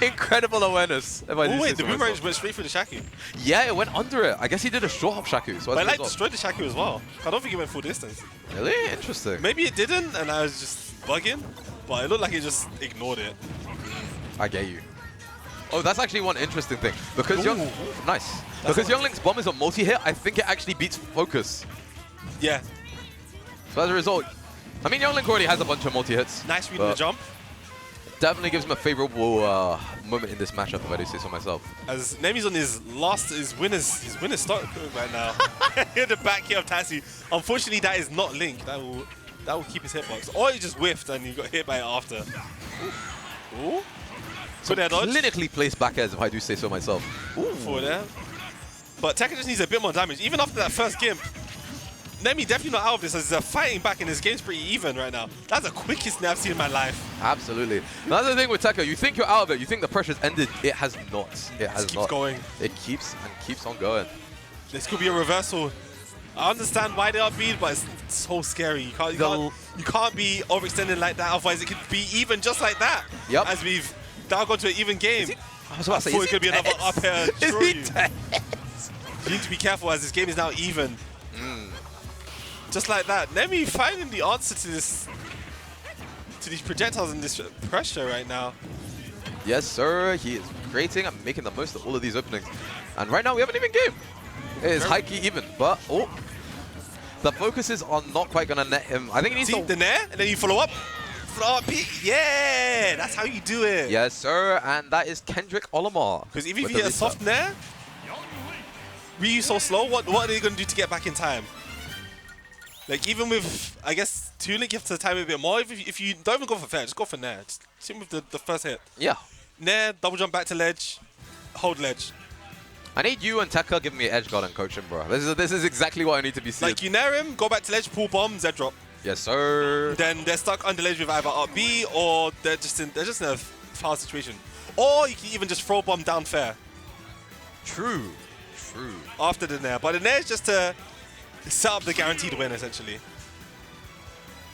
Incredible awareness. Oh wait, the boomerang went straight through the Shaku. Yeah, it went under it. I guess he did a short hop Shaku. So but I destroyed the Shaku as well. I don't think it went full distance. Really? Interesting. Maybe it didn't, and I was just bugging, but it looked like it just ignored it. I get you. Oh, that's actually one interesting thing. Because nice. That's because Youngling's bomb is a multi-hit, I think it actually beats focus. Yeah. So as a result, I mean, Youngling already has a bunch of multi-hits. Nice reading the jump. Definitely gives him a favorable moment in this matchup, if I do say so myself. As Nemi's on his winner's start right now. The back here of Tassie. Unfortunately, that is not Link. That will keep his hitbox. Or he just whiffed and you got hit by it after. Ooh. So clinically placed back airs, if I do say so myself. Ooh. For there. But Tekka just needs a bit more damage. Even after that first gimp, Nemi definitely not out of this as they're fighting back and this game's pretty even right now. That's the quickest I've seen in my life. Absolutely. That's the thing with Tekka. You think you're out of it. You think the pressure's ended. It has not. It has keeps not. going. It keeps and keeps on going. This could be a reversal. I understand why they are beat, but it's so scary. You can't be overextending like that, otherwise it could be even just like that. Yep. As we've now gone to an even game. I was about to say, thought it could be another up air. Is You need to be careful as this game is now even. Just like that. Nemi finding the answer to this, to these projectiles and this pressure right now. Yes, sir. He is creating and making the most of all of these openings. And right now we have an even game. It is high key even, but the focuses are not quite gonna net him. I think he needs to the nair, and then you follow up. Yeah, that's how you do it. Yes, sir. And that is Kendrick Olimar. Because if you hit a soft nair, Ryu's so slow. What are they gonna do to get back in time? Like even with, I guess, Toon, you have to time it a bit more. If you don't even go for fair, just go for nair. Just hit him with the first hit. Yeah. Nair, double jump back to ledge, hold ledge. I need you and Tekka giving me edge guard and coaching, bro. This is exactly what I need to be seeing. Like you nair him, go back to ledge, pull bomb, Z drop. Yes, sir. Then they're stuck under ledge with either up B or they're just in a foul situation. Or you can even just throw bomb down fair. True. After the nair. But the nair is just to set up the guaranteed win, essentially.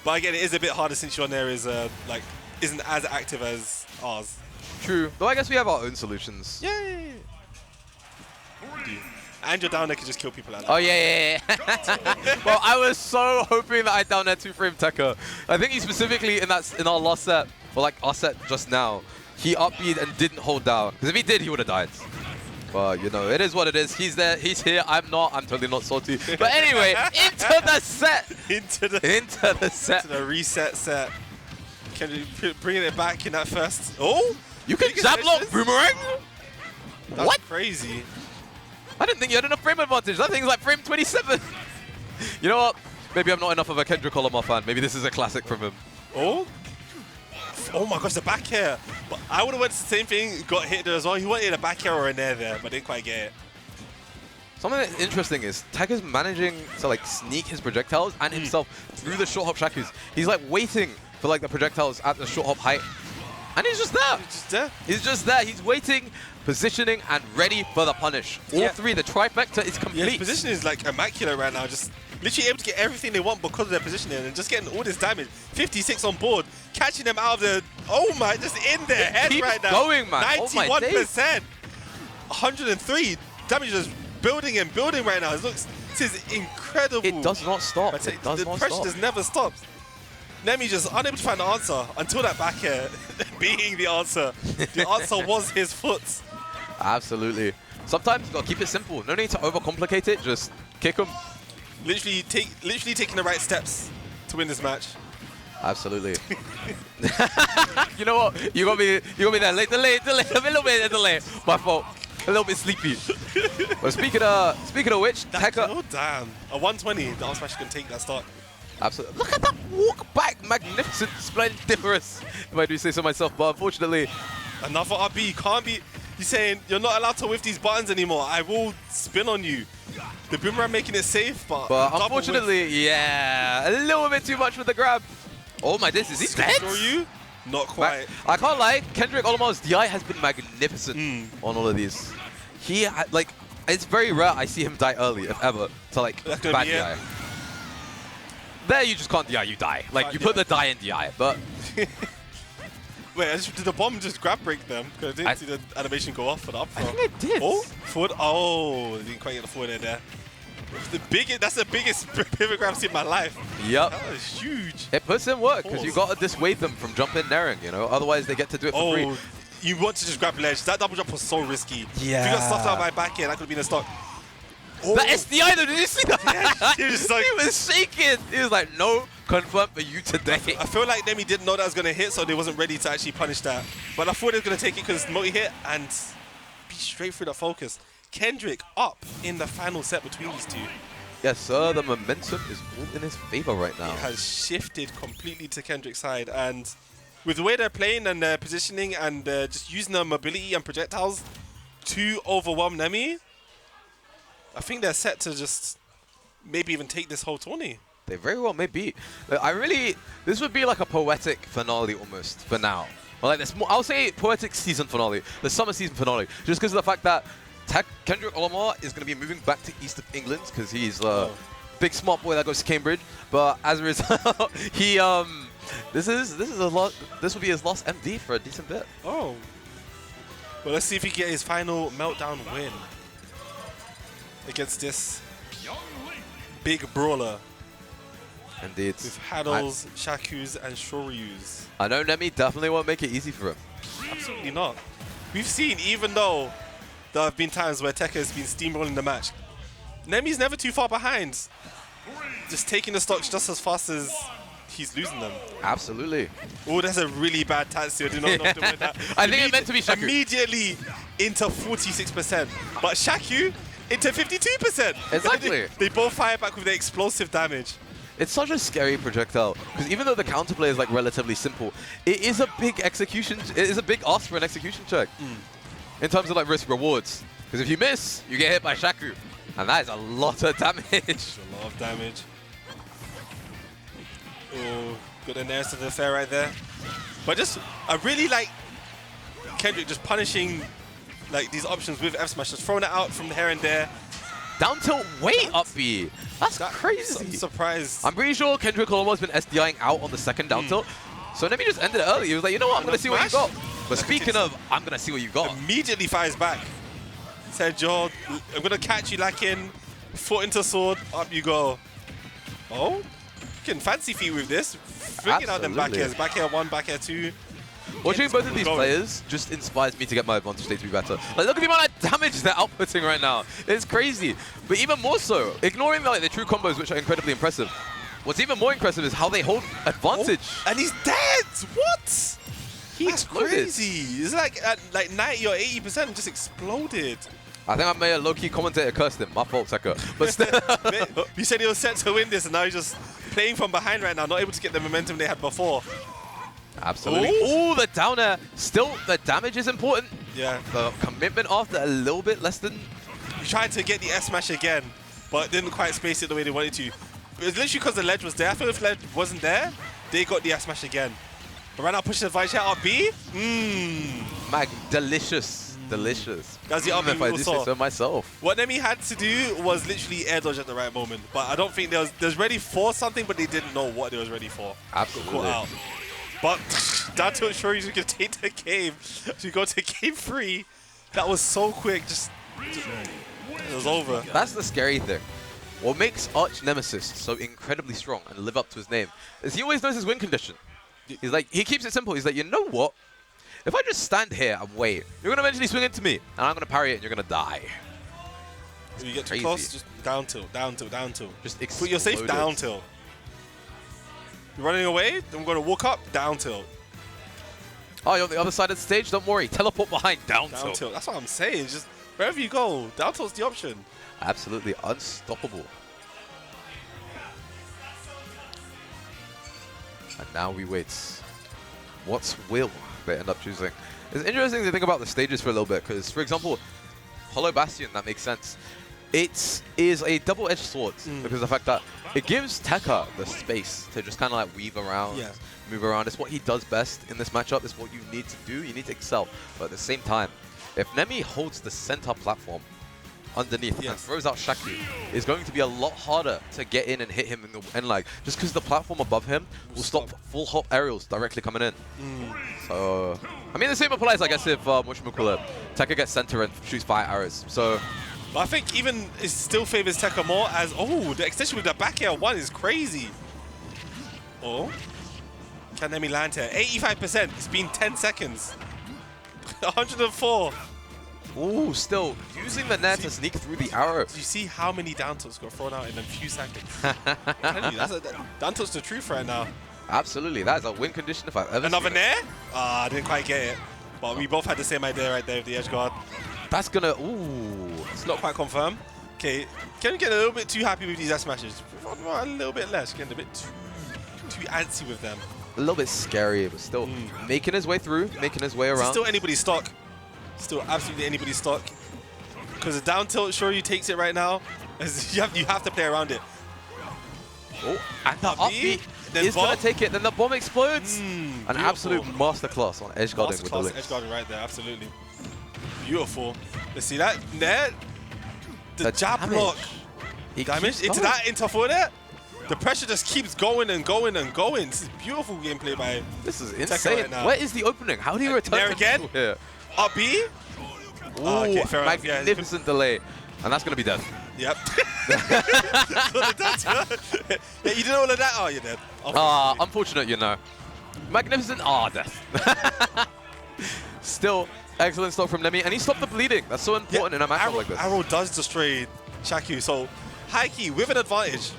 But again, it is a bit harder since your nair is isn't as active as ours. True. Though I guess we have our own solutions. Yeah. And your down air can just kill people like that. Oh, yeah. Well, I was so hoping that I down air 2-frame Tekka. I think he specifically in our last set, or like our set just now, he up-beat and didn't hold down. Because if he did, he would have died. But, you know, it is what it is. He's there. He's here. I'm not. I'm totally not salty. But anyway, into the set. Into the set. Into the reset set. Can you bringing it back in that first? Oh! You can jab lock boomerang? That's what? Crazy. I didn't think you had enough frame advantage. That thing's like frame 27. You know what? Maybe I'm not enough of a Kendrick Olimar fan. Maybe this is a classic from him. Oh my gosh, the back air. But I would have went to the same thing, got hit there as well. He wanted a back air or a nair there, but didn't quite get it. Something that's interesting is Tekka's managing to like sneak his projectiles and himself through the short hop shakus. He's like waiting for like the projectiles at the short hop height. And he's just there. He's just there. He's waiting, positioning, and ready for the punish. All three, the trifecta is complete. Yeah, his position is like immaculate right now. Just literally able to get everything they want because of their positioning and just getting all this damage. 56 on board, catching them out of the, oh my, just in their head right now. Going, man. 91%. 103. Damage is building and building right now. This is incredible. It does not stop. The pressure just never stops. Nemi just unable to find the answer until that back air being the answer. The answer was his foot. Absolutely. Sometimes you gotta keep it simple. No need to overcomplicate it. Just kick him. Literally taking the right steps to win this match. Absolutely. You know what? You got me there. Delay. A little bit of delay. My fault. A little bit sleepy. But speaking of which, Tekka. Oh damn! A 120. The up smash is gonna take that start. Absolutely. Look at that walk back. Magnificent, splendiferous, if I do say so myself. But unfortunately, another RB. Can't be. You're saying you're not allowed to whiff these buttons anymore. I will spin on you. The boomerang making it safe, but unfortunately, yeah, a little bit too much with the grab. Oh my days, is he dead? You? Not quite. I can't lie. Kendrick Olimar's DI has been magnificent on all of these. He like, it's very rare I see him die early, if ever, to like bad DI. There you just can't DI, you die. Like you put the die in DI, but. Wait, did the bomb just grab break them? Because I didn't see the animation go off for the up throw. I think it did. Oh, forward. Oh, didn't quite get the forward air there. That's the biggest pivot grab I've seen in my life. Yep. That was huge. It puts in work because you got to dissuade them from jumping naring, you know? Otherwise, they get to do it for free. You want to just grab ledge. That double jump was so risky. Yeah. If you got stuffed out by back here, that could have been a stock. Oh. That SDI though, did you see that? Yeah, he was shaking. He was like, no, confirm for you today. I feel like Nemi didn't know that was going to hit, so they wasn't ready to actually punish that. But I thought they were going to take it because multi-hit and be straight through the focus. Kendrick up in the final set between these two. Yes, sir. The momentum is all in his favor right now. It has shifted completely to Kendrick's side. And with the way they're playing and their positioning and just using their mobility and projectiles to overwhelm Nemi, I think they're set to just maybe even take this whole tourney. They very well may be. This would be like a poetic finale almost for now. Or like this, I'll say poetic season finale, the summer season finale, just because of the fact that Kendrick Olimar is going to be moving back to east of England because he's a big smart boy that goes to Cambridge. But as a result, he this will be his last MD for a decent bit. Oh. Well, let's see if he can get his final Meltdown win against this big brawler. Indeed. With Haddles, Shakus, and Shoryus. I know Nemi definitely won't make it easy for him. Absolutely not. We've seen, even though there have been times where Tekka has been steamrolling the match, Nemi's never too far behind. Just taking the stocks just as fast as he's losing them. Absolutely. Oh, that's a really bad Tatsu. I do not know if to win that. I think it meant to be Shaku. Immediately into 46%. But Shaku into 52%. Exactly. They both fire back with the explosive damage. It's such a scary projectile because even though the counterplay is like relatively simple, it is a big execution. It is a big ask for an execution check in terms of like risk rewards. Because if you miss, you get hit by Shaku, and that is a lot of damage. A lot of damage. Oh, good awareness of the fair right there. But just, I really like Kendrick just punishing like these options with F smash, just throwing it out from here and there. Down tilt way up B. That's crazy. I'm surprised. I'm pretty sure Kendrick Olamar's been SDIing out on the second down tilt. So Nemi just ended it early. He was like, you know what, I'm going to see what you got. But speaking of, I'm going to see what you got. Immediately fires back. Said, yo, I'm going to catch you lacking. Foot into sword, up you go. Oh, getting fancy feet with this. Bringing out them back airs. Back air 1, back air 2. Watching both of these players just inspires me to get my advantage state to be better. Like, look at the amount of damage they're outputting right now. It's crazy. But even more so, ignoring like the true combos, which are incredibly impressive, what's even more impressive is how they hold advantage. Oh, and he's dead! What? He exploded. Crazy. It's like at like 90 or 80% just exploded. I think I made a low-key commentator curse him. My fault, Tekka. But still. You said he was set to win this, and now he's just playing from behind right now, not able to get the momentum they had before. Absolutely. Oh, the down air. Still, the damage is important. Yeah. The commitment after a little bit less than... He tried to get the S smash again, but didn't quite space it the way they wanted to. It was literally because the ledge was there. I feel if the ledge wasn't there, they got the S smash again. But right now, pushing the Vice out up B. Mag, delicious. Delicious. That's the other if I do say so myself. What Nemi had to do was literally air dodge at the right moment. But I don't think they was ready for something, but they didn't know what they was ready for. Absolutely. Caught out. But down to sure you can take the game. So you go to game 3. That was so quick. Just it was over. That's the scary thing. What makes Arch Nemesis so incredibly strong and live up to his name is he always knows his win condition. He's like, he keeps it simple. He's like, you know what? If I just stand here and wait, you're going to eventually swing into me, and I'm going to parry it, and you're going to die. If you get too close, just down tilt, down tilt, down tilt. Just put your safe down tilt. You're running away, I'm going to walk up, down tilt. Oh, you're on the other side of the stage? Don't worry. Teleport behind, down tilt. That's what I'm saying. Just wherever you go, down tilt's the option. Absolutely unstoppable. And now we wait. What will they end up choosing? It's interesting to think about the stages for a little bit, because, for example, Hollow Bastion, that makes sense. It is a double-edged sword, because of the fact that it gives Tekka the space to just kind of like weave around, move around. It's what he does best in this matchup. It's what you need to do. You need to excel. But at the same time, if Nemi holds the center platform underneath and throws out Shaku, it's going to be a lot harder to get in and hit him in the end leg, just because the platform above him will stop full hop aerials directly coming in. So, I mean, the same applies, I guess, if Tekka gets center and shoots fire arrows. So, but I think even it still favors Tekka more as, oh, the extension with the back air 1 is crazy. Oh, can Nemi land here? 85%, it's been 10 seconds. 104. Ooh, still using the net to sneak through the arrow. Do you see how many down tilts got thrown out in a few seconds? I'm telling you, down tilt's the truth right now. Absolutely, that is a win condition if I've ever Another seen it. nair? I didn't quite get it. But we both had the same idea right there with the edge guard. That's gonna, ooh. It's not quite confirmed. Okay, can we get a little bit too happy with these S smashes? A little bit less, getting a bit too antsy with them. A little bit scary, but still making his way through, making his way around. Still anybody's stock. Still absolutely anybody's stock. Because the down tilt, sure, you takes it right now. You have to play around it. Oh, and the upbeat then is going bomb. to take it. Then the bomb explodes. An Beautiful. absolute masterclass on edge guarding with the Masterclass links. edge guarding right there, absolutely. Beautiful. Let's see that. There. The jab damage. block. It Damage keeps into going. that into for there. The pressure just keeps going and going and going. This is beautiful gameplay by This is Tekka insane. right now. Where is the opening? How do you return there to again? neutral here? Up B. Oh, okay, fair enough. Yeah, magnificent delay. And that's going to be death. Yep. Yeah, you did all of that? Oh, you're dead. Unfortunate, you know. Magnificent. Death. Still, excellent stop from Nemi. And he stopped the bleeding. That's so important in a matchup like this. Arrow does destroy Shaku, so high key with an advantage.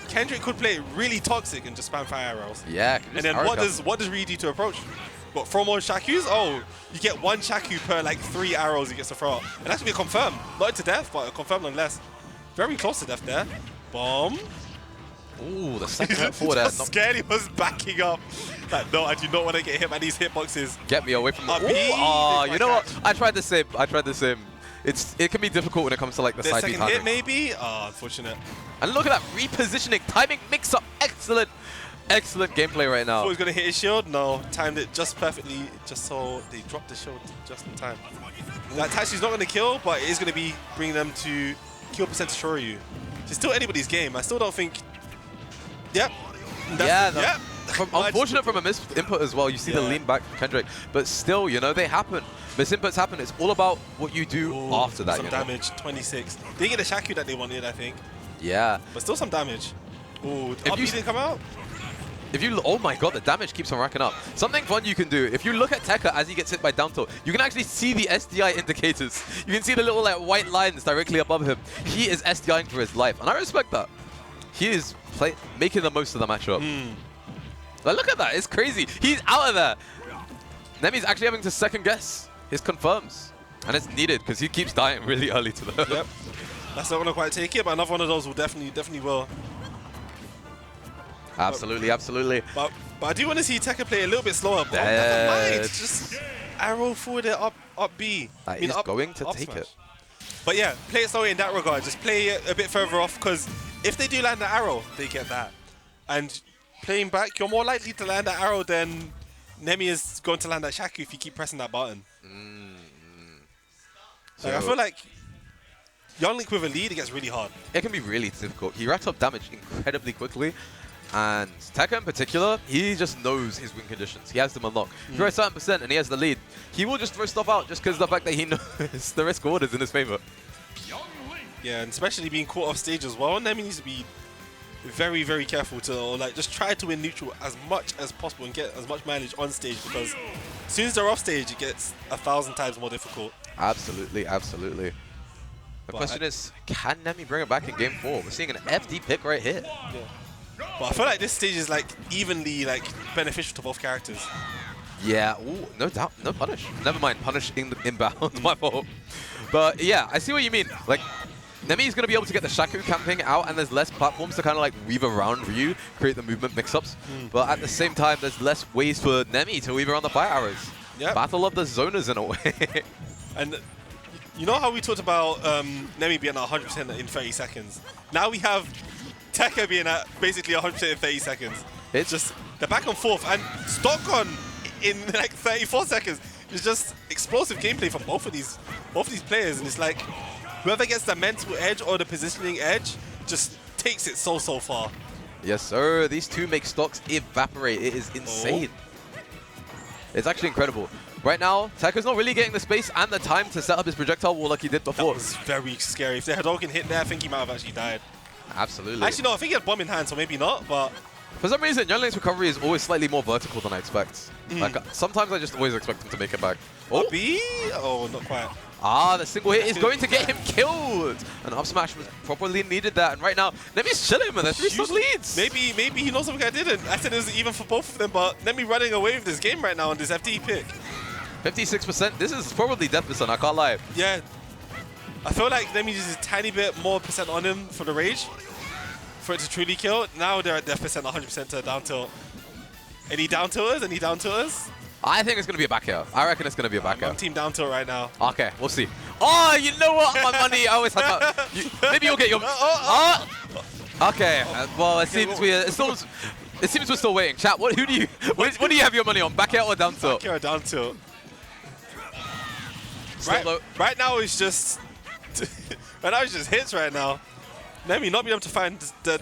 Kendrick could play really toxic and just spam fire arrows. Yeah. And then what does Ree do to approach? What, throw more Shakus? Oh, you get one Shaku per like 3 arrows he gets to throw. And that's gonna be a confirm. Not into death, but a confirm nonetheless. Very close to death there. Bomb. Ooh, the second hit forward there. Just scared he was backing up. Like, no, I do not want to get hit by these hitboxes. Get me away from the... you know what? I tried the same. It can be difficult when it comes to like the side B second hit timing. maybe? Unfortunate. And look at that repositioning, timing, mix up, excellent gameplay right now. Thought he was gonna hit his shield. No, timed it just perfectly, just so they dropped the shield just in time. That Tachi's not gonna kill, but it is gonna be bringing them to kill percentage for you. It's still anybody's game. I still don't think. Yep. Yep. Unfortunate from a missed input as well. You see the lean back from Kendrick, but still, you know, they happen. Misinputs happen. It's all about what you do after that. Some damage, 26. They get the Shaku that they wanted, I think. Yeah. But still some damage. Ooh, if you didn't come out. If you, oh my god, the damage keeps on racking up. Something fun you can do, if you look at Tekka as he gets hit by down tilt, you can actually see the SDI indicators. You can see the little like white lines directly above him. He is SDIing for his life, and I respect that. He is making the most of the matchup. Like, look at that, it's crazy. He's out of there. Nemi's actually having to second guess his confirms. And it's needed, because he keeps dying really early to the... Yep. That's not going to quite take it, but another one of those will definitely will. Absolutely. But I do want to see Tekka play a little bit slower. But never mind. Just arrow forward it up B. He's going to take smash. it. But yeah, play it slowly in that regard. Just play it a bit further off, because if they do land the arrow, they get that. And playing back, you're more likely to land that arrow than Nemi is going to land that Shaku if you keep pressing that button. Like, I feel like Young Link with a lead, it gets really hard. It can be really difficult. He racks up damage incredibly quickly. And Tekka in particular, he just knows his win conditions. He has them unlocked. If you're a certain percent and he has the lead, he will just throw stuff out just because of the fact that he knows the risk reward is in his favor. Yeah, and especially being caught off stage as well. Nemi needs to be very, very careful to like just try to win neutral as much as possible and get as much mileage on stage, because as soon as they're off stage, it gets 1,000 times more difficult. Absolutely. The question is, can Nemi bring it back in game 4? We're seeing an FD pick right here. Yeah. But I feel like this stage is like evenly like beneficial to both characters. Yeah, ooh, no doubt, no punish. Never mind, punish in the inbound, my fault. But yeah, I see what you mean. Like, Nemi is going to be able to get the Shaku camping out, and there's less platforms to kind of like weave around Ryu, create the movement mix-ups. But at the same time, there's less ways for Nemi to weave around the fire arrows. Yep. Battle of the zoners in a way. And you know how we talked about Nemi being at 100% in 30 seconds? Now we have Tekka being at basically 100% in 30 seconds. It's just the back and forth, and Stockon in like 34 seconds. It's just explosive gameplay from both of these players, and it's like whoever gets the mental edge or the positioning edge just takes it so far. Yes, sir. These two make stocks evaporate. It is insane. It's actually incredible. Right now, Tekka's not really getting the space and the time to set up his projectile wall like he did before. That was very scary. If the Hadouken hit there, I think he might have actually died. Absolutely. Actually, no, I think he had bomb in hand, so maybe not, but... For some reason, Young Link's recovery is always slightly more vertical than I expect. Like, sometimes I just always expect him to make it back. Oh, B? Oh, not quite. Ah, the single hit is going to get him killed. An up smash was properly needed that. And right now, Nemi's chilling with the 3-stock leads. Maybe he knows something I didn't. I said it was even for both of them, but Nemi running away with this game right now on this FD pick. 56%. This is probably death percent, I can't lie. Yeah. I feel like Nemi uses a tiny bit more percent on him for the rage, for it to truly kill. Now they're at death percent 100% to down tilt. Any down tilters? Any down tilters? I think it's going to be a back air. I reckon it's going to be a back air. I'm team down tilt right now. Okay, we'll see. Oh, you know what? My money, I always have that. Maybe you'll get your... Okay, well, it seems we're still waiting. Chat, what do you have your money on? Back air or down tilt? Back air or down tilt. Right now it's just hits right now. Nemi not being able to find the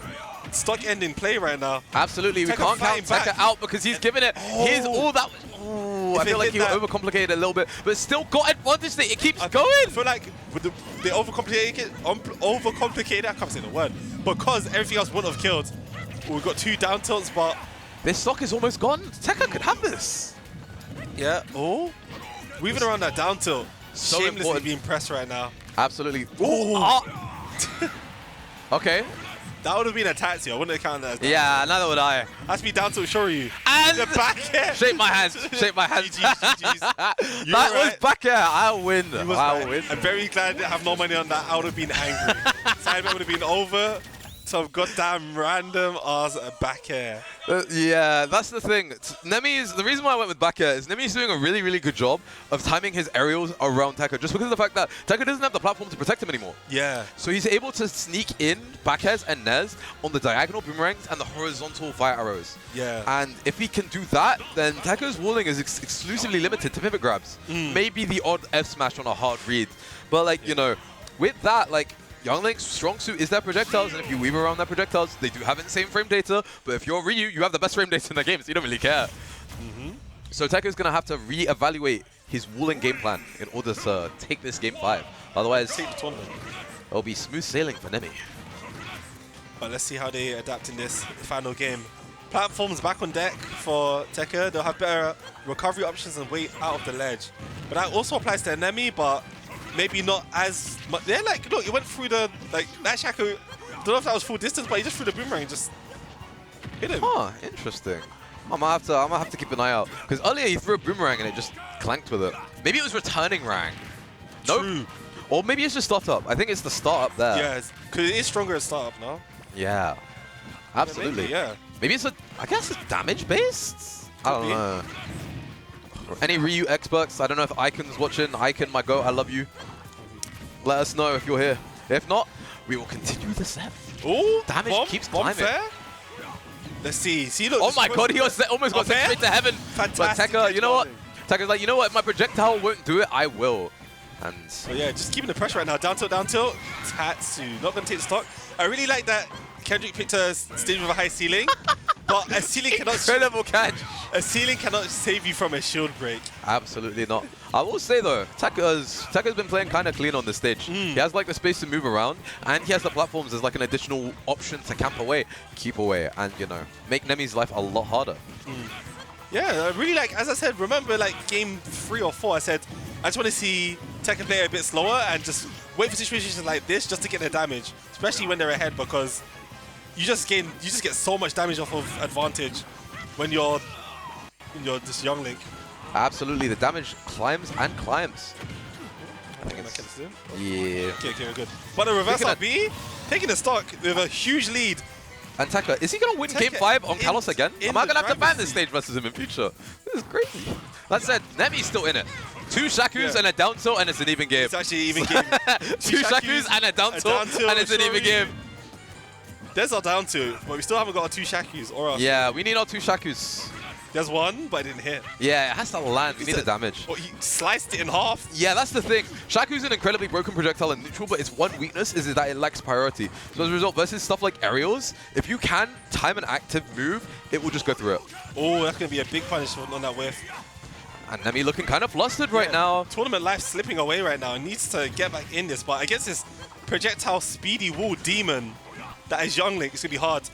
stock ending play right now. Absolutely, we can't count Tekka out because he's giving it his all that. Ooh, I feel like he overcomplicated a little bit, but still got advantage. It keeps going. I feel like with the overcomplicated, I can't say the word, because everything else wouldn't have killed. We've got 2 down tilts, but this stock is almost gone. Tekka could have this. Yeah. Oh, weaving around that down tilt. So shamelessly important. being pressed right now. Absolutely. Ooh. Okay. That would have been a taxi. I wouldn't have counted that as Yeah, neither would I. Has to be down to Shoryu. And the back air. Shake my hands. Shake my hands. GG's. That was back air. I'll win. I'll win. I'm very glad I didn't have no money on that. I would have been angry. Side bet would have been over. Some goddamn random ass back air. Yeah, that's the thing. The reason why I went with back air is Nemi's doing a really, really good job of timing his aerials around Tekka, just because of the fact that Tekka doesn't have the platform to protect him anymore. Yeah. So he's able to sneak in back airs and Nez on the diagonal boomerangs and the horizontal fire arrows. Yeah. And if he can do that, then Tekka's walling is exclusively limited to pivot grabs. Maybe the odd F smash on a hard read. But like, you know, with that, like, Young Link's strong suit is their projectiles, and if you weave around their projectiles, they do have insane frame data, but if you're Ryu, you have the best frame data in the game, so you don't really care. So Tekka's going to have to re-evaluate his walling game plan in order to take this game 5. Otherwise, it'll be smooth sailing for Nemi. But let's see how they adapt in this final game. Platforms back on deck for Tekka. They'll have better recovery options and weight out of the ledge. But that also applies to Nemi, but maybe not as much. Yeah, like, look, he went through the, like, that Shaku, don't know if that was full distance, but he just threw the boomerang and just hit him. Huh, interesting. I'm gonna have to keep an eye out. Because earlier he threw a boomerang and it just clanked with it. Maybe it was returning rang. Nope. Or maybe it's just startup. I think it's the startup there. Yeah, because it is stronger at startup now. Yeah. Absolutely. Yeah. Maybe it's I guess it's damage based? I don't know. Any Ryu experts? I don't know if Icon's watching. Icon, my goat, I love you. Let us know if you're here. If not, we will continue the set. Oh, damage keeps climbing. Fair? Let's see. See, look. Oh my god, he almost got sent straight to heaven. Fantastic. But Tekka, you know what? Tekka's like, you know what? If my projectile won't do it, I will. And so yeah, just keeping the pressure right now. Down tilt, down tilt. Tatsu, not going to take the stock. I really like that Kendrick picked a stage with a high ceiling. But a ceiling cannot incredible catch. A ceiling cannot save you from a shield break. Absolutely not. I will say though, Tekka's been playing kind of clean on the stage. He has like the space to move around, and he has the platforms as like an additional option to camp away, keep away, and you know, make Nemi's life a lot harder. Yeah, I really like, as I said, remember like game 3 or 4, I said, I just want to see Tekka play a bit slower and just wait for situations like this just to get their damage, especially when they're ahead, because you just get so much damage off of advantage when you're this young Link. Absolutely, the damage climbs and climbs. I think it's, yeah. Okay, we're good. But the reverse RB, taking the stock with a huge lead. And Tekka, is he going to win game 5 on Kalos again? Am I going to have to ban this stage versus him in future? This is crazy. That said, Nemi's still in it. 2 Shakus and a down tilt, and it's an even game. It's actually an even game. 2 Shakus and a down tilt, and it's an even game. There's our down tilt, but we still haven't got our 2 Shakus. Or yeah, we need our 2 Shakus. There's one, but it didn't hit. Yeah, it has to land. We need the damage. Oh, he sliced it in half. Yeah, that's the thing. Shaku's an incredibly broken projectile in neutral, but its one weakness is that it lacks priority. So as a result, versus stuff like aerials, if you can time an active move, it will just go through it. Oh, that's going to be a big punishment on that whiff. And Nemi looking kind of flustered right now. Tournament life slipping away right now. He needs to get back in this, but against this projectile speedy wall demon that is Young Link, it's going to be hard.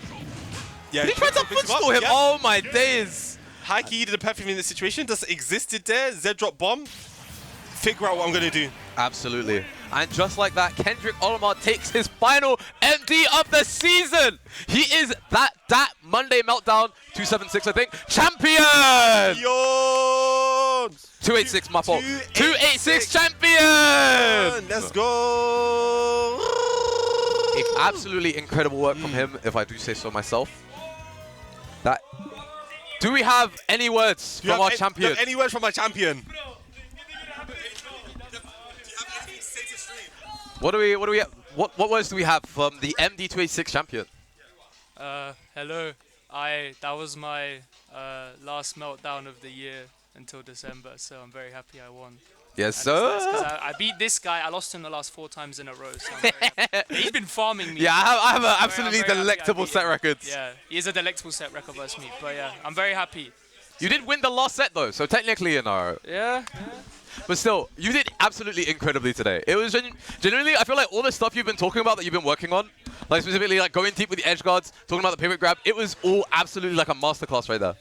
Yeah, he tried to footstool him. Oh my days. High key did a perfect in this situation, just existed there, Z drop bomb, figure out what I'm going to do. Absolutely. And just like that, Kendrick Olimar takes his final MD of the season. He is that DAT Monday Meltdown 276, I think, champion! Yo! 286, my fault. 286 champion! Let's go! Absolutely incredible work from him, if I do say so myself. Do we have any words from our champion? Any words from our champion? What words do we have from the MD286 champion? Hello. That was my last meltdown of the year until December, so I'm very happy I won. Yes, And it's sir. nice 'cause I beat this guy. I lost him the last 4 times in a row. So I'm very happy. He's been farming me. Yeah, I have an I'm absolutely very happy I delectable beat set him. records. Yeah, he is a delectable set record versus me. But yeah, I'm very happy. You did win the last set though, so technically, you know. Yeah. But still, you did absolutely incredibly today. It was genuinely, I feel like all the stuff you've been talking about that you've been working on, like specifically like going deep with the edge guards, talking about the pivot grab, it was all absolutely like a masterclass right there.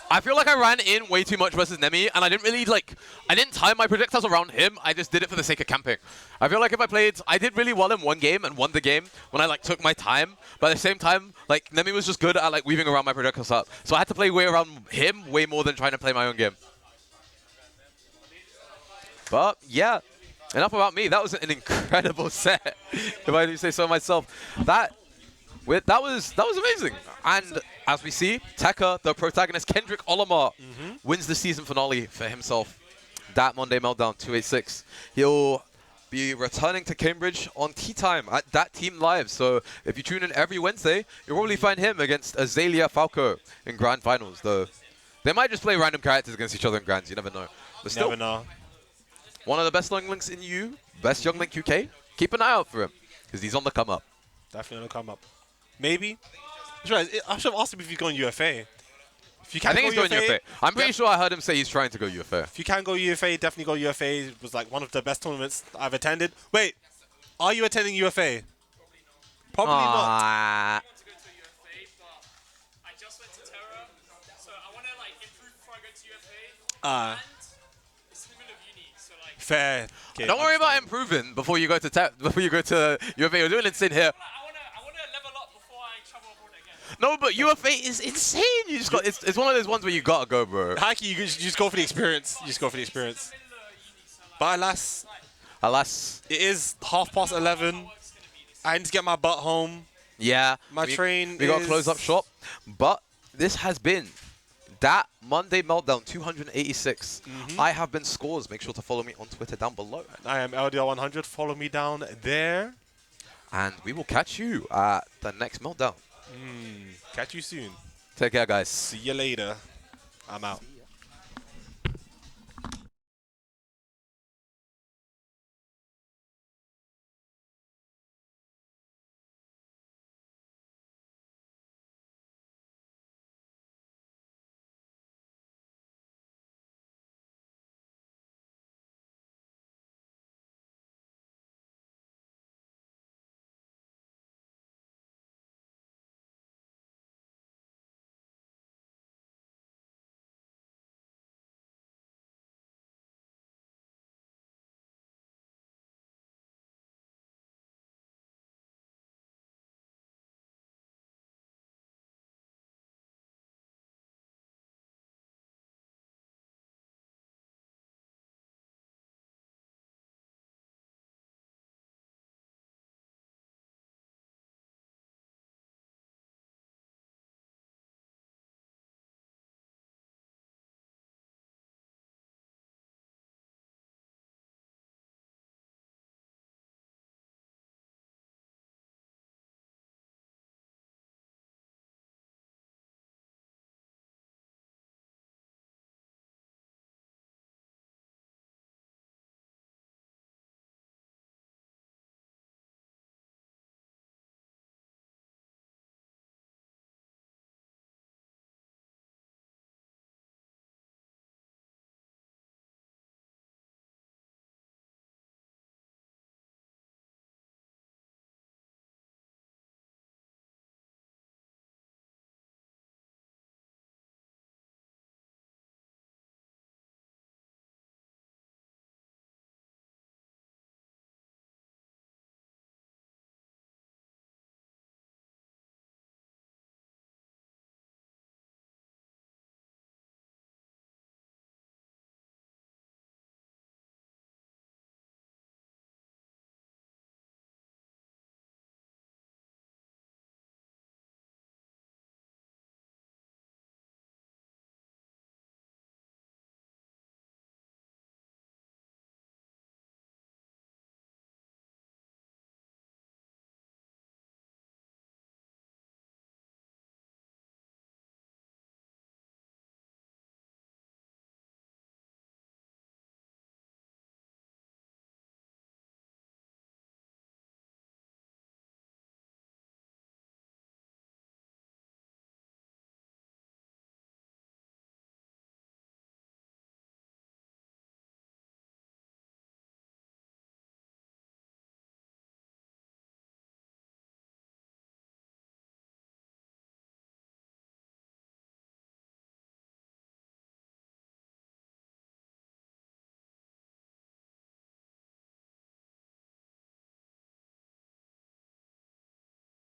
I feel like I ran in way too much versus Nemi, and I didn't really I didn't time my projectiles around him. I just did it for the sake of camping. I feel like if I did really well in one game and won the game when I took my time, but at the same time, Nemi was just good at weaving around my projectiles up. So I had to play way around him way more than trying to play my own game. But yeah, enough about me. That was an incredible set, if I do say so myself. That was amazing. And as we see, Tekka, the protagonist, Kendrick Olimar, wins the season finale for himself. DAT Monday Meltdown 286. He'll be returning to Cambridge on tea time at DAT Team Live. So if you tune in every Wednesday, you'll probably find him against Azalea Falco in Grand Finals. Though they might just play random characters against each other in Grands. You never know. But still, Never know. One of the best young links in U, best young link UK. Keep an eye out for him because he's on the come up. Definitely on the come up. Maybe. I should have asked him if he's going UFA. If you I think he's going UFA. I'm pretty sure I heard him say he's trying to go UFA. If you can go UFA, definitely go UFA. It was one of the best tournaments I've attended. Wait, are you attending UFA? Probably not. Fair. Okay, Don't worry about improving before you go to UFA. You're doing insane here. No, but UFA is insane. You just it's one of those ones where you gotta go, bro. Haki, you just go for the experience. You just go for the experience. But alas, it is 11:30. I need to get my butt home. Yeah. My train. We got to close up shop. But this has been DAT Monday Meltdown 286. I have been Skaws. Make sure to follow me on Twitter down below. I am LDR100. Follow me down there. And we will catch you at the next Meltdown. Catch you soon. Take care, guys. See you later. I'm out.